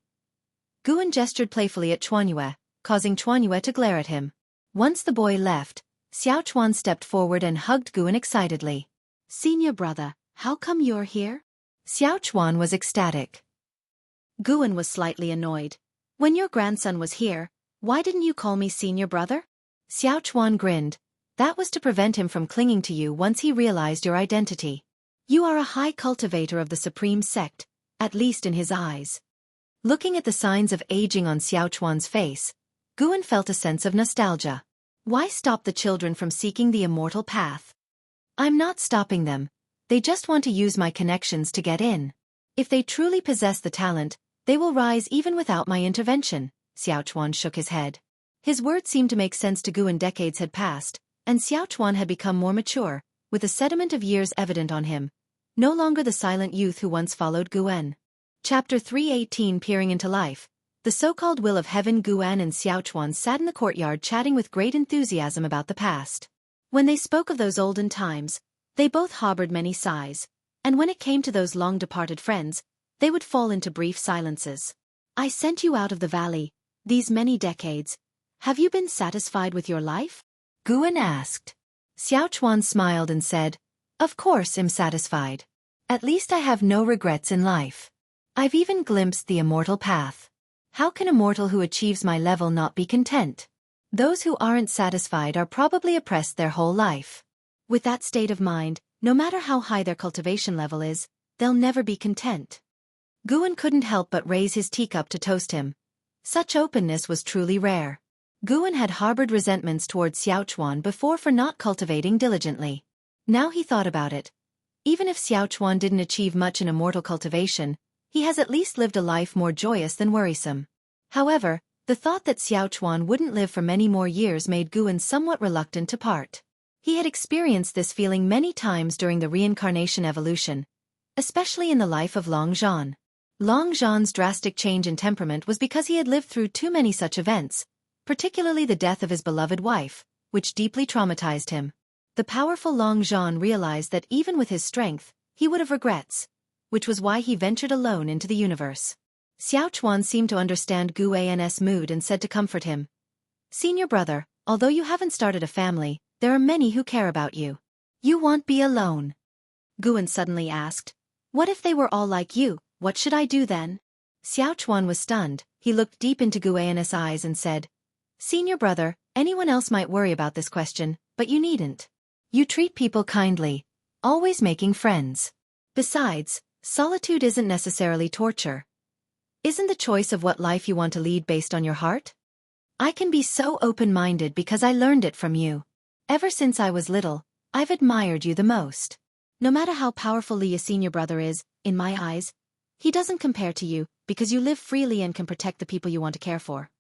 Guan gestured playfully at Chuanyue, causing Chuanyue to glare at him. Once the boy left, Xiao Chuan stepped forward and hugged Guan excitedly. "Senior brother, how come you're here?" Xiao Chuan was ecstatic. Guan was slightly annoyed. "When your grandson was here, why didn't you call me senior brother?" Xiao Chuan grinned. "That was to prevent him from clinging to you once he realized your identity. You are a high cultivator of the supreme sect, at least in his eyes." Looking at the signs of aging on Xiao Chuan's face, Guan felt a sense of nostalgia. Why stop the children from seeking the immortal path? "I'm not stopping them. They just want to use my connections to get in. If they truly possess the talent, they will rise even without my intervention." Xiao Chuan shook his head. His words seemed to make sense to Guan. Decades had passed, and Xiao Chuan had become more mature, with the sediment of years evident on him. No longer the silent youth who once followed Guan. Chapter 318. Peering into life. The so-called will of heaven. Guan and Xiao Chuan sat in the courtyard chatting with great enthusiasm about the past. When they spoke of those olden times, they both harbored many sighs, and when it came to those long-departed friends, they would fall into brief silences. "I sent you out of the valley, these many decades. Have you been satisfied with your life?" Guan asked. Xiao Chuan smiled and said, "Of course I'm satisfied. At least I have no regrets in life. I've even glimpsed the immortal path. How can a mortal who achieves my level not be content? Those who aren't satisfied are probably oppressed their whole life. With that state of mind, no matter how high their cultivation level is, they'll never be content." Guan couldn't help but raise his teacup to toast him. Such openness was truly rare. Guan had harbored resentments towards Xiao Chuan before for not cultivating diligently. Now he thought about it. Even if Xiao Chuan didn't achieve much in immortal cultivation, he has at least lived a life more joyous than worrisome. However, the thought that Xiao Chuan wouldn't live for many more years made Guan somewhat reluctant to part. He had experienced this feeling many times during the reincarnation evolution, especially in the life of Long Zhan. Long Zhan's drastic change in temperament was because he had lived through too many such events, particularly the death of his beloved wife, which deeply traumatized him. The powerful Long Zhan realized that even with his strength, he would have regrets, which was why he ventured alone into the universe. Xiao Chuan seemed to understand Guan's mood and said to comfort him, "Senior brother, although you haven't started a family, there are many who care about you. You won't be alone." Guan suddenly asked, "What if they were all like you? What should I do then?" Xiao Chuan was stunned. He looked deep into Guan's eyes and said, "Senior brother, anyone else might worry about this question, but you needn't. You treat people kindly, always making friends. Besides, solitude isn't necessarily torture. Isn't the choice of what life you want to lead based on your heart? I can be so open-minded because I learned it from you. Ever since I was little, I've admired you the most. No matter how powerful your senior brother is, in my eyes, he doesn't compare to you because you live freely and can protect the people you want to care for."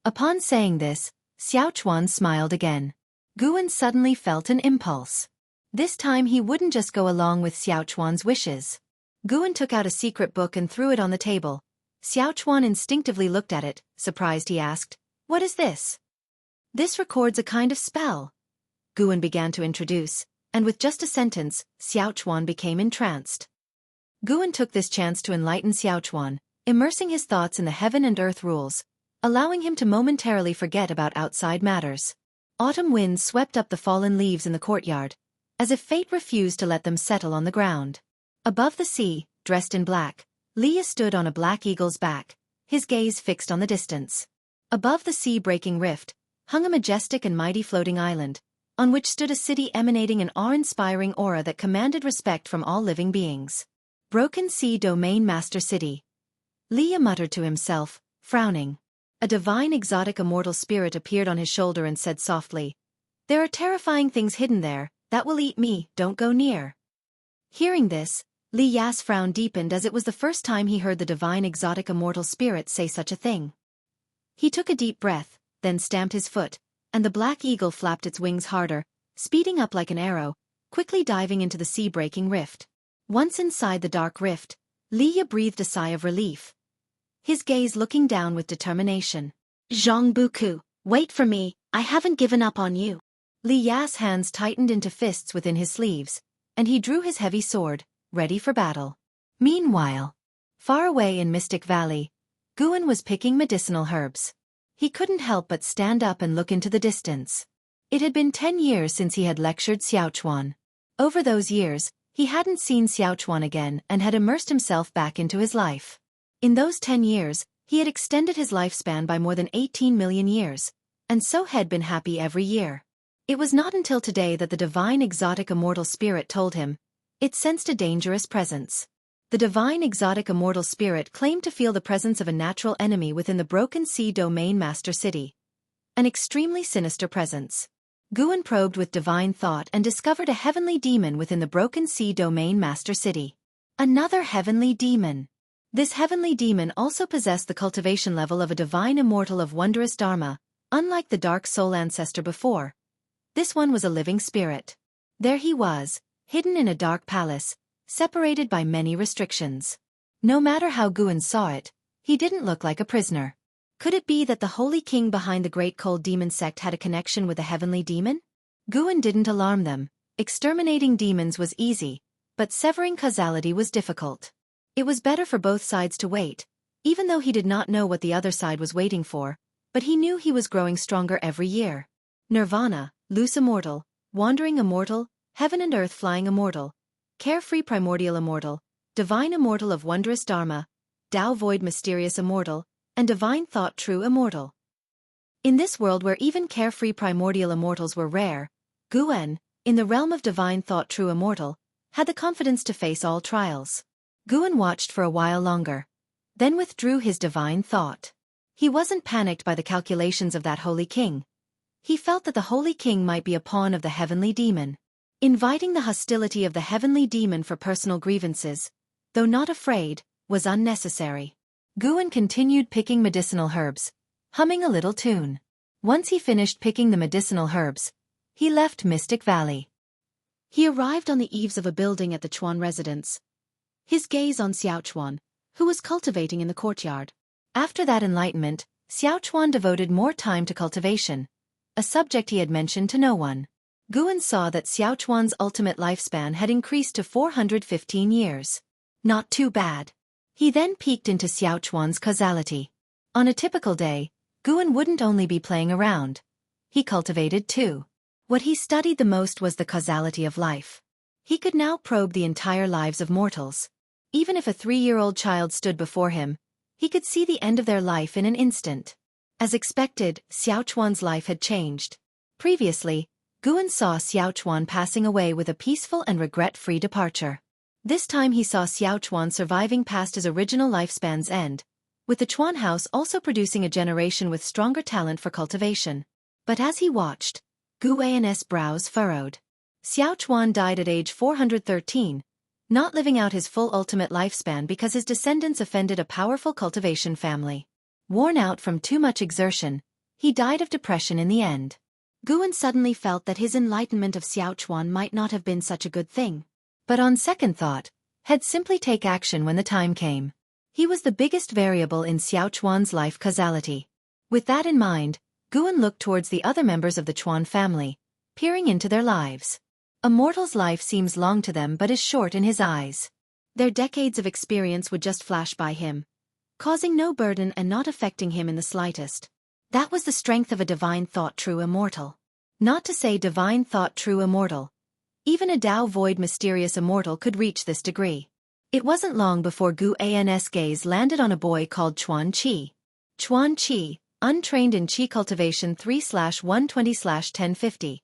Upon saying this, Xiao Chuan smiled again. Guan suddenly felt an impulse. This time he wouldn't just go along with Xiao Chuan's wishes. Guan took out a secret book and threw it on the table. Xiao Chuan instinctively looked at it. Surprised, he asked, "What is this?" "This records a kind of spell," Guan began to introduce, and with just a sentence, Xiao Chuan became entranced. Guan took this chance to enlighten Xiao Chuan, immersing his thoughts in the heaven and earth rules, allowing him to momentarily forget about outside matters. Autumn winds swept up the fallen leaves in the courtyard, as if fate refused to let them settle on the ground. Above the sea, dressed in black, Leah stood on a black eagle's back, his gaze fixed on the distance. Above the sea-breaking rift, hung a majestic and mighty floating island, on which stood a city emanating an awe-inspiring aura that commanded respect from all living beings. Broken Sea Domain Master City. Leah muttered to himself, frowning. A divine exotic immortal spirit appeared on his shoulder and said softly, "There are terrifying things hidden there, that will eat me, don't go near." Hearing this, Li Ya's frown deepened as it was the first time he heard the divine exotic immortal spirit say such a thing. He took a deep breath, then stamped his foot, and the black eagle flapped its wings harder, speeding up like an arrow, quickly diving into the sea-breaking rift. Once inside the dark rift, Li Ya breathed a sigh of relief, his gaze looking down with determination. "Zhang Buku, wait for me, I haven't given up on you." Li Ya's hands tightened into fists within his sleeves, and he drew his heavy sword, ready for battle. Meanwhile, far away in Mystic Valley, Guan was picking medicinal herbs. He couldn't help but stand up and look into the distance. It had been 10 years since he had lectured Xiaochuan. Over those years, he hadn't seen Xiaochuan again and had immersed himself back into his life. In those 10 years, he had extended his lifespan by more than 18 million years, and so had been happy every year. It was not until today that the divine exotic immortal spirit told him it sensed a dangerous presence. The divine exotic immortal spirit claimed to feel the presence of a natural enemy within the Broken Sea Domain Master City. An extremely sinister presence. Guan probed with divine thought and discovered a heavenly demon within the Broken Sea Domain Master City. Another heavenly demon. This heavenly demon also possessed the cultivation level of a divine immortal of wondrous dharma, unlike the dark soul ancestor before. This one was a living spirit. There he was, hidden in a dark palace, separated by many restrictions. No matter how Guan saw it, he didn't look like a prisoner. Could it be that the holy king behind the great cold demon sect had a connection with a heavenly demon? Guan didn't alarm them. Exterminating demons was easy, but severing causality was difficult. It was better for both sides to wait, even though he did not know what the other side was waiting for, but he knew he was growing stronger every year. Nirvana, loose immortal, wandering immortal, heaven and earth flying immortal, carefree primordial immortal, divine immortal of wondrous dharma, Tao void mysterious immortal, and divine thought true immortal. In this world where even carefree primordial immortals were rare, Guan, in the realm of divine thought true immortal, had the confidence to face all trials. Guan watched for a while longer, then withdrew his divine thought. He wasn't panicked by the calculations of that holy king. He felt that the holy king might be a pawn of the heavenly demon. Inviting the hostility of the heavenly demon for personal grievances, though not afraid, was unnecessary. Guan continued picking medicinal herbs, humming a little tune. Once he finished picking the medicinal herbs, he left Mystic Valley. He arrived on the eaves of a building at the Chuan residence, his gaze on Xiaochuan, who was cultivating in the courtyard. After that enlightenment, Xiaochuan devoted more time to cultivation, a subject he had mentioned to no one. Guan saw that Xiaochuan's ultimate lifespan had increased to 415 years. Not too bad. He then peeked into Xiaochuan's causality. On a typical day, Guan wouldn't only be playing around. He cultivated too. What he studied the most was the causality of life. He could now probe the entire lives of mortals. Even if a 3-year-old child stood before him, he could see the end of their life in an instant. As expected, Xiaochuan's life had changed. Previously, Guan saw Xiaochuan passing away with a peaceful and regret-free departure. This time he saw Xiaochuan surviving past his original lifespan's end, with the Chuan house also producing a generation with stronger talent for cultivation. But as he watched, Guan's brows furrowed. Xiaochuan died at age 413, not living out his full ultimate lifespan because his descendants offended a powerful cultivation family. Worn out from too much exertion, he died of depression in the end. Guan suddenly felt that his enlightenment of Xiaochuan might not have been such a good thing. But on second thought, he'd simply take action when the time came. He was the biggest variable in Xiaochuan's life causality. With that in mind, Guan looked towards the other members of the Chuan family, peering into their lives. A mortal's life seems long to them but is short in his eyes. Their decades of experience would just flash by him, causing no burden and not affecting him in the slightest. That was the strength of a divine thought true immortal. Not to say divine thought true immortal. Even a Tao void mysterious immortal could reach this degree. It wasn't long before Guan's gaze landed on a boy called Chuan Qi. Chuan Qi, untrained in Qi cultivation 3/120/1050.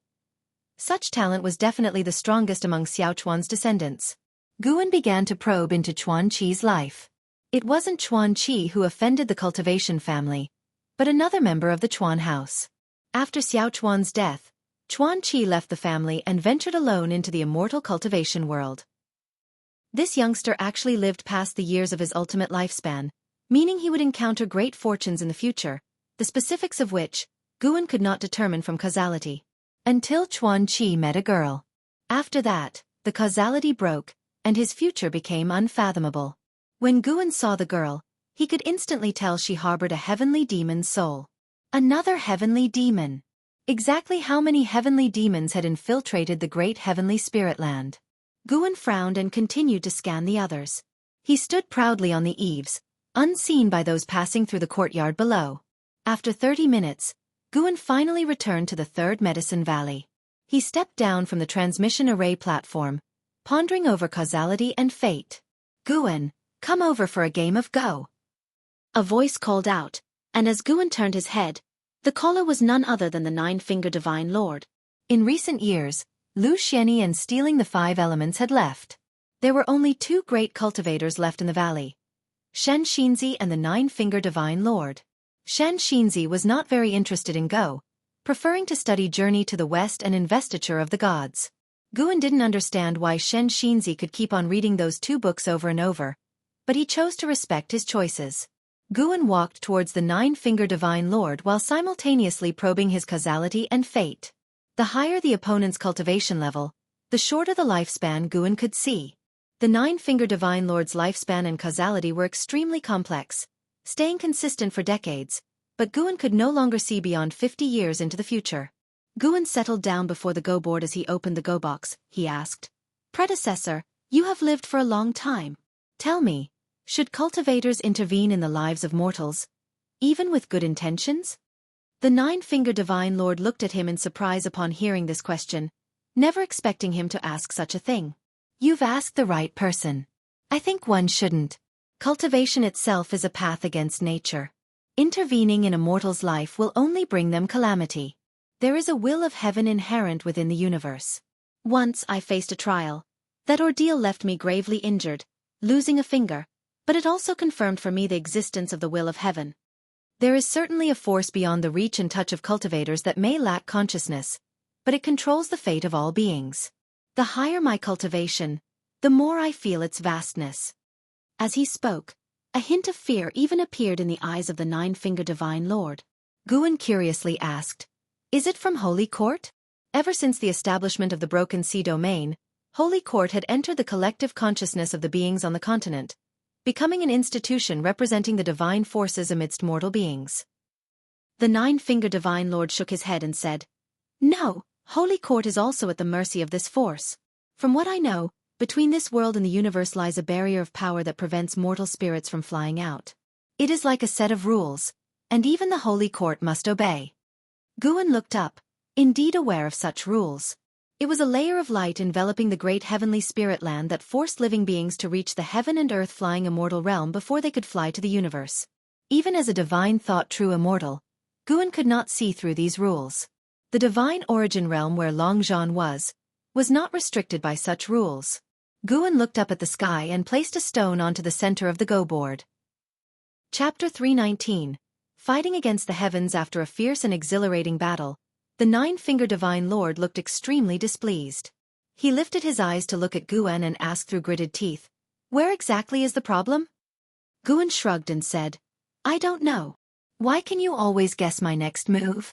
Such talent was definitely the strongest among Xiaochuan's descendants. Guan began to probe into Chuan Qi's life. It wasn't Chuan Qi who offended the cultivation family, but another member of the Chuan house. After Xiaochuan's death, Chuan Qi left the family and ventured alone into the immortal cultivation world. This youngster actually lived past the years of his ultimate lifespan, meaning he would encounter great fortunes in the future, the specifics of which Guan could not determine from causality. Until Chuan Qi met a girl. After that, the causality broke, and his future became unfathomable. When Guan saw the girl, he could instantly tell she harbored a heavenly demon's soul. Another heavenly demon. Exactly how many heavenly demons had infiltrated the great heavenly spirit land? Guan frowned and continued to scan the others. He stood proudly on the eaves, unseen by those passing through the courtyard below. After 30 minutes, Guan finally returned to the third medicine valley. He stepped down from the transmission array platform, pondering over causality and fate. "Guan, come over for a game of Go." A voice called out, and as Guan turned his head, the caller was none other than the Nine-Finger Divine Lord. In recent years, Lu Xianyi and Stealing the Five Elements had left. There were only two great cultivators left in the valley: Shen Xinzi and the Nine-Finger Divine Lord. Shen Xinzi was not very interested in Go, preferring to study Journey to the West and Investiture of the Gods. Guan didn't understand why Shen Xinzi could keep on reading those two books over and over, but he chose to respect his choices. Guan walked towards the Nine-Finger Divine Lord while simultaneously probing his causality and fate. The higher the opponent's cultivation level, the shorter the lifespan Guan could see. The Nine-Finger Divine Lord's lifespan and causality were extremely complex, staying consistent for decades, but Guan could no longer see beyond 50 years into the future. Guan settled down before the Go board as he opened the Go box. He asked, "Predecessor, you have lived for a long time. Tell me, should cultivators intervene in the lives of mortals, even with good intentions?" The Nine-Finger Divine Lord looked at him in surprise upon hearing this question, never expecting him to ask such a thing. "You've asked the right person. I think one shouldn't. Cultivation itself is a path against nature. Intervening in a mortal's life will only bring them calamity. There is a will of heaven inherent within the universe. Once I faced a trial. That ordeal left me gravely injured, losing a finger, but it also confirmed for me the existence of the will of heaven. There is certainly a force beyond the reach and touch of cultivators that may lack consciousness, but it controls the fate of all beings. The higher my cultivation, the more I feel its vastness." As he spoke, a hint of fear even appeared in the eyes of the Nine-Finger Divine Lord. Guan curiously asked, "Is it from Holy Court?" Ever since the establishment of the Broken Sea domain, Holy Court had entered the collective consciousness of the beings on the continent, becoming an institution representing the divine forces amidst mortal beings. The Nine-Finger Divine Lord shook his head and said, "No, Holy Court is also at the mercy of this force. From what I know, between this world and the universe lies a barrier of power that prevents mortal spirits from flying out. It is like a set of rules, and even the Holy Court must obey." Guan looked up, indeed aware of such rules. It was a layer of light enveloping the great heavenly spirit land that forced living beings to reach the heaven and earth flying immortal realm before they could fly to the universe. Even as a divine thought true immortal, Guan could not see through these rules. The divine origin realm where Longzhan was not restricted by such rules. Guan looked up at the sky and placed a stone onto the center of the Go board. Chapter 319. Fighting against the heavens. After a fierce and exhilarating battle, the Nine-Finger Divine Lord looked extremely displeased. He lifted his eyes to look at Guan and asked through gritted teeth, "Where exactly is the problem?" Guan shrugged and said, "I don't know. Why can you always guess my next move?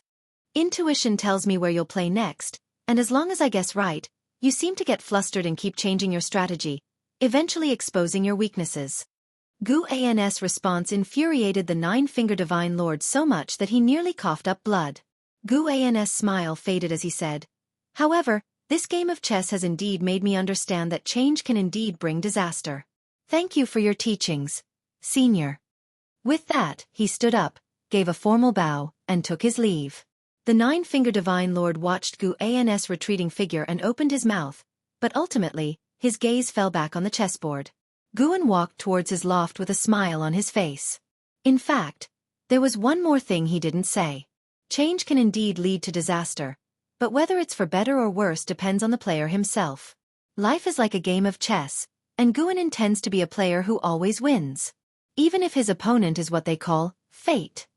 Intuition tells me where you'll play next, and as long as I guess right, you seem to get flustered and keep changing your strategy, eventually exposing your weaknesses." Guan's response infuriated the Nine-Finger Divine Lord so much that he nearly coughed up blood. Guan's smile faded as he said, "However, this game of chess has indeed made me understand that change can indeed bring disaster. Thank you for your teachings, Senior." With that, he stood up, gave a formal bow, and took his leave. The Nine-Finger Divine Lord watched Guan's retreating figure and opened his mouth, but ultimately, his gaze fell back on the chessboard. Guan walked towards his loft with a smile on his face. In fact, there was one more thing he didn't say. Change can indeed lead to disaster, but whether it's for better or worse depends on the player himself. Life is like a game of chess, and Guan intends to be a player who always wins, even if his opponent is what they call fate.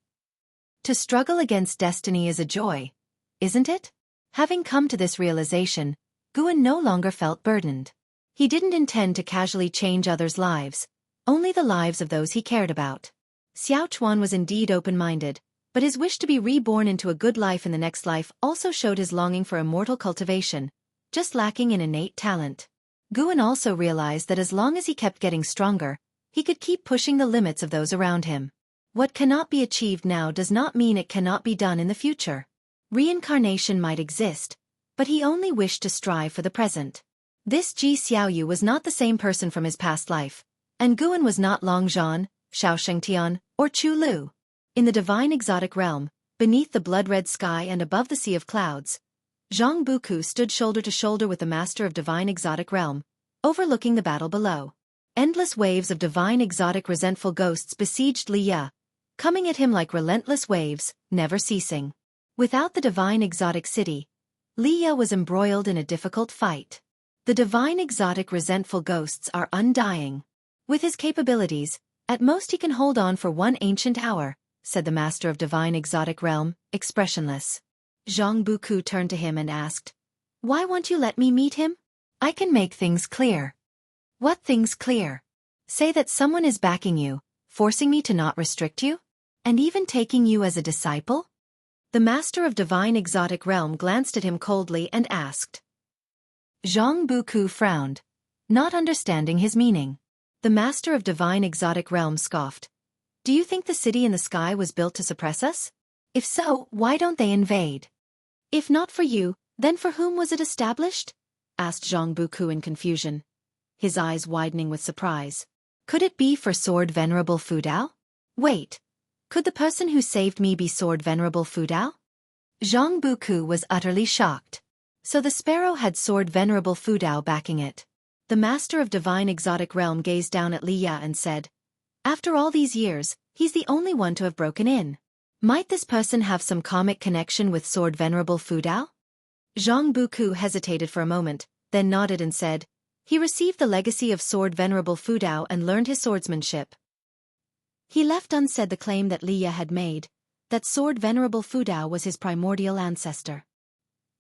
To struggle against destiny is a joy, isn't it? Having come to this realization, Guan no longer felt burdened. He didn't intend to casually change others' lives, only the lives of those he cared about. Xiaofan was indeed open-minded, but his wish to be reborn into a good life in the next life also showed his longing for immortal cultivation, just lacking in innate talent. Guan also realized that as long as he kept getting stronger, he could keep pushing the limits of those around him. What cannot be achieved now does not mean it cannot be done in the future. Reincarnation might exist, but he only wished to strive for the present. This Ji Xiaoyu was not the same person from his past life, and Guan was not Longzhan, Xiaofan, or Chu Lu. In the divine exotic realm, beneath the blood-red sky and above the sea of clouds, Zhang Buku stood shoulder to shoulder with the master of divine exotic realm, overlooking the battle below. Endless waves of divine exotic resentful ghosts besieged Li Ye, coming at him like relentless waves, never ceasing. Without the divine exotic city, Li Ye was embroiled in a difficult fight. The divine exotic resentful ghosts are undying. With his capabilities, at most he can hold on for one ancient hour, said the master of divine exotic realm, expressionless. Zhang Buku turned to him and asked, "Why won't you let me meet him? I can make things clear." "What things clear?" "Say that someone is backing you, forcing me to not restrict you, and even taking you as a disciple?" The master of divine exotic realm glanced at him coldly and asked. Zhang Buku frowned, not understanding his meaning. The master of divine exotic realm scoffed. "Do you think the city in the sky was built to suppress us? If so, why don't they invade? If not for you, then for whom was it established?" asked Zhang Buku in confusion, his eyes widening with surprise. "Could it be for Sword Venerable Fudao? Wait, could the person who saved me be Sword Venerable Fudao?" Zhang Buku was utterly shocked. So the sparrow had Sword Venerable Fudao backing it. The master of divine exotic realm gazed down at Li Ye and said, "After all these years, he's the only one to have broken in. Might this person have some karmic connection with Sword Venerable Fudao?" Zhang Buku hesitated for a moment, then nodded and said, "He received the legacy of Sword Venerable Fudao and learned his swordsmanship." He left unsaid the claim that Li Ye had made, that Sword Venerable Fudao was his primordial ancestor.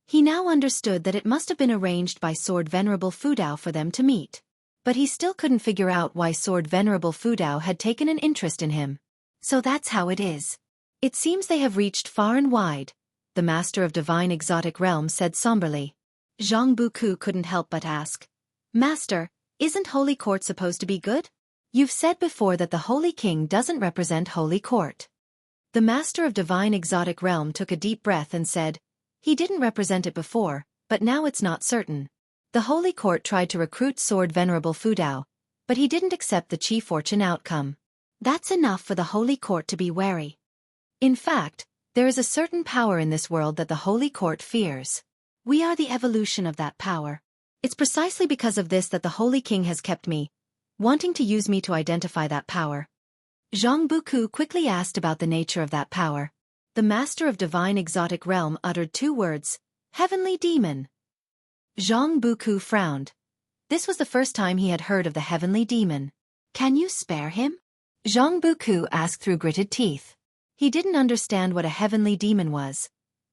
He now understood that it must have been arranged by Sword Venerable Fudao for them to meet. But he still couldn't figure out why Sword Venerable Fudao had taken an interest in him. "So that's how it is. It seems they have reached far and wide," the master of divine exotic realm said somberly. Zhang Buku couldn't help but ask, "Master, isn't Holy Court supposed to be good? You've said before that the Holy King doesn't represent Holy Court." The master of divine exotic realm took a deep breath and said, "He didn't represent it before, but now it's not certain. The Holy Court tried to recruit Sword Venerable Fudao, but he didn't accept the chief fortune outcome. That's enough for the Holy Court to be wary. In fact, there is a certain power in this world that the Holy Court fears. We are the evolution of that power. It's precisely because of this that the Holy King has kept me, wanting to use me to identify that power." Zhang Buku quickly asked about the nature of that power. The master of divine exotic realm uttered two words, "Heavenly Demon." Zhang Buku frowned. This was the first time he had heard of the Heavenly Demon. "Can you spare him?" Zhang Buku asked through gritted teeth. He didn't understand what a Heavenly Demon was.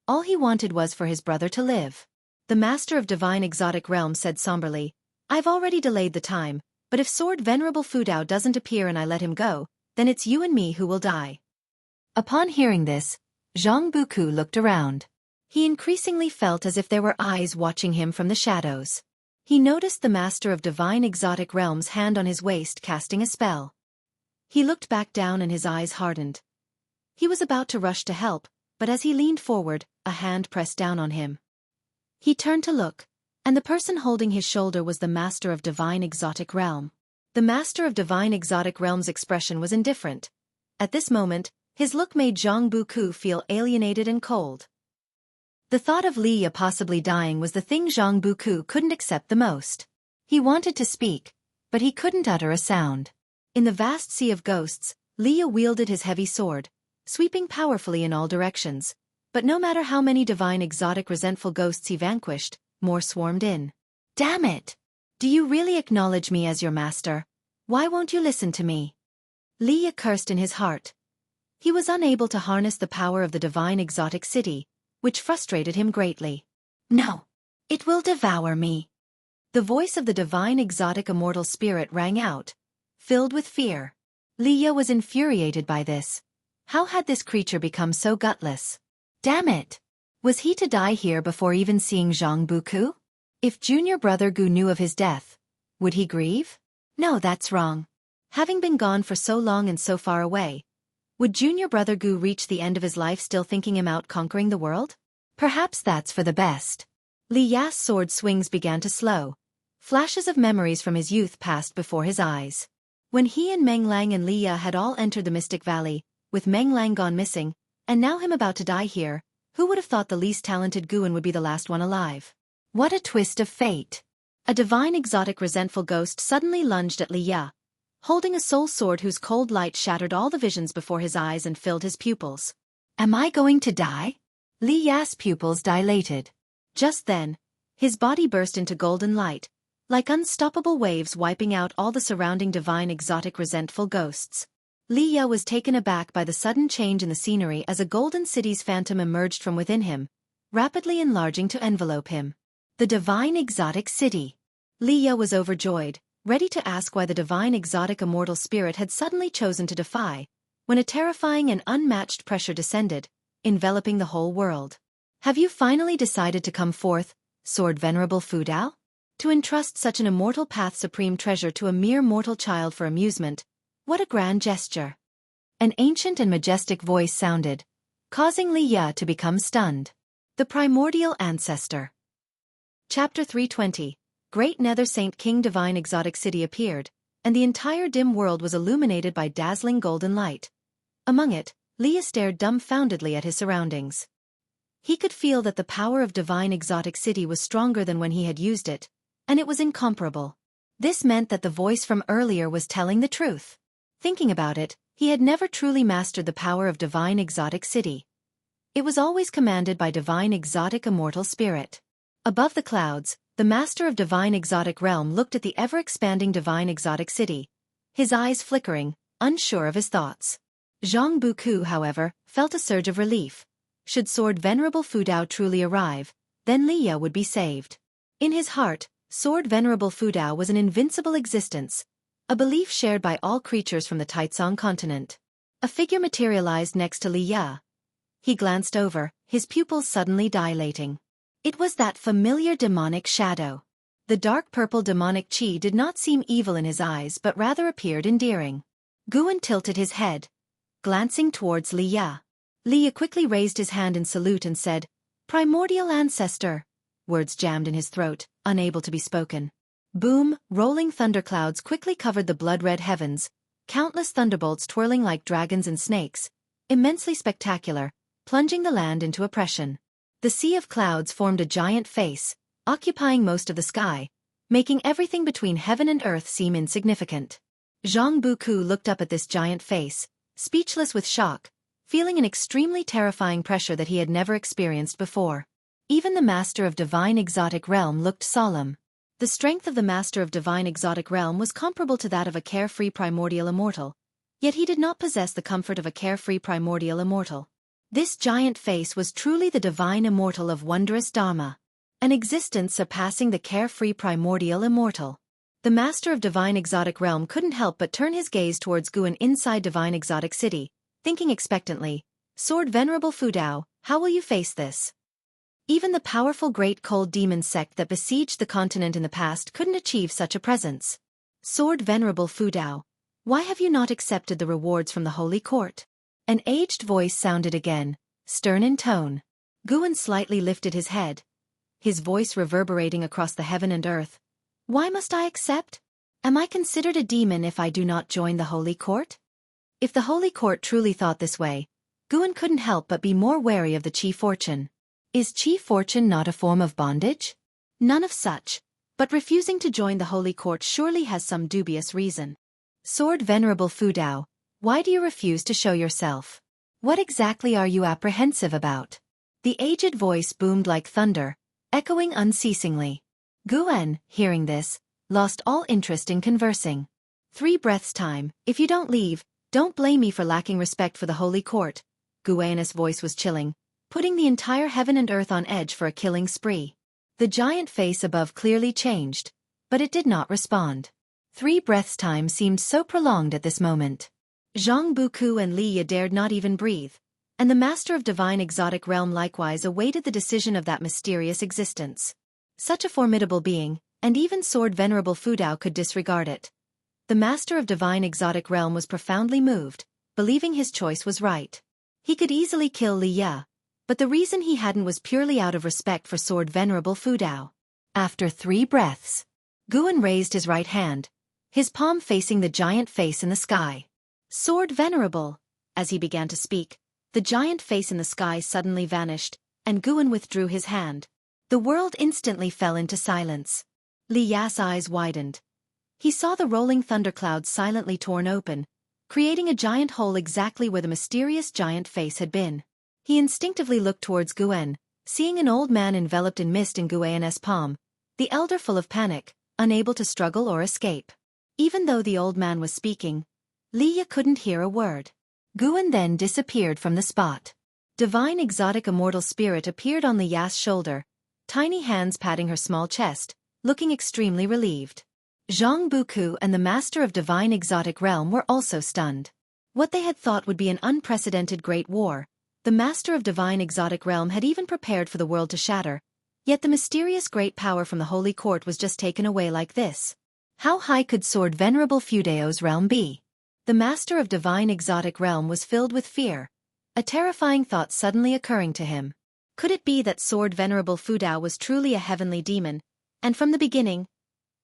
All he wanted was for his brother to live. The master of divine exotic realm said somberly, "I've already delayed the time, but if Sword Venerable Fudao doesn't appear and I let him go, then it's you and me who will die." Upon hearing this, Zhang Buku looked around. He increasingly felt as if there were eyes watching him from the shadows. He noticed the master of divine exotic realm's hand on his waist casting a spell. He looked back down and his eyes hardened. He was about to rush to help, but as he leaned forward, a hand pressed down on him. He turned to look, and the person holding his shoulder was the master of divine exotic realm. The master of divine exotic realm's expression was indifferent. At this moment, his look made Zhang Buku feel alienated and cold. The thought of Li Ye possibly dying was the thing Zhang Buku couldn't accept the most. He wanted to speak, but he couldn't utter a sound. In the vast sea of ghosts, Li Ye wielded his heavy sword, sweeping powerfully in all directions. But no matter how many divine exotic resentful ghosts he vanquished, more swarmed in. "Damn it! Do you really acknowledge me as your master? Why won't you listen to me?" Li Ye cursed in his heart. He was unable to harness the power of the divine exotic city, which frustrated him greatly. "No! It will devour me!" The voice of the divine exotic immortal spirit rang out, filled with fear. Li Ye was infuriated by this. How had this creature become so gutless? Damn it! Was he to die here before even seeing Zhang Buku? If junior brother Gu knew of his death, would he grieve? No, that's wrong. Having been gone for so long and so far away, would junior brother Gu reach the end of his life still thinking him out conquering the world? Perhaps that's for the best. Li Ye's sword swings began to slow. Flashes of memories from his youth passed before his eyes. When he and Meng Lang and Li Ya had all entered the Mystic Valley, with Meng Lang gone missing, and now him about to die here, who would have thought the least talented Guan would be the last one alive? What a twist of fate! A divine exotic resentful ghost suddenly lunged at Li Ya, holding a soul sword whose cold light shattered all the visions before his eyes and filled his pupils. Am I going to die? Li Ya's pupils dilated. Just then, his body burst into golden light, like unstoppable waves wiping out all the surrounding divine exotic resentful ghosts. Li Ya was taken aback by the sudden change in the scenery as a golden city's phantom emerged from within him, rapidly enlarging to envelope him. The divine exotic city. Li Ya was overjoyed, ready to ask why the divine exotic immortal spirit had suddenly chosen to defy, when a terrifying and unmatched pressure descended, enveloping the whole world. Have you finally decided to come forth, Sword Venerable Fudao? To entrust such an immortal path supreme treasure to a mere mortal child for amusement, what a grand gesture. An ancient and majestic voice sounded, causing Li Ya to become stunned. The Primordial Ancestor. Chapter 320. Great Nether Saint King Divine Exotic City appeared, and the entire dim world was illuminated by dazzling golden light. Among it, Li Ya stared dumbfoundedly at his surroundings. He could feel that the power of Divine Exotic City was stronger than when he had used it, and it was incomparable. This meant that the voice from earlier was telling the truth. Thinking about it, he had never truly mastered the power of Divine Exotic City. It was always commanded by Divine Exotic Immortal Spirit. Above the clouds, the Master of Divine Exotic Realm looked at the ever-expanding Divine Exotic City, his eyes flickering, unsure of his thoughts. Zhang Buku, however, felt a surge of relief. Should Sword Venerable Fudao truly arrive, then Li Ya would be saved. In his heart, Sword Venerable Fudao was an invincible existence, a belief shared by all creatures from the Taizong continent. A figure materialized next to Li Ya. He glanced over, his pupils suddenly dilating. It was that familiar demonic shadow. The dark purple demonic chi did not seem evil in his eyes but rather appeared endearing. Guan tilted his head, glancing towards Li Ya. Li Ya quickly raised his hand in salute and said, "Primordial Ancestor." Words jammed in his throat, unable to be spoken. Boom, rolling thunderclouds quickly covered the blood-red heavens, countless thunderbolts twirling like dragons and snakes, immensely spectacular, plunging the land into oppression. The sea of clouds formed a giant face, occupying most of the sky, making everything between heaven and earth seem insignificant. Zhang Buku looked up at this giant face, speechless with shock, feeling an extremely terrifying pressure that he had never experienced before. Even the Master of Divine Exotic Realm looked solemn. The strength of the Master of Divine Exotic Realm was comparable to that of a carefree primordial immortal, yet he did not possess the comfort of a carefree primordial immortal. This giant face was truly the divine immortal of wondrous Dharma, an existence surpassing the carefree primordial immortal. The Master of Divine Exotic Realm couldn't help but turn his gaze towards Guan inside Divine Exotic City, thinking expectantly, "Sword Venerable Fudao, how will you face this?" Even the powerful Great Cold Demon sect that besieged the continent in the past couldn't achieve such a presence. "Sword Venerable Fudao, why have you not accepted the rewards from the Holy Court?" An aged voice sounded again, stern in tone. Guan slightly lifted his head, his voice reverberating across the heaven and earth. "Why must I accept? Am I considered a demon if I do not join the Holy Court?" If the Holy Court truly thought this way, Guan couldn't help but be more wary of the Chi Fortune. Is Chi Fortune not a form of bondage? None of such, but refusing to join the Holy Court surely has some dubious reason. "Sword Venerable Fudao, why do you refuse to show yourself? What exactly are you apprehensive about?" The aged voice boomed like thunder, echoing unceasingly. Guan, hearing this, lost all interest in conversing. 3 breaths time, if you don't leave, don't blame me for lacking respect for the Holy Court. Guan's voice was chilling, putting the entire heaven and earth on edge for a killing spree. The giant face above clearly changed, but it did not respond. 3 breaths time seemed so prolonged at this moment. Zhang Buku and Li Ya dared not even breathe, and the Master of Divine Exotic Realm likewise awaited the decision of that mysterious existence. Such a formidable being, and even Sword Venerable Fudao could disregard it. The Master of Divine Exotic Realm was profoundly moved, believing his choice was right. He could easily kill Li Ya, but the reason he hadn't was purely out of respect for Sword Venerable Fudao. After 3 breaths, Guan raised his right hand, his palm facing the giant face in the sky. Sword Venerable. As he began to speak, the giant face in the sky suddenly vanished, and Guan withdrew his hand. The world instantly fell into silence. Li Ya's eyes widened. He saw the rolling thunderclouds silently torn open, creating a giant hole exactly where the mysterious giant face had been. He instinctively looked towards Guan, seeing an old man enveloped in mist in Guan's palm, the elder full of panic, unable to struggle or escape. Even though the old man was speaking, Li Ya couldn't hear a word. Guan then disappeared from the spot. Divine exotic immortal spirit appeared on Li Ya's shoulder, tiny hands patting her small chest, looking extremely relieved. Zhang Buku and the master of divine exotic realm were also stunned. What they had thought would be an unprecedented great war, the master of divine exotic realm had even prepared for the world to shatter, yet the mysterious great power from the holy court was just taken away like this. How high could Sword Venerable Fudao's realm be? The master of divine exotic realm was filled with fear, a terrifying thought suddenly occurring to him. Could it be that Sword Venerable Fudao was truly a heavenly demon, and from the beginning,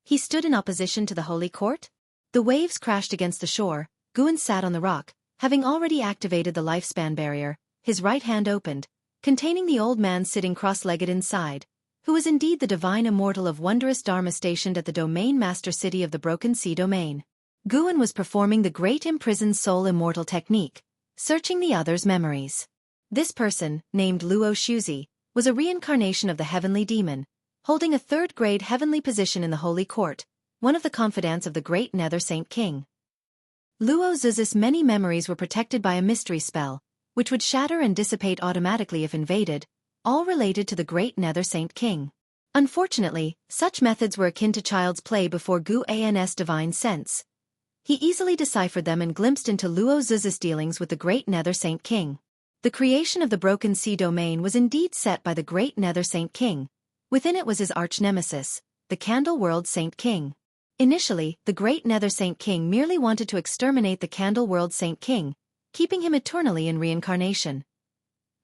he stood in opposition to the holy court? The waves crashed against the shore. Guan sat on the rock, having already activated the lifespan barrier, his right hand opened, containing the old man sitting cross-legged inside, who was indeed the divine immortal of wondrous Dharma stationed at the domain master city of the Broken Sea domain. Guan was performing the great imprisoned soul immortal technique, searching the other's memories. This person, named Luo Shuzi, was a reincarnation of the heavenly demon, holding a third-grade heavenly position in the holy court, one of the confidants of the great Nether Saint King. Luo Zuz's many memories were protected by a mystery spell, which would shatter and dissipate automatically if invaded, all related to the great Nether Saint King. Unfortunately, such methods were akin to child's play before Guan's divine sense. He easily deciphered them and glimpsed into Luo Zuz's dealings with the great Nether Saint King. The creation of the Broken Sea domain was indeed set by the great Nether Saint King. Within it was his arch-nemesis, the Candle World Saint King. Initially, the great Nether Saint King merely wanted to exterminate the Candle World Saint King, keeping him eternally in reincarnation.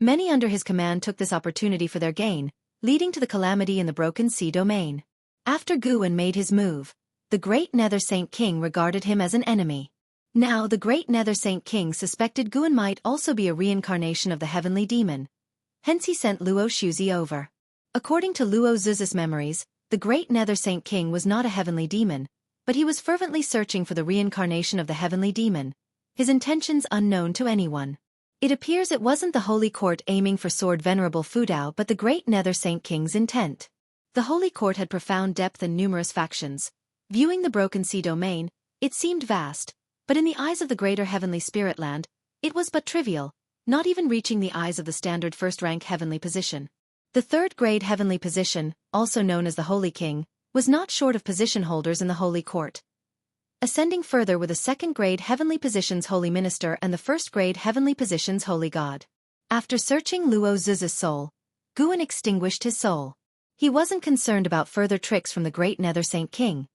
Many under his command took this opportunity for their gain, leading to the calamity in the Broken Sea domain. After Guan made his move, the great Nether Saint King regarded him as an enemy. Now the great Nether Saint King suspected Guan might also be a reincarnation of the heavenly demon. Hence he sent Luo Shuzi over. According to Luo Zuz's memories, the great Nether Saint King was not a heavenly demon, but he was fervently searching for the reincarnation of the heavenly demon, his intentions unknown to anyone. It appears it wasn't the Holy Court aiming for Sword Venerable Fudao but the great Nether Saint King's intent. The Holy Court had profound depth and numerous factions. Viewing the Broken Sea domain, it seemed vast, but in the eyes of the greater heavenly spirit land, it was but trivial, not even reaching the eyes of the standard first-rank heavenly position. The third-grade heavenly position, also known as the Holy King, was not short of position holders in the Holy Court. Ascending further were the second-grade heavenly position's Holy Minister and the first-grade heavenly position's Holy God. After searching Luo Zuz's soul, Guan extinguished his soul. He wasn't concerned about further tricks from the great Nether Saint King.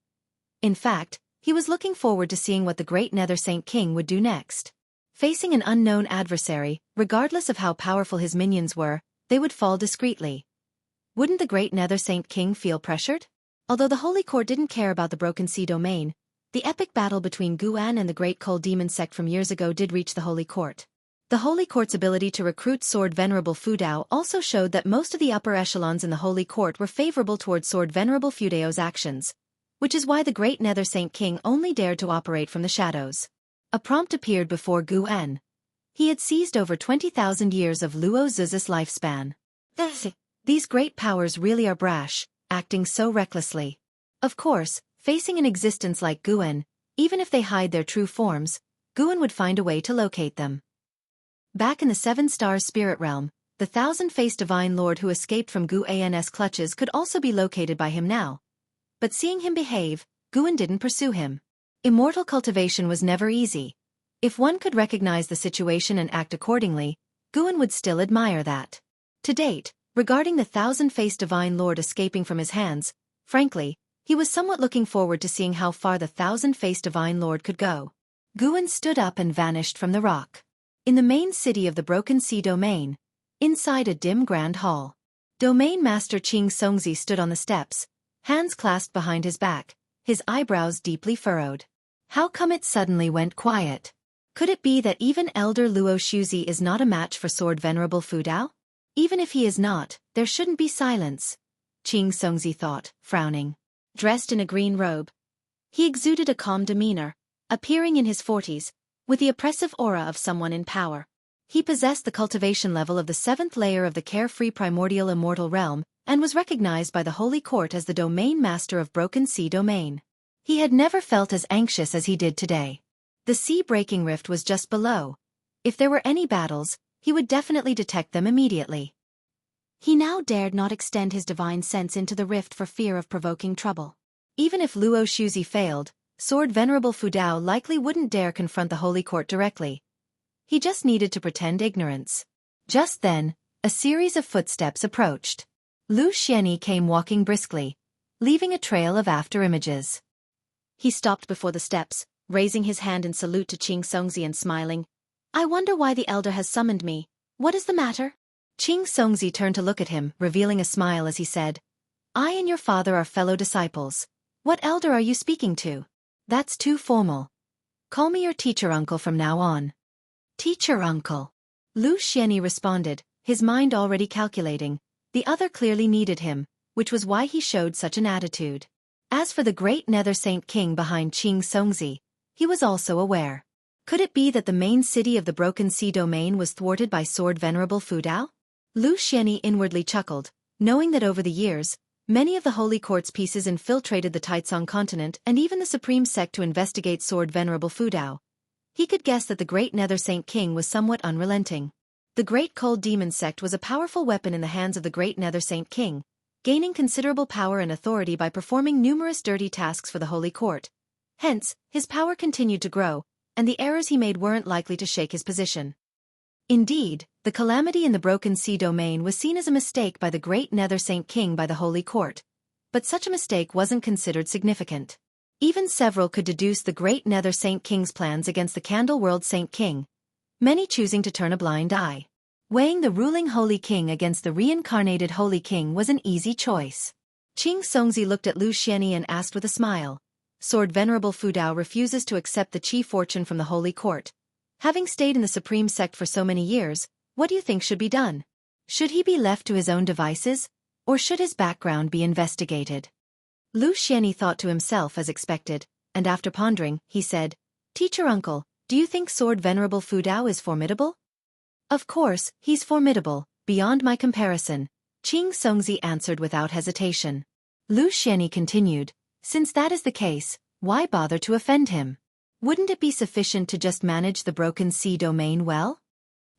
In fact, he was looking forward to seeing what the great Nether Saint King would do next. Facing an unknown adversary, regardless of how powerful his minions were, they would fall discreetly. Wouldn't the great Nether Saint King feel pressured? Although the Holy Court didn't care about the Broken Sea domain, the epic battle between Guan and the great Cold Demon sect from years ago did reach the Holy Court. The Holy Court's ability to recruit Sword Venerable Fudao also showed that most of the upper echelons in the Holy Court were favorable towards Sword Venerable Fudao's actions, which is why the great Nether Saint King only dared to operate from the shadows. A prompt appeared before Guan. He had seized over 20,000 years of Luo Zuz's lifespan. These great powers really are brash, acting so recklessly. Of course, facing an existence like Guan, even if they hide their true forms, Guan would find a way to locate them. Back in the Seven Stars Spirit Realm, the thousand-faced Divine Lord who escaped from Guan's clutches could also be located by him now. But seeing him behave, Guan didn't pursue him. Immortal cultivation was never easy. If one could recognize the situation and act accordingly, Guan would still admire that. To date, regarding the thousand-faced Divine Lord escaping from his hands, frankly, he was somewhat looking forward to seeing how far the thousand-faced Divine Lord could go. Guan stood up and vanished from the rock. In the main city of the Broken Sea domain, inside a dim grand hall, Domain Master Qing Songzi stood on the steps, hands clasped behind his back, his eyebrows deeply furrowed. How come it suddenly went quiet? Could it be that even Elder Luo Shuzi is not a match for Sword Venerable Fudao? Even if he is not, there shouldn't be silence, Qing Songzi thought, frowning. Dressed in a green robe, he exuded a calm demeanor, appearing in his 40s, with the oppressive aura of someone in power. He possessed the cultivation level of the 7th layer of the carefree primordial immortal realm, and was recognized by the Holy Court as the domain master of Broken Sea Domain. He had never felt as anxious as he did today. The sea-breaking rift was just below. If there were any battles, he would definitely detect them immediately. He now dared not extend his divine sense into the rift for fear of provoking trouble. Even if Luo Shuzi failed, Sword Venerable Fudao likely wouldn't dare confront the Holy Court directly. He just needed to pretend ignorance. Just then, a series of footsteps approached. Lu Xianyi came walking briskly, leaving a trail of after-images. He stopped before the steps, raising his hand in salute to Qing Songzi and smiling. I wonder why the elder has summoned me. What is the matter? Qing Songzi turned to look at him, revealing a smile as he said, I and your father are fellow disciples. What elder are you speaking to? That's too formal. Call me your teacher uncle from now on. Teacher uncle. Lu Xianyi responded, his mind already calculating. The other clearly needed him, which was why he showed such an attitude. As for the great Nether Saint King behind Qing Songzi, he was also aware. Could it be that the main city of the Broken Sea Domain was thwarted by Sword Venerable Fudao? Lu Xianyi inwardly chuckled, knowing that over the years, many of the Holy Court's pieces infiltrated the Taicang continent and even the Supreme Sect to investigate Sword Venerable Fudao. He could guess that the great Nether Saint King was somewhat unrelenting. The Great Cold Demon Sect was a powerful weapon in the hands of the great Nether Saint King, gaining considerable power and authority by performing numerous dirty tasks for the Holy Court. Hence, his power continued to grow, and the errors he made weren't likely to shake his position. Indeed, the calamity in the Broken Sea Domain was seen as a mistake by the great Nether Saint King by the Holy Court, but such a mistake wasn't considered significant. Even several could deduce the great Nether Saint King's plans against the Candle World Saint King, many choosing to turn a blind eye. Weighing the ruling Holy King against the reincarnated Holy King was an easy choice. Qing Songzi looked at Lu Xianyi and asked with a smile, Sword Venerable Fudao refuses to accept the Qi fortune from the Holy Court. Having stayed in the Supreme Sect for so many years, what do you think should be done? Should he be left to his own devices, or should his background be investigated? Lu Xianyi thought to himself as expected, and after pondering, he said, Teacher uncle, do you think Sword Venerable Fudao is formidable? Of course, he's formidable, beyond my comparison, Qing Songzi answered without hesitation. Lu Xianyi continued, since that is the case, why bother to offend him? Wouldn't it be sufficient to just manage the Broken Sea Domain well?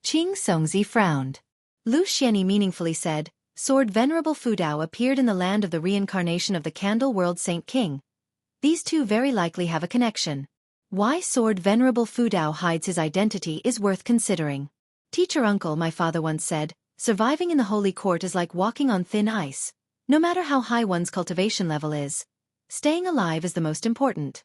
Qing Songzi frowned. Lu Xianyi meaningfully said, Sword Venerable Fudao appeared in the land of the reincarnation of the Candle World Saint King. These two very likely have a connection. Why Sword Venerable Fudao hides his identity is worth considering. Teacher uncle, my father once said, surviving in the Holy Court is like walking on thin ice. No matter how high one's cultivation level is, staying alive is the most important.